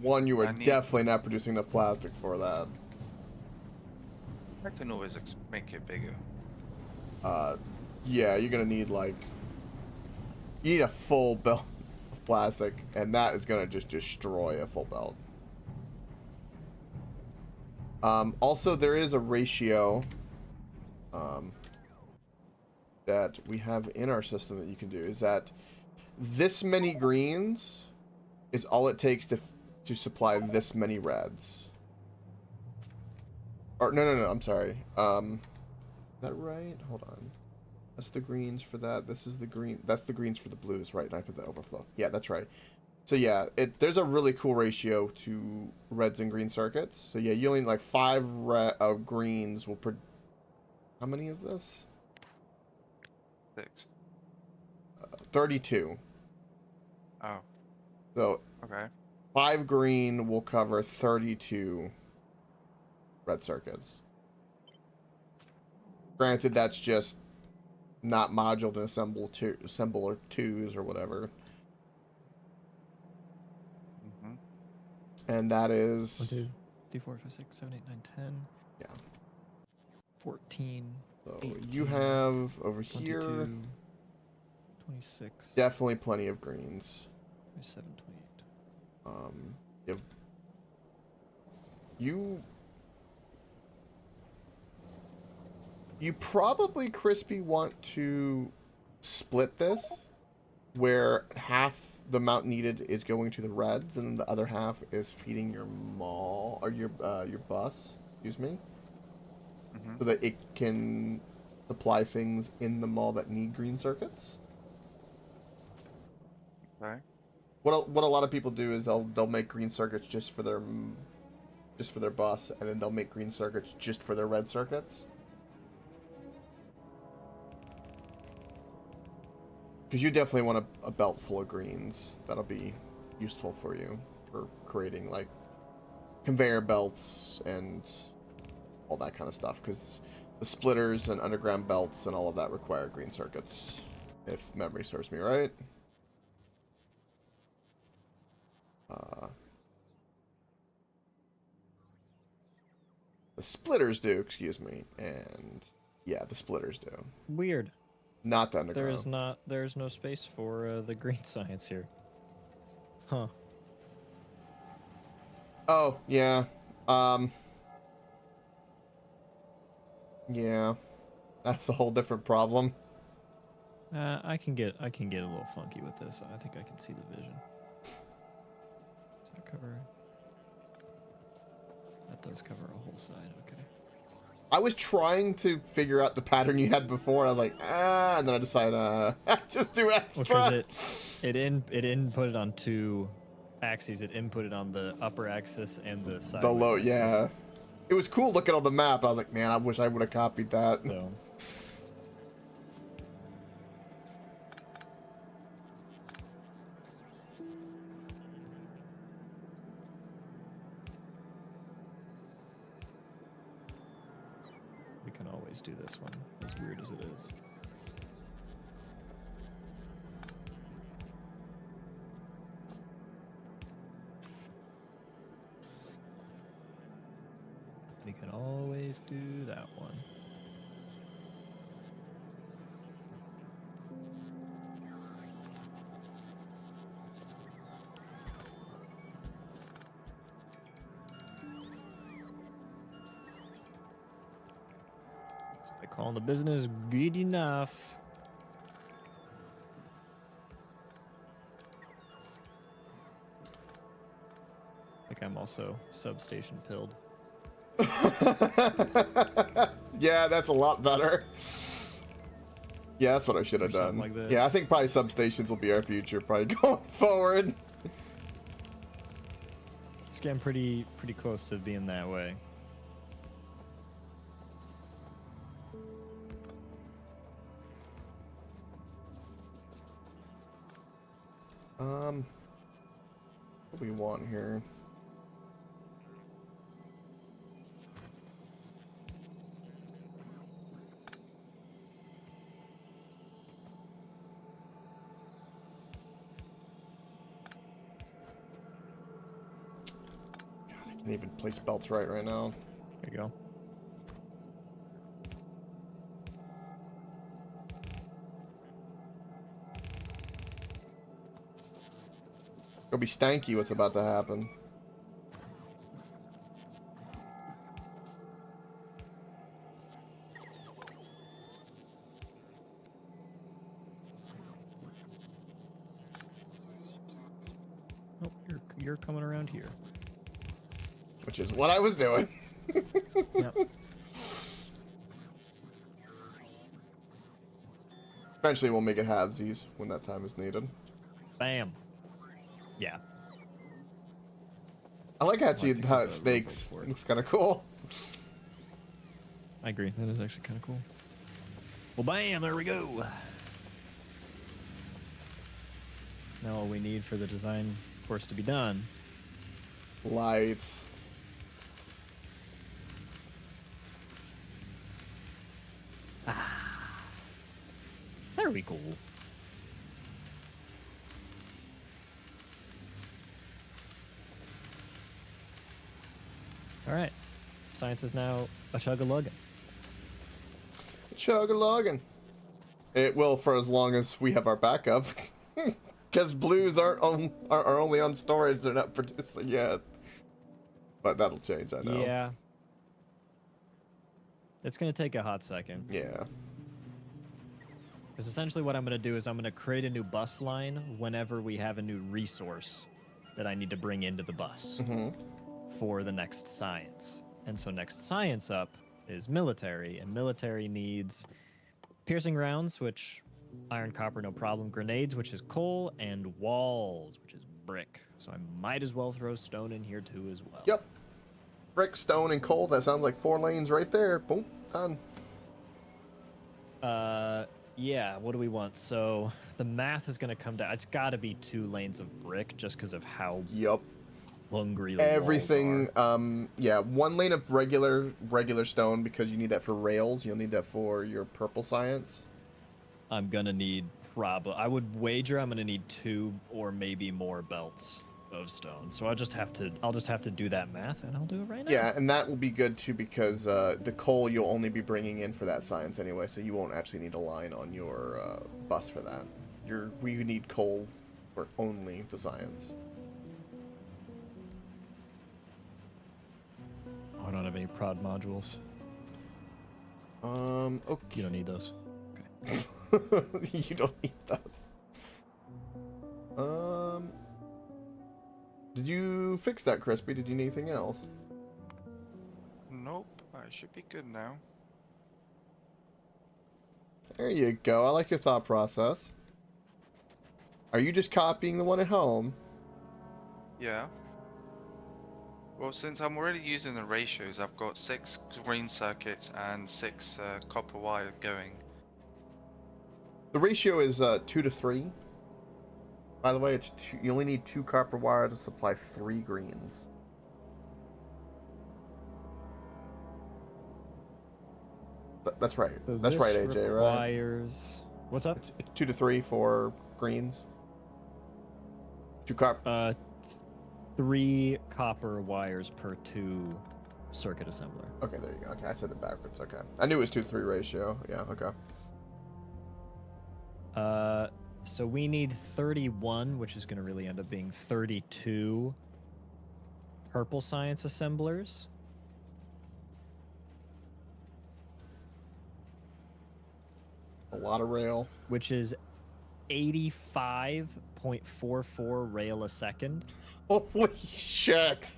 One, you are I need- definitely not producing enough plastic for that. I can always make it bigger. Yeah, you're gonna need you need a full belt of plastic, and that is gonna just destroy a full belt. Also, there is a ratio that we have in our system that you can do. Is that this many greens is all it takes to supply this many reds. Or no, I'm sorry. Is that right? Hold on. That's the greens for that. This is the green. That's the greens for the blues, right? And I put the overflow. Yeah, that's right. So yeah, there's a really cool ratio to reds and green circuits. So yeah, you only need like 5 greens will how many is this? 6. 32. Oh, So okay. 5 green will cover 32 red circuits. Granted, that's just not moduled and assembler 2s or whatever. Mm-hmm. And that is 1, 2, 3, 4, 5, 6, 7, 8, 9, 10. Yeah. 14. So 18, you have over 22, here 26. definitely plenty of greens. 27, 28. You have you probably, Crispy, want to split this where half the amount needed is going to the reds and the other half is feeding your mall or your bus, excuse me, Mm-hmm. so that it can supply things in the mall that need green circuits. Okay. What a lot of people do is they'll make green circuits just for their bus, and then they'll make green circuits just for their red circuits. Because you definitely want a belt full of greens. That'll be useful for you for creating like conveyor belts and all that kind of stuff. Because the splitters and underground belts and all of that require green circuits, if memory serves me right. The splitters do, excuse me, and yeah, the splitters do. Weird. Not the underground. There's no space for the green science here. Huh. Oh, yeah. Yeah. That's a whole different problem. I can get a little funky with this. I think I can see the vision. Does that cover? That does cover a whole side. Okay. I was trying to figure out the pattern you had before, and I was like, and then I decided, just do extra. Because it inputted on 2 axes. It inputted on the upper axis and the side. The low, yeah. It was cool looking on the map. I was like, man, I wish I would have copied that. So. We can always do this one, as weird as it is. We can always do that one. They're calling the business good enough. I think I'm also substation pilled. Yeah, that's a lot better. Yeah, that's what I should have Or something done. like Yeah, I this. think probably substations will be our future, probably going forward. It's getting pretty close to being that way. What do we want here? God, I can't even place belts right now. There you go. It'll be stanky what's about to happen. Oh, you're coming around here. Which is what I was doing. Yep. Eventually we'll make it halvesies when that time is needed. Bam. Yeah. I like how Well, I think how it there's a rowboat snakes. for it. Looks kind of cool. I agree. That is actually kind of cool. Well, bam, there we go. Now all we need for the design course to be done. Lights. That'll be cool. All right. Science is now a chug-a-luggin. Chug-a-luggin. It will for as long as we have our backup. Because blues are only on storage, they're not producing yet. But that'll change, I know. Yeah. It's going to take a hot second. Yeah. Because essentially what I'm going to do is I'm going to create a new bus line whenever we have a new resource that I need to bring into the bus for the next science. And so next science up is military, and military needs piercing rounds, which iron, copper, no problem, grenades, which is coal, and walls, which is brick. So I might as well throw stone in here too as well. Yep. Brick, stone, and coal. That sounds like 4 lanes right there. Boom. Done. Yeah, what do we want? So the math is going to come down. It's got to be 2 lanes of brick just because of how Yup. hungry the Everything, walls yeah, 1 lane of regular stone because you need that for rails. You'll need that for your purple science. are. I'm going to need I would wager I'm going to need 2 or maybe more belts of stone. So I'll just have to do that math, and I'll do it right now. Yeah, and that will be good too because the coal you'll only be bringing in for that science anyway, so you won't actually need a line on your bus for that. We need coal for only the science. Oh, I don't have any prod modules. Okay. You don't need those. Okay. You don't need those. Did you fix that, Crispy? Did you need anything else? Nope, I should be good now. There you go. I like your thought process. Are you just copying the one at home? Yeah. Well, since I'm already using the ratios, I've got 6 green circuits and 6 copper wire going. The ratio is 2 to 3. By the way, it's you only need 2 copper wire to supply 3 greens. That's right. So That's right, this AJ, right? requires... What's up? It's 2 to 3 for greens. 2 copper. 3 copper wires per 2 circuit assembler. Okay, there you go. Okay, I said it backwards. Okay. I knew it was 2 to 3 ratio. Yeah, okay. So we need 31, which is going to really end up being 32 purple science assemblers. A lot of rail. Which is 85.44 rail a second. Holy shit.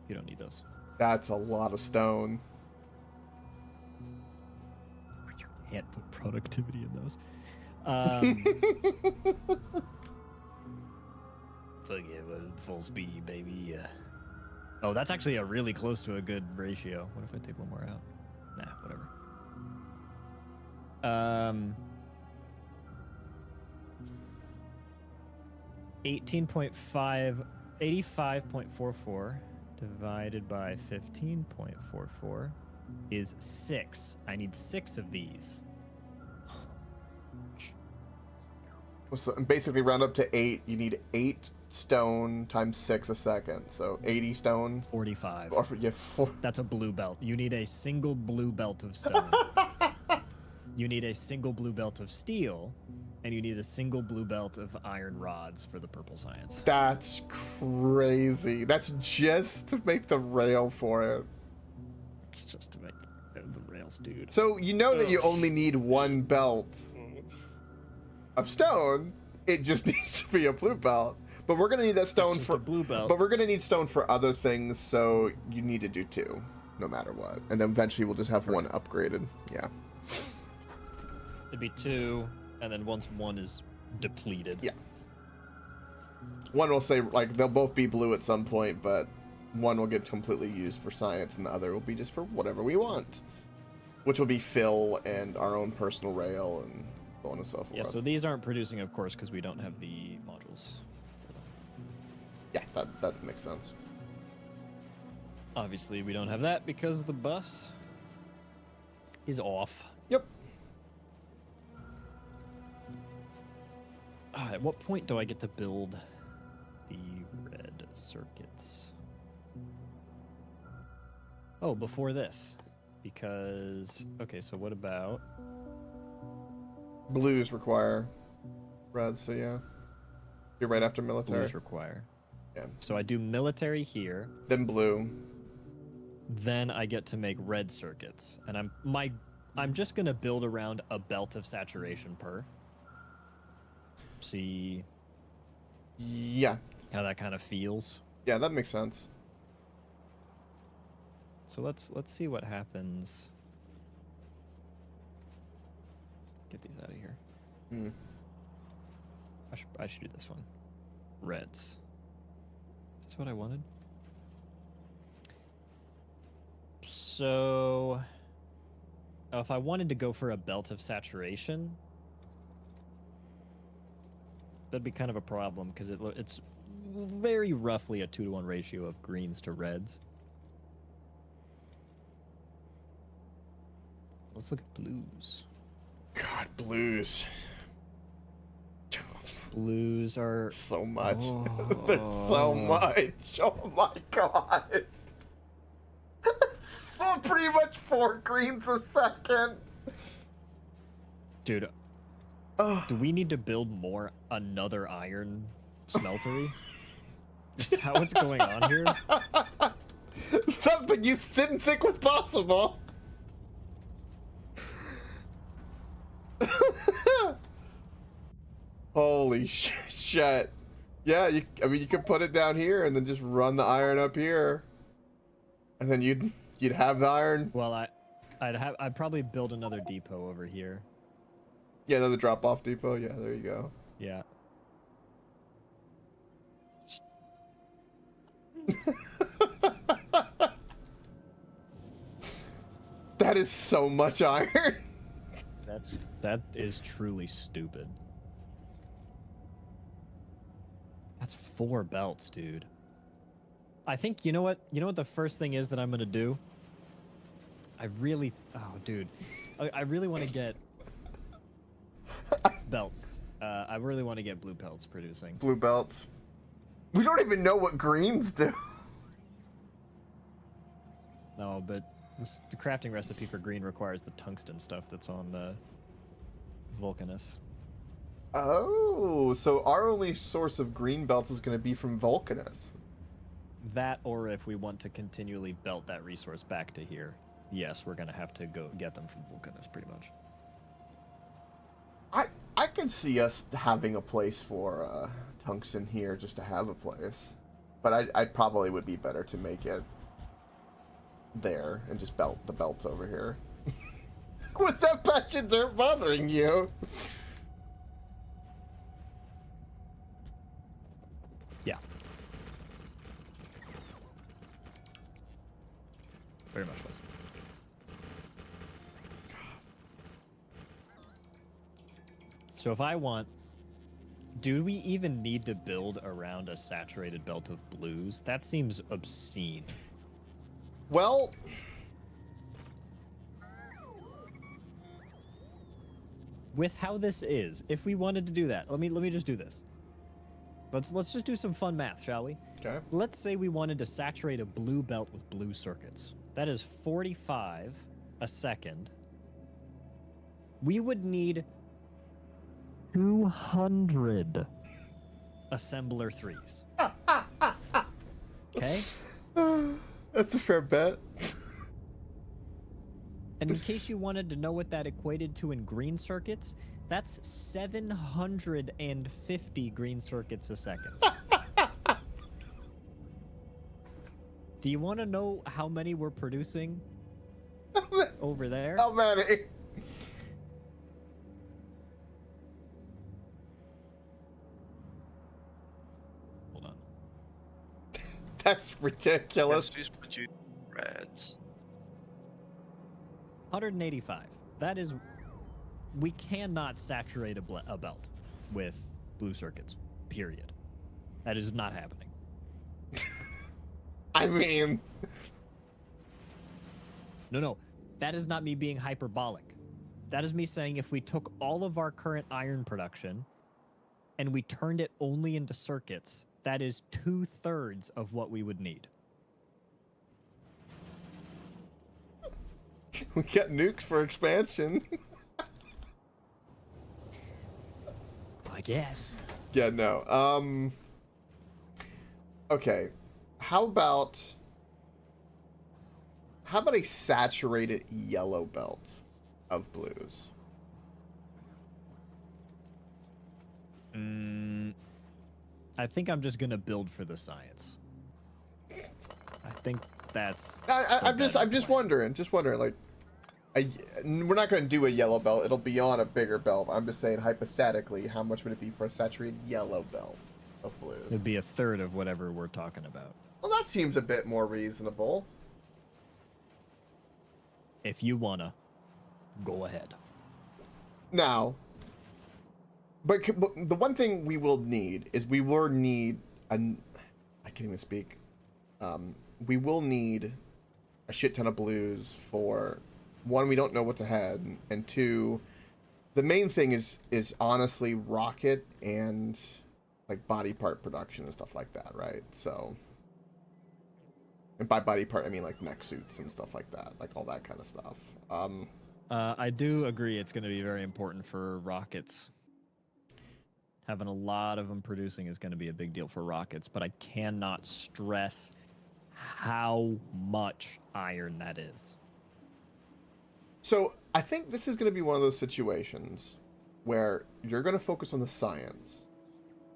You don't need those. That's a lot of stone. You can't put productivity in those. Fuck yeah, full speed, baby. Oh, that's actually a really close to a good ratio. What if I take one more out? Nah, whatever. 85.44 divided by 15.44 is 6. I need 6 of these. So basically, round up to 8. You need 8 stone times 6 a second. So 80 stone. 45. Or, yeah, 4. That's a blue belt. You need a single blue belt of stone. You need a single blue belt of steel, and you need a single blue belt of iron rods for the purple science. That's crazy. That's just to make the rail for it. It's just to make the rails, dude. So you know that you only need 1 belt of stone. It just needs to be a blue belt. But we're gonna need that stone for blue belt. But we're gonna need stone for other things, so you need to do 2, no matter what. And then eventually we'll just have 1 upgraded. Yeah. It'd be 2, and then once 1 is depleted. Yeah. 1 will say, like, they'll both be blue at some point, but 1 will get completely used for science, and the other will be just for whatever we want. Which will be fill and our own personal rail and so on and so forth. Yeah, so these aren't producing, of course, because we don't have the modules for them. Yeah, that makes sense. Obviously, we don't have that because the bus is off. Yep. At what point do I get to build the red circuits? Oh, before this. Because, okay, so what about... Blues require reds, so yeah. You're right after military. Blues require. Yeah. So I do military here. Then blue. Then I get to make red circuits. And I'm just going to build around a belt of saturation per. See Yeah. how that kind of feels. Yeah, that makes sense. So let's see what happens. Get these out of here. I should do this one. Reds. Is this what I wanted? So if I wanted to go for a belt of saturation, that'd be kind of a problem because it's very roughly a 2-to-1 ratio of greens to reds. Let's look at blues. God, blues. Blues are So much. Oh. There's so much. Oh my god. Well, pretty much 4 greens a second. Dude, do we need to build another iron smeltery? Is that what's going on here? Something you didn't think was possible. Holy shit. Yeah, I mean, you could put it down here and then just run the iron up here. And then you'd have the iron. Well, I'd probably build another depot over here. Yeah, another drop-off depot. Yeah, there you go. Yeah. That is so much iron. That is truly stupid. That's 4 belts, dude. I think you know what the first thing is that I'm gonna do. Oh dude, I really want to get belts. I really want to get blue pelts producing. Blue belts. We don't even know what greens do. No, but the crafting recipe for green requires the tungsten stuff that's on Vulcanus. Oh, so our only source of green belts is going to be from Vulcanus. That, or if we want to continually belt that resource back to here, yes, we're gonna have to go get them from Vulcanus, pretty much. I can see us having a place for tungsten here, just to have a place. But I probably would be better to make it there and just belt the belts over here. Was that patch of dirt bothering you? Yeah. Very much was. So if I want... Do we even need to build around a saturated belt of blues? That seems obscene. Well... With how this is, if we wanted to do that, let me just do this. Let's just do some fun math, shall we? Okay. Let's say we wanted to saturate a blue belt with blue circuits. That is 45 a second. We would need 200 assembler 3s. Okay? That's a fair bet. And in case you wanted to know what that equated to in green circuits, that's 750 green circuits a second. Do you want to know how many we're producing over there? How many? Hold on. That's ridiculous. Guess who's producing reds? 185. That is... We cannot saturate a belt with blue circuits. Period. That is not happening. I mean... No. That is not me being hyperbolic. That is me saying if we took all of our current iron production and we turned it only into circuits, that is 2/3 of what we would need. We got nukes for expansion. I guess. Yeah, no. Okay. How about a saturated yellow belt of blues? I think I'm just gonna build for the science. I think that's. I'm just wondering. Like, we're not going to do a yellow belt. It'll be on a bigger belt. I'm just saying, hypothetically, how much would it be for a saturated yellow belt of blues? It'd be 1/3 of whatever we're talking about. Well, that seems a bit more reasonable. If you wanna, go ahead. Now, but the one thing we will need is I can't even speak. We will need a shit ton of blues for, one, we don't know what's ahead, and two, the main thing is honestly rocket and like body part production and stuff like that, right? So, and by body part I mean like mech suits and stuff like that, like all that kind of stuff. I do agree it's going to be very important for rockets. Having a lot of them producing is going to be a big deal for rockets, but I cannot stress how much iron that is. So I think this is going to be one of those situations where you're going to focus on the science.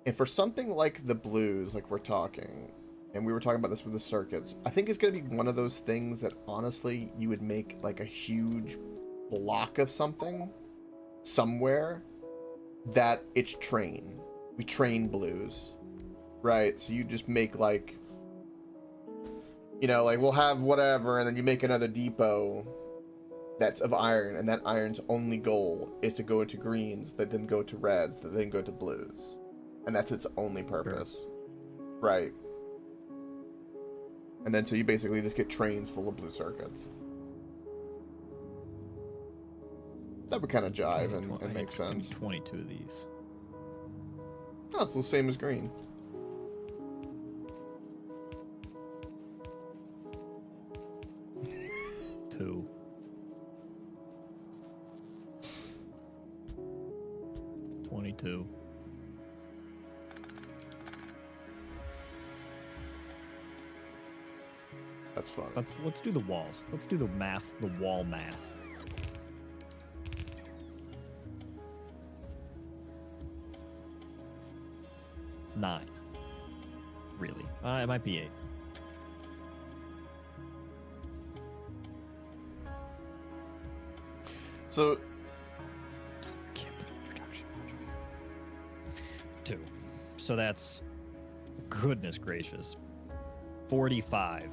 And for something like the blues, like we're talking, and we were talking about this with the circuits, I think it's going to be one of those things that honestly you would make like a huge block of something somewhere that it's train. We train blues, right? So you just make like, you know, like we'll have whatever, and then you make another depot that's of iron, and that iron's only goal is to go into greens, that then go to reds, that then go to blues. And that's its only purpose. Sure. Right. And then so you basically just get trains full of blue circuits. That would kind of jive and make sense. I need 22 of these. Oh, it's the same as green. Two. $22. That's fun. Let's do the walls. Let's do the math, the wall math. Nine. Really? It might be 8. So Can't put in production modules. 2. So that's, goodness gracious, 45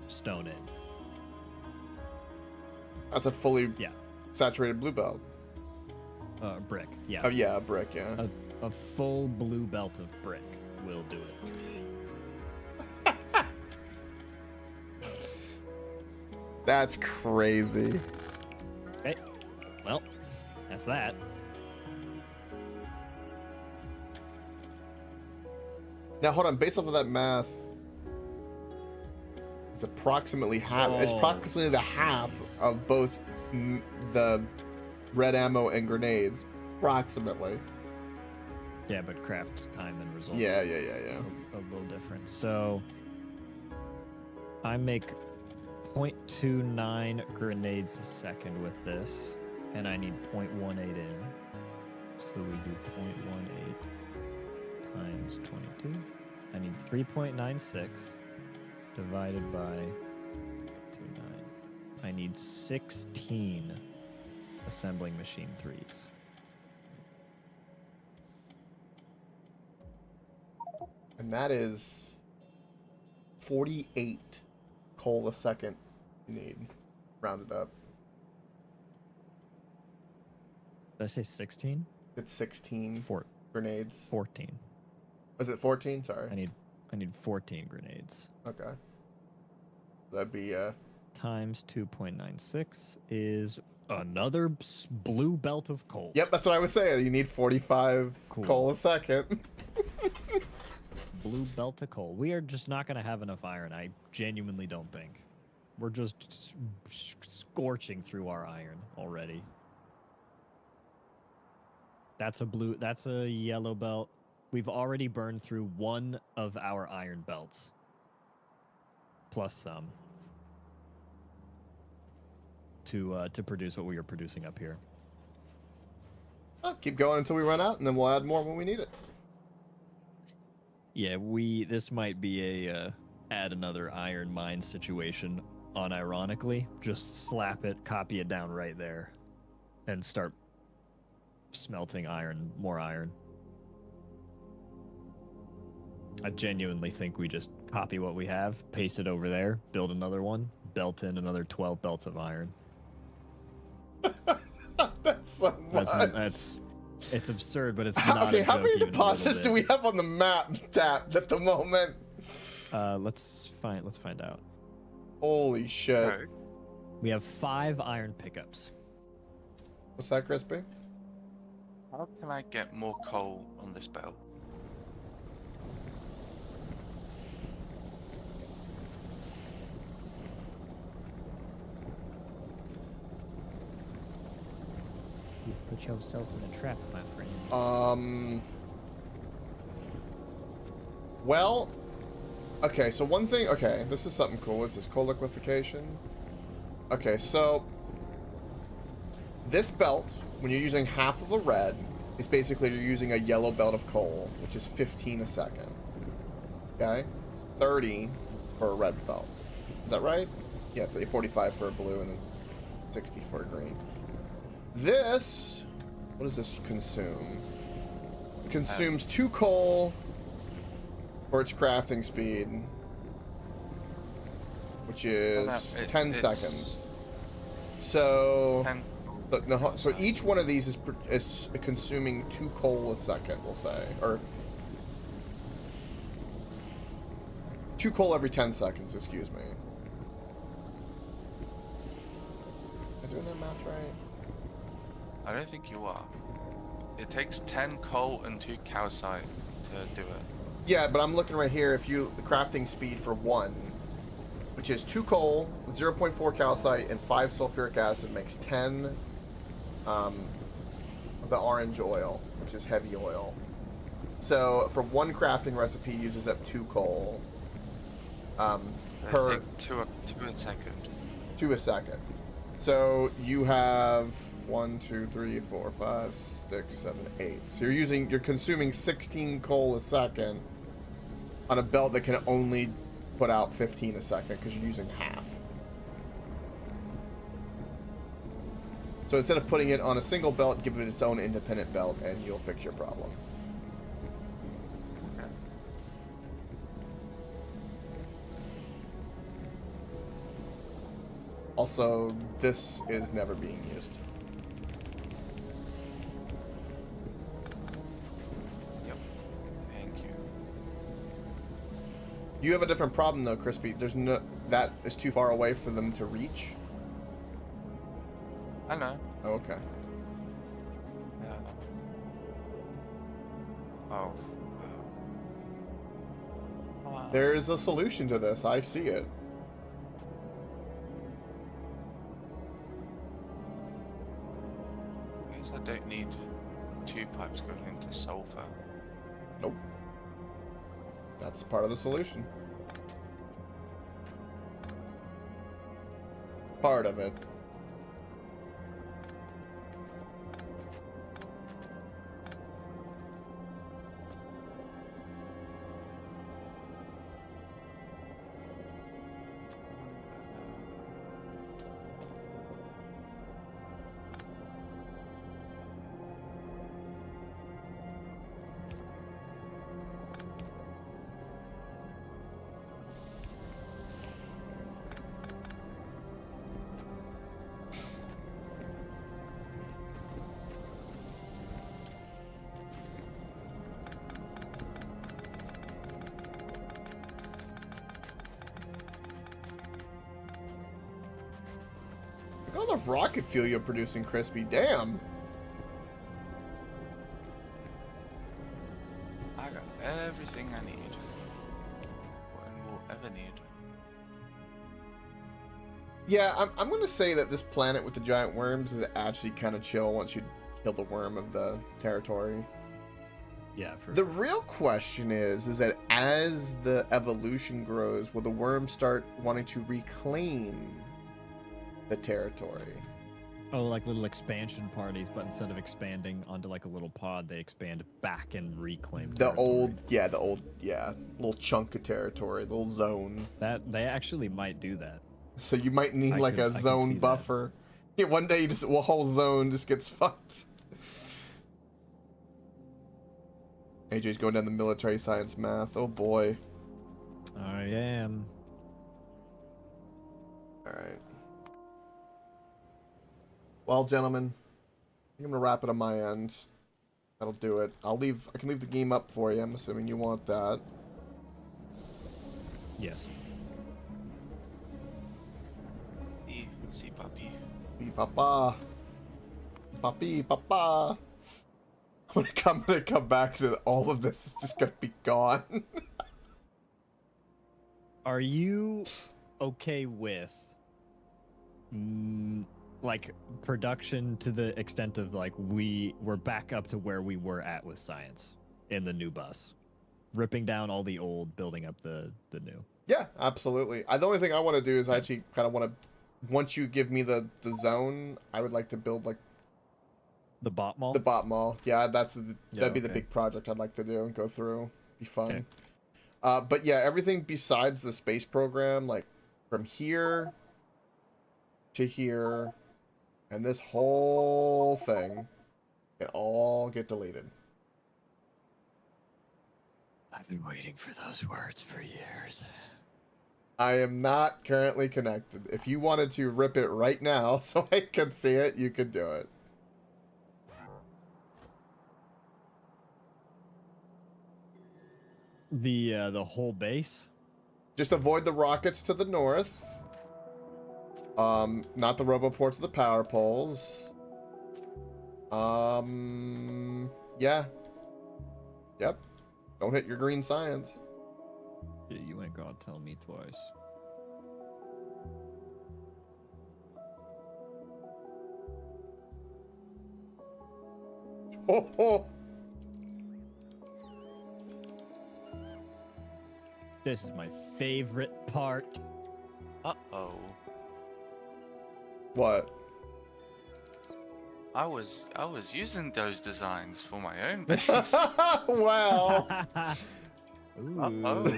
stone in. that's a fully Yeah. saturated blue belt. Brick. Yeah. Oh yeah, a brick. Yeah. A full blue belt of brick will do it. That's crazy. Okay. Well, that's that. Now hold on. Based off of that math, it's approximately half. It's Oh, approximately the half of both the red ammo and grenades. Approximately. Yeah, but craft time and result. Yeah. is A little different. So I make 0.29 grenades a second with this, and I need 0.18 in. So we do 0.18 times 22. I need 3.96 divided by 0.29. I need 16 assembling machine 3s. And that is 48 coal a second you need, rounded up. Did I say 16? It's 16 Four, grenades. 14. Was it 14? Sorry. I need 14 grenades. Okay. That'd be Times 2.96 is another blue belt of coal. Yep, that's what I was saying. You need 45 Cool. coal a second. Blue belt of coal. We are just not going to have enough iron. I genuinely don't think. We're just scorching through our iron already. That's a yellow belt. We've already burned through one of our iron belts. Plus some. To produce what we are producing up here. Oh, keep going until we run out, and then we'll add more when we need it. Yeah, this might be a add another iron mine situation unironically. Just slap it, copy it down right there, and start smelting more iron. I genuinely think we just copy what we have, paste it over there, build another one, belt in another 12 belts of iron. That's so much. It's absurd, but it's not Okay, a how joke many even a little deposits bit. do we have on the map tapped at the moment? Let's find out. Holy shit. Okay. We have 5 iron pickups. What's that, Crispy? How can I get more coal on this belt? You've put yourself in a trap, my friend. Well, okay, so one thing, okay, this is something cool. Is this coal liquefaction? Okay, so this belt, when you're using half of a red, is basically you're using a yellow belt of coal, which is 15 a second. Okay? 30 for a red belt. Is that right? Yeah, 45 for a blue and then 60 for a green. This, what does this consume? It consumes 2 coal for its crafting speed, which is 10 seconds. So, 10 so each one of these is consuming 2 coal a second, we'll say, or 2 coal every 10 seconds, excuse me. Am I doing that math right? I don't think you are. It takes 10 coal and 2 calcite to do it. Yeah, but I'm looking right here. If you the crafting speed for 1, which is 2 coal, 0.4 calcite, and 5 sulfuric acid, makes 10 of the orange oil, which is heavy oil. So for 1 crafting recipe, uses up 2 coal. I Per think two a second. 2 a second. So you have 1, 2, 3, 4, 5, 6, 7, 8. So you're consuming 16 coal a second on a belt that can only put out 15 a second because you're using half. So instead of putting it on a single belt, give it its own independent belt and you'll fix your problem. Okay. Also, this is never being used. Yep. Thank you. You have a different problem though, Crispy. There's no that is too far away for them to reach. I know. Oh, okay. Yeah. Oh. Wow. There's a solution to this. I see it. I guess I don't need 2 pipes going into sulfur. Nope. That's part of the solution. Part of it. Look at all the rocket fuel you're producing, Crispy. Damn. I got everything I need. And will ever need. Yeah, I'm gonna say that this planet with the giant worms is actually kind of chill once you kill the worm of the territory. Yeah, for The real question is that as the evolution grows, will the worms start wanting to reclaim the territory? Oh, like little expansion parties, but instead of expanding onto like a little pod, they expand back and reclaim The territory. old little chunk of territory, little zone. That they actually might do that. So you might need like I a can zone see that. buffer. Yeah, one day a whole zone just gets fucked. AJ's going down the military science math. Oh boy. I am. All right. Well, gentlemen, I'm gonna wrap it on my end. That'll do it. I can leave the game up for you. I'm assuming you want that. Yes. See, puppy. Beep, papa. Papi, papa. I'm gonna come back to all of this is just gonna be gone. Are you okay with like production to the extent of like we're back up to where we were at with science in the new bus, ripping down all the old, building up the new? Yeah, absolutely. The only thing I want to do is I actually kind of want to, once you give me the zone, I would like to build like The bot mall? the bot mall. Yeah, that'd be the okay. big project I'd like to do and go through. Be fun. Okay. But yeah, everything besides the space program, like from here to here, and this whole thing, can all get deleted. I've been waiting for those words for years. I am not currently connected. If you wanted to rip it right now so I could see it, you could do it. The whole base? Just avoid the rockets to the north. Not the roboports of the power poles. Yeah. Yep. Don't hit your green science. Yeah, you ain't gonna tell me twice. Oh. This is my favorite part. Uh-oh. What? I was using those designs for my own base. Well. Ooh.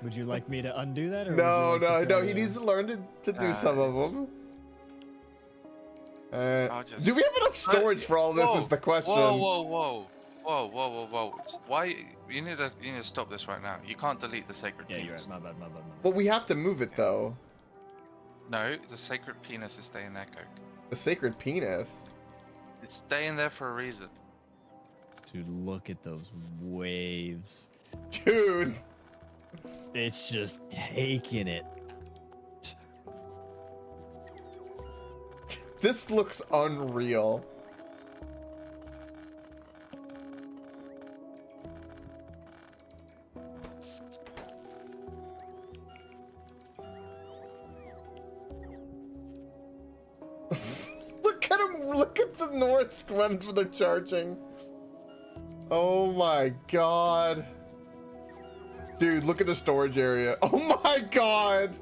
Would you like me to undo that? Or No, would you like to no. try He to- needs to learn to do some of them. I'll just- Do we have enough storage for all this? Whoa, Is the question. Whoa. Why you need to stop this right now. You can't delete the sacred Yeah, you're penis. right. My bad. But we have to move it though. No, the sacred penis is staying there, Coke. The sacred penis. It's staying there for a reason. Dude, look at those waves. Dude. It's just taking it. This looks unreal. Look at him. Look at the north run for their charging. Oh my god. Dude, look at the storage area. Oh my god.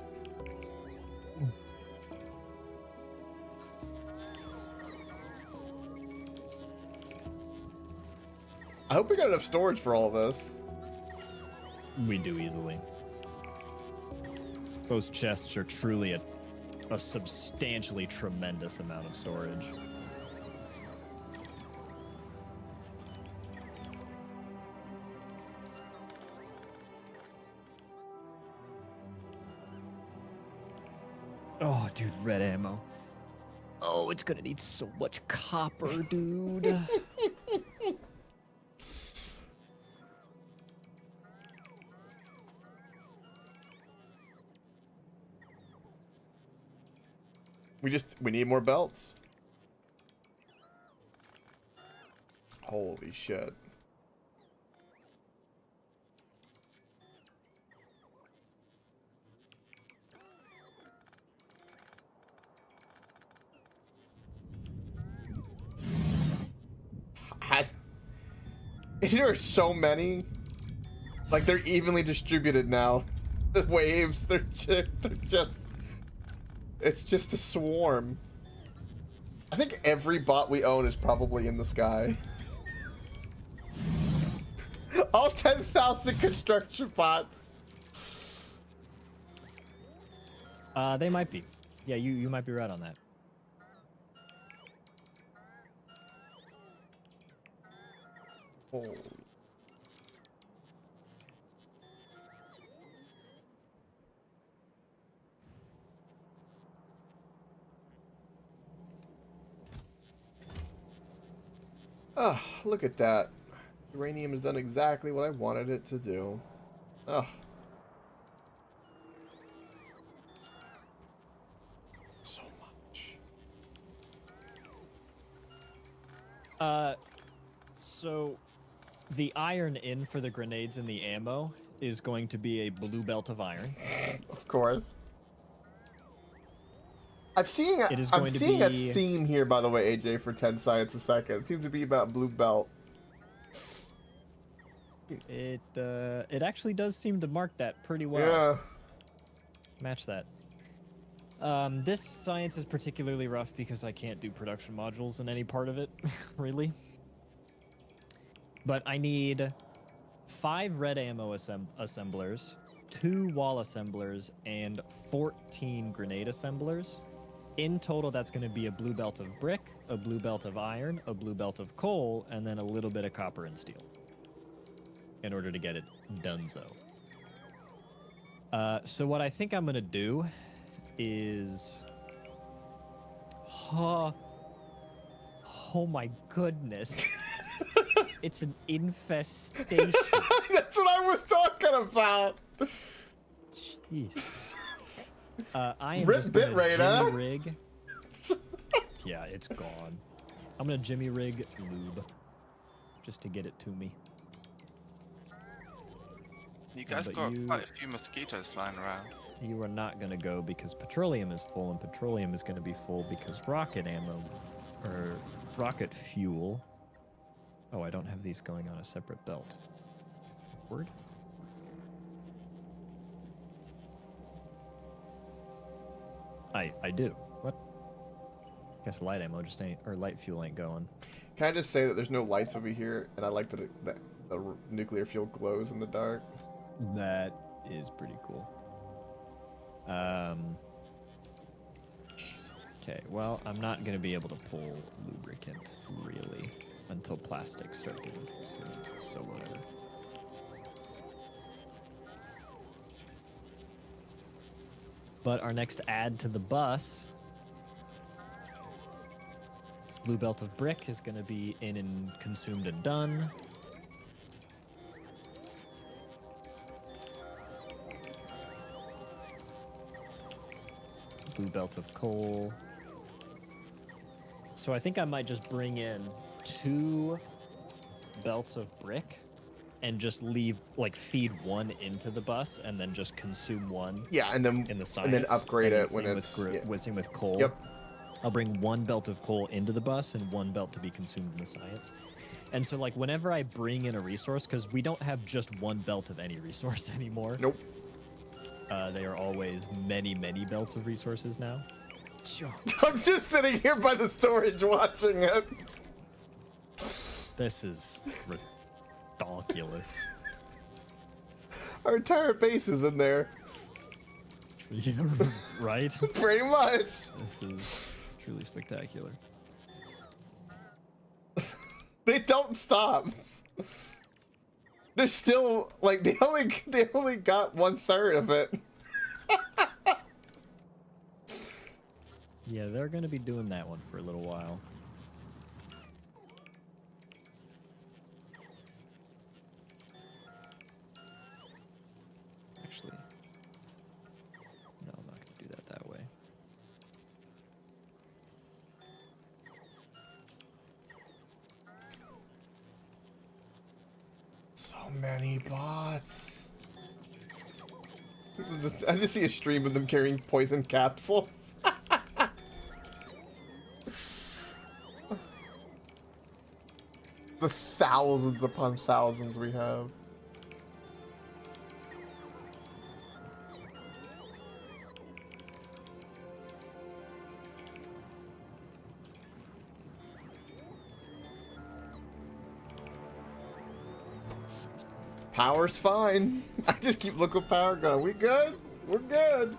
I hope we got enough storage for all of this. We do easily. Those chests are truly a substantially tremendous amount of storage. Oh, dude, red ammo. Oh, it's gonna need so much copper, dude. We need more belts. Holy shit. There are so many. Like they're evenly distributed now. The waves, they're just it's just a swarm. I think every bot we own is probably in the sky. All 10,000 construction bots. They might be. Yeah, you might be right on that. Holy. Oh, look at that. Uranium has done exactly what I wanted it to do. Oh. So much. So the iron in for the grenades and the ammo is going to be a blue belt of iron. Of course. I'm seeing It is going to be- a theme here, by the way, AJ, for 10 science a second. It seems to be about blue belt. It actually does seem to mark that pretty well. Yeah. Match that. This science is particularly rough because I can't do production modules in any part of it, really. But I need 5 red ammo assemblers, 2 wall assemblers, and 14 grenade assemblers. In total, that's going to be a blue belt of brick, a blue belt of iron, a blue belt of coal, and then a little bit of copper and steel in order to get it donezo. So what I think I'm going to do is... Oh my goodness. It's an infestation. That's what I was talking about. Jeez. I am Rip just bit gonna rate, Jimmy huh? rig. Yeah, it's gone. I'm gonna Jimmy rig lube just to get it to me. You guys but got you- quite a few mosquitoes flying around. You are not gonna go because petroleum is full, and petroleum is gonna be full because rocket ammo or rocket fuel. Oh, I don't have these going on a separate belt. Word. I do. What? Guess light ammo just ain't, or light fuel ain't going. Can I just say that there's no lights over here, and I like that, that the nuclear fuel glows in the dark. That is pretty cool. Okay, well, I'm not gonna be able to pull lubricant, really, until plastics start getting consumed, so whatever. But our next add to the bus, Blue Belt of Brick, is gonna be in and consumed and done. Blue Belt of Coal. So I think I might just bring in 2 belts of brick and just leave, like, feed one into the bus and then just consume one Yeah, and then in the science. and then upgrade and it when same it's same with coal. Yep. I'll bring 1 belt of coal into the bus and 1 belt to be consumed in the science. And so, like, whenever I bring in a resource, because we don't have just 1 belt of any resource anymore. Nope. They are always many, many belts of resources now. Sure. I'm just sitting here by the storage watching it. This is ridiculous. Our entire base is in there. Right? Pretty much. This is truly spectacular. They don't stop. They're still like they only got 1/3 of it. Yeah, they're gonna be doing that one for a little while. Actually, no, I'm not gonna do that that way. So many bots. I just see a stream of them carrying poison capsules. The thousands upon thousands we have. Power's fine. I just keep looking at power going. We good? We're good.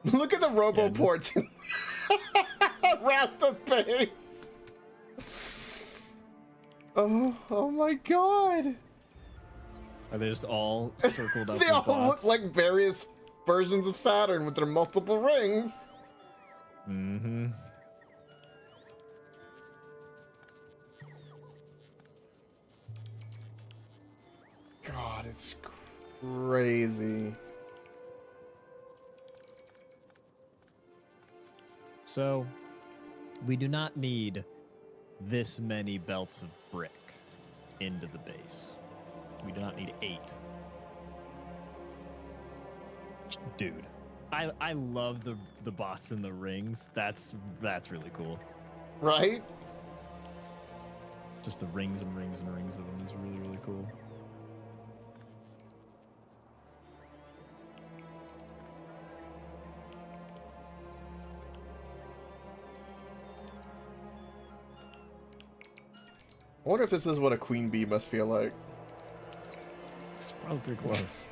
Look at the roboports around the base. Oh my god. Are they just all circled up? They with all bots? look like various versions of Saturn with their multiple rings. Mm-hmm. God, it's crazy. So, we do not need this many belts of brick into the base. We do not need 8. Dude, I love the bots in the rings. That's really cool. Right? Just the rings and rings and rings of them is really, really cool. I wonder if this is what a queen bee must feel like. It's probably pretty close.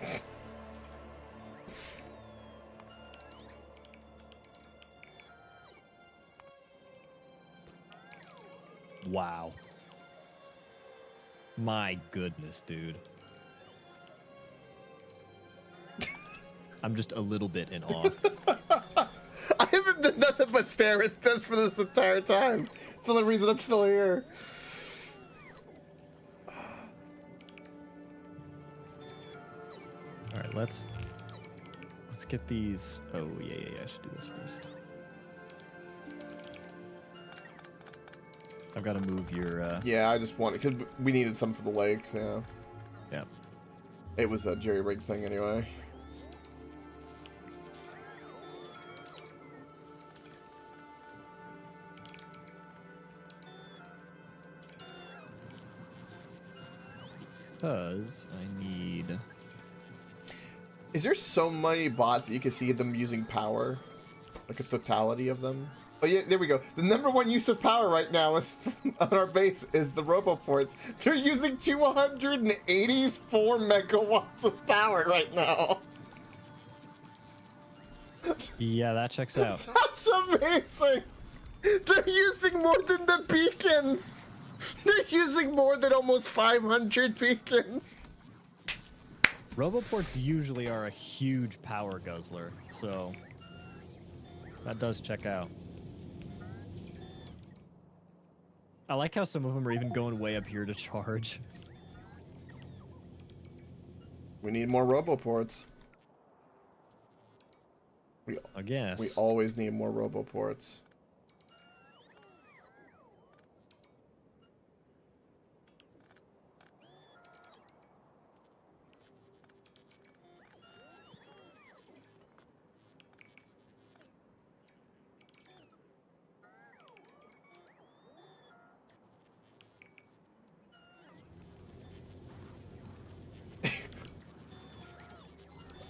Wow. My goodness, dude. I'm just a little bit in awe. I haven't done nothing but stare at this for this entire time. It's the only reason I'm still here. All right, let's get these. Oh yeah, I should do this first. I've got to move your. Yeah, I just wanted because we needed some for the lake. Yeah. Yeah. It was a jerry rig thing anyway. Because I need. Is there so many bots that you can see them using power? Like a totality of them? Oh yeah, there we go. The #1 use of power right now is on our base is the roboports. They're using 284 megawatts of power right now. Yeah, that checks out. That's amazing. They're using more than the beacons. They're using more than almost 500 beacons. Roboports usually are a huge power guzzler, so that does check out. I like how some of them are even going way up here to charge. We need more roboports. I guess. We always need more roboports.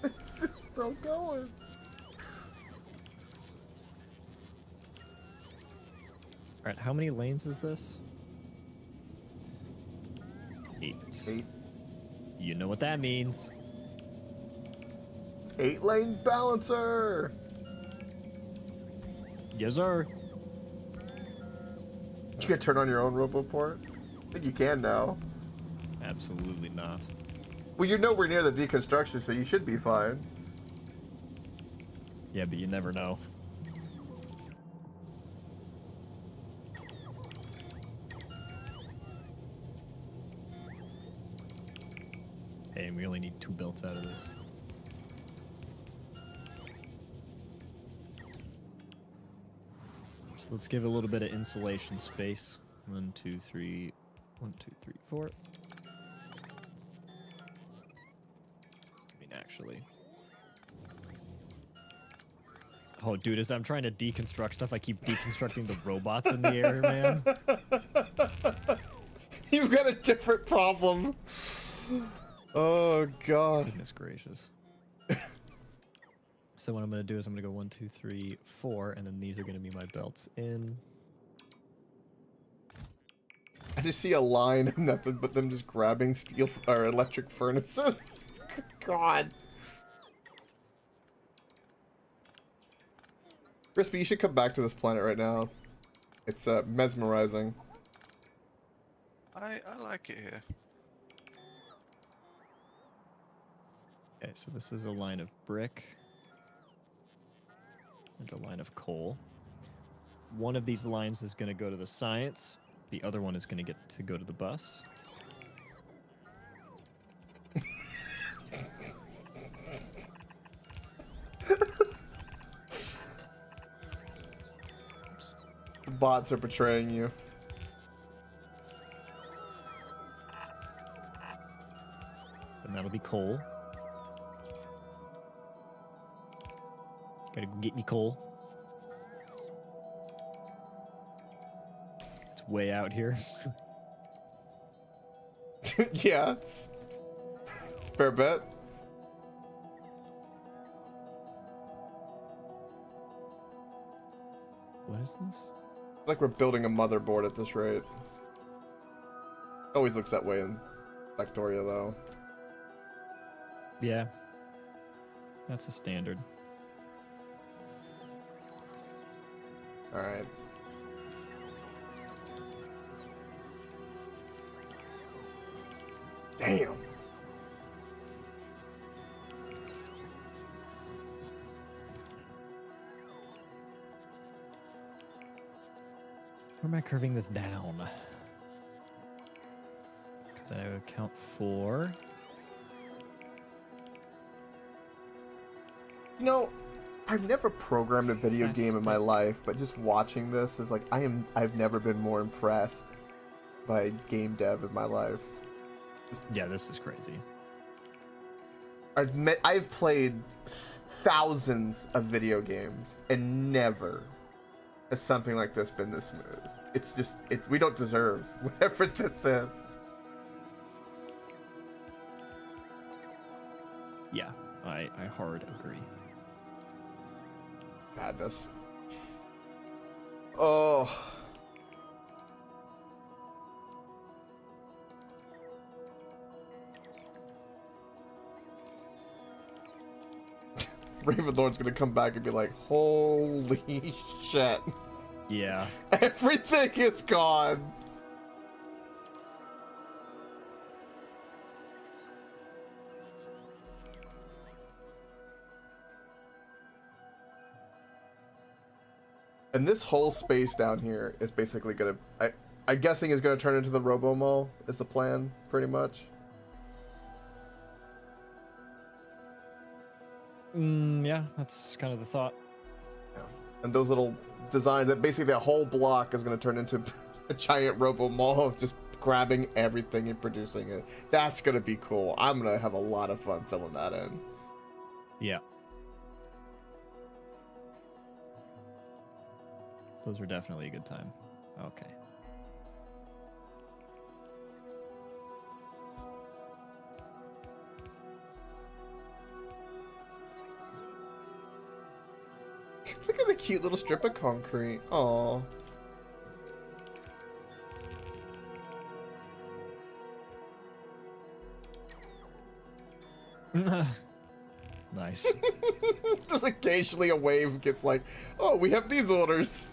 It's just still going. Alright, how many lanes is this? 8. 8. You know what that means. 8 lane balancer. Yes, sir. You can turn on your own roboport. I think you can now. Absolutely not. Well, you're nowhere near the deconstruction, so you should be fine. Yeah, but you never know. Hey, and we only need 2 belts out of this. So let's give it a little bit of insulation space. 1, 2, 3. 1, 2, 3, 4. I mean, actually. Oh, dude, as I'm trying to deconstruct stuff, I keep deconstructing the robots in the air, man. You've got a different problem. Oh, God. Goodness gracious. So what I'm going to do is I'm going to go 1, 2, 3, 4, and then these are going to be my belts in. I just see a line of nothing but them just grabbing steel or electric furnaces. God. Crispy, you should come back to this planet right now. It's mesmerizing. I like it here. Okay, so this is a line of brick and a line of coal. One of these lines is going to go to the science. The other one is going to get to go to the bus. The bots are betraying you. And that'll be coal. Gotta go get me coal. It's way out here. Yeah. Fair bet. What is this? Like we're building a motherboard at this rate. Always looks that way in Factorio, though. Yeah. That's a standard. Alright. Damn. Where am I curving this down? Because I account for You know, I've never programmed a video game in my Fantastic. life, but just watching this is like I've never been more impressed by game dev in my life. Yeah, this is crazy. I've played thousands of video games and never has something like this been this smooth. It's just we don't deserve whatever this is. Yeah, I hard agree. Madness. Oh. Ravenlord's gonna come back and be like, holy shit. Yeah. Everything is gone. And this whole space down here is basically gonna, I'm guessing is gonna turn into the Robo Mall, is the plan, pretty much. Yeah, that's kind of the thought. Yeah. And those little designs, that basically that whole block is gonna turn into a giant Robo Mall of just grabbing everything and producing it. That's gonna be cool. I'm gonna have a lot of fun filling that in. Yeah. Those were definitely a good time. Okay. Look at the cute little strip of concrete. Aww. Nice. Just occasionally a wave gets like, oh, we have these orders.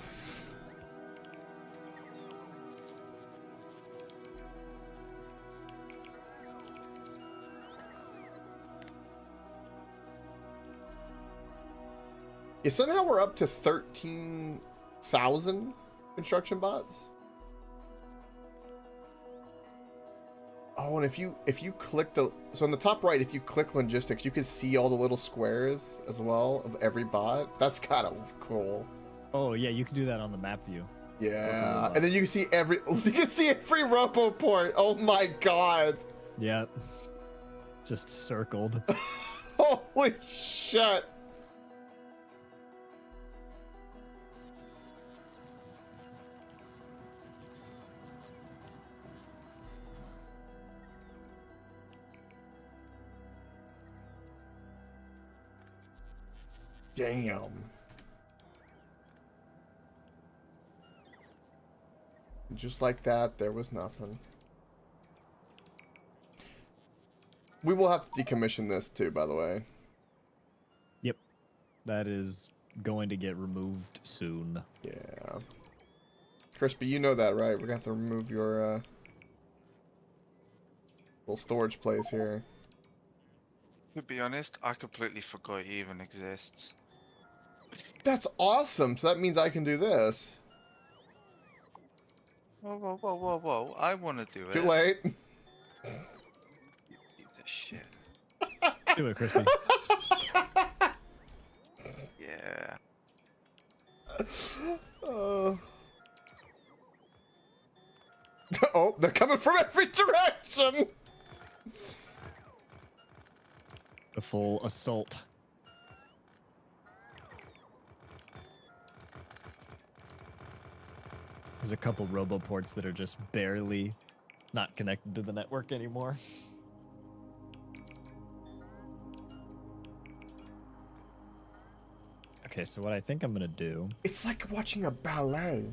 Yeah, somehow we're up to 13,000 construction bots. Oh, and if you click so on the top right, if you click logistics, you can see all the little squares as well of every bot. That's kind of cool. Oh yeah, you can do that on the map view. Yeah, and then you can see every robo port. Oh my god. Yep. Just circled. Holy shit. Damn. Just like that, there was nothing. We will have to decommission this too, by the way. Yep. That is going to get removed soon. Yeah. Crispy, you know that, right? We're gonna have to remove your little storage place here. To be honest, I completely forgot it even exists. That's awesome. So that means I can do this. Whoa, whoa, whoa, whoa, whoa. I want to do it. Too late. You piece of shit. Do it, Crispy. Yeah. Oh, they're coming from every direction. A full assault. There's a couple roboports that are just barely not connected to the network anymore. Okay, so what I think I'm gonna do... It's like watching a ballet.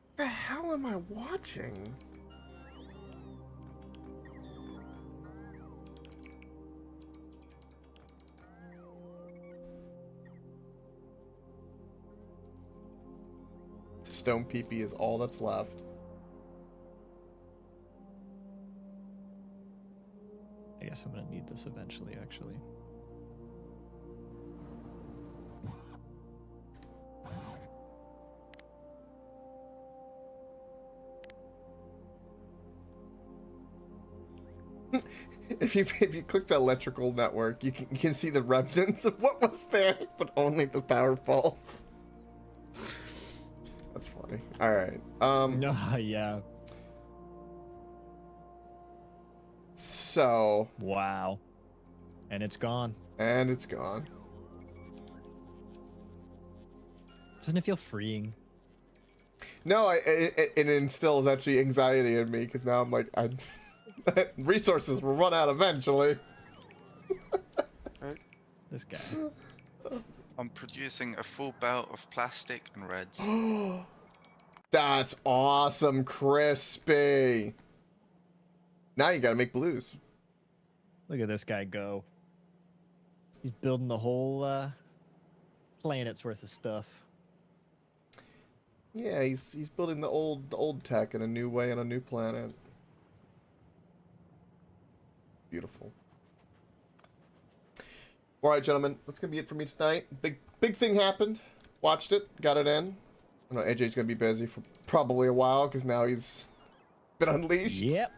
What the hell am I watching? Stone peepee is all that's left. I guess I'm gonna need this eventually, actually. If you click the electrical network, you can see the remnants of what was there, but only the power poles. That's funny. All right. Yeah. So. Wow. And it's gone. And it's gone. Doesn't it feel freeing? No, it instills actually anxiety in me because now I'm like, resources will run out eventually. This guy. I'm producing a full belt of plastic and reds. That's awesome, Crispy. Now you gotta make blues. Look at this guy go. He's building the whole planet's worth of stuff. Yeah, he's building the old tech in a new way on a new planet. Beautiful. All right, gentlemen, that's gonna be it for me tonight. Big thing happened. Watched it, got it in. I know AJ's gonna be busy for probably a while because now he's been unleashed. Yep.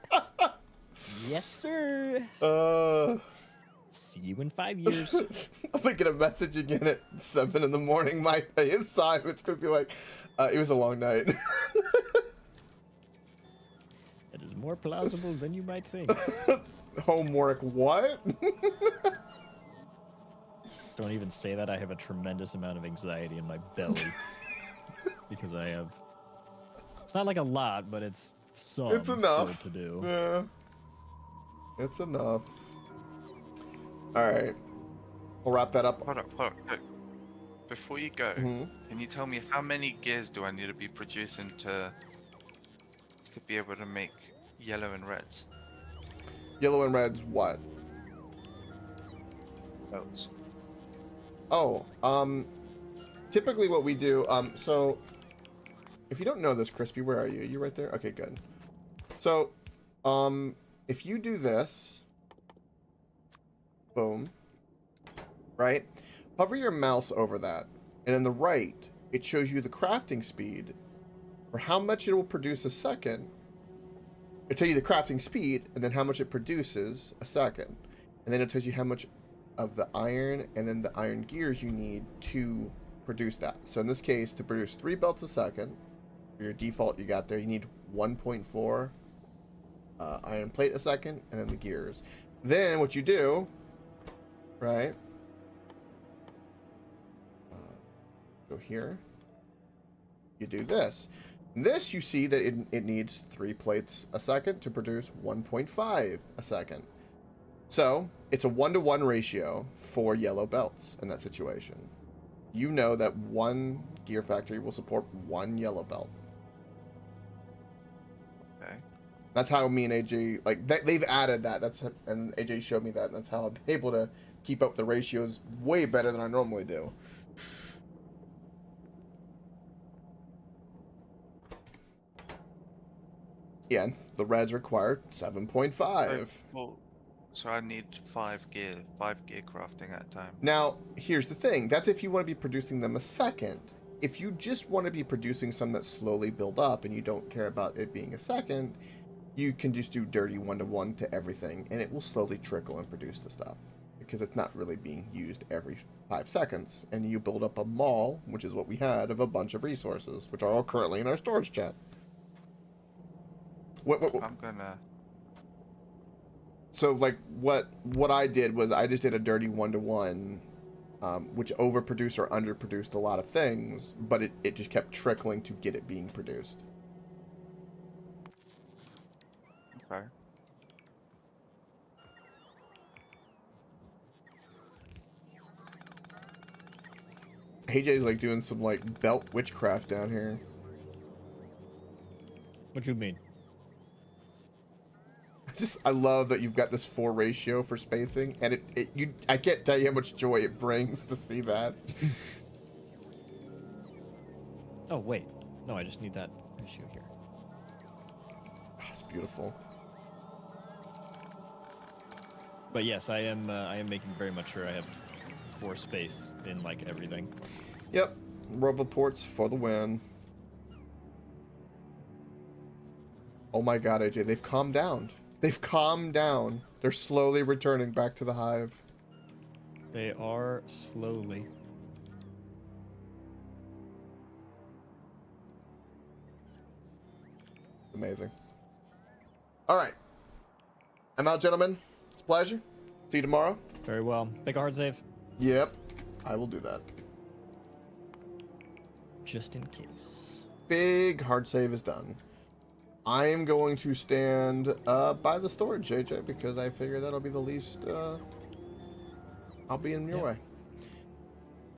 Yes, sir. See you in 5 years. I'm gonna get a message again at 7 in the morning, his time. It's gonna be like, it was a long night. It is more plausible than you might think. Homework, what? Don't even say that. I have a tremendous amount of anxiety in my belly. Because I have... It's not like a lot, but it's some It's enough still to do. Yeah. It's enough. Alright. We'll wrap that up. Hold up. Look. Before you go, Mhm. can you tell me how many gears do I need to be producing to be able to make yellow and reds? Yellow and red's what? Belts. Oh, typically what we do, so if you don't know this, Crispy, where are you? Are you right there? Okay, good. So, if you do this, boom, right? Hover your mouse over that, and on the right, it shows you the crafting speed, or how much it will produce a second. It'll tell you the crafting speed, and then how much it produces a second. And then it tells you how much of the iron and then the iron gears you need to produce that. So in this case, to produce 3 belts a second, for your default you got there, you need 1.4 iron plate a second, and then the gears. Then what you do, right? Go here. You do this. This you see that it needs 3 plates a second to produce 1.5 a second. So it's a 1-to-1 ratio for yellow belts in that situation. You know that one gear factory will support 1 yellow belt. Okay. That's how me and AJ, like, they've added that. And AJ showed me that, and that's how I'm able to keep up the ratios way better than I normally do. Yeah, and the reds require 7.5. Well, so I need 5 gear crafting at a time. Now, here's the thing. That's if you want to be producing them a second. If you just want to be producing some that slowly build up and you don't care about it being a second, you can just do dirty 1-to-1 to everything, and it will slowly trickle and produce the stuff. Because it's not really being used every 5 seconds. And you build up a mall, which is what we had, of a bunch of resources, which are all currently in our storage chat. I'm gonna... So, like, what I did was I just did a dirty 1-to-1, which overproduced or underproduced a lot of things, but it just kept trickling to get it being produced. Okay. AJ's like doing some like belt witchcraft down here. What you mean? I love that you've got this 4 ratio for spacing, and I can't tell you how much joy it brings to see that. Oh, wait. No, I just need that issue here. Oh, it's beautiful. But yes, I am making very much sure I have 4 space in, like, everything. Yep. Roboports for the win. Oh my god, AJ, they've calmed down. They've calmed down. They're slowly returning back to the hive. They are slowly. Amazing. All right. I'm out, gentlemen. It's a pleasure. See you tomorrow. Very well. Make a hard save. Yep. I will do that. Just in case. Big hard save is done. I am going to stand by the storage, JJ, because I figure that'll be the least... I'll be in your way.